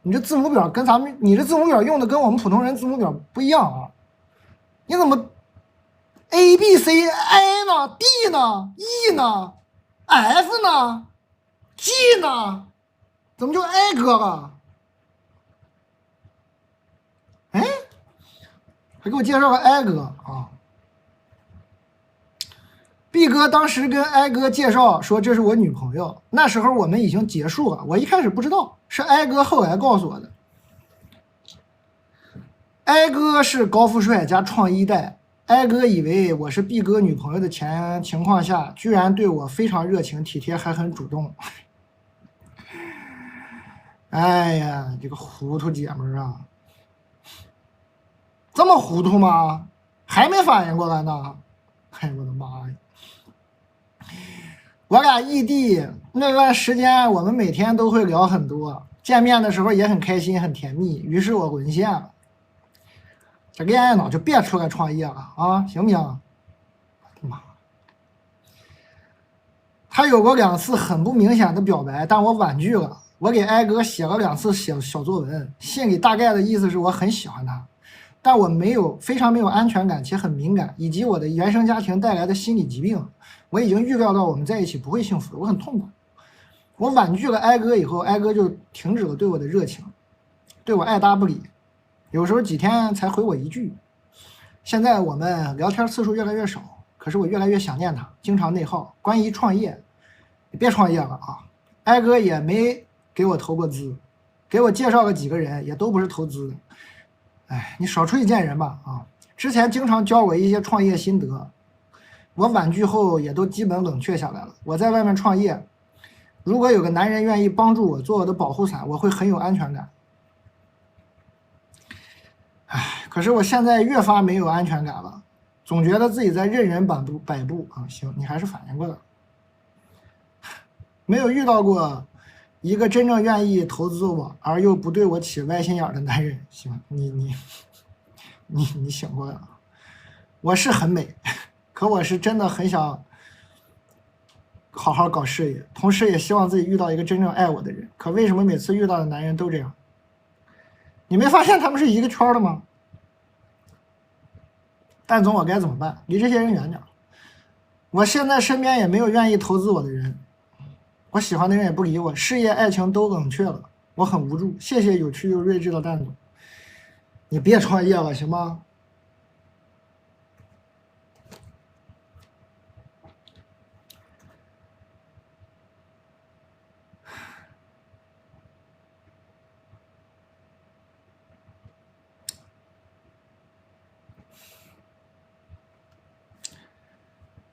你这字母表跟你这字母表用的跟我们普通人字母表不一样啊！你怎么 A B C I 呢 ？D 呢 ？E 呢？F 呢 ？G 呢？怎么就 I 哥了？哎，还给我介绍个 I 哥啊 ！B 哥当时跟 I 哥介绍说这是我女朋友，那时候我们已经结束了，我一开始不知道，是 I 哥后来告诉我的。I 哥是高富帅加创一代。I 哥以为我是 B 哥女朋友的情况下，居然对我非常热情体贴，还很主动。哎呀，这个糊涂姐们儿啊，这么糊涂吗？还没反应过来呢！哎，我的妈呀！我俩异地那段时间，我们每天都会聊很多，见面的时候也很开心，很甜蜜。于是我沦陷了。这恋爱脑就别出来创业了啊，行不行？妈，他有过2次很不明显的表白，但我婉拒了。我给I哥写了2次小作文，信里大概的意思是我很喜欢他，但我非常没有安全感，且很敏感，以及我的原生家庭带来的心理疾病，我已经预料到我们在一起不会幸福，我很痛苦。我婉拒了哀哥以后，哀哥就停止了对我的热情，对我爱答不理，有时候几天才回我一句。现在我们聊天次数越来越少，可是我越来越想念他，经常内耗。关于创业，你别创业了啊！哀哥也没给我投过资，给我介绍了几个人，也都不是投资的。哎，你少出去见人吧啊！之前经常教我一些创业心得，我婉拒后也都基本冷却下来了。我在外面创业，如果有个男人愿意帮助我做我的保护伞，我会很有安全感。哎，可是我现在越发没有安全感了，总觉得自己在任人摆布啊！行，你还是反应过来了，没有遇到过一个真正愿意投资我而又不对我起歪心眼的男人。行，你醒过来了，我是很美，可我是真的很想好好搞事业，同时也希望自己遇到一个真正爱我的人。可为什么每次遇到的男人都这样？你没发现他们是一个圈的吗？但总我该怎么办？离这些人远点。我现在身边也没有愿意投资我的人，我喜欢的人也不理我，事业爱情都冷却了，我很无助。谢谢有趣又睿智的蛋总，你别创业了行吗？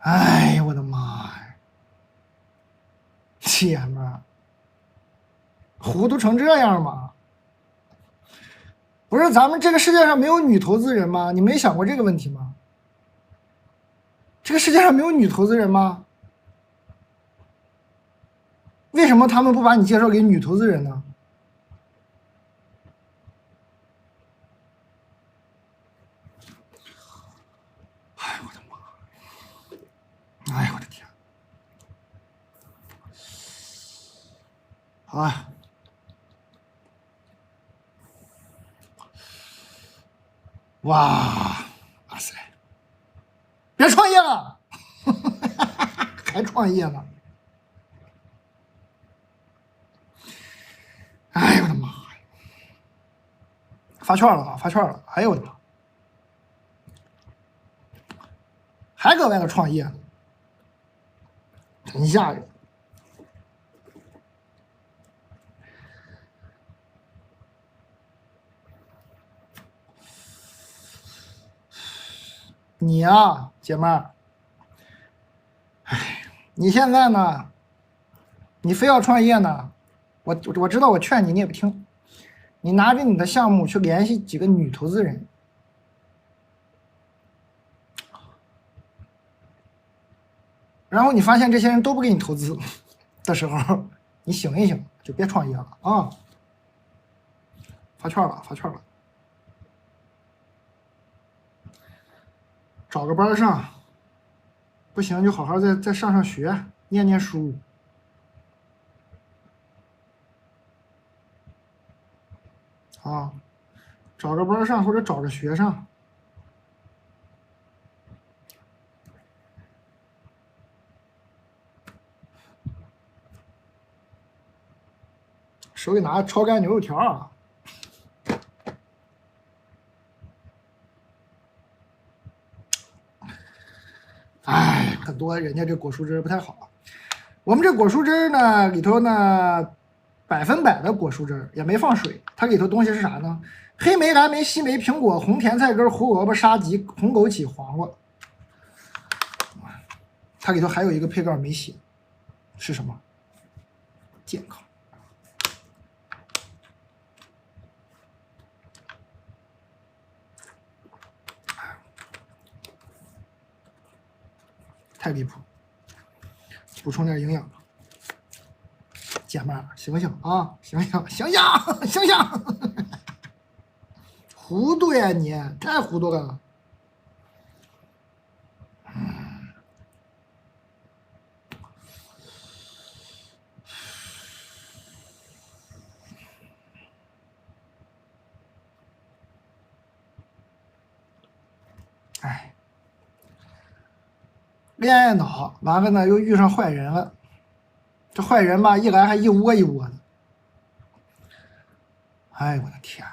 哎呀，我的妈呀！姐们儿，糊涂成这样吗？不是咱们这个世界上没有女投资人吗？你没想过这个问题吗？这个世界上没有女投资人吗？为什么他们不把你介绍给女投资人呢？哎我的妈！哎我的天！啊！哇塞！别创业了，还创业呢！哎呦我的妈呀！发券了啊！发券了！哎呦我的妈！还搁外头创业，真吓人！你呀，姐妹儿，哎，你现在呢？你非要创业呢？我知道，我劝你，你也不听。你拿着你的项目去联系几个女投资人，然后你发现这些人都不给你投资的时候，你醒一醒，就别创业了啊！发券了，发券了，找个班上，不行就好好再上上学，念念书。啊，找个班上或者找个学上，手里拿炒干牛肉条啊！哎，很多人家这果蔬汁不太好。我们这果蔬汁呢，里头呢100%的果蔬汁，也没放水。它里头东西是啥呢？黑莓、蓝莓、西梅、苹果、红甜菜根、胡萝卜、沙棘、红枸杞、黄瓜。它里头还有一个配料没写，是什么？健康。太离谱，补充点营养。姐妹儿，醒醒啊！醒醒，醒醒，醒醒！糊涂呀你，太糊涂了。恋爱脑，完了呢又遇上坏人了，这坏人吧一来还一窝一窝的，哎我的天，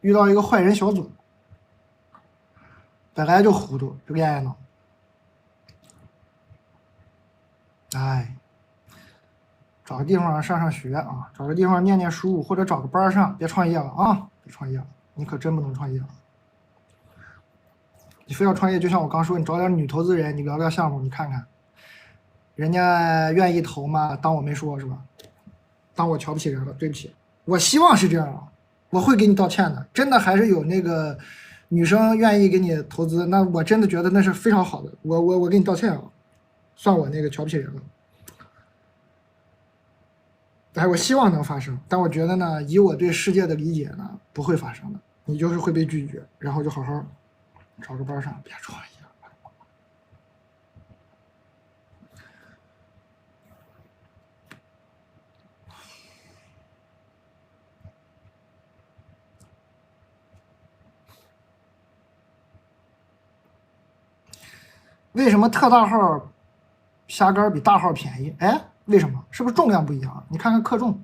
遇到一个坏人小组，本来就糊涂，就恋爱脑，哎，找个地方上学啊，找个地方念念书，或者找个班上，别创业了啊，别创业了，你可真不能创业了。你非要创业，就像我刚说，你找点女投资人，你聊聊项目，你看看，人家愿意投吗？当我没说是吧？当我瞧不起人了，对不起，我希望是这样啊，我会给你道歉的。真的还是有那个女生愿意给你投资，那我真的觉得那是非常好的，我给你道歉啊，算我那个瞧不起人了。哎，我希望能发生，但我觉得呢，以我对世界的理解呢，不会发生的，你就是会被拒绝，然后就好好找个班上，别创业。为什么特大号虾干比大号便宜？哎，为什么？是不是重量不一样？你看看克重。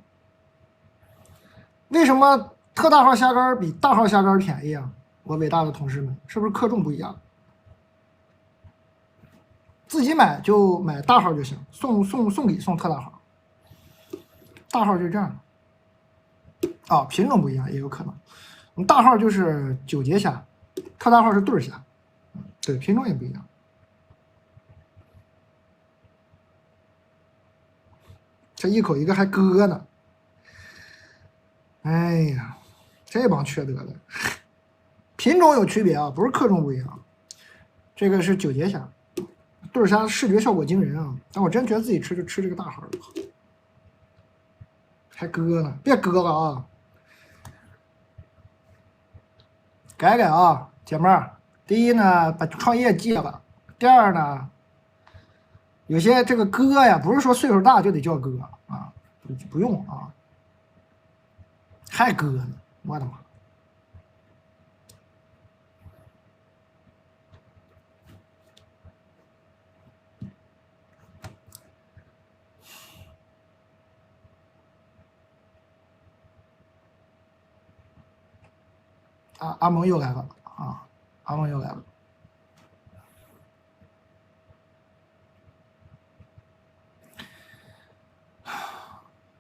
为什么特大号虾干比大号虾干便宜啊？我伟大的同事们，是不是克重不一样？自己买就买大号就行，送礼送特大号。大号就这样。啊，品种不一样也有可能。大号就是九节虾，特大号是对虾，对，品种也不一样。这一口一个还割呢，哎呀，这帮缺德的。品种有区别啊，不是克重不一样。这个是九节虾，对虾视觉效果惊人啊！但我真觉得自己吃就吃这个大号的好，还割呢，别割了啊！改改啊，姐妹儿。第一呢，把创业戒了；第二呢，有些这个哥呀，不是说岁数大就得叫哥啊，不用啊，还哥呢，我的妈！啊，阿蒙又来了啊，阿蒙又来了。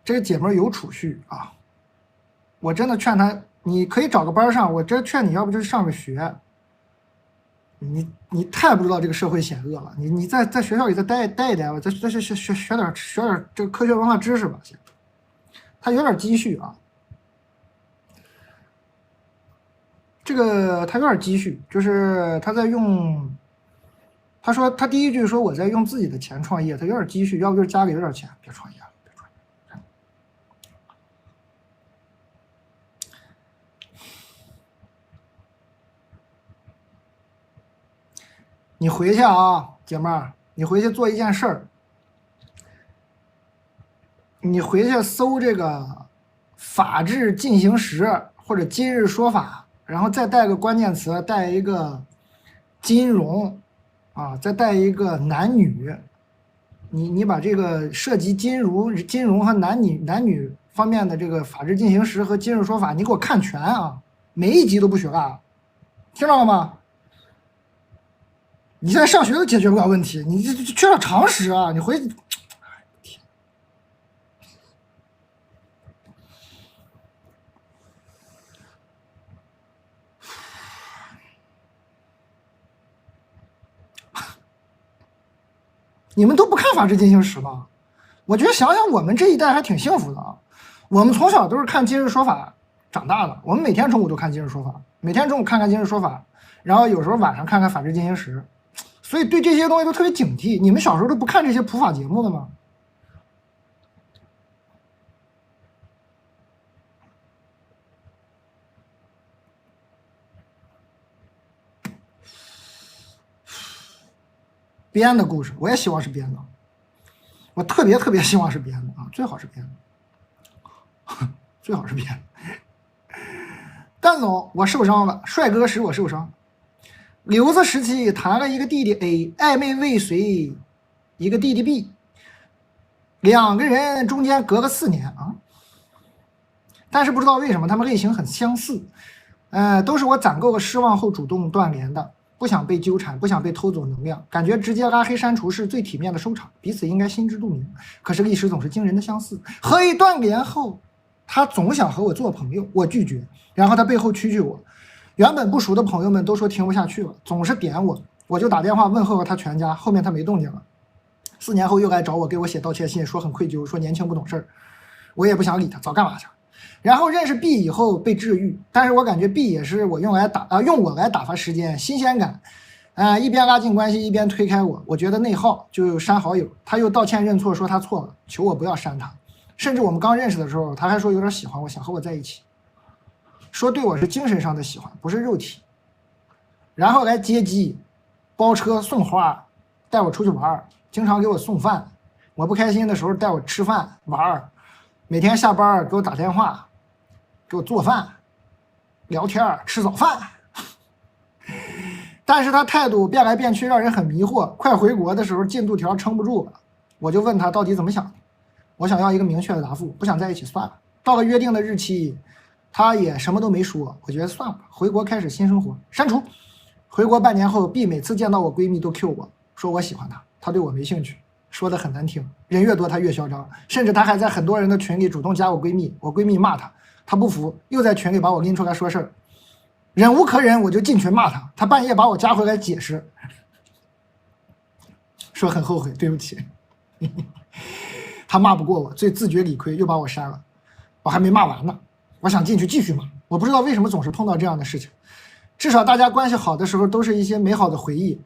这个姐妹有储蓄啊，我真的劝她，你可以找个班上，我真劝你要不就上个学。你太不知道这个社会险恶了，你在学校里再待一待吧，再学点这个科学文化知识吧，先。他有点积蓄啊，这个他有点积蓄，就是他在用。他说他第一句说我在用自己的钱创业，他有点积蓄，要不就是家里有点钱，别创业了，别创业。你回去啊，姐妹儿，你回去做一件事儿，你回去搜这个法治进行时或者今日说法，然后再带个关键词，带一个金融啊，再带一个男女，你把这个涉及金融和男女方面的这个法治进行时和今日说法，你给我看全啊，每一集都不许落，听到了吗？你现在上学都解决不了问题，你这缺少常识啊！你回，天，你们都不看法治进行时吗？我觉得想想我们这一代还挺幸福的啊，我们从小都是看今日说法长大的，我们每天中午都看今日说法，每天中午看看今日说法，然后有时候晚上看看法治进行时。所以对这些东西都特别警惕。你们小时候都不看这些普法节目的吗？编的故事，我也希望是编的，我特别希望是编的啊，最好是编的，最好是编的。干总，我受伤了，帅哥使我受伤。留子时期谈了一个弟弟 A， 暧昧未遂一个弟弟 B， 两个人中间隔个4年啊，但是不知道为什么他们类型很相似，都是我攒够了失望后主动断联的，不想被纠缠，不想被偷走能量，感觉直接拉黑删除是最体面的收场，彼此应该心知肚明。可是历史总是惊人的相似，和一断联后，他总想和我做朋友，我拒绝，然后他背后蛐我。原本不熟的朋友们都说听不下去了，总是点我，我就打电话问候了他全家，后面他没动静了。4年后又来找我，给我写道歉信，说很愧疚，说年轻不懂事儿，我也不想理他，早干嘛去了。然后认识 B 以后被治愈，但是我感觉 B 也是我用我来打发时间，新鲜感，一边拉近关系一边推开我，我觉得内耗，就删好友。他又道歉认错，说他错了，求我不要删他。甚至我们刚认识的时候，他还说有点喜欢我，想和我在一起，说对我是精神上的喜欢，不是肉体。然后来接机，包车送花，带我出去玩，经常给我送饭，我不开心的时候带我吃饭玩，每天下班给我打电话，给我做饭、聊天、吃早饭。但是他态度变来变去，让人很迷惑。快回国的时候，进度条撑不住了，我就问他到底怎么想的。我想要一个明确的答复，不想在一起算了。到了约定的日期，他也什么都没说。我觉得算了，回国开始新生活，删除。回国半年后 ，B 每次见到我闺蜜都 Q 我，说我喜欢他，他对我没兴趣，说的很难听。人越多他越嚣张，甚至他还在很多人的群里主动加我闺蜜，我闺蜜骂他，他不服，又在群里把我拎出来说事儿。忍无可忍，我就进群骂他，他半夜把我加回来解释，说很后悔，对不起。他骂不过我，最自觉理亏，又把我删了。我还没骂完呢，我想进去继续骂。我不知道为什么总是碰到这样的事情。至少大家关系好的时候都是一些美好的回忆，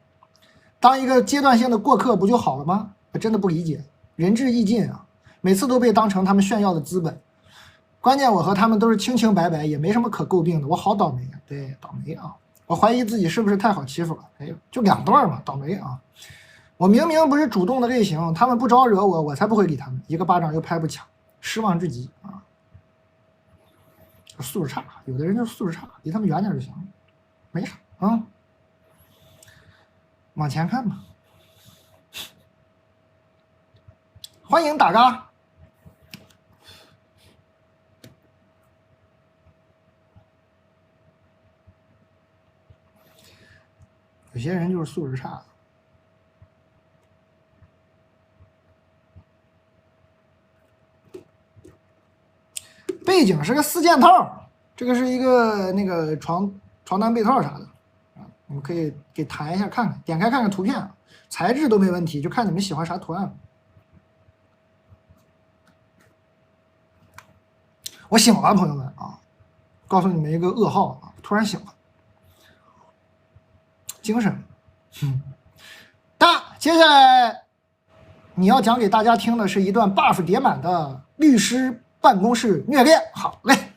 当一个阶段性的过客不就好了吗？我真的不理解，仁至义尽啊，每次都被当成他们炫耀的资本。关键我和他们都是清清白白，也没什么可诟病的，我好倒霉啊！对，倒霉啊！我怀疑自己是不是太好欺负了？哎呦，就2段嘛，倒霉啊！我明明不是主动的类型，他们不招惹我，我才不会理他们，一个巴掌又拍不响，失望至极啊！素质差，有的人就是素质差，离他们远点就行了，没啥啊。往前看吧，欢迎打嘎。有些人就是素质差。背景是个4件套，这个是一个那个床单被套啥的啊，你们可以给弹一下看看，点开看看图片，材质都没问题，就看你们喜欢啥图案。我醒了，朋友们啊，告诉你们一个噩耗啊，突然醒了，精神。接下来你要讲给大家听的是一段 buff 叠满的律师办公室虐恋。好嘞，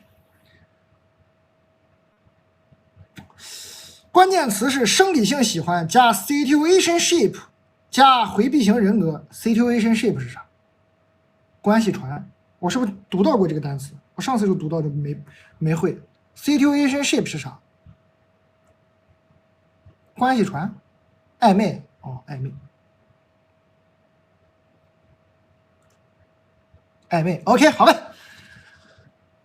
关键词是生理性喜欢加 situationship 加回避型人格。situationship 是啥？关系传。我是不是读到过这个单词？我上次就读到就没会。situationship 是啥？关系传，暧昧哦，暧昧 OK 好嘞，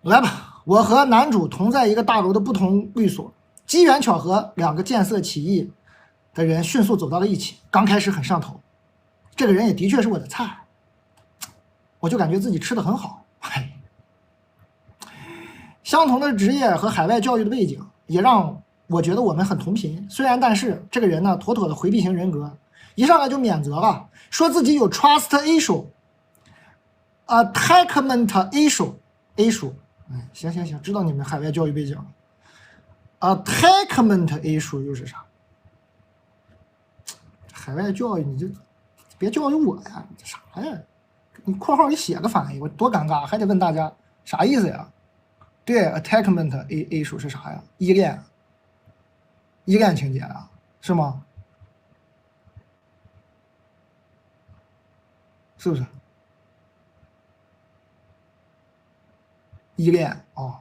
来吧。我和男主同在一个大楼的不同律所，机缘巧合，2个见色起意的人迅速走到了一起。刚开始很上头，这个人也的确是我的菜，我就感觉自己吃的很好。相同的职业和海外教育的背景也让我觉得我们很同频。虽然但是这个人呢，妥妥的回避型人格，一上来就免责了，说自己有 trust issue、attachment issue。行，知道你们海外教育背景了。attachment issue 又是啥？海外教育你就别教育我呀，这啥呀？你括号里写个翻译，我多尴尬，还得问大家啥意思呀？对 ，attachment issue 是啥呀？依恋情节啊，是吗？是不是？依恋哦，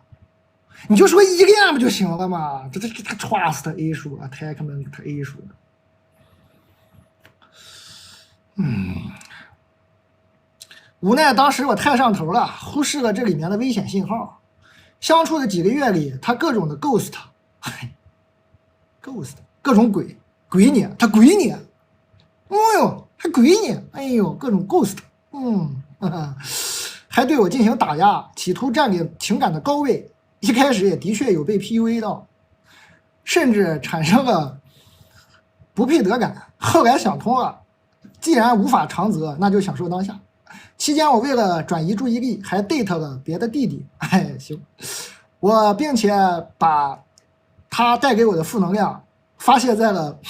你就说依恋不就行了吗？这 trust A 数 attachment A 数。无奈当时我太上头了，忽视了这里面的危险信号。相处的几个月里，他各种的 ghost， 各种鬼你，他鬼你，哎呦还鬼你，哎呦各种 ghost， 还对我进行打压，企图占领情感的高位。一开始也的确有被 PUA 到，甚至产生了不配得感。后来想通了，既然无法长择，那就享受当下。期间我为了转移注意力，还 date 了别的弟弟。行，我并且把他带给我的负能量发泄在了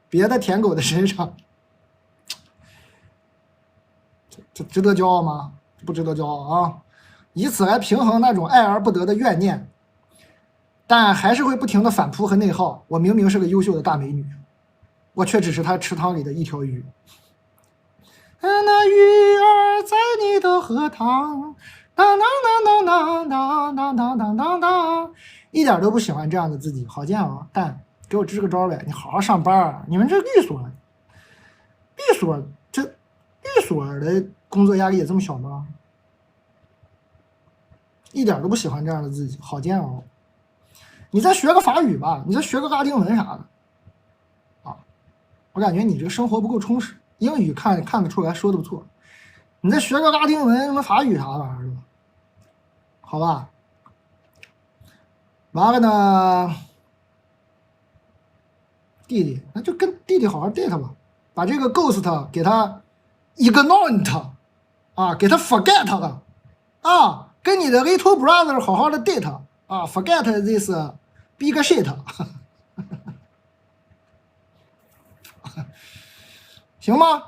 别的舔狗的身上。这值得骄傲吗？不值得骄傲啊！以此来平衡那种爱而不得的怨念，但还是会不停的反扑和内耗。我明明是个优秀的大美女，我却只是他池塘里的一条鱼。那鱼儿在你的荷塘，当当当当当当当当当当，一点都不喜欢这样的自己，好贱啊！但给我支个招呗，你好好上班啊！你们这律所的工作压力也这么小吗？一点都不喜欢这样的自己，好贱哦！你再学个法语吧，你再学个拉丁文啥的啊！我感觉你这个生活不够充实。英语看得出来说的不错，你再学个拉丁文什么法语啥玩意儿的，好吧？完了呢，弟弟那就跟弟弟好好 date 吧，把这个 ghost 给他 ignore 啊，给他 forget 了啊，跟你的 little brother 好好的 date 啊 ，forget this big shit 行吗？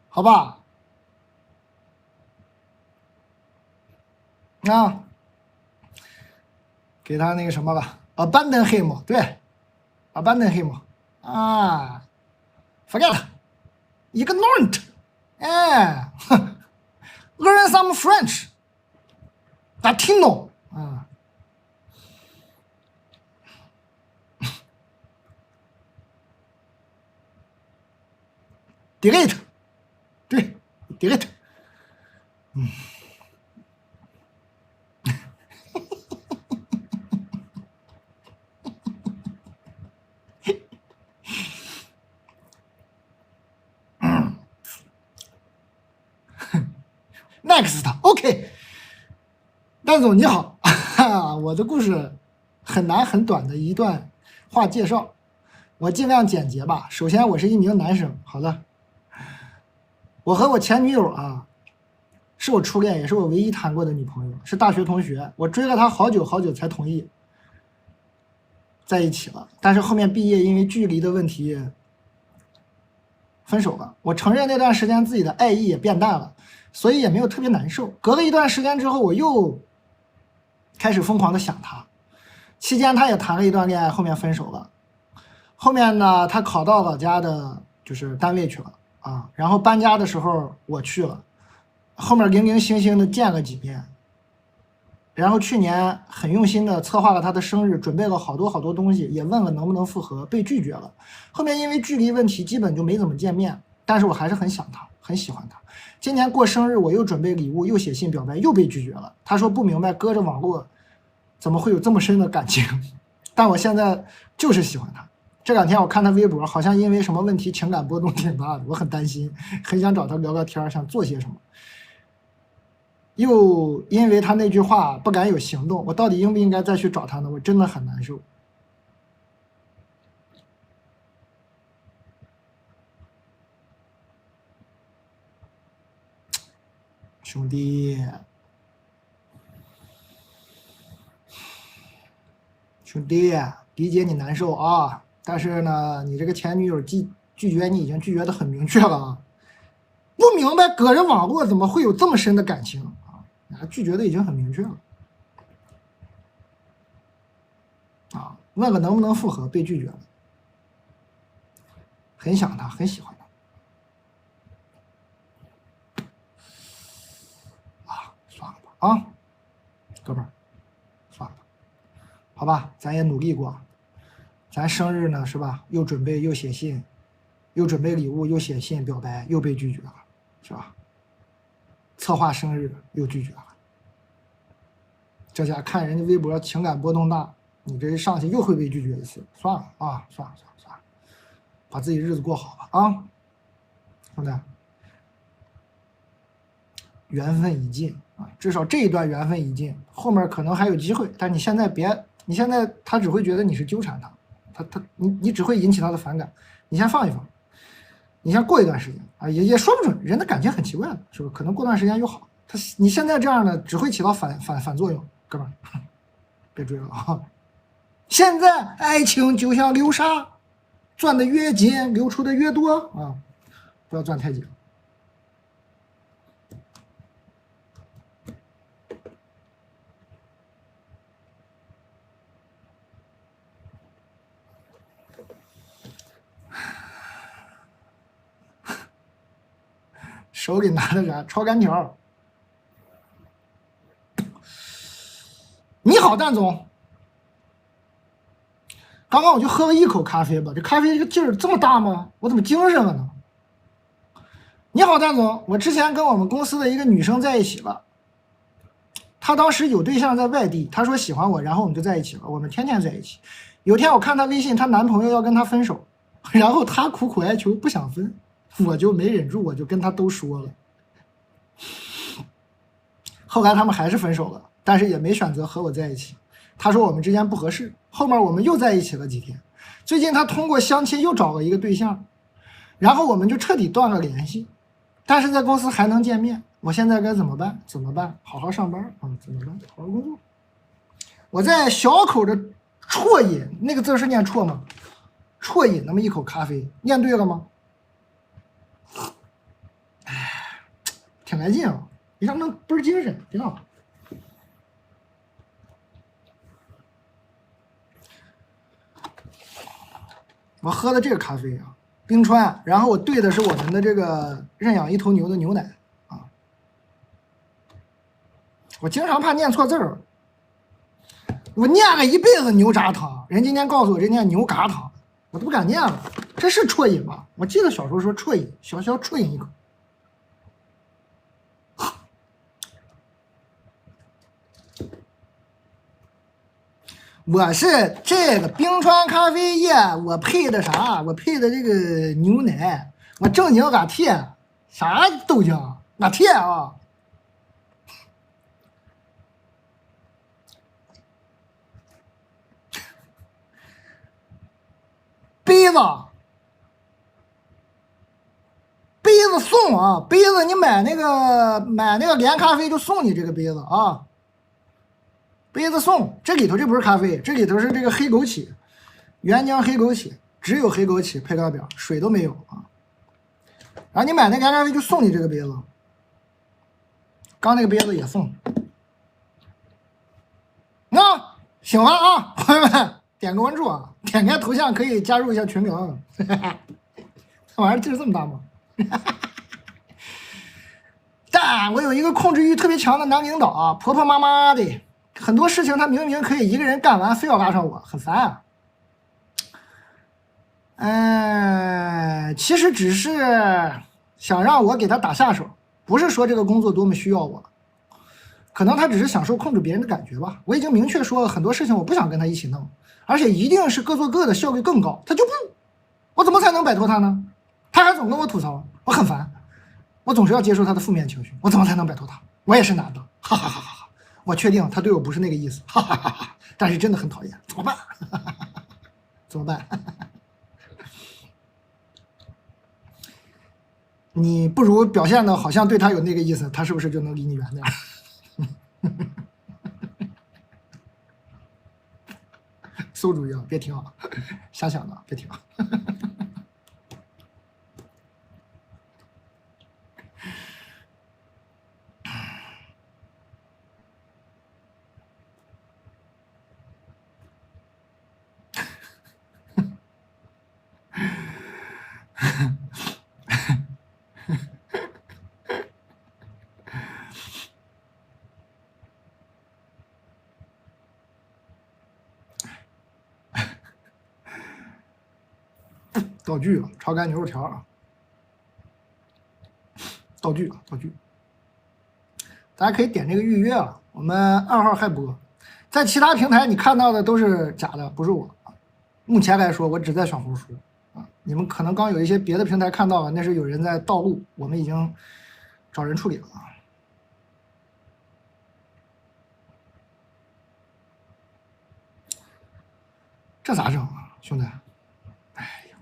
好吧，啊，给他那个什么吧 ，abandon him， 对 ，abandon him， 啊 ，forget，ignore， 哎，learn some French，Latino， 啊 ，delete， 对 ，delete， next，OK， 蛋总你好，我的故事很难很短的一段话介绍，我尽量简洁吧。首先，我是一名男生，好的，我和我前女友啊，是我初恋，也是我唯一谈过的女朋友，是大学同学，我追了她好久好久才同意在一起了，但是后面毕业因为距离的问题分手了。我承认那段时间自己的爱意也变淡了，所以也没有特别难受。隔了一段时间之后，我又开始疯狂的想她。期间她也谈了一段恋爱，后面分手了。后面呢，她考到老家的就是单位去了啊，然后搬家的时候我去了，后面零零星星的见了几面。然后去年很用心的策划了她的生日，准备了好多好多东西，也问了能不能复合，被拒绝了。后面因为距离问题，基本就没怎么见面，但是我还是很想她，很喜欢她。今年过生日，我又准备礼物，又写信表白，又被拒绝了。她说不明白，隔着网络怎么会有这么深的感情？但我现在就是喜欢她。这两天我看她微博，好像因为什么问题情感波动挺大的，我很担心，很想找她聊聊天，想做些什么。又因为他那句话不敢有行动，我到底应不应该再去找他呢？我真的很难受。兄弟，理解你难受啊，但是呢，你这个前女友拒绝你已经拒绝的很明确了啊。不明白个人网络怎么会有这么深的感情啊？拒绝的已经很明确了啊！问个能不能复合，被拒绝了。很想他，很喜欢他啊！算了吧啊，哥们儿，算了吧，好吧，咱也努力过，咱生日呢是吧？又准备又写信，又准备礼物，又写信表白，又被拒绝了，是吧？策划生日又拒绝了，这下看人家微博情感波动大，你这一上去又会被拒绝一次，算了啊，算了，把自己日子过好吧啊，兄弟，缘分已尽啊，至少这一段缘分已尽，后面可能还有机会，但你现在别，你现在他只会觉得你是纠缠你只会引起他的反感，你先放一放。你先过一段时间啊，也说不准，人的感情很奇怪的，是不是？可能过段时间又好。你现在这样的只会起到反作用，哥们儿，别追了啊！现在爱情就像流沙，钻的越紧，流出的越多啊！不要钻太紧。手里拿的啥？炒干条。你好，蛋总。刚刚我就喝了一口咖啡吧，这咖啡这个劲儿这么大吗？我怎么精神了呢？你好，蛋总，我之前跟我们公司的一个女生在一起了，她当时有对象在外地，她说喜欢我，然后我们就在一起了，我们天天在一起。有天我看她微信，她男朋友要跟她分手，然后她苦苦哀求不想分，我就没忍住，我就跟她都说了。后来他们还是分手了，但是也没选择和我在一起。他说我们之间不合适，后面我们又在一起了几天。最近他通过相亲又找了一个对象，然后我们就彻底断了联系。但是在公司还能见面，我现在该怎么办？怎么办？好好上班啊！怎么办？好好工作。我在小口的啜饮，那个字是念啜吗？啜饮那么一口咖啡，念对了吗？哎，挺来劲啊！一上能倍儿精神，挺好。我喝的这个咖啡啊，冰川，然后我兑的是我们的这个认养一头牛的牛奶啊。我经常怕念错字儿，我念了一辈子牛轧糖，人今天告诉我这念牛轧糖，我都不敢念了。这是啜饮吗？我记得小时候说啜饮，小小啜饮一口。我是这个冰川咖啡液，我配的啥？我配的这个牛奶，我正经俺贴啥豆浆，俺贴啊！杯子，杯子送啊！杯子你买那个连咖啡就送你这个杯子啊！杯子送，这里头这不是咖啡，这里头是这个黑枸杞，原浆黑枸杞，只有黑枸杞配料表，水都没有啊。然后你买那连咖啡就送你这个杯子，刚那个杯子也送。啊，喜欢啊，朋友们点个关注啊，点开头像可以加入一下群聊。这玩意儿劲儿这么大吗？但我有一个控制欲特别强的男领导啊，婆婆妈妈的。很多事情他明明可以一个人干完，非要拉上我，很烦啊。其实只是想让我给他打下手，不是说这个工作多么需要我，可能他只是享受控制别人的感觉吧。我已经明确说了很多事情我不想跟他一起弄，而且一定是各做各的，效率更高。他就不，我怎么才能摆脱他呢？他还总跟我吐槽，我很烦，我总是要接受他的负面情绪，我怎么才能摆脱他？我也是男的，哈哈哈哈。我确定他对我不是那个意思，哈哈哈哈！但是真的很讨厌，怎么办？怎么办？你不如表现的好像对他有那个意思，他是不是就能离你远点？馊主意啊，别听啊，瞎想的，别听啊。道具啊，炒肝牛肉条啊，道具啊，道具。大家可以点这个预约啊，我们2号还播，在其他平台你看到的都是假的，不是我。目前来说，我只在小红书啊，你们可能刚有一些别的平台看到了，那是有人在盗录，我们已经找人处理了啊。这咋整啊，兄弟？哎呀，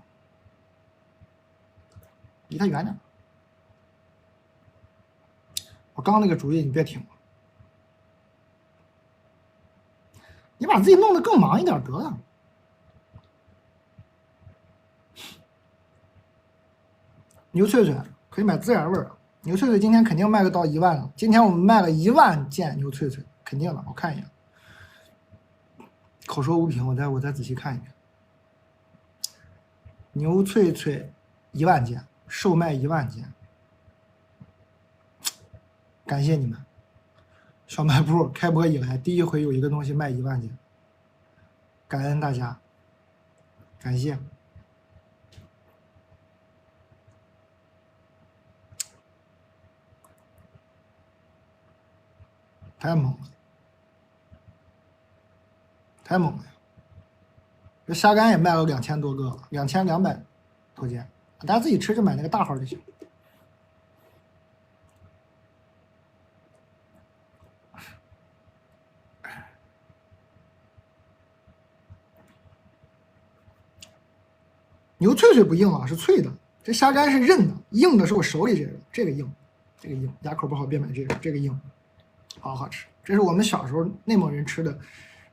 离他远点。我刚那个主意你别听，你把自己弄得更忙一点得了。牛脆脆可以买孜然味儿，牛脆脆今天肯定卖个到1万了。今天我们卖了1万件牛脆脆，肯定的。我看一眼，口说无凭，我再仔细看一遍。牛脆脆1万件，售卖1万件，感谢你们。小卖部开播以来第一回有一个东西卖1万件，感恩大家，感谢。太猛了，太猛了！这虾干也卖了2000多个了，2200多件，大家自己吃就买那个大号就行。牛脆脆不硬啊，是脆的。这虾干是韧的，硬的是我手里这个硬，这个硬，牙口不好别买这个硬，好好吃。这是我们小时候内蒙人吃的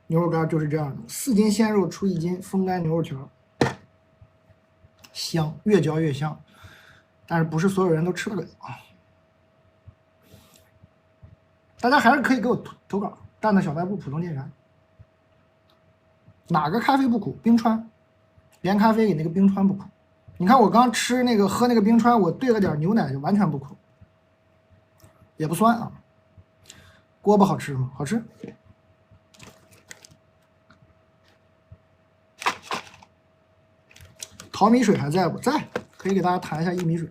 牛肉干，就是这样的，4斤鲜肉出1斤风干牛肉条，香，越嚼越香。但是不是所有人都吃得了啊？大家还是可以给我投稿，蛋蛋小卖部普通店员。哪个咖啡不苦？冰川，连咖啡里那个冰川不苦。你看我刚吃那个喝那个冰川，我兑了点牛奶就完全不苦，也不酸啊。锅巴好吃吗？好吃。淘米水还在不在？可以给大家谈一下薏米水。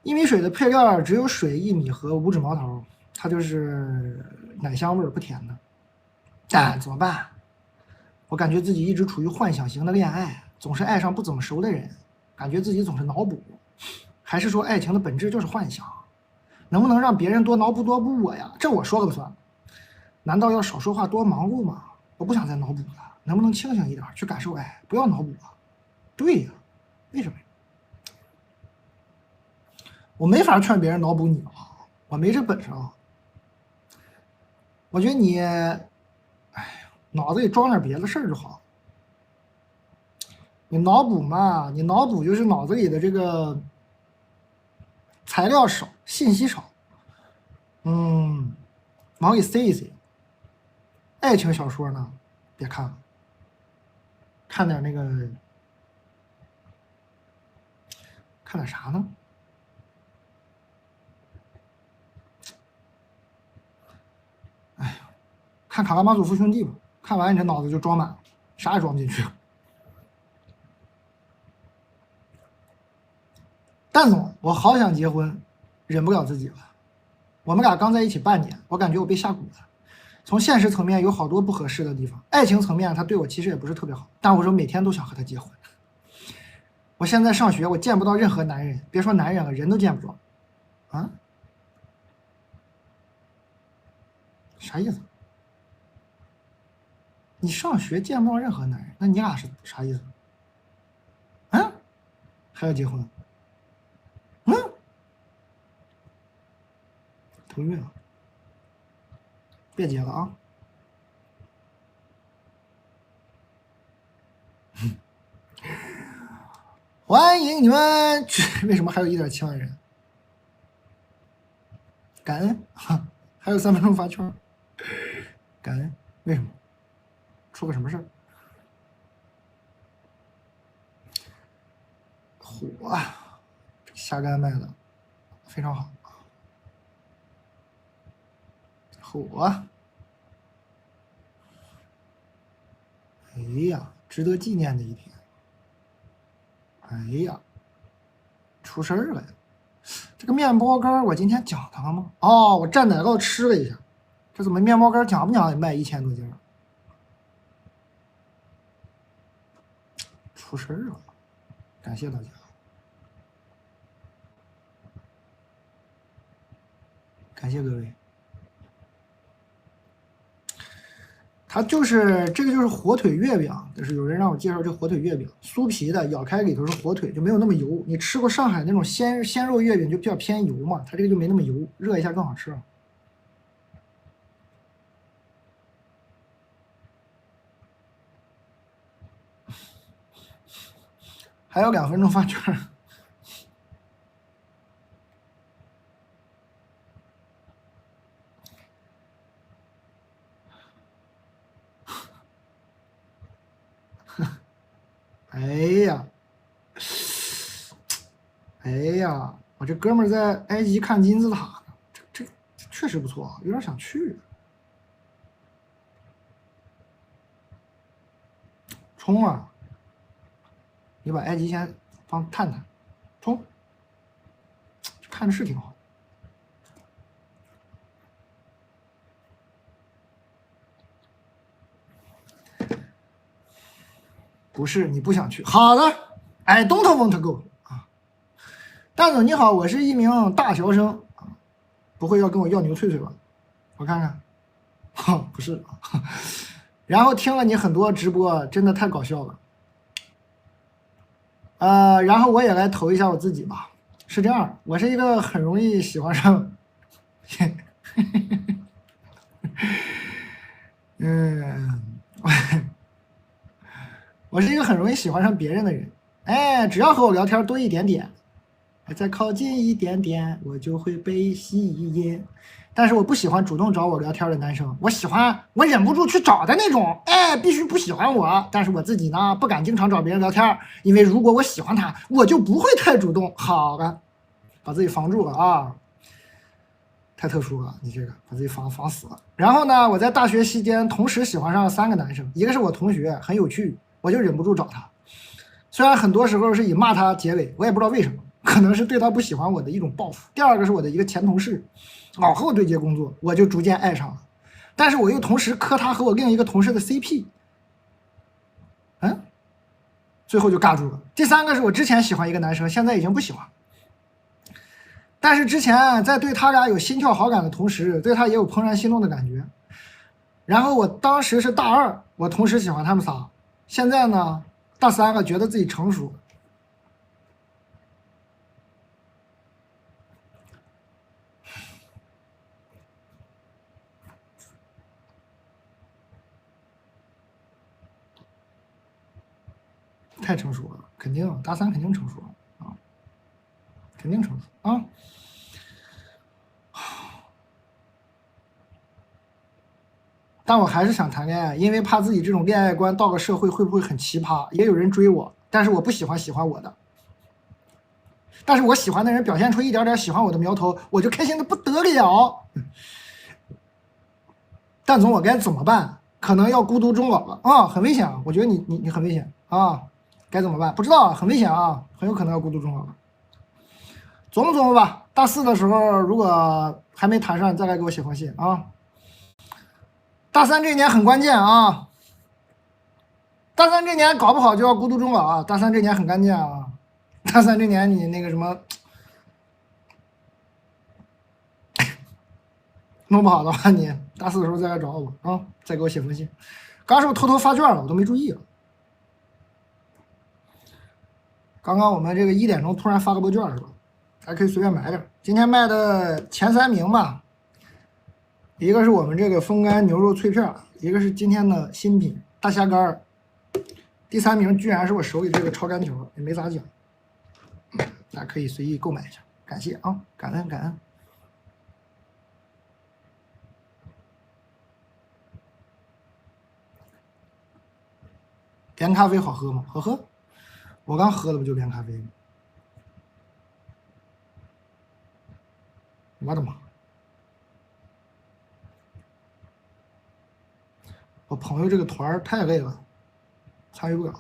薏米水的配料只有水、薏米和五指毛桃，它就是奶香味儿，不甜的。但怎么办？我感觉自己一直处于幻想型的恋爱，总是爱上不怎么熟的人，感觉自己总是脑补。还是说爱情的本质就是幻想？能不能让别人多脑补我呀？这我说了不算。难道要少说话多忙碌吗？我不想再脑补了，能不能清醒一点去感受爱？不要脑补了。对呀，为什么？我没法劝别人脑补你啊，我没这本事啊。我觉得你，哎呀，脑子里装点别的事儿就好。你脑补嘛，你脑补就是脑子里的这个材料少，信息少。往里塞一塞。爱情小说呢，别看了，看点那个，看点啥呢？哎呀，看《卡拉马佐夫兄弟》吧，看完你这脑子就装满了，啥也装不进去。蛋总，我好想结婚，忍不了自己了。我们俩刚在一起半年，我感觉我被下蛊了。从现实层面有好多不合适的地方，爱情层面他对我其实也不是特别好，但我说每天都想和他结婚。我现在上学，我见不到任何男人，别说男人了，人都见不着。啊？啥意思？你上学见不到任何男人，那你俩是啥意思？啊？还要结婚？嗯？头晕了，别结了啊！欢迎你们！为什么还有1.7万人？感恩，还有3分钟发券。感恩，为什么？出个什么事儿？火啊！虾干卖的非常好。火啊！哎呀，值得纪念的一天。哎呀，出事儿了！这个面包干我今天讲它了吗？哦，我蘸奶酪吃了一下，这怎么面包干讲不讲也卖1000多斤？出事儿了！感谢大家，感谢各位。它就是这个，就是火腿月饼，就是有人让我介绍这火腿月饼，酥皮的，咬开里头是火腿，就没有那么油。你吃过上海那种鲜肉月饼就比较偏油嘛，它这个就没那么油，热一下更好吃。还有2分钟发券。哎呀，哎呀，我这哥们儿在埃及看金字塔呢，这确实不错啊，有点想去。冲啊！你把埃及先帮探探，冲！看着是挺好。不是你不想去，好的，I don't want to go 啊。蛋总你好，我是一名大学生啊，不会要跟我要牛脆脆吧？我看看，哈，不是。然后听了你很多直播，真的太搞笑了。然后我也来投一下我自己吧。是这样，我是一个很容易喜欢上，我是一个很容易喜欢上别人的人。哎，只要和我聊天多一点点，再靠近一点点，我就会被吸引。但是我不喜欢主动找我聊天的男生，我喜欢我忍不住去找的那种。哎，必须不喜欢我，但是我自己呢不敢经常找别人聊天，因为如果我喜欢他，我就不会太主动。好的，把自己防住了啊，太特殊了，你这个把自己防死了。然后呢，我在大学期间同时喜欢上3个男生，一个是我同学，很有趣，我就忍不住找他。虽然很多时候是以骂他结尾，我也不知道为什么，可能是对他不喜欢我的一种报复。第二个是我的一个前同事，老和我对接工作，我就逐渐爱上了。但是我又同时磕他和我另一个同事的 CP， 最后就尬住了。第3个是我之前喜欢一个男生，现在已经不喜欢，但是之前在对他俩有心跳好感的同时，对他也有怦然心动的感觉。然后我当时是大2，我同时喜欢他们仨，现在呢大3个觉得自己成熟。太成熟了，肯定大3肯定成熟了啊，肯定成熟啊。但我还是想谈恋爱，因为怕自己这种恋爱观到个社会会不会很奇葩，也有人追我，但是我不喜欢喜欢我的。但是我喜欢的人表现出一点点喜欢我的苗头，我就开心的不得了。蛋总，我该怎么办？可能要孤独终老了啊，很危险啊！我觉得你很危险啊，该怎么办？不知道，很危险啊，很有可能要孤独终老了。琢磨琢磨吧，大4的时候如果还没谈上，再来给我写封信啊。大3这年很关键啊，大3这年搞不好就要孤独终老啊，大3这年很关键啊，大3这年你那个什么弄不好的话，你大4的时候再来找我啊，再给我写封信。刚是不是偷偷发券了？我都没注意了。刚刚我们这个1点钟突然发个波券是吧？还可以随便买点。今天卖的前3名吧，一个是我们这个风干牛肉脆片，一个是今天的新品大虾干，第3名居然是我手里这个超干条，也没咋讲，大家可以随意购买一下，感谢啊，感恩感恩。连咖啡好喝吗？好喝，我刚喝的不就连咖啡吗？我的妈！我朋友这个团太累了，参与不了，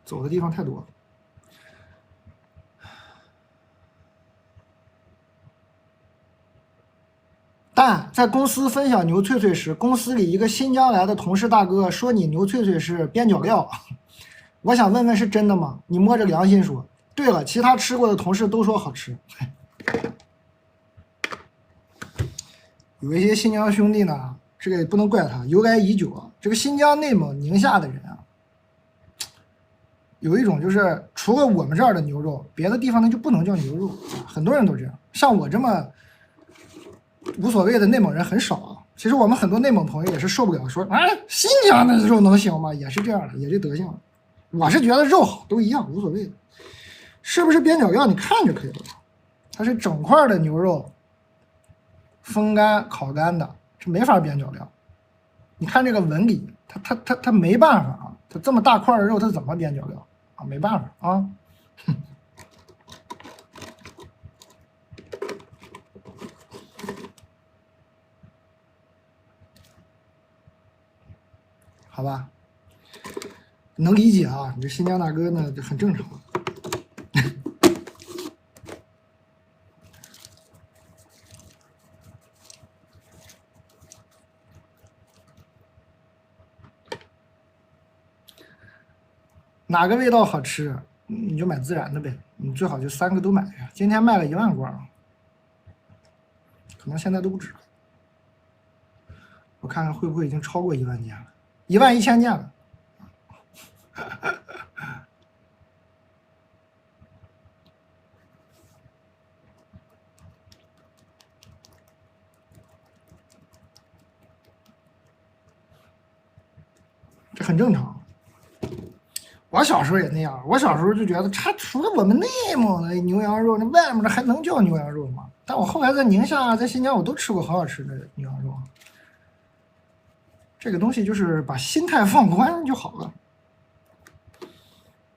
走的地方太多了。看，在公司分享牛脆脆时，公司里一个新疆来的同事大哥说你牛脆脆是边角料，我想问问是真的吗？你摸着良心说。对了，其他吃过的同事都说好吃。有一些新疆兄弟呢，这个也不能怪他，由来已久啊。这个新疆、内蒙、宁夏的人啊，有一种就是除了我们这儿的牛肉，别的地方呢就不能叫牛肉，很多人都这样。像我这么无所谓的内蒙人很少啊。其实我们很多内蒙朋友也是受不了，说啊新疆的肉能行吗？也是这样的，也这德行。我是觉得肉好都一样，无所谓的，是不是边角料你看就可以了。它是整块的牛肉，风干烤干的，这没法边角料。你看这个纹理，它没办法啊，它这么大块的肉，它怎么边角料啊？没办法啊。好吧，能理解啊，你这新疆大哥呢就很正常。哪个味道好吃，你就买自然的呗，你最好就3个都买呀。今天卖了1万罐，可能现在都不止。我看看会不会已经超过1万件了，11000件了。这很正常。我小时候也那样，我小时候就觉得，它除了我们内蒙的牛羊肉，那外面的还能叫牛羊肉吗？但我后来在宁夏、在新疆，我都吃过很好吃的牛羊肉。这个东西就是把心态放宽就好了。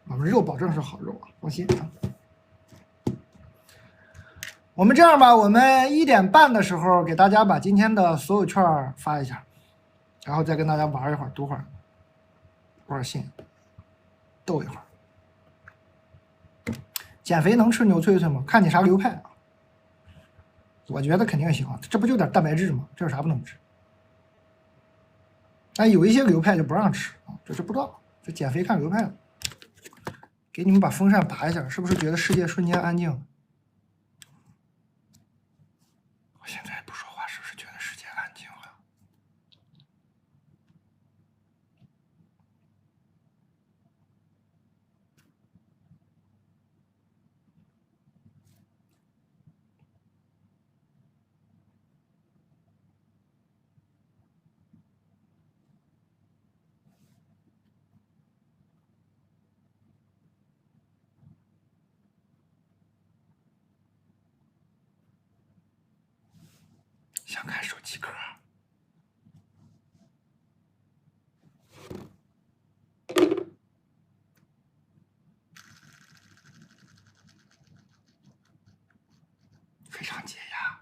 我们肉保证是好肉啊，放心啊。我们这样吧，我们1点半的时候给大家把今天的所有券发一下，然后再跟大家玩一会儿，读会儿信，斗一会儿。减肥能吃牛脆脆吗？看你啥流派啊。我觉得肯定行，这不就点蛋白质吗？这有啥不能吃？但有一些流派就不让吃啊，这是不知道，这减肥看流派了。给你们把风扇拔一下，是不是觉得世界瞬间安静？我现在不说话，是不是觉得世界安静了？想看手机壳。非常解压。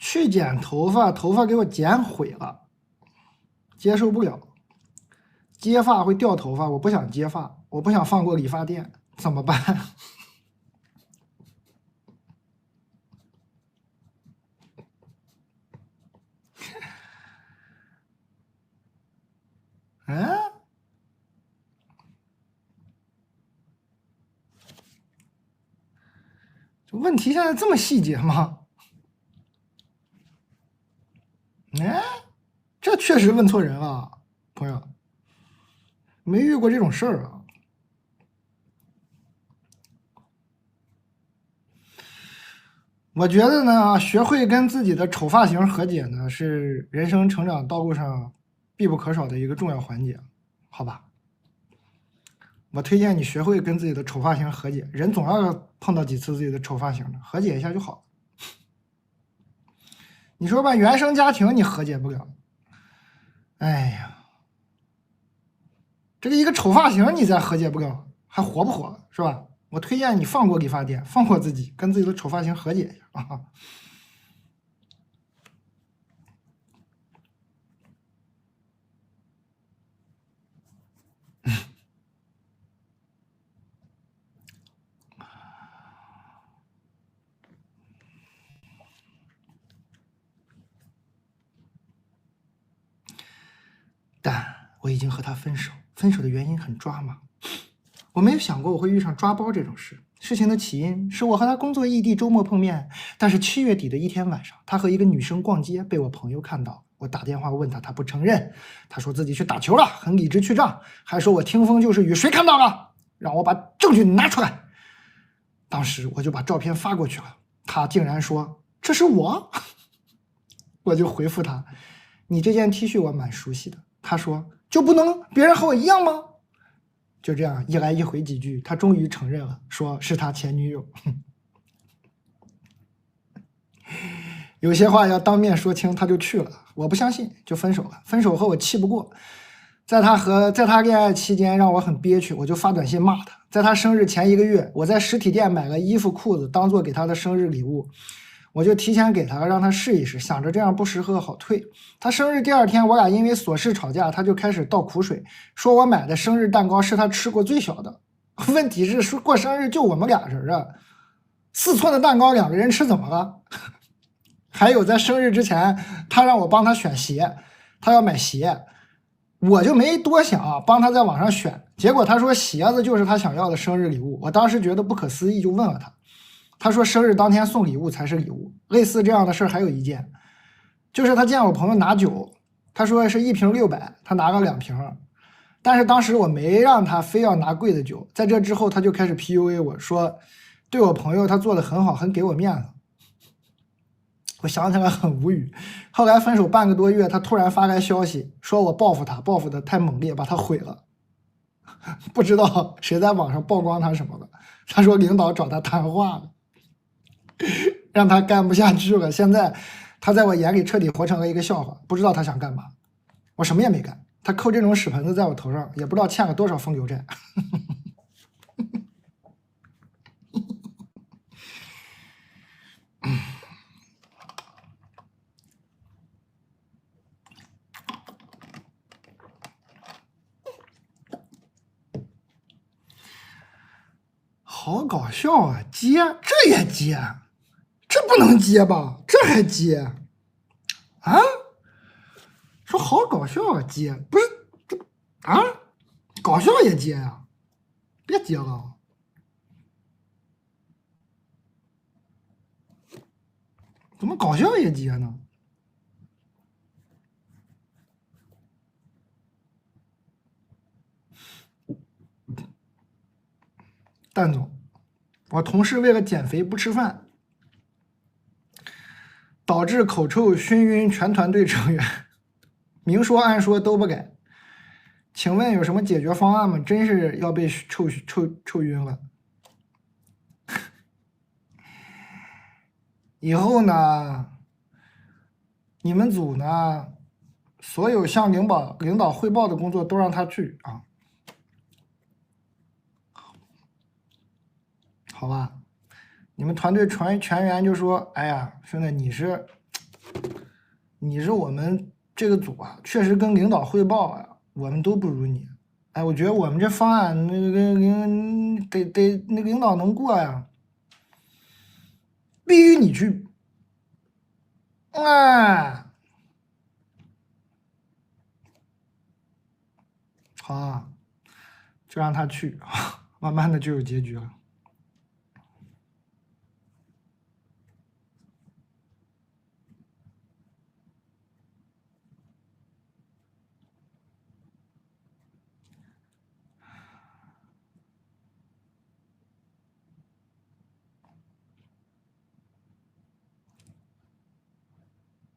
去剪头发，头发给我剪毁了，接受不了。接发会掉头发，我不想接发，我不想放过理发店，怎么办？嗯，这问题现在这么细节吗？哎，这确实问错人了，朋友，没遇过这种事儿啊。我觉得呢，学会跟自己的丑发型和解呢，是人生成长道路上必不可少的一个重要环节，好吧？我推荐你学会跟自己的丑发型和解，人总要碰到几次自己的丑发型的，和解一下就好了。你说吧，原生家庭你和解不了，哎呀，这个一个丑发型你再和解不了，还活不活是吧？我推荐你放过理发店，放过自己，跟自己的丑发型和解一下啊。但我已经和他分手，分手的原因很抓马。我没有想过我会遇上抓包这种事。事情的起因是我和他工作异地，周末碰面。但是7月底的一天晚上，他和一个女生逛街，被我朋友看到。我打电话问他，他不承认。他说自己去打球了，很理直气壮，还说我听风就是雨，谁看到了？让我把证据拿出来。当时我就把照片发过去了，他竟然说这是我。我就回复他，你这件 T 恤我蛮熟悉的。他说就不能别人和我一样吗？就这样一来一回几句，他终于承认了，说是他前女友。有些话要当面说清，他就去了。我不相信，就分手了。分手后我气不过，在他恋爱期间让我很憋屈，我就发短信骂他。在他生日前1个月，我在实体店买了衣服裤子，当做给他的生日礼物。我就提前给他了，让他试一试，想着这样不适合好退。他生日第2天，我俩因为琐事吵架，他就开始倒苦水，说我买的生日蛋糕是他吃过最小的。问题是说过生日就我们俩人啊，4寸的蛋糕2个人吃怎么了？还有在生日之前，他让我帮他选鞋，他要买鞋，我就没多想，帮他在网上选。结果他说鞋子就是他想要的生日礼物，我当时觉得不可思议，就问了他。他说生日当天送礼物才是礼物。类似这样的事还有一件，就是他见我朋友拿酒，他说是1瓶600，他拿了2瓶，但是当时我没让他非要拿贵的酒。在这之后他就开始 PUA 我，说对我朋友他做的很好，很给我面子。我想起来很无语。后来分手半个多月，他突然发来消息说我报复他，报复的太猛烈，把他毁了。不知道谁在网上曝光他什么了。他说领导找他谈话了，让他干不下去了。现在他在我眼里彻底活成了一个笑话，不知道他想干嘛。我什么也没干，他扣这种屎盆子在我头上，也不知道欠了多少风流债。好搞笑啊！接这也接，这不能接吧？这还接啊？说好搞笑啊！接不是这啊？搞笑也接呀？别接了！怎么搞笑也接呢？蛋总，我同事为了减肥不吃饭，导致口臭熏晕全团队成员，明说暗说都不改。请问有什么解决方案吗？真是要被臭晕了。以后呢，你们组呢，所有向领导汇报的工作都让他去啊，好吧？你们团队全员就说：“哎呀，兄弟，你是我们这个组啊，确实跟领导汇报啊，我们都不如你。哎，我觉得我们这方案那个得那个领导能过呀，必须你去。”哎，好啊，就让他去，慢慢的就有结局了。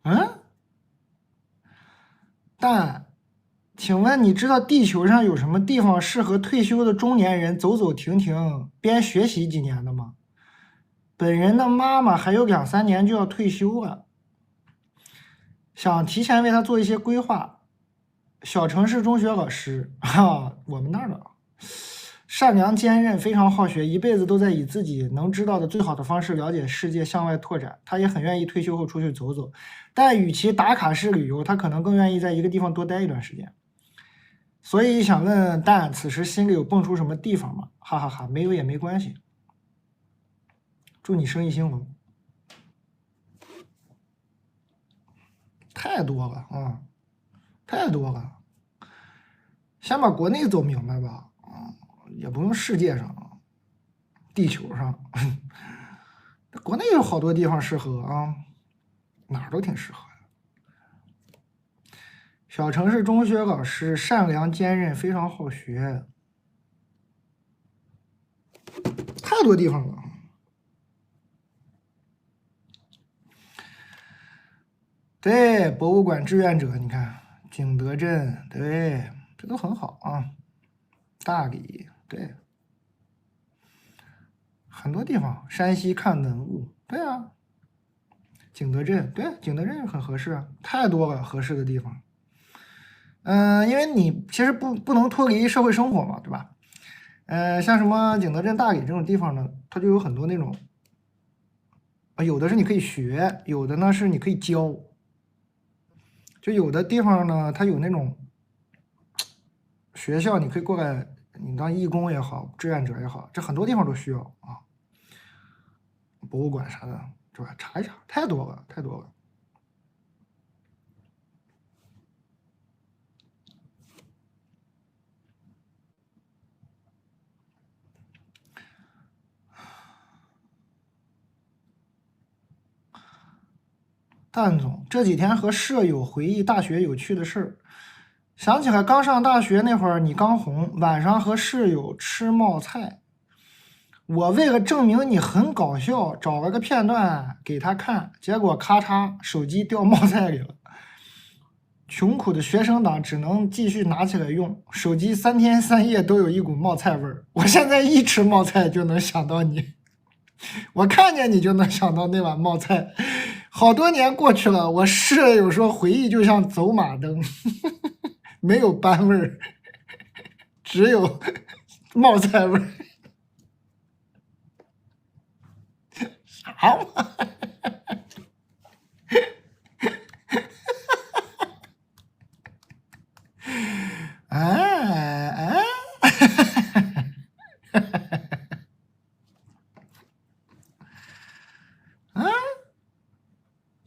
嗯，但请问你知道地球上有什么地方适合退休的中年人走走停停边学习几年的吗？本人的妈妈还有2、3年就要退休了，想提前为她做一些规划。小城市中学老师，哈，我们那儿的，善良坚韧，非常好学，一辈子都在以自己能知道的最好的方式了解世界，向外拓展。他也很愿意退休后出去走走，但与其打卡式旅游，他可能更愿意在一个地方多待一段时间。所以想问蛋，此时心里有蹦出什么地方吗？哈哈哈，没有也没关系。祝你生意兴隆。太多了啊，太多了。先把国内走明白吧，也不用世界上，地球上，国内有好多地方适合啊，哪儿都挺适合的。小城市中学老师，善良坚韧，非常好学，太多地方了。对，博物馆志愿者，你看景德镇，对，这都很好啊。大理，对，很多地方，山西看文物，对啊。景德镇，对，景德镇很合适啊，太多了合适的地方。因为你其实不能脱离社会生活嘛，对吧？像什么景德镇、大理这种地方呢，它就有很多那种，有的是你可以学，有的呢是你可以教。就有的地方呢，它有那种学校，你可以过来，你当义工也好，志愿者也好，这很多地方都需要啊。博物馆啥的，对吧？查一查，太多了，太多了。蛋总这几天和舍友回忆大学有趣的事儿，想起来刚上大学那会儿，你刚红，晚上和室友吃冒菜。我为了证明你很搞笑，找了个片段给他看，结果咔嚓，手机掉冒菜里了。穷苦的学生党只能继续拿起来用，手机3天3夜都有一股冒菜味儿。我现在一吃冒菜就能想到你，我看见你就能想到那碗冒菜。好多年过去了，我室友说回忆就像走马灯，没有斑味儿，只有冒菜味儿。啥嘛？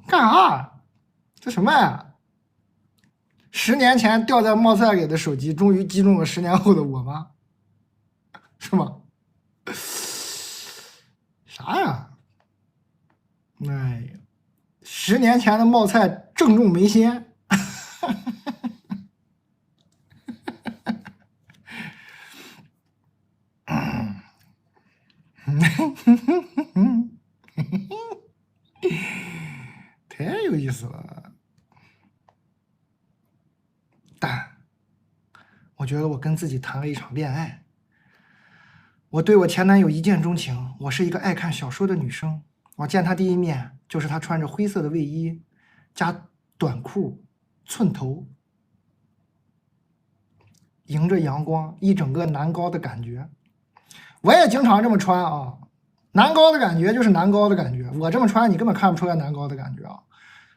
干啥？这什么呀？10年前掉在冒菜里的手机，终于击中了10年后的我吗？是吗？啥呀？哎呀，10年前的冒菜正中眉心。太有意思了。但我觉得我跟自己谈了一场恋爱。我对我前男友一见钟情，我是一个爱看小说的女生。我见他第一面，就是他穿着灰色的卫衣，加短裤，寸头，迎着阳光，一整个男高的感觉。我也经常这么穿啊，男高的感觉就是男高的感觉。我这么穿，你根本看不出来男高的感觉啊。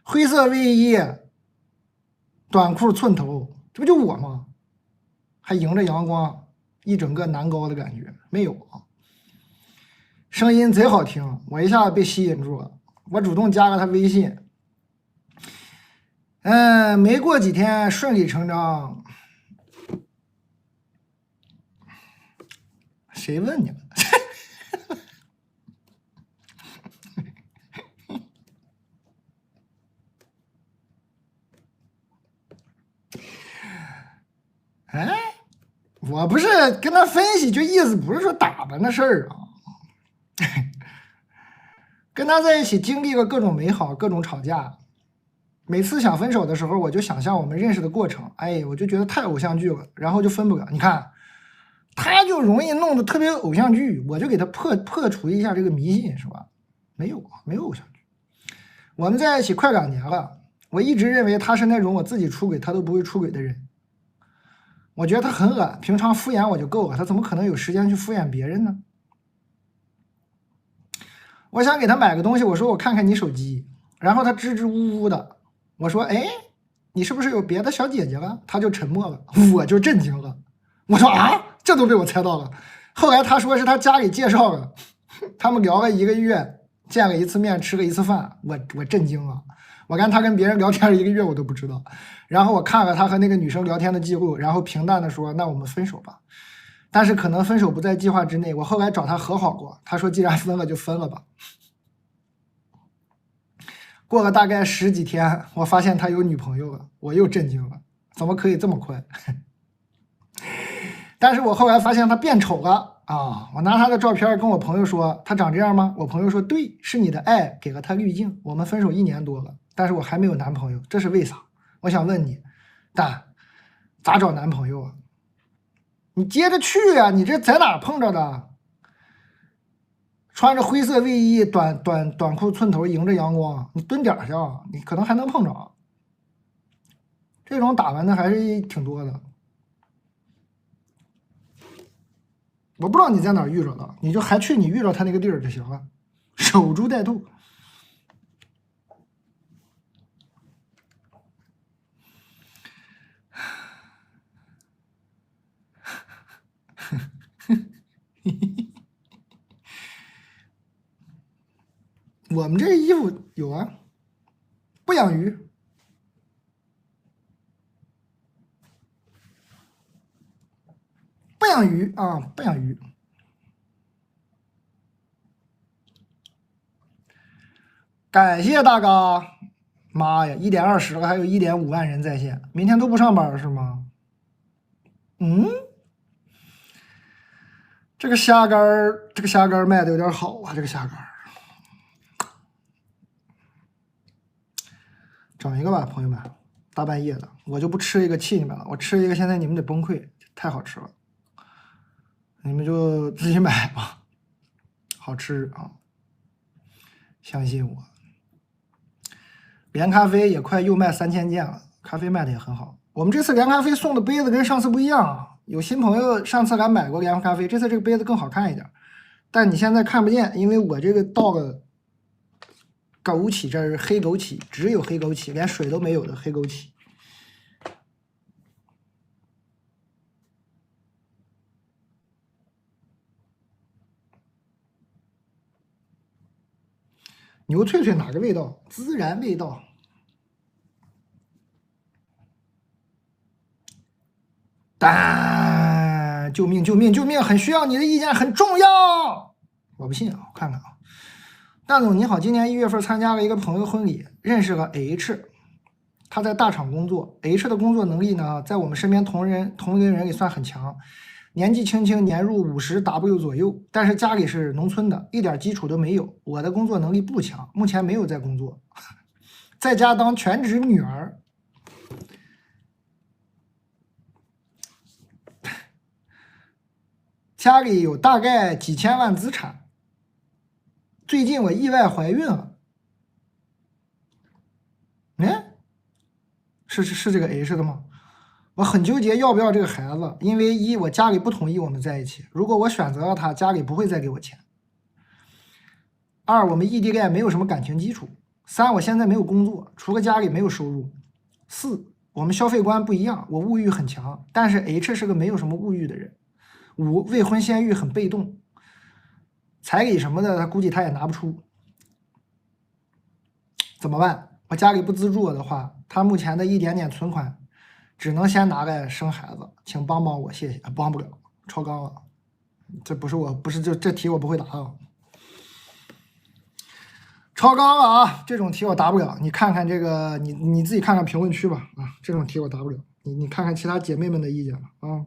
灰色卫衣，短裤，寸头，这不就我吗？还迎着阳光，一整个男高的感觉没有啊？声音贼好听，我一下子被吸引住了。我主动加了他微信，没过几天顺理成章。谁问你了？哎，我不是跟他分析，就意思不是说打扮的事儿啊。跟他在一起经历了各种美好，各种吵架。每次想分手的时候，我就想象我们认识的过程，哎，我就觉得太偶像剧了，然后就分不了。你看，他就容易弄得特别偶像剧，我就给他破除一下这个迷信，是吧？没有偶像剧。我们在一起快2年了，我一直认为他是那种我自己出轨他都不会出轨的人。我觉得他很恶，平常敷衍我就够了，他怎么可能有时间去敷衍别人呢？我想给他买个东西，我说我看看你手机，然后他支支吾吾的，我说哎，你是不是有别的小姐姐了？他就沉默了，我就震惊了，我说啊，这都被我猜到了。后来他说是他家里介绍了，他们聊了1个月，见了1次面，吃了1次饭，我震惊了。我看他跟别人聊天1个月我都不知道，然后我看了他和那个女生聊天的记录，然后平淡的说那我们分手吧。但是可能分手不在计划之内，我后来找他和好过，他说既然分了就分了吧。过了大概10几天，我发现他有女朋友了，我又震惊了，怎么可以这么快？但是我后来发现他变丑了啊！我拿他的照片跟我朋友说，他长这样吗？我朋友说对，是你的爱给了他滤镜。我们分手1年多了，但是我还没有男朋友，这是为啥？我想问你，蛋，咋找男朋友啊？你接着去啊！你这在哪碰着的？穿着灰色卫衣、短裤寸头，迎着阳光，你蹲点去啊！你可能还能碰着。这种打扮的还是挺多的。我不知道你在哪儿遇着的，你就还去你遇着他那个地儿就行了，守株待兔。我们这衣服有啊，不养鱼，不养鱼啊，不养鱼。感谢大哥，妈呀，1点20了，还有1.5万人在线，明天都不上班是吗？嗯，这个虾干儿，这个虾干儿卖的有点好啊，这个虾干儿，整一个吧，朋友们，大半夜的，我就不吃一个气你们了，我吃一个现在你们得崩溃，太好吃了，你们就自己买吧，好吃啊，相信我。连咖啡也快又卖3000件了，咖啡卖的也很好。我们这次连咖啡送的杯子跟上次不一样啊，有新朋友上次来买过连咖啡，这次这个杯子更好看一点，但你现在看不见，因为我这个倒了枸杞汁儿，黑枸杞，只有黑枸杞，连水都没有的黑枸杞。牛脆脆哪个味道？孜然味道。但救命救命救命！很需要你的意见，很重要。我不信啊，我看看啊。大总你好，今年1月份参加了一个朋友婚礼，认识了 H， 他在大厂工作。H 的工作能力呢，在我们身边同龄人里算很强，年纪轻轻，年入50W 左右，但是家里是农村的，一点基础都没有。我的工作能力不强，目前没有在工作，在家当全职女儿。家里有大概几千万资产，最近我意外怀孕了。哎，是这个 H 的吗？我很纠结要不要这个孩子，因为一我家里不同意我们在一起，如果我选择了他，家里不会再给我钱。2我们异地恋没有什么感情基础。3我现在没有工作，除了家里没有收入。4我们消费观不一样，我物欲很强，但是 H 是个没有什么物欲的人。5未婚先育很被动，彩礼什么的他估计他也拿不出，怎么办？我家里不资助我的话，他目前的一点点存款只能先拿来生孩子，请帮帮我，谢谢。帮不了，超纲了，这不是我，不是这题我不会答啊，超纲了啊！这种题我答不了，你看看这个，你自己看看评论区吧啊，这种题我答不了，你看看其他姐妹们的意见吧啊。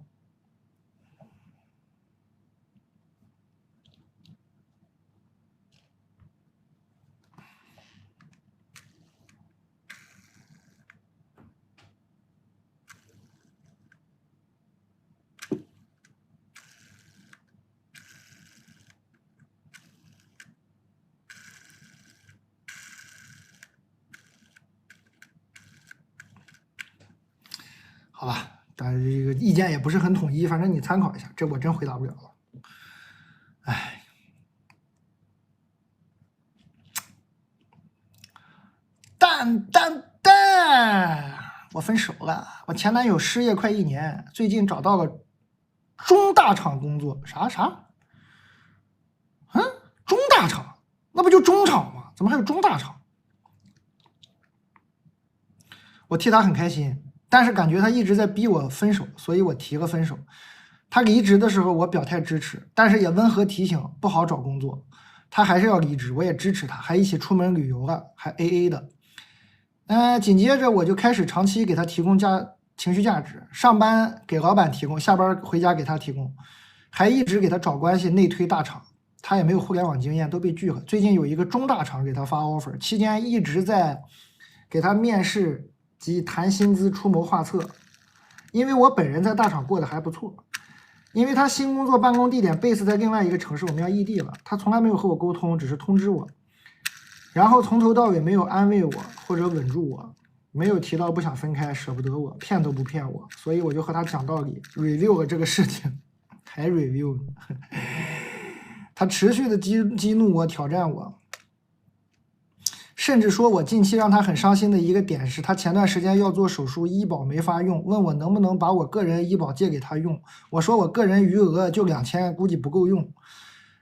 好吧，但是这个意见也不是很统一，反正你参考一下，这我真回答不了了。哎，蛋，我分手了，我前男友失业快1年，最近找到了中大厂工作。啥？中大厂？那不就中厂吗？怎么还有中大厂？我替他很开心，但是感觉他一直在逼我分手，所以我提了分手。他离职的时候，我表态支持，但是也温和提醒不好找工作。他还是要离职，我也支持他，还一起出门旅游了，还 AA 的。紧接着我就开始长期给他提供情绪价值，上班给老板提供，下班回家给他提供，还一直给他找关系内推大厂。他也没有互联网经验，都被拒了。最近有一个中大厂给他发 offer， 期间一直在给他面试及谈薪资出谋划策。因为我本人在大厂过得还不错，因为他新工作办公地点 base 在另外一个城市，我们要异地了，他从来没有和我沟通，只是通知我，然后从头到尾没有安慰我或者稳住我，没有提到不想分开，舍不得我，骗都不骗我，所以我就和他讲道理 review 了这个事情，还 review 呢。他持续的激怒我，挑战我，甚至说我近期让他很伤心的一个点是，他前段时间要做手术，医保没法用，问我能不能把我个人医保借给他用。我说我个人余额就2000，估计不够用，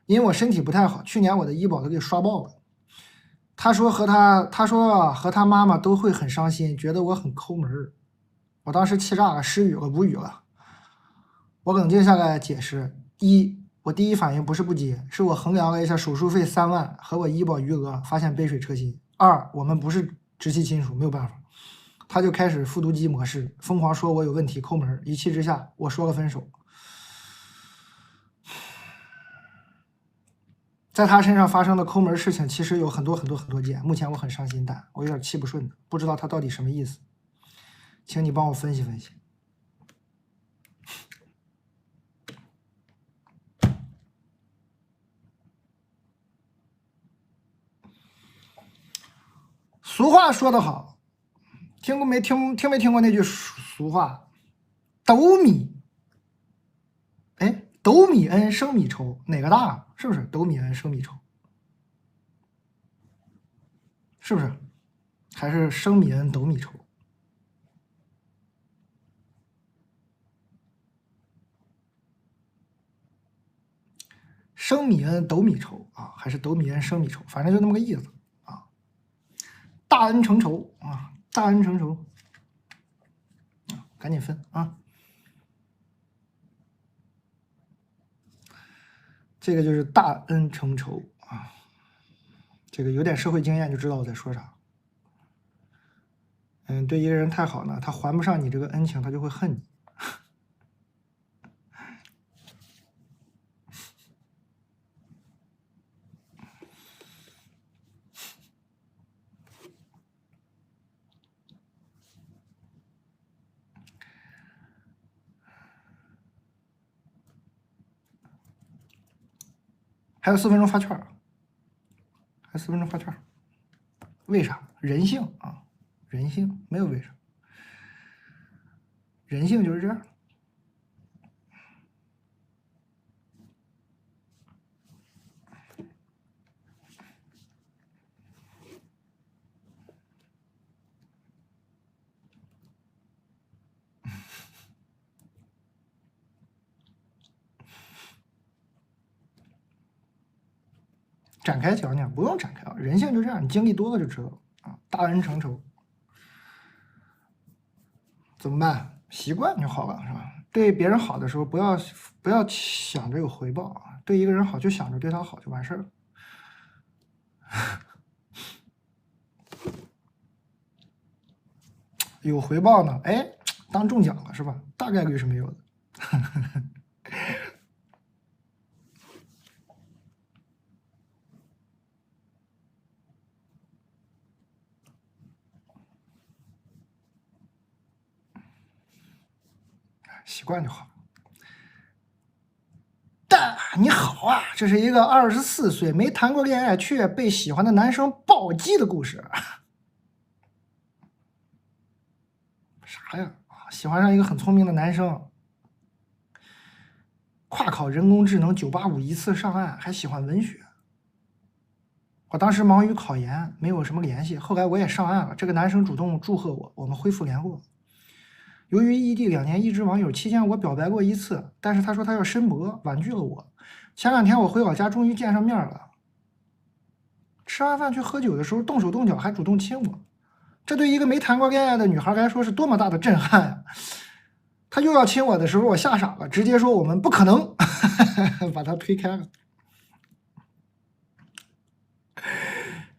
因为我身体不太好，去年我的医保都给刷爆了。他说和他妈妈都会很伤心，觉得我很抠门。我当时气炸了，失语了，无语了。我冷静下来解释：我第一反应不是不接，是我衡量了一下手术费3万和我医保余额，发现杯水车薪。2，我们不是直系亲属，没有办法。他就开始复读机模式，疯狂说我有问题，抠门。一气之下，我说了分手。在他身上发生的抠门事情其实有很多件，目前我很伤心蛋，我有点气不顺的，不知道他到底什么意思，请你帮我分析分析。俗话说得好，听没听过那句俗话？斗米恩，生米仇，哪个大？是不是？斗米恩，生米仇，是不是？还是生米恩，斗米仇？生米恩，斗米仇啊，还是斗米恩，生米仇？反正就那么个意思啊。大恩成仇啊，大恩成仇啊，赶紧分啊！这个就是大恩成仇啊，这个有点社会经验就知道我在说啥。对一个人太好呢，他还不上你这个恩情，他就会恨你。还有4分钟发券，还有4分钟发券，为啥？人性啊，人性没有为啥，人性就是这样。展开讲讲，不用展开啊，人性就这样，你经历多了就知道了啊。大恩成仇，怎么办？习惯就好了，是吧？对别人好的时候，不要想着有回报啊。对一个人好，就想着对他好就完事儿了。有回报呢，哎，当中奖了是吧？大概率是没有的。习惯就好。你好啊，这是一个24岁没谈过恋爱却被喜欢的男生暴击的故事。啥呀？喜欢上一个很聪明的男生，跨考人工智能985一次上岸，还喜欢文学。我当时忙于考研，没有什么联系。后来我也上岸了，这个男生主动祝贺我，我们恢复联络。由于异地2年一直网友，期间我表白过1次，但是他说他要申博，婉拒了我。前2天我回老家，终于见上面了。吃完饭去喝酒的时候，动手动脚，还主动亲我。这对一个没谈过恋爱的女孩来说是多么大的震撼呀！他又要亲我的时候，我吓傻了，直接说我们不可能，把他推开了。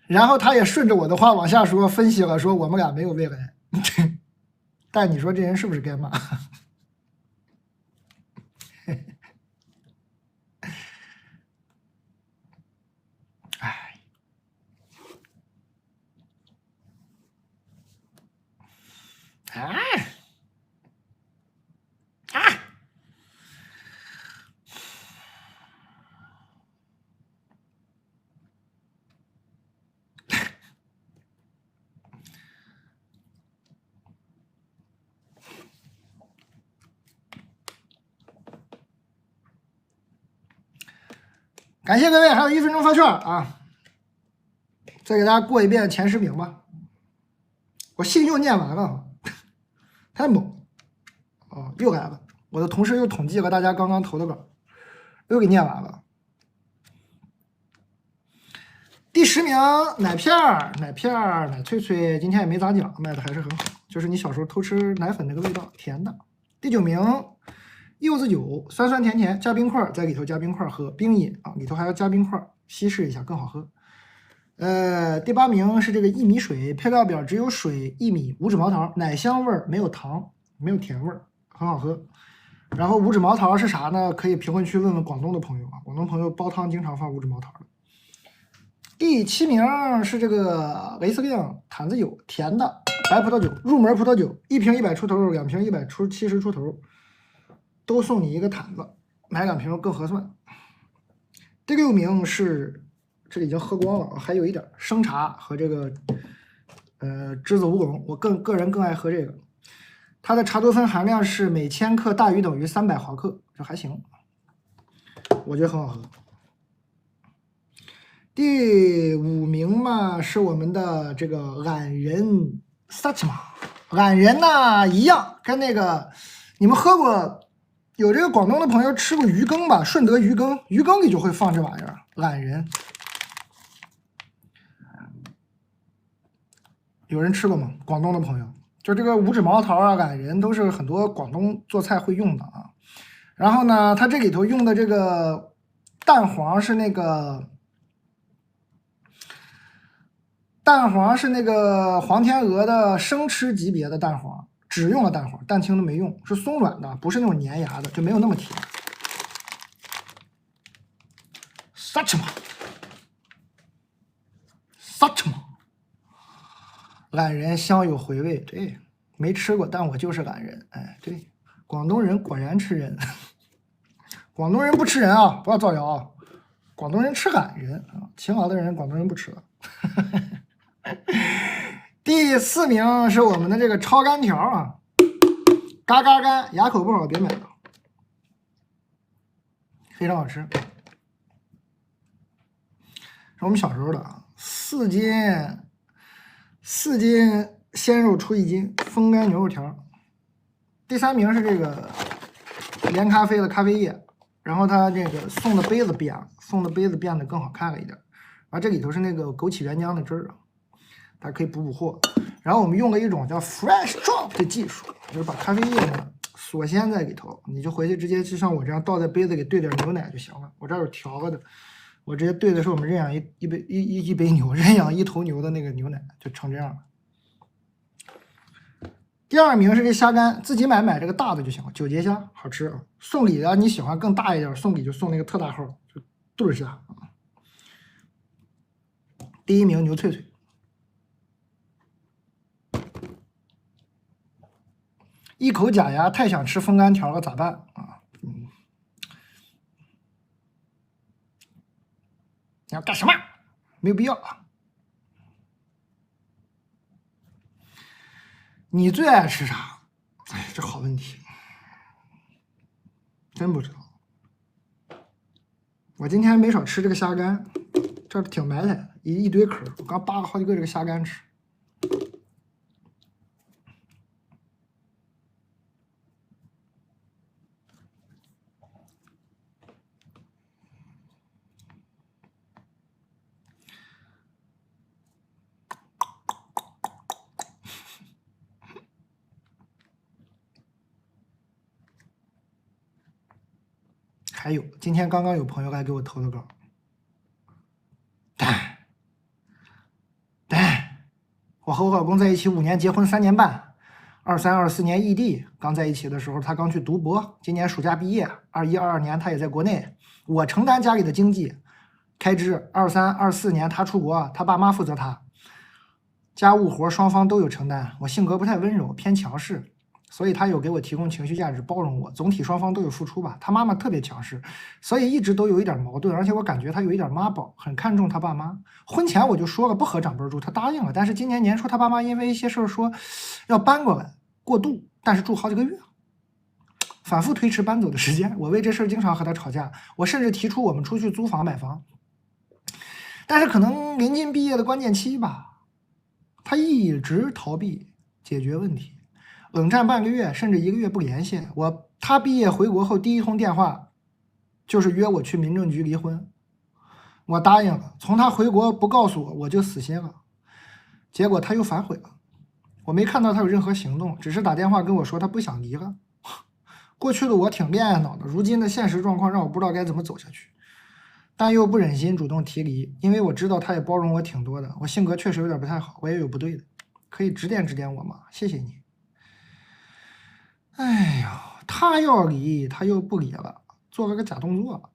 然后他也顺着我的话往下说，分析了，说我们俩没有未来。但你说这人是不是该骂？哎，哎，啊！感谢各位，还有1分钟发券啊！再给大家过一遍前10名吧。我信又念完了，太猛哦！又来了，我的同事又统计了大家刚刚投的稿，又给念完了。第10名奶片儿，奶脆脆，今天也没咋讲，卖的还是很好，就是你小时候偷吃奶粉那个味道，甜的。第9名柚子酒，酸酸甜甜，加冰块，在里头加冰块喝，冰饮啊，里头还要加冰块，稀释一下更好喝。第8名是这个薏米水，配料表只有水、薏米、五指毛桃，奶香味儿，没有糖，没有甜味儿，很好喝。然后五指毛桃是啥呢？可以评论区问问广东的朋友啊，广东朋友煲汤经常放五指毛桃的。第7名是这个雷司令坛子酒，甜的白葡萄酒，入门葡萄酒，1瓶100出头，2瓶170出头，都送你一个坛子，买2瓶更合算。第6名是这里已经喝光了，还有一点生茶和这个栀子乌龙，我个人更爱喝这个，它的茶多酚含量是每千克大于等于300毫克，这还行，我觉得很好喝。第5名嘛是我们的这个懒人萨奇玛，懒人呢一样，跟那个你们喝过，有这个广东的朋友吃过鱼羹吧？顺德鱼羹，鱼羹里就会放这玩意儿，懒人。有人吃过吗？广东的朋友，就这个五指毛桃啊，懒人都是很多广东做菜会用的啊。然后呢，它这里头用的这个蛋黄是那个。蛋黄是那个黄天鹅的生吃级别的蛋黄，只用了蛋黄，蛋清都没用，是松软的，不是那种粘牙的，就没有那么甜。萨奇玛，懒人香有回味，对，没吃过，但我就是懒人，哎，对，广东人果然吃人，广东人不吃人啊，不要造谣啊，广东人吃懒人啊，勤劳的人广东人不吃了。第4名是我们的这个超干条啊，嘎嘎干，牙口不好别买了，非常好吃。是我们小时候的啊，4斤鲜肉出1斤，风干牛肉条。第3名是这个连咖啡的咖啡液，然后它这个送的杯子变了，送的杯子变得更好看了一点，然后这里头是那个枸杞原浆的汁儿啊。大家可以补货，然后我们用了一种叫 Fresh Drop 的技术，就是把咖啡液呢锁鲜在里头，你就回去直接就像我这样倒在杯子里兑点牛奶就行了。我这儿有调了的，我直接兑的是我们认养一杯牛，认养1头牛的那个牛奶，就成这样了。第2名是这虾干，自己买这个大的就行了，9节虾好吃啊。送礼啊，你喜欢更大一点，送礼就送那个特大号，就对虾啊。第1名牛脆脆。一口假牙，太想吃风干条了，咋办啊？你要干什么？没有必要啊！你最爱吃啥？哎，这好问题，真不知道。我今天没少吃这个虾干，这挺埋汰的，一堆壳，我刚扒了好几个这个虾干吃。还有，今天刚刚有朋友来给我投的稿，我和我老公在一起5年，结婚3年半，23、24年异地。刚在一起的时候，他刚去读博，今年暑假毕业。21、22年他也在国内，我承担家里的经济开支。23、24年他出国，他爸妈负责他家务活，双方都有承担。我性格不太温柔，偏强势，所以他有给我提供情绪价值，包容我。总体双方都有付出吧。他妈妈特别强势，所以一直都有一点矛盾，而且我感觉他有一点妈宝，很看重他爸妈。婚前我就说了不和长辈住，他答应了。但是今年年初他爸妈因为一些事儿说要搬过来过渡，但是住好几个月，反复推迟搬走的时间。我为这事儿经常和他吵架，我甚至提出我们出去租房买房。但是可能临近毕业的关键期吧，他一直逃避解决问题，冷战半个月甚至1个月不联系。他毕业回国后第一通电话就是约我去民政局离婚，我答应了。从他回国不告诉我，我就死心了。结果他又反悔了，我没看到他有任何行动，只是打电话跟我说他不想离了。过去的我挺恋爱脑的，如今的现实状况让我不知道该怎么走下去，但又不忍心主动提离，因为我知道他也包容我挺多的。我性格确实有点不太好，我也有不对的，可以指点指点我吗？谢谢你。哎呀，他要离，他又不离了，做了个假动作。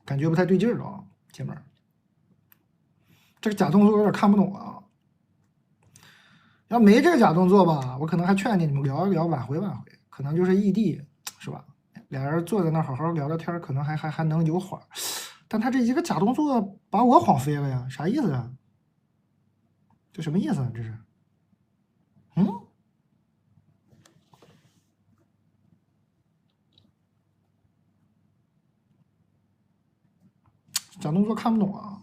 感觉不太对劲儿啊，姐们儿，这个假动作有点看不懂了。要没这个假动作吧，我可能还劝你们聊一聊，挽回挽回，可能就是异地，是吧？俩人坐在那好好聊聊天，可能还能有缓。但他这一个假动作把我晃飞了呀，啥意思啊？这什么意思啊？这是？嗯，假动作看不懂啊。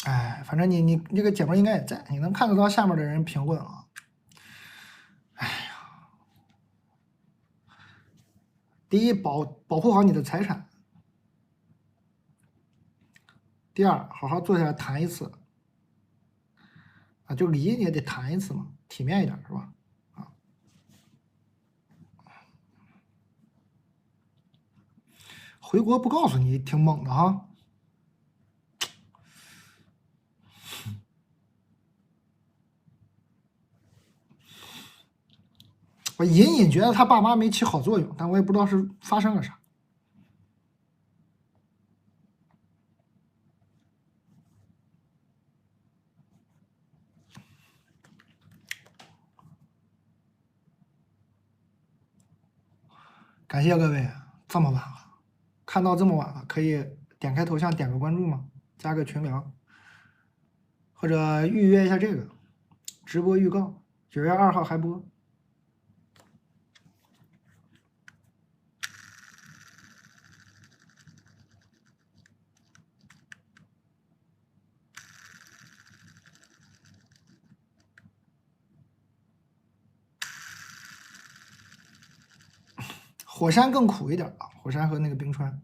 哎，反正你这个姐妹应该也在，你能看得到下面的人评论啊。哎呀，第一，保护好你的财产；第二，好好坐下来谈一次啊，就离你也得谈一次嘛，体面一点是吧？啊，回国不告诉你，挺猛的哈。我隐隐觉得他爸妈没起好作用，但我也不知道是发生了啥。感谢各位，这么晚了，看到这么晚了，可以点开头像点个关注吗？加个群聊，或者预约一下这个直播预告，9月2号还播。火山更苦一点啊，火山和那个冰川，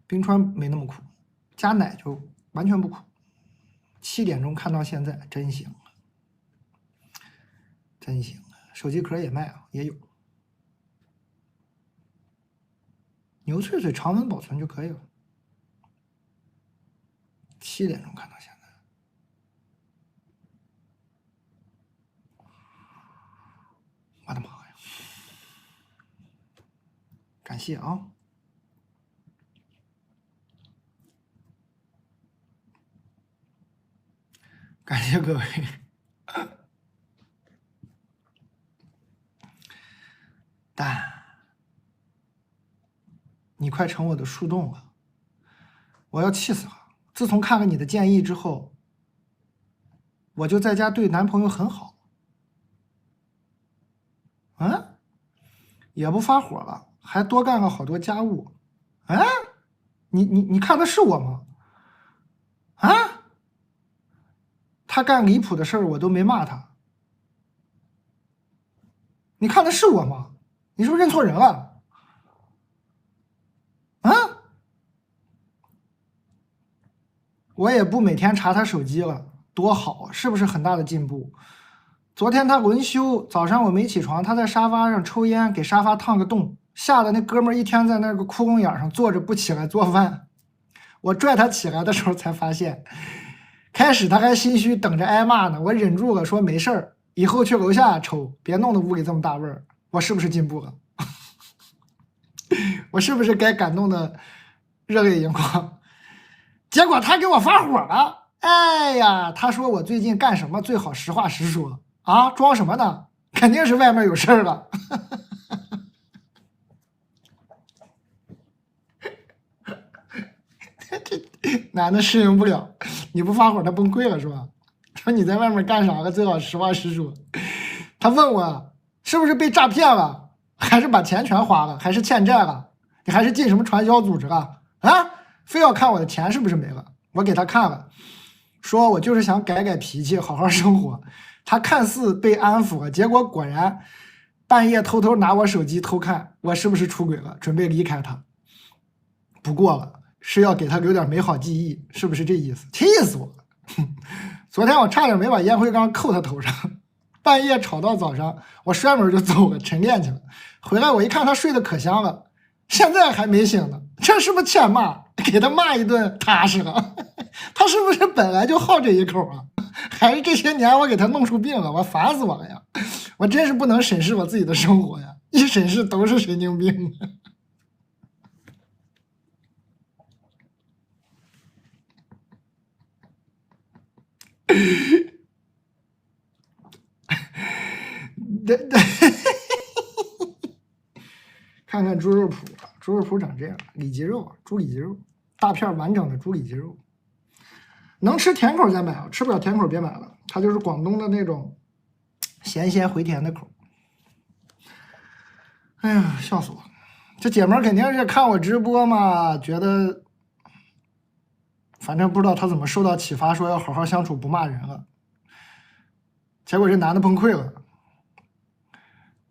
冰川没那么苦，加奶就完全不苦。7点钟看到现在，真行，真行。手机壳也卖啊，也有。牛脆脆常温保存就可以了。7点钟看到现在，我的妈呀！感谢啊！感谢各位。快成我的树洞了，我要气死了。自从看了你的建议之后，我就在家对男朋友很好，也不发火了，还多干了好多家务。你看的是我吗？他干离谱的事儿我都没骂他，你看的是我吗？你是不是认错人了？我也不每天查他手机了，多好，是不是很大的进步？昨天他轮休，早上我没起床，他在沙发上抽烟，给沙发烫个洞，吓得那哥们儿一天在那个窟窿眼上坐着不起来做饭。我拽他起来的时候才发现，开始他还心虚等着挨骂呢，我忍住了说没事儿，以后去楼下抽，别弄得屋里这么大味儿。我是不是进步了？我是不是该感动的热泪盈眶？结果他给我发火了，哎呀，他说我最近干什么最好实话实说啊，装什么呢？肯定是外面有事儿了。这男的适应不了，你不发火他崩溃了是吧？说你在外面干啥了，最好实话实说。他问我是不是被诈骗了，还是把钱全花了，还是欠债了，你还是进什么传销组织了啊？非要看我的钱是不是没了？我给他看了，说我就是想改改脾气，好好生活。他看似被安抚了，结果果然半夜偷偷拿我手机偷看，我是不是出轨了？准备离开他，不过了，是要给他留点美好记忆，是不是这意思？气死我了！昨天我差点没把烟灰缸扣他头上，半夜吵到早上，我摔门就走了，晨练去了。回来我一看他睡得可香了，现在还没醒呢，这是不是欠骂？给他骂一顿踏实了。他是不是本来就好这一口啊？还是这些年我给他弄出病了？我烦死我了呀！我真是不能审视我自己的生活呀，一审视都是神经病。看看猪肉脯，猪肉脯长这样，里脊肉，猪里脊肉，大片完整的猪里脊肉。能吃甜口再买啊，吃不了甜口别买了。它就是广东的那种咸鲜回甜的口。哎呀，笑死我！这姐们儿肯定是看我直播嘛，觉得反正不知道她怎么受到启发，说要好好相处，不骂人了。结果这男的崩溃了，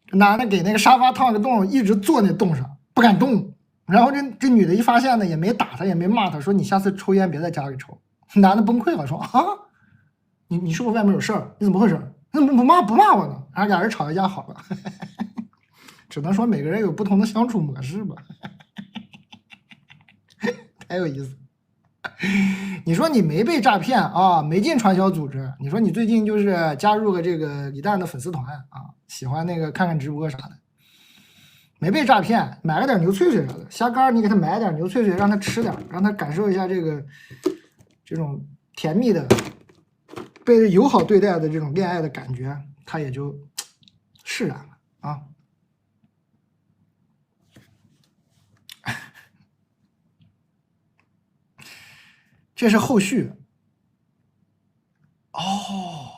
这男的给那个沙发烫个洞，一直坐那洞上不敢动。然后这女的一发现呢，也没打他，也没骂他，说你下次抽烟别在家里抽。男的崩溃了，说啊，你是不是外面有事儿？你怎么回事？你怎么不骂我呢？然后俩人吵一架好了。只能说每个人有不同的相处模式吧。太有意思。你说你没被诈骗啊，没进传销组织，你说你最近就是加入了这个李诞的粉丝团啊，喜欢那个看看直播啥的，没被诈骗，买了点牛脆脆啥的，虾干你给他买点牛脆脆，让他吃点，让他感受一下这种甜蜜的被友好对待的这种恋爱的感觉，他也就释然了啊。这是后续哦，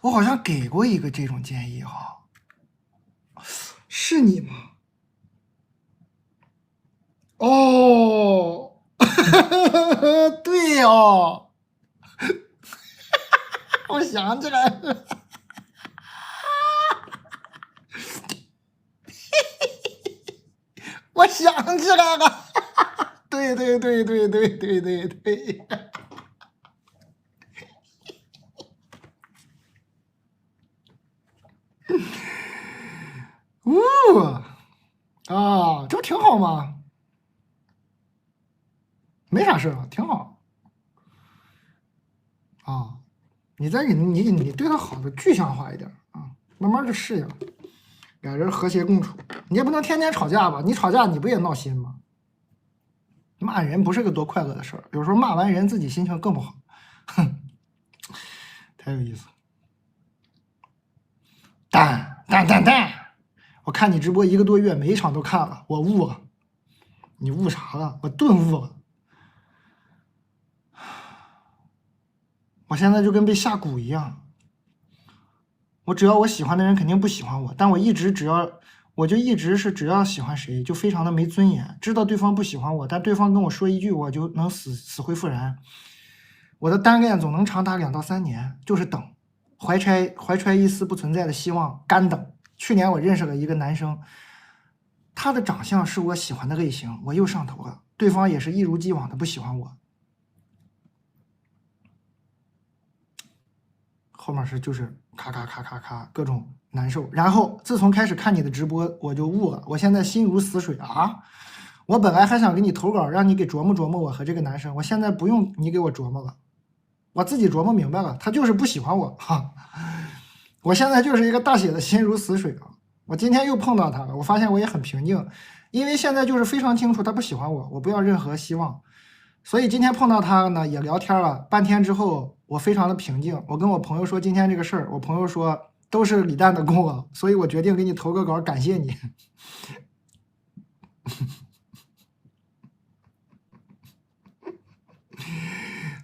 我好像给过一个这种建议哈，是你吗？哦，对哦，我想起来了，我想起来了，对对对对对对对对。啊，这不挺好吗？没啥事儿，挺好。啊，你再给你对他好的具象化一点啊，慢慢就适应了，俩人和谐共处。你也不能天天吵架吧？你吵架你不也闹心吗？骂人不是个多快乐的事儿，有时候骂完人自己心情更不好。哼，太有意思。蛋，我看你直播1个多月，每一场都看了，我悟了。你悟啥了？我顿悟了。我现在就跟被下蛊一样。我只要我喜欢的人肯定不喜欢我，但我一直只要喜欢谁就非常的没尊严，知道对方不喜欢我，但对方跟我说一句我就能死灰复燃。我的单恋总能长达2到3年，就是等，怀揣一丝不存在的希望，干等。去年我认识了一个男生，他的长相是我喜欢的类型，我又上头了，对方也是一如既往的不喜欢我。后面就是咔咔咔咔咔各种难受。然后自从开始看你的直播，我就悟了，我现在心如死水啊！我本来还想给你投稿，让你给琢磨琢磨我和这个男生，我现在不用你给我琢磨了，我自己琢磨明白了，他就是不喜欢我哈。我现在就是一个大写的心如死水啊！我今天又碰到他了，我发现我也很平静，因为现在就是非常清楚他不喜欢我，我不要任何希望。所以今天碰到他呢，也聊天了半天之后，我非常的平静。我跟我朋友说今天这个事儿，我朋友说都是李诞的功劳，所以我决定给你投个稿，感谢你。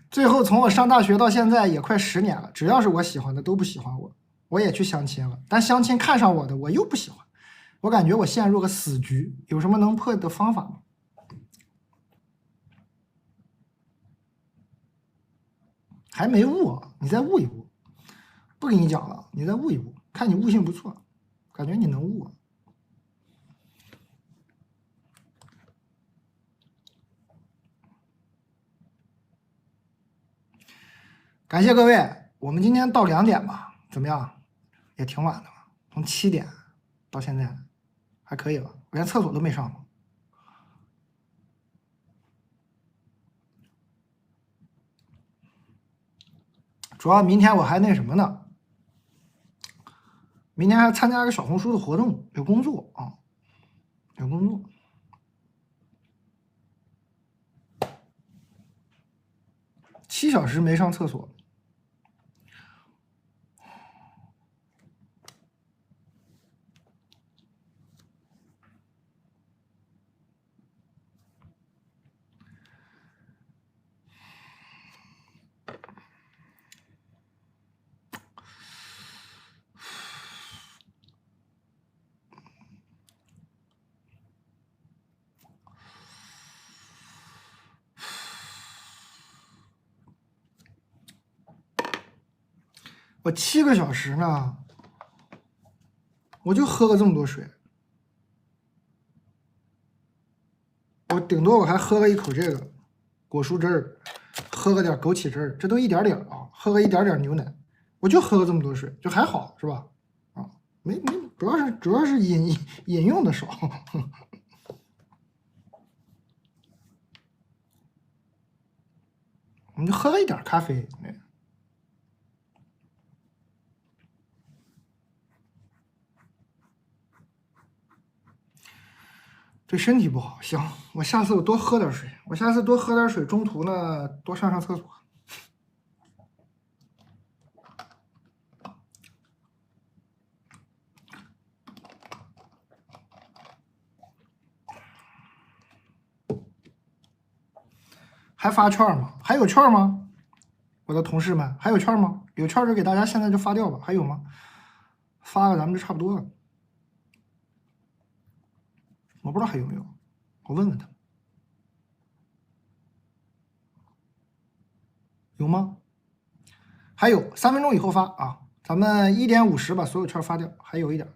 最后从我上大学到现在也快10年了，只要是我喜欢的都不喜欢我，我也去相亲了，但相亲看上我的我又不喜欢，我感觉我陷入个死局，有什么能破的方法吗？还没悟，你再悟一悟，不给你讲了，你再悟一悟，看你悟性不错，感觉你能悟。感谢各位，我们今天到2点吧，怎么样？也挺晚的了，从7点到现在，还可以了，连厕所都没上过。主要明天我还那什么呢？明天还参加个小红书的活动，有工作啊，有工作。7小时没上厕所。我7个小时呢，我就喝了这么多水，我顶多我还喝了一口这个果蔬汁儿，喝了点枸杞汁儿，这都一点点啊，喝了一点点牛奶，我就喝了这么多水，就还好是吧？啊，没，主要是饮用的少。我们就喝了一点咖啡。对身体不好。行，我下次我多喝点水，中途呢多上厕所。还发券吗？还有券吗？我的同事们还有券吗？有券就给大家现在就发掉吧。还有吗？发了咱们就差不多了。我不知道还有没有，我问问他。有吗？还有3分钟以后发啊！咱们1点50把所有券发掉，还有一点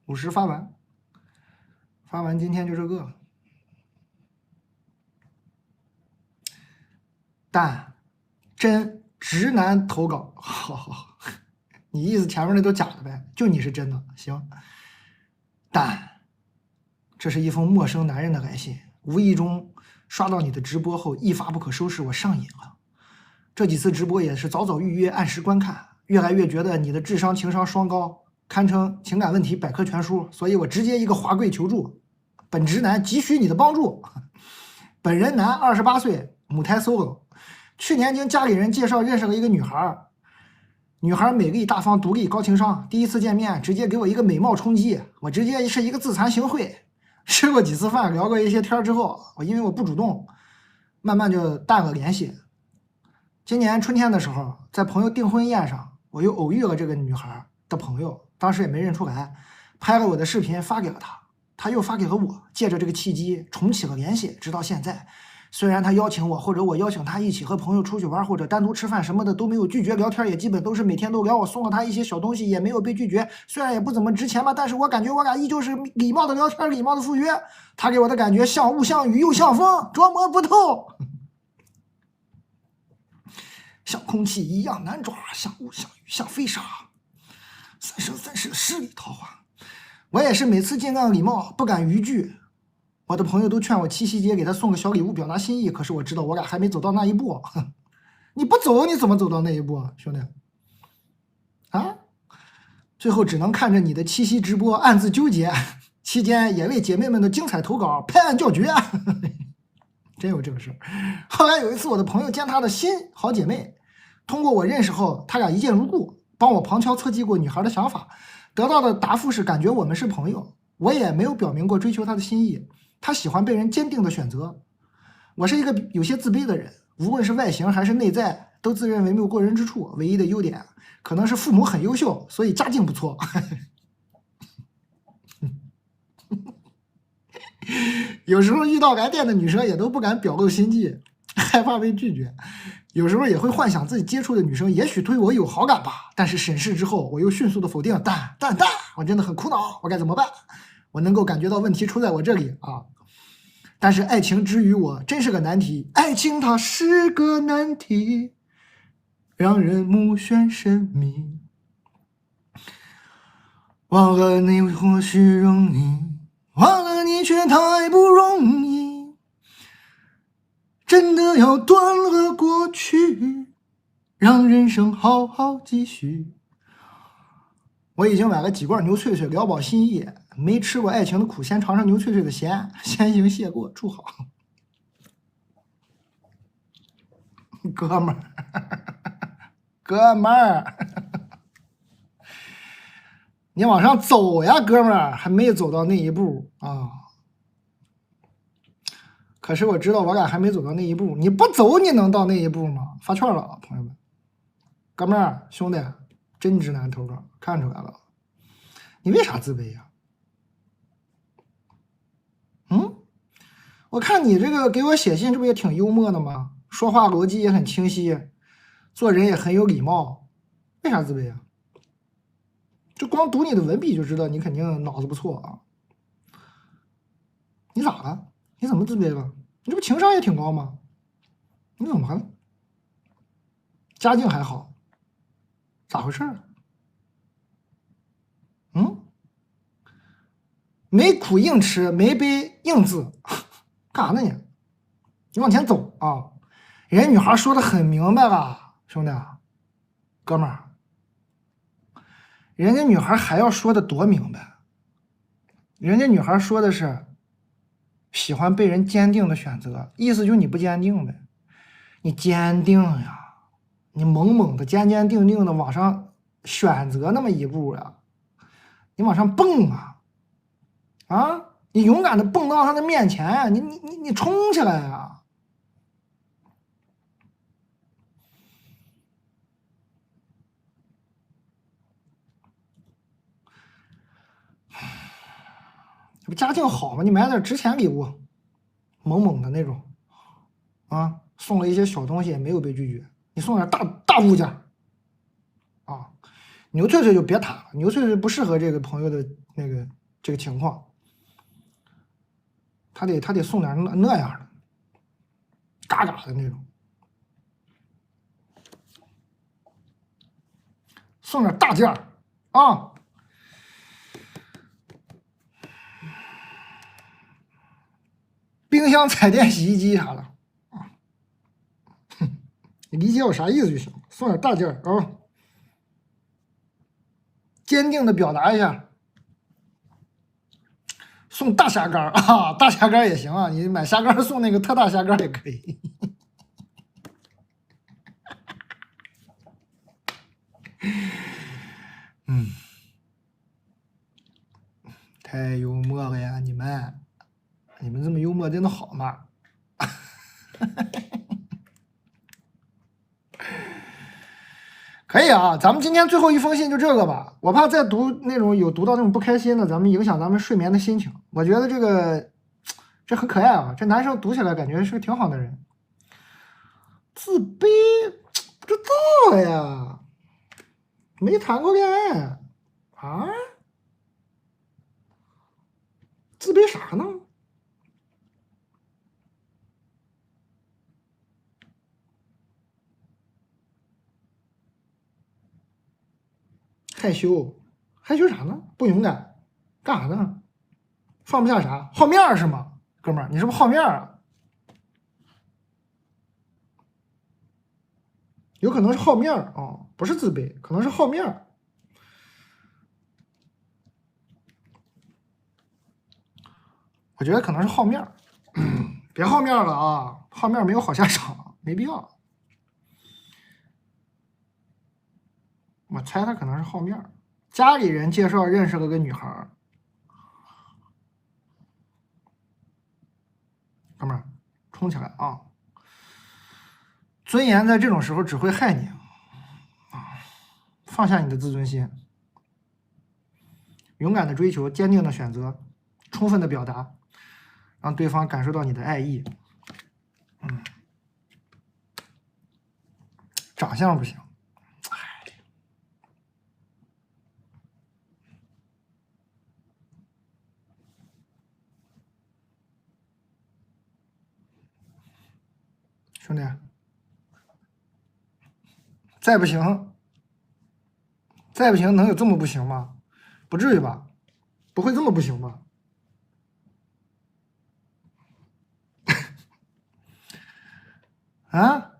，50发完。发完今天就这个。但真直男投稿，好，你意思前面那都假的呗？就你是真的，行。但这是一封陌生男人的来信，无意中刷到你的直播后一发不可收拾，我上瘾了。这几次直播也是早早预约，按时观看，越来越觉得你的智商情商双高，堪称情感问题百科全书，所以我直接一个滑跪求助，本直男急需你的帮助。本人男，28岁，母胎 solo。去年经家里人介绍认识了一个女孩，女孩美丽大方、独立、高情商。第一次见面，直接给我一个美貌冲击，我直接是一个自惭形秽。吃过几次饭，聊过一些天之后，因为我不主动，慢慢就淡了联系。今年春天的时候，在朋友订婚宴上，我又偶遇了这个女孩的朋友，当时也没认出来，拍了我的视频发给了她，她又发给了我，借着这个契机重启了联系，直到现在。虽然她邀请我，或者我邀请她一起和朋友出去玩，或者单独吃饭什么的都没有拒绝，聊天也基本都是每天都聊。我送了她一些小东西，也没有被拒绝。虽然也不怎么值钱吧，但是我感觉我俩依旧是礼貌的聊天，礼貌的赴约。她给我的感觉像雾像雨又像风，捉摸不透，像空气一样难抓，像雾像雨像飞沙，三生三世十里桃花。我也是每次尽量礼貌，不敢逾矩。我的朋友都劝我七夕节给他送个小礼物表达心意，可是我知道我俩还没走到那一步。你不走你怎么走到那一步啊，兄弟？啊？最后只能看着你的七夕直播暗自纠结，期间也为姐妹们的精彩投稿拍案叫绝。真有这个事儿。后来有一次我的朋友见他的新好姐妹，通过我认识后，他俩一见如故，帮我旁敲侧击过女孩的想法，得到的答复是感觉我们是朋友，我也没有表明过追求她的心意。他喜欢被人坚定的选择，我是一个有些自卑的人，无论是外形还是内在，都自认为没有过人之处。唯一的优点可能是父母很优秀，所以家境不错。有时候遇到来电的女生也都不敢表露心迹，害怕被拒绝。有时候也会幻想自己接触的女生也许对我有好感吧，但是审视之后我又迅速的否定。但我真的很苦恼，我该怎么办？我能够感觉到问题出在我这里啊，但是爱情之于我真是个难题，爱情它是个难题，让人目眩神迷。忘了你或许容易，忘了你却太不容易，真的要断了过去，让人生好好继续。我已经买了几罐牛脆脆，聊饱心意。没吃过爱情的苦，先尝尝牛脆脆的咸。先行谢过，祝好。哥们儿，哥们儿，你往上走呀，哥们儿，还没走到那一步啊。可是我知道我俩还没走到那一步，你不走你能到那一步吗？发券了啊，朋友们，哥们儿，兄弟，真直男投稿，看出来了。你为啥自卑呀？我看你这个给我写信，这不也挺幽默的吗？说话逻辑也很清晰，做人也很有礼貌，为啥自卑啊？就光读你的文笔就知道你肯定脑子不错啊。你咋了？你怎么自卑了？你这不情商也挺高吗？你怎么了？家境还好，咋回事？没苦硬吃，没背硬字，干啥呢你？你往前走啊！人家女孩说的很明白了，兄弟，哥们儿，人家女孩还要说的多明白？人家女孩说的是喜欢被人坚定的选择，意思就是你不坚定呗。你坚定呀，你猛猛的、坚坚定定的往上选择那么一步呀，你往上蹦啊！啊，你勇敢的蹦到他的面前呀，你冲起来呀！这不家境好吗？你买点值钱礼物，猛猛的那种啊，送了一些小东西也没有被拒绝，你送点大物件啊。牛脆脆就别谈了，牛脆脆不适合这个朋友的这个情况，他得送点那样的，嘎嘎的那种，送点大件啊。冰箱、彩电、洗衣机啥的啊，你理解我啥意思就行，送点大件啊，坚定的表达一下。送大虾干啊，大虾干也行啊，你买虾干送那个特大虾干也可以。太幽默了呀，你们你们这么幽默真的好吗？可以啊，咱们今天最后一封信就这个吧。我怕再读那种读到那种不开心的，咱们影响咱们睡眠的心情。我觉得这很可爱啊，这男生读起来感觉是个挺好的人。自卑不知道呀，没谈过恋爱啊，自卑啥呢？害羞，害羞啥呢？不勇敢，干啥呢？放不下啥？好面儿是吗？哥们儿，你是不是好面儿啊？有可能是好面儿啊，不是自卑，可能是好面儿。我觉得可能是好面儿，别好面儿了啊！好面儿没有好下场，没必要。我猜他可能是好面儿。家里人介绍认识了个女孩儿，哥们儿，冲起来啊！尊严在这种时候只会害你啊！放下你的自尊心，勇敢的追求，坚定的选择，充分的表达，让对方感受到你的爱意。长相不行，兄弟，再不行，再不行能有这么不行吗？不至于吧？不会这么不行吧？啊？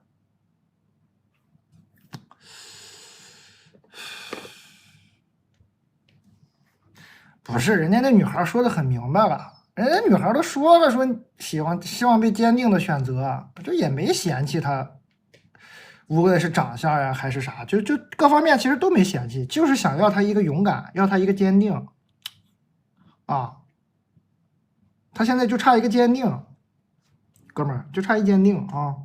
不是，人家那女孩说的很明白了，人家女孩都说了，说希望被坚定的选择，这也没嫌弃他，无论是长相呀还是啥，就各方面其实都没嫌弃，就是想要他一个勇敢，要他一个坚定啊。他现在就差一个坚定，哥们儿就差一坚定啊。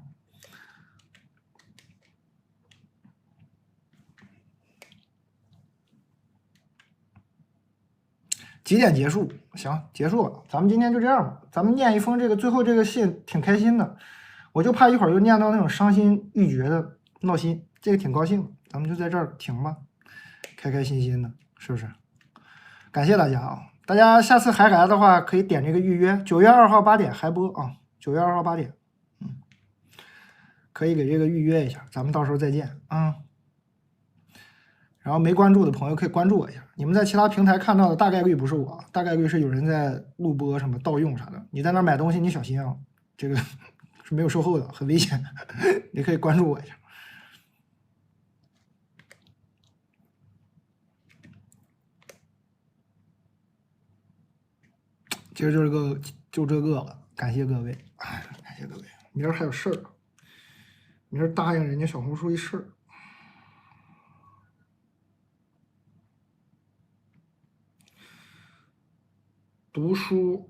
几点结束？行，结束了，咱们今天就这样吧。咱们念一封最后这个信挺开心的，我就怕一会儿又念到那种伤心欲绝的闹心，这个挺高兴的，咱们就在这儿停吧，开开心心的，是不是？感谢大家啊！大家下次还来的话，可以点这个预约，9月2号8点还播啊，9月2号8点，可以给这个预约一下，咱们到时候再见啊。然后没关注的朋友可以关注我一下。你们在其他平台看到的大概率不是我，大概率是有人在录播什么盗用啥的。你在那买东西你小心啊，这个是没有售后的，很危险。你可以关注我一下。今儿就这个了，感谢各位，感谢各位。明儿还有事儿，明儿答应人家小红书一事儿。读书，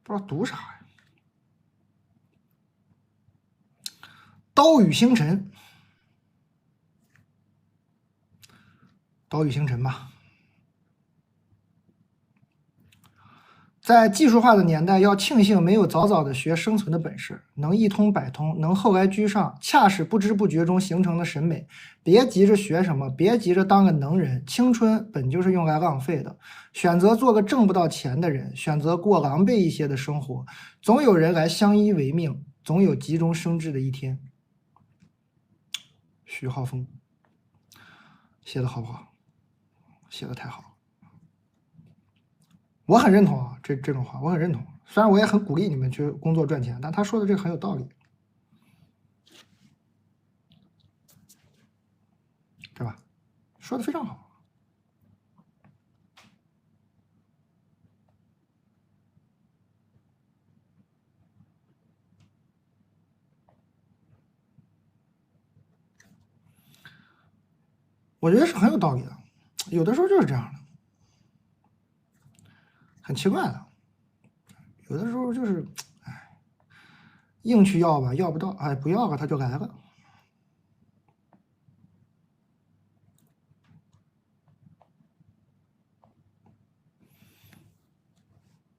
不知道读啥呀？刀与星辰，刀与星辰吧。在技术化的年代，要庆幸没有早早的学生存的本事，能一通百通，能后来居上，恰是不知不觉中形成的审美。别急着学什么，别急着当个能人，青春本就是用来浪费的。选择做个挣不到钱的人，选择过狼狈一些的生活，总有人来相依为命，总有急中生智的一天。徐浩峰写的好不好？写的太好了。我很认同啊，这种话我很认同。虽然我也很鼓励你们去工作赚钱，但他说的这个很有道理，对吧？说的非常好。我觉得是很有道理的，有的时候就是这样的，很奇怪的，有的时候就是，哎，硬去要吧，要不到，哎，不要了他就来了。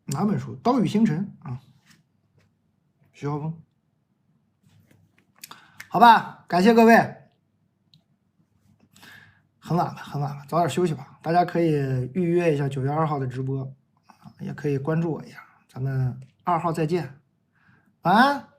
哪本书？《岛屿星辰》啊，徐浩峰。好吧，感谢各位。很晚了，很晚了，早点休息吧。大家可以预约一下9月2号的直播，也可以关注我一下。咱们2号再见，晚安。